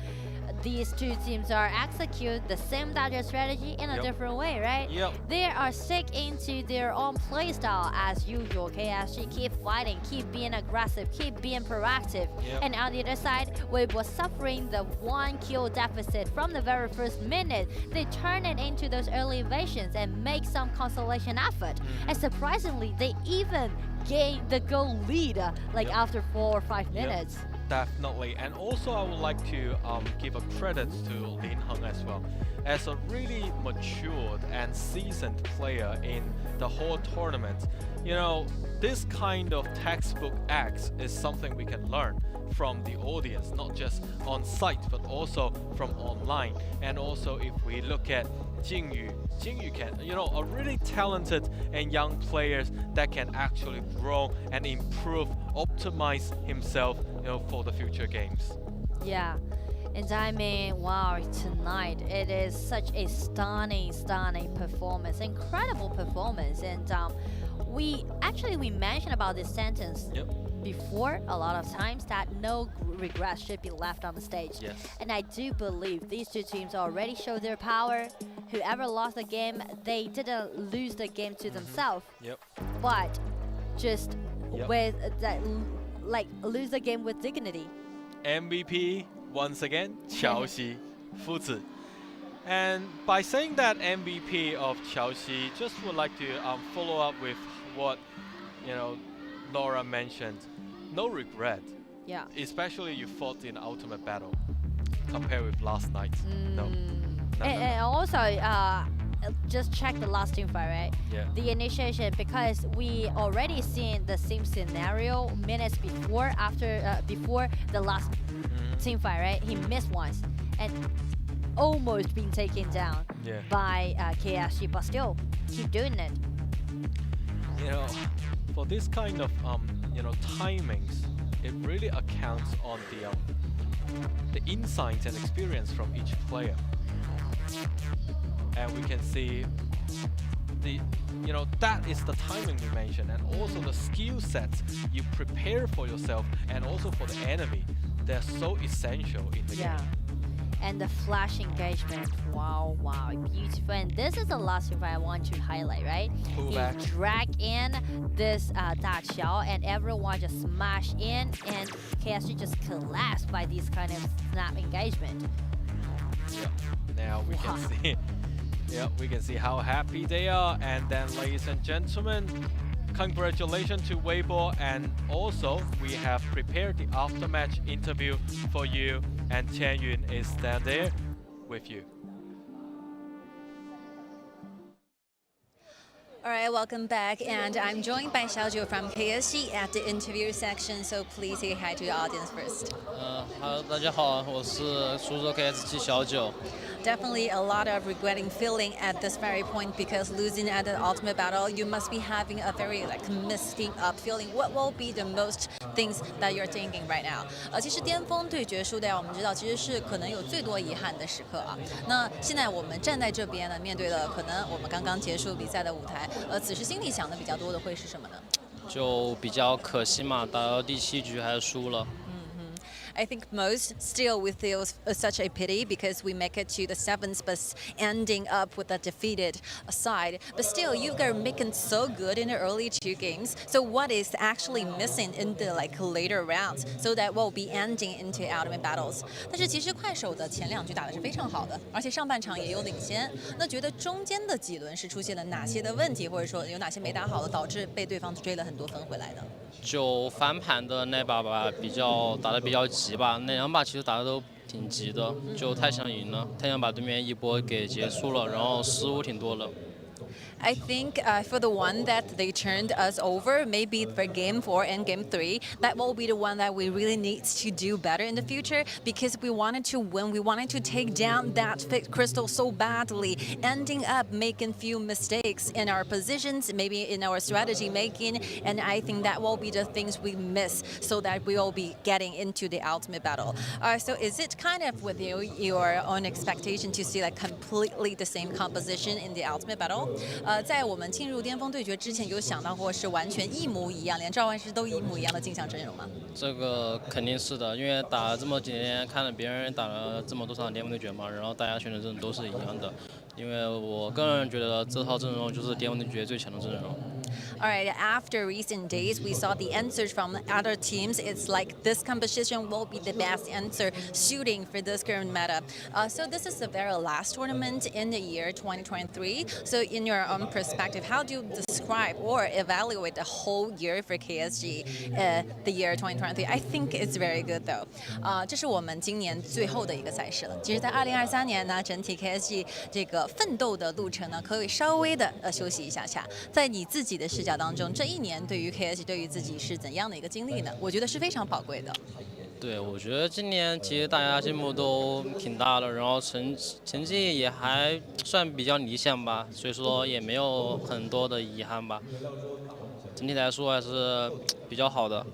these two teams are execute the same dodger strategy in a different way, right? Yep. They are sick into their own playstyle as usual. KSG keep fighting, keep being aggressive, keep being proactive. And on the other side, Weibo suffering the 1 kill deficit from the very first minute. They turn it into those early invasions and make some consolation effort. And surprisingly, they even gain the goal lead after 4 or 5 minutes. Definitely. And also I would like to give a credit to Lin Heng as well. As a really matured and seasoned player in the whole tournament, you know, this kind of textbook acts is something we can learn from the audience, not just on site, but also from online. And also if we look at Jingyu can, you know, a really talented and young players that can actually grow and improve, optimize himself, you know, for the future games. Yeah. And I mean, wow, tonight it is such a stunning performance, incredible performance. And we mentioned about this sentence before a lot of times, that no regrets should be left on the stage. Yes. And I do believe these two teams already showed their power. Whoever lost the game, they didn't lose the game to themselves, but just with that, like, lose the game with dignity. MVP once again, Qiaoxi Fuzi. And by saying that MVP of Qiaoxi, just would like to follow up with what, you know, Laura mentioned. No regret. Yeah. Especially you fought in ultimate battle compared with last night. No. And also, just check the last team fight, right? Yeah. The initiation, because we already seen the same scenario minutes before, before the last team fight, right? He missed once and almost been taken down by KSG, but still keep doing it. You know, for this kind of you know, timings, it really accounts on the insights and experience from each player. And we can see you know, that is the timing you mentioned, and also the skill sets you prepare for yourself and also for the enemy. They're so essential in the game. And the flash engagement, wow, beautiful. And this is the last thing I want to highlight, right? Pull he back. Drag in this Da Qiao, and everyone just smash in, and KSG just collapsed by this kind of snap engagement. Now we can see. We can see how happy they are. And then, ladies and gentlemen, congratulations to Weibo, and also we have prepared the after-match interview for you, and Tianyun is down there with you. All right, welcome back, and I'm joined by Xiaojiu from KSG at the interview section, so please say hi to the audience first. Hello, 大家好，我是Suzhou.KSG 小九。 Definitely a lot of regretting feeling at this very point, because losing at the ultimate battle, you must be having a very messing up feeling. What will be the most things that you're thinking right now? 其实巅峰对决输掉，我们知道其实是可能有最多遗憾的时刻啊。那现在我们站在这边呢，面对了可能我们刚刚结束比赛的舞台，此时心里想的比较多的会是什么呢？就比较可惜嘛，打到第7局还是输了。 I think most still we feel such a pity because we make it to the 7th, but ending up with a defeated side. But still, you guys are making so good in the early 2 games. So what is actually missing in the later rounds so that we'll be ending into ultimate battles? 但是其实快手的前2局打的是非常好的，而且上半场也有领先。那觉得中间的几轮是出现了哪些的问题，或者说有哪些没打好的，导致被对方追了很多分回来的？ 就翻盘的那把吧，打得比较急吧，那2把其实打得都挺急的，就太想赢了，太想把对面一波给结束了，然后失误挺多了。I think for the one that they turned us over, maybe for Game 4 and Game 3, that will be the one that we really need to do better in the future because we wanted to win. We wanted to take down that Fit Crystal so badly, ending up making few mistakes in our positions, maybe in our strategy making, and I think that will be the things we miss so that we will be getting into the ultimate battle. So is it kind of with you, your own expectation to see like completely the same composition in the ultimate battle? 在我们进入巅峰对决之前，有想到过是完全一模一样，连召唤师都一模一样的镜像阵容吗？这个肯定是的，因为打了这么几年，看了别人打了这么多场巅峰对决嘛，然后大家选的阵容都是一样的。因为我个人觉得这套阵容就是巅峰对决最强的阵容。All right, after recent days, we saw the answers from other teams. It's like this composition will be the best answer shooting for this current meta. So this is the very last tournament in the year 2023. So in your own perspective, how do you describe or evaluate the whole year for KSG, the year 2023? I think it's very good though. 这是我们今年最后的一个赛事了。其实，在2023年呢，整体 KSG 这个奋斗的路程呢，可以稍微的休息一下下。在你自己的视角当中，这一年对于 KSG 对于自己是怎样的一个经历呢？我觉得是非常宝贵的。对，我觉得今年其实大家进步都挺大的，然后成绩也还算比较理想吧，所以说也没有很多的遗憾吧。整体来说还是比较好的。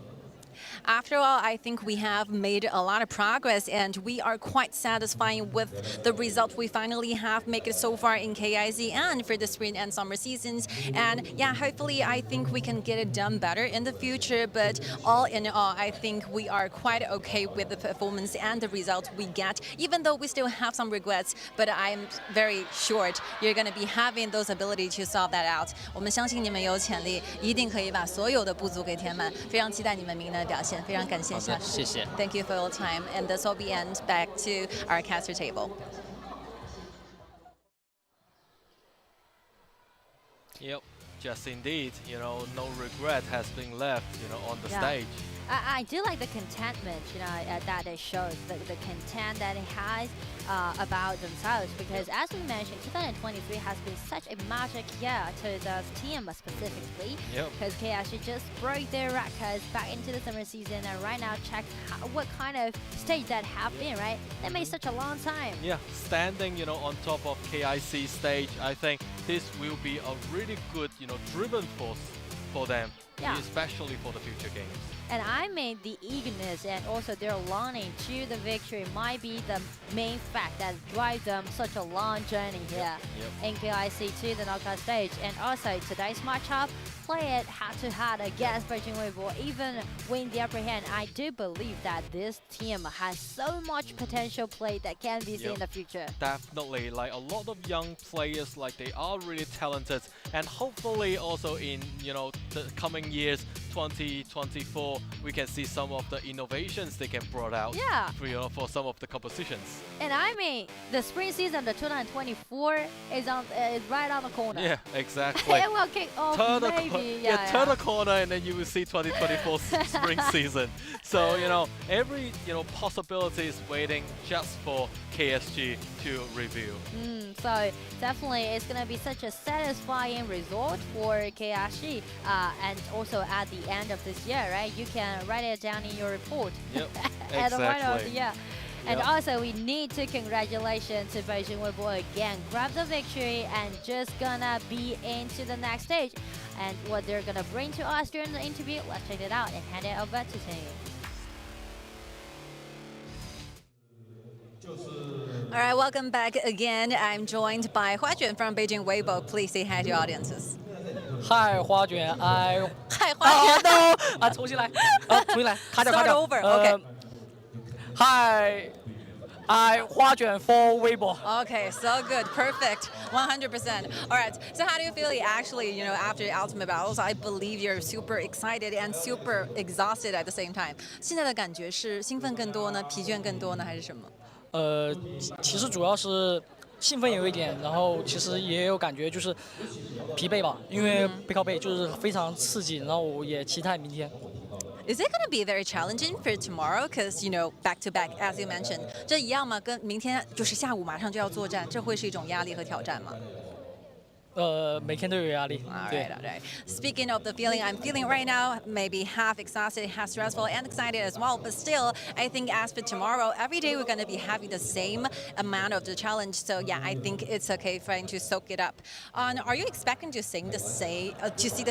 After all, I think we have made a lot of progress and we are quite satisfied with the result we finally have made it so far in KIC and for the spring and summer seasons. And yeah, hopefully I think we can get it done better in the future. But all in all, I think we are quite okay with the performance and the result we get, even though we still have some regrets. But I'm very sure you're going to be having those ability to solve that out. 我们相信你们有潜力，一定可以把所有的不足给填满。非常期待你们明年的表现。非常感谢下。谢谢。Thank you for your time, and this will be end back to our caster table. Yep, just indeed. No regret has been left. On the stage. I do like the contentment, that they showed, the content that it has about themselves. Because as we mentioned, 2023 has been such a magic year to the team specifically. Because KIC just broke their records back into the summer season, and right now check what kind of stage that have been, right? They made such a long time. Yeah, standing, on top of KIC stage, I think this will be a really good, driven force for them, especially for the future games. And I mean, the eagerness and also their longing to the victory might be the main fact that drives them such a long journey here in KIC to the knockout stage. And also today's matchup, play it head-to-head against Beijing.WB, even win the upper hand. I do believe that this team has so much potential play that can be seen in the future. Definitely, like a lot of young players, like they are really talented, and hopefully also in the coming years, 2024, we can see some of the innovations they can brought out for some of the compositions. And I mean, the spring season of 2024 is right on the corner. Yeah, exactly. It will kick off turn the corner and then you will see 2024 spring season. So every possibility is waiting just for KSG to reveal. So definitely it's gonna be such a satisfying result for KIC, and also at the end of this year, right? You can write it down in your report. Yep, at the end of the exactly. year. And also we need to congratulations to Beijing.WB again, grab the victory and just gonna be into the next stage. And what they're gonna bring to us during the interview, let's check it out and hand it over to Ting. All right, welcome back again. I'm joined by Huajuan from Beijing.WB. Please say hi to your audiences. Hi 花卷 I Hi, Huajuan. no 重新来卡掉 Start over, okay. Hi I 花卷 for 微博 Okay, so good, perfect, 100%. All right, so how do you feel actually, after Ultimate Battles? I believe you're super excited and super exhausted at the same time. 现在的感觉是兴奋更多呢，疲倦更多呢，还是什么？其实主要是兴奋有一点，然后其实也有感觉就是疲惫吧，因为背靠背就是非常刺激，然后我也期待明天。Is it going to be very challenging for tomorrow? Because back to back, as you mentioned, 这一样吗？跟明天就是下午马上就要作战，这会是一种压力和挑战吗？每天都有压力。 All 对 right, all right. Speaking of the feeling I'm feeling right now, maybe half exhausted, half stressful, and excited as well. But still, I think as for tomorrow, every day we're going to be having the same amount of the challenge. So yeah, I think it's okay for you to soak it up. Are you expecting to see the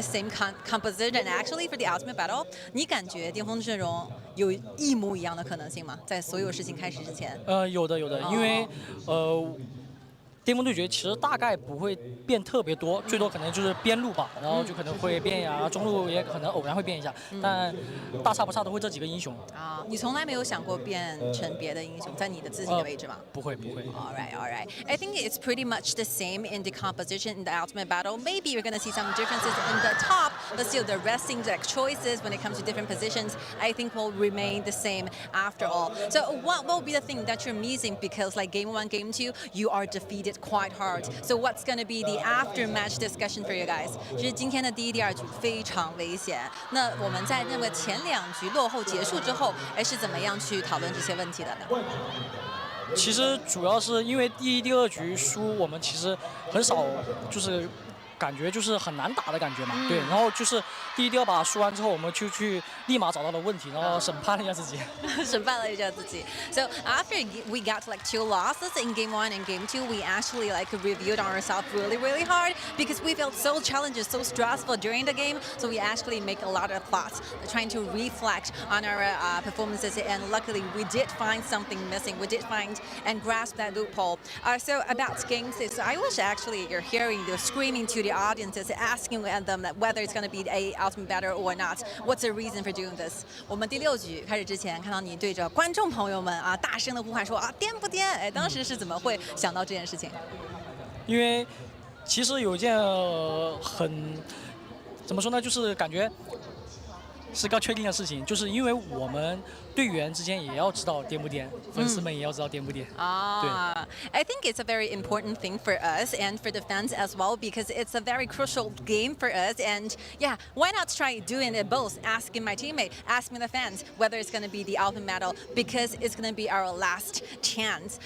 same composition actually for the ultimate battle? 你感觉巅峰阵容有一模一样的可能性吗？在所有事情开始之前？有的，因为巅峰对决其实大概不会变特别多，最多可能就是边路吧，然后就可能会变呀，然后中路也可能偶然会变一下，但大差不差都会这几个英雄。啊，你从来没有想过变成别的英雄，在你的自己的位置吗？不会。All right, all right. I think it's pretty much the same in the composition in the ultimate battle. Maybe you're gonna see some differences in the top, but still the resting like choices when it comes to different positions, I think will remain the same after all. So what will be the thing that you're missing? Because like game 1, game 2, you are defeated quite hard. So what's gonna be the after match discussion for you guys? 就是今天的第一、第二局非常危险。那我们在那个前2局落后结束之后，是怎么样去讨论这些问题的呢？其实主要是因为第1、第2局输，我们其实很少就是感觉就是很难打的感觉嘛。对，然后就是第1、第2把输完之后，我们就去立马找到了问题，然后审判了一下自己。审判了一下自己。So after we got like 2 losses in game 1 and game 2, we actually like reviewed ourselves really hard because we felt so challenging, so stressful during the game. So we actually make a lot of thoughts, trying to reflect on our performances. And luckily, we did find something missing. We did find and grasp that loophole. So about game 6, I wish actually you're hearing the screaming to the audiences, asking them that whether it's going to be a ultimate battle or not. What's the reason for doing this? 我们第6局开始之前，看到你对着观众朋友们啊大声的呼喊说啊颠不颠？哎，当时是怎么会想到这件事情？因为其实有一件很怎么说呢，就是感觉是个确定的事情，就是因为我们队员之间也要知道颠不颠，粉丝们也要知道颠不颠。啊 I think it's a very important thing for us and for the fans as well because it's a very crucial game for us. And yeah, why not try doing it both? Asking my teammate, asking the fans whether it's going to be the ultimate battle because it's going to be our last chance.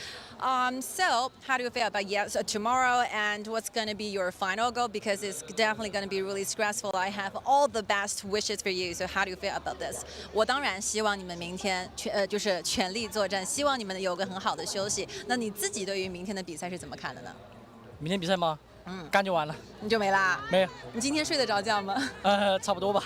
So how do you feel about tomorrow and what's going to be your final goal? Because it's definitely going to be really stressful. I have all the best wishes for you. So how do you feel about this? 我当然希望你们明天就是全力作战，希望你们有个很好的休息。那你自己对于明天的比赛是怎么看的呢？明天比赛吗？干就完了。你就没啦？没有。你今天睡得着觉吗？差不多吧。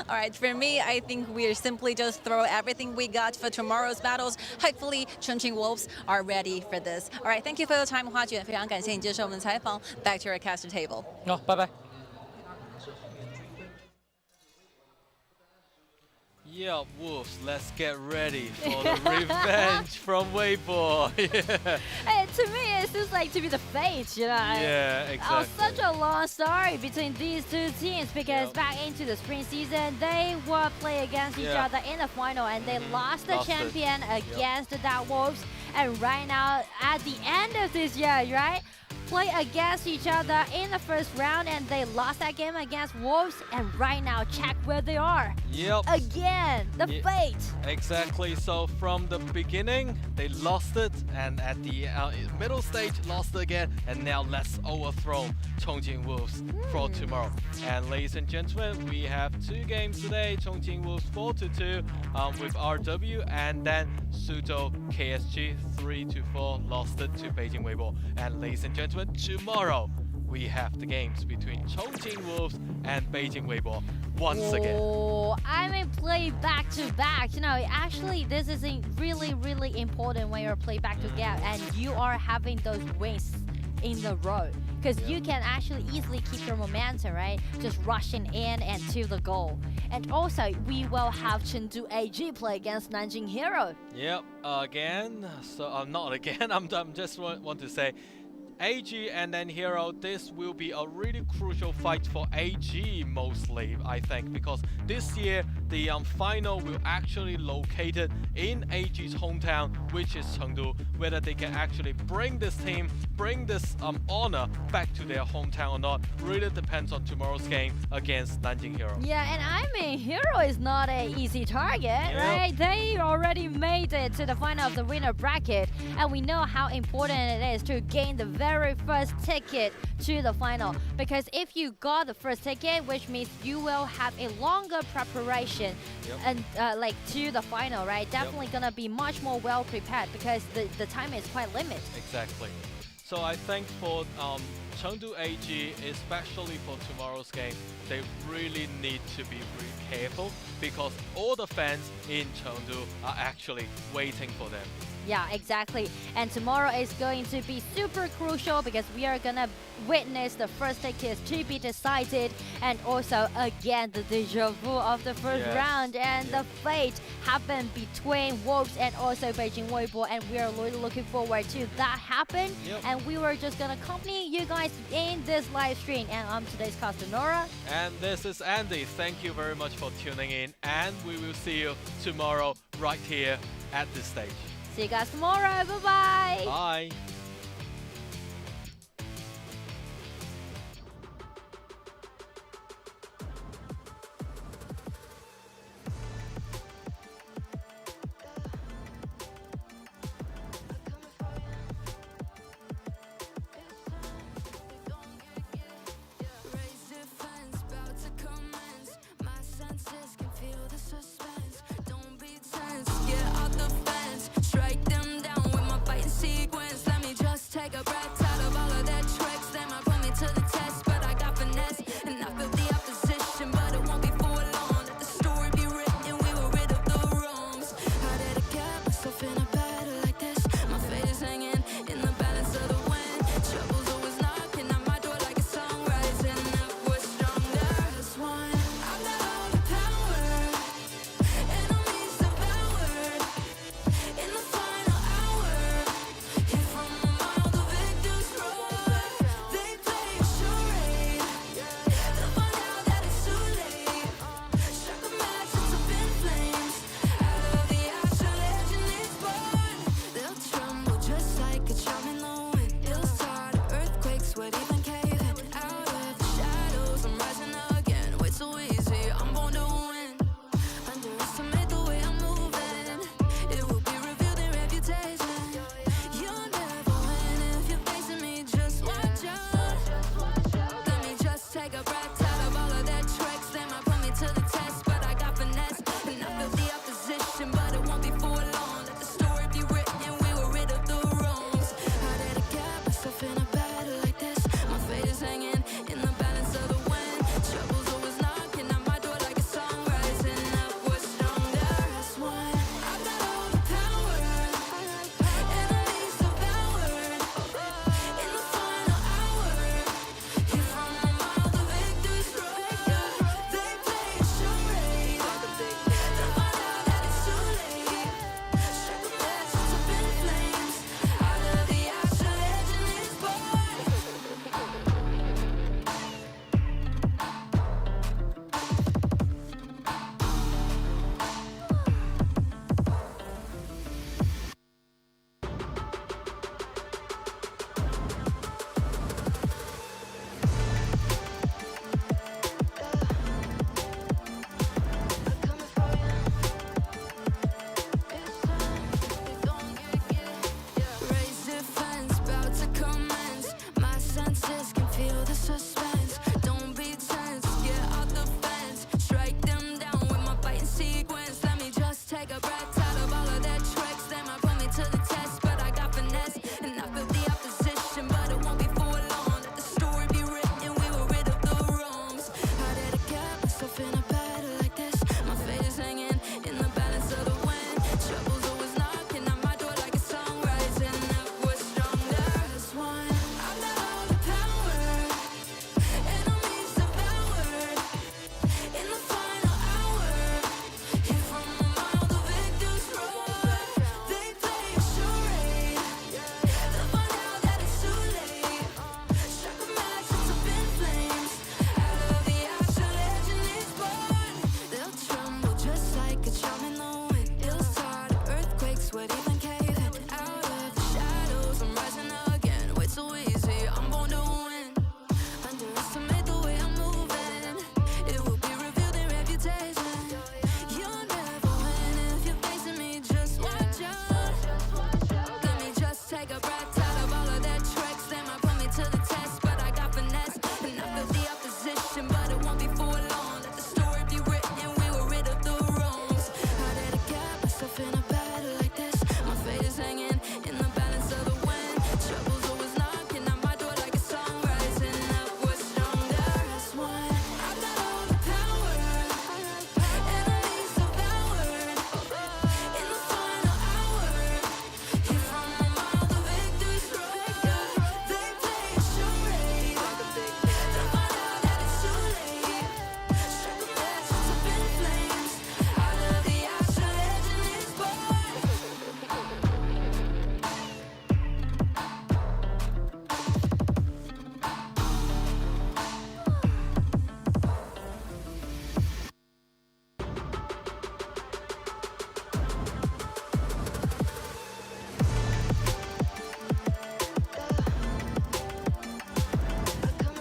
All right, for me, I think we're simply just throw everything we got for tomorrow's battles. Hopefully, Chongqing Wolves are ready for this. All right, thank you for your time, 花卷，非常感谢你接受我们的采访。Back to our caster table. 好，拜拜。Yeah, Wolves, let's get ready for the revenge from Weibo. Yeah. Hey, to me, it seems like to be the fate, you know. Yeah, exactly. Such a long story between these two teams because back into the spring season, they were playing against each other in the final and they lost the champion against that Wolves. And right now, at the end of this year, right? Play against each other in the first round and they lost that game against Wolves and right now check where they are. Yep. Again, the fate. Exactly. So from the beginning, they lost it, and at the middle stage, lost it again, and now let's overthrow Chongqing Wolves for tomorrow. And ladies and gentlemen, we have 2 games today. Chongqing Wolves 4-2 with RW, and then Suzhou.KSG 3-4 lost it to Beijing.WB. And ladies and gentlemen, tomorrow we have the games between Chongqing Wolves and Beijing.WB once again. Oh, I mean play back to back. You know, actually this is really important when you're play back to back and you are having those wins in the row. Because you can actually easily keep your momentum, right? Just rushing in and to the goal. And also, we will have Chengdu AG play against Nanjing Hero. Yep, again. So not again. I'm just want to say, AG and then Hero. This will be a really crucial fight for AG mostly, I think, because this year the final will actually located in AG's hometown, which is Chengdu. Whether they can actually bring this team, bring this honor back to their hometown or not, really depends on tomorrow's game against Nanjing Hero. Yeah, and I mean, Hero is not an easy target, right? They already made it to the final of the winner bracket, and we know how important it is to gain the very first ticket to the final. Because if you got the first ticket, which means you will have a longer preparation and like to the final, right? Definitely gonna be much more well prepared because the time is quite limited. Exactly. So I think for Chengdu AG, especially for tomorrow's game, they really need to be really careful because all the fans in Chengdu are actually waiting for them. Yeah, exactly. And tomorrow is going to be super crucial because we are gonna witness the first tickets to be decided, and also again the deja vu of the first round, and the fate happened between Wolves and also Beijing.WB, and we are really looking forward to that happen. And we were just gonna accompany you guys in this live stream, and I'm today's caster Nora. And this is Andy. Thank you very much for tuning in, and we will see you tomorrow right here at this stage. See you guys tomorrow. Bye-bye. Bye.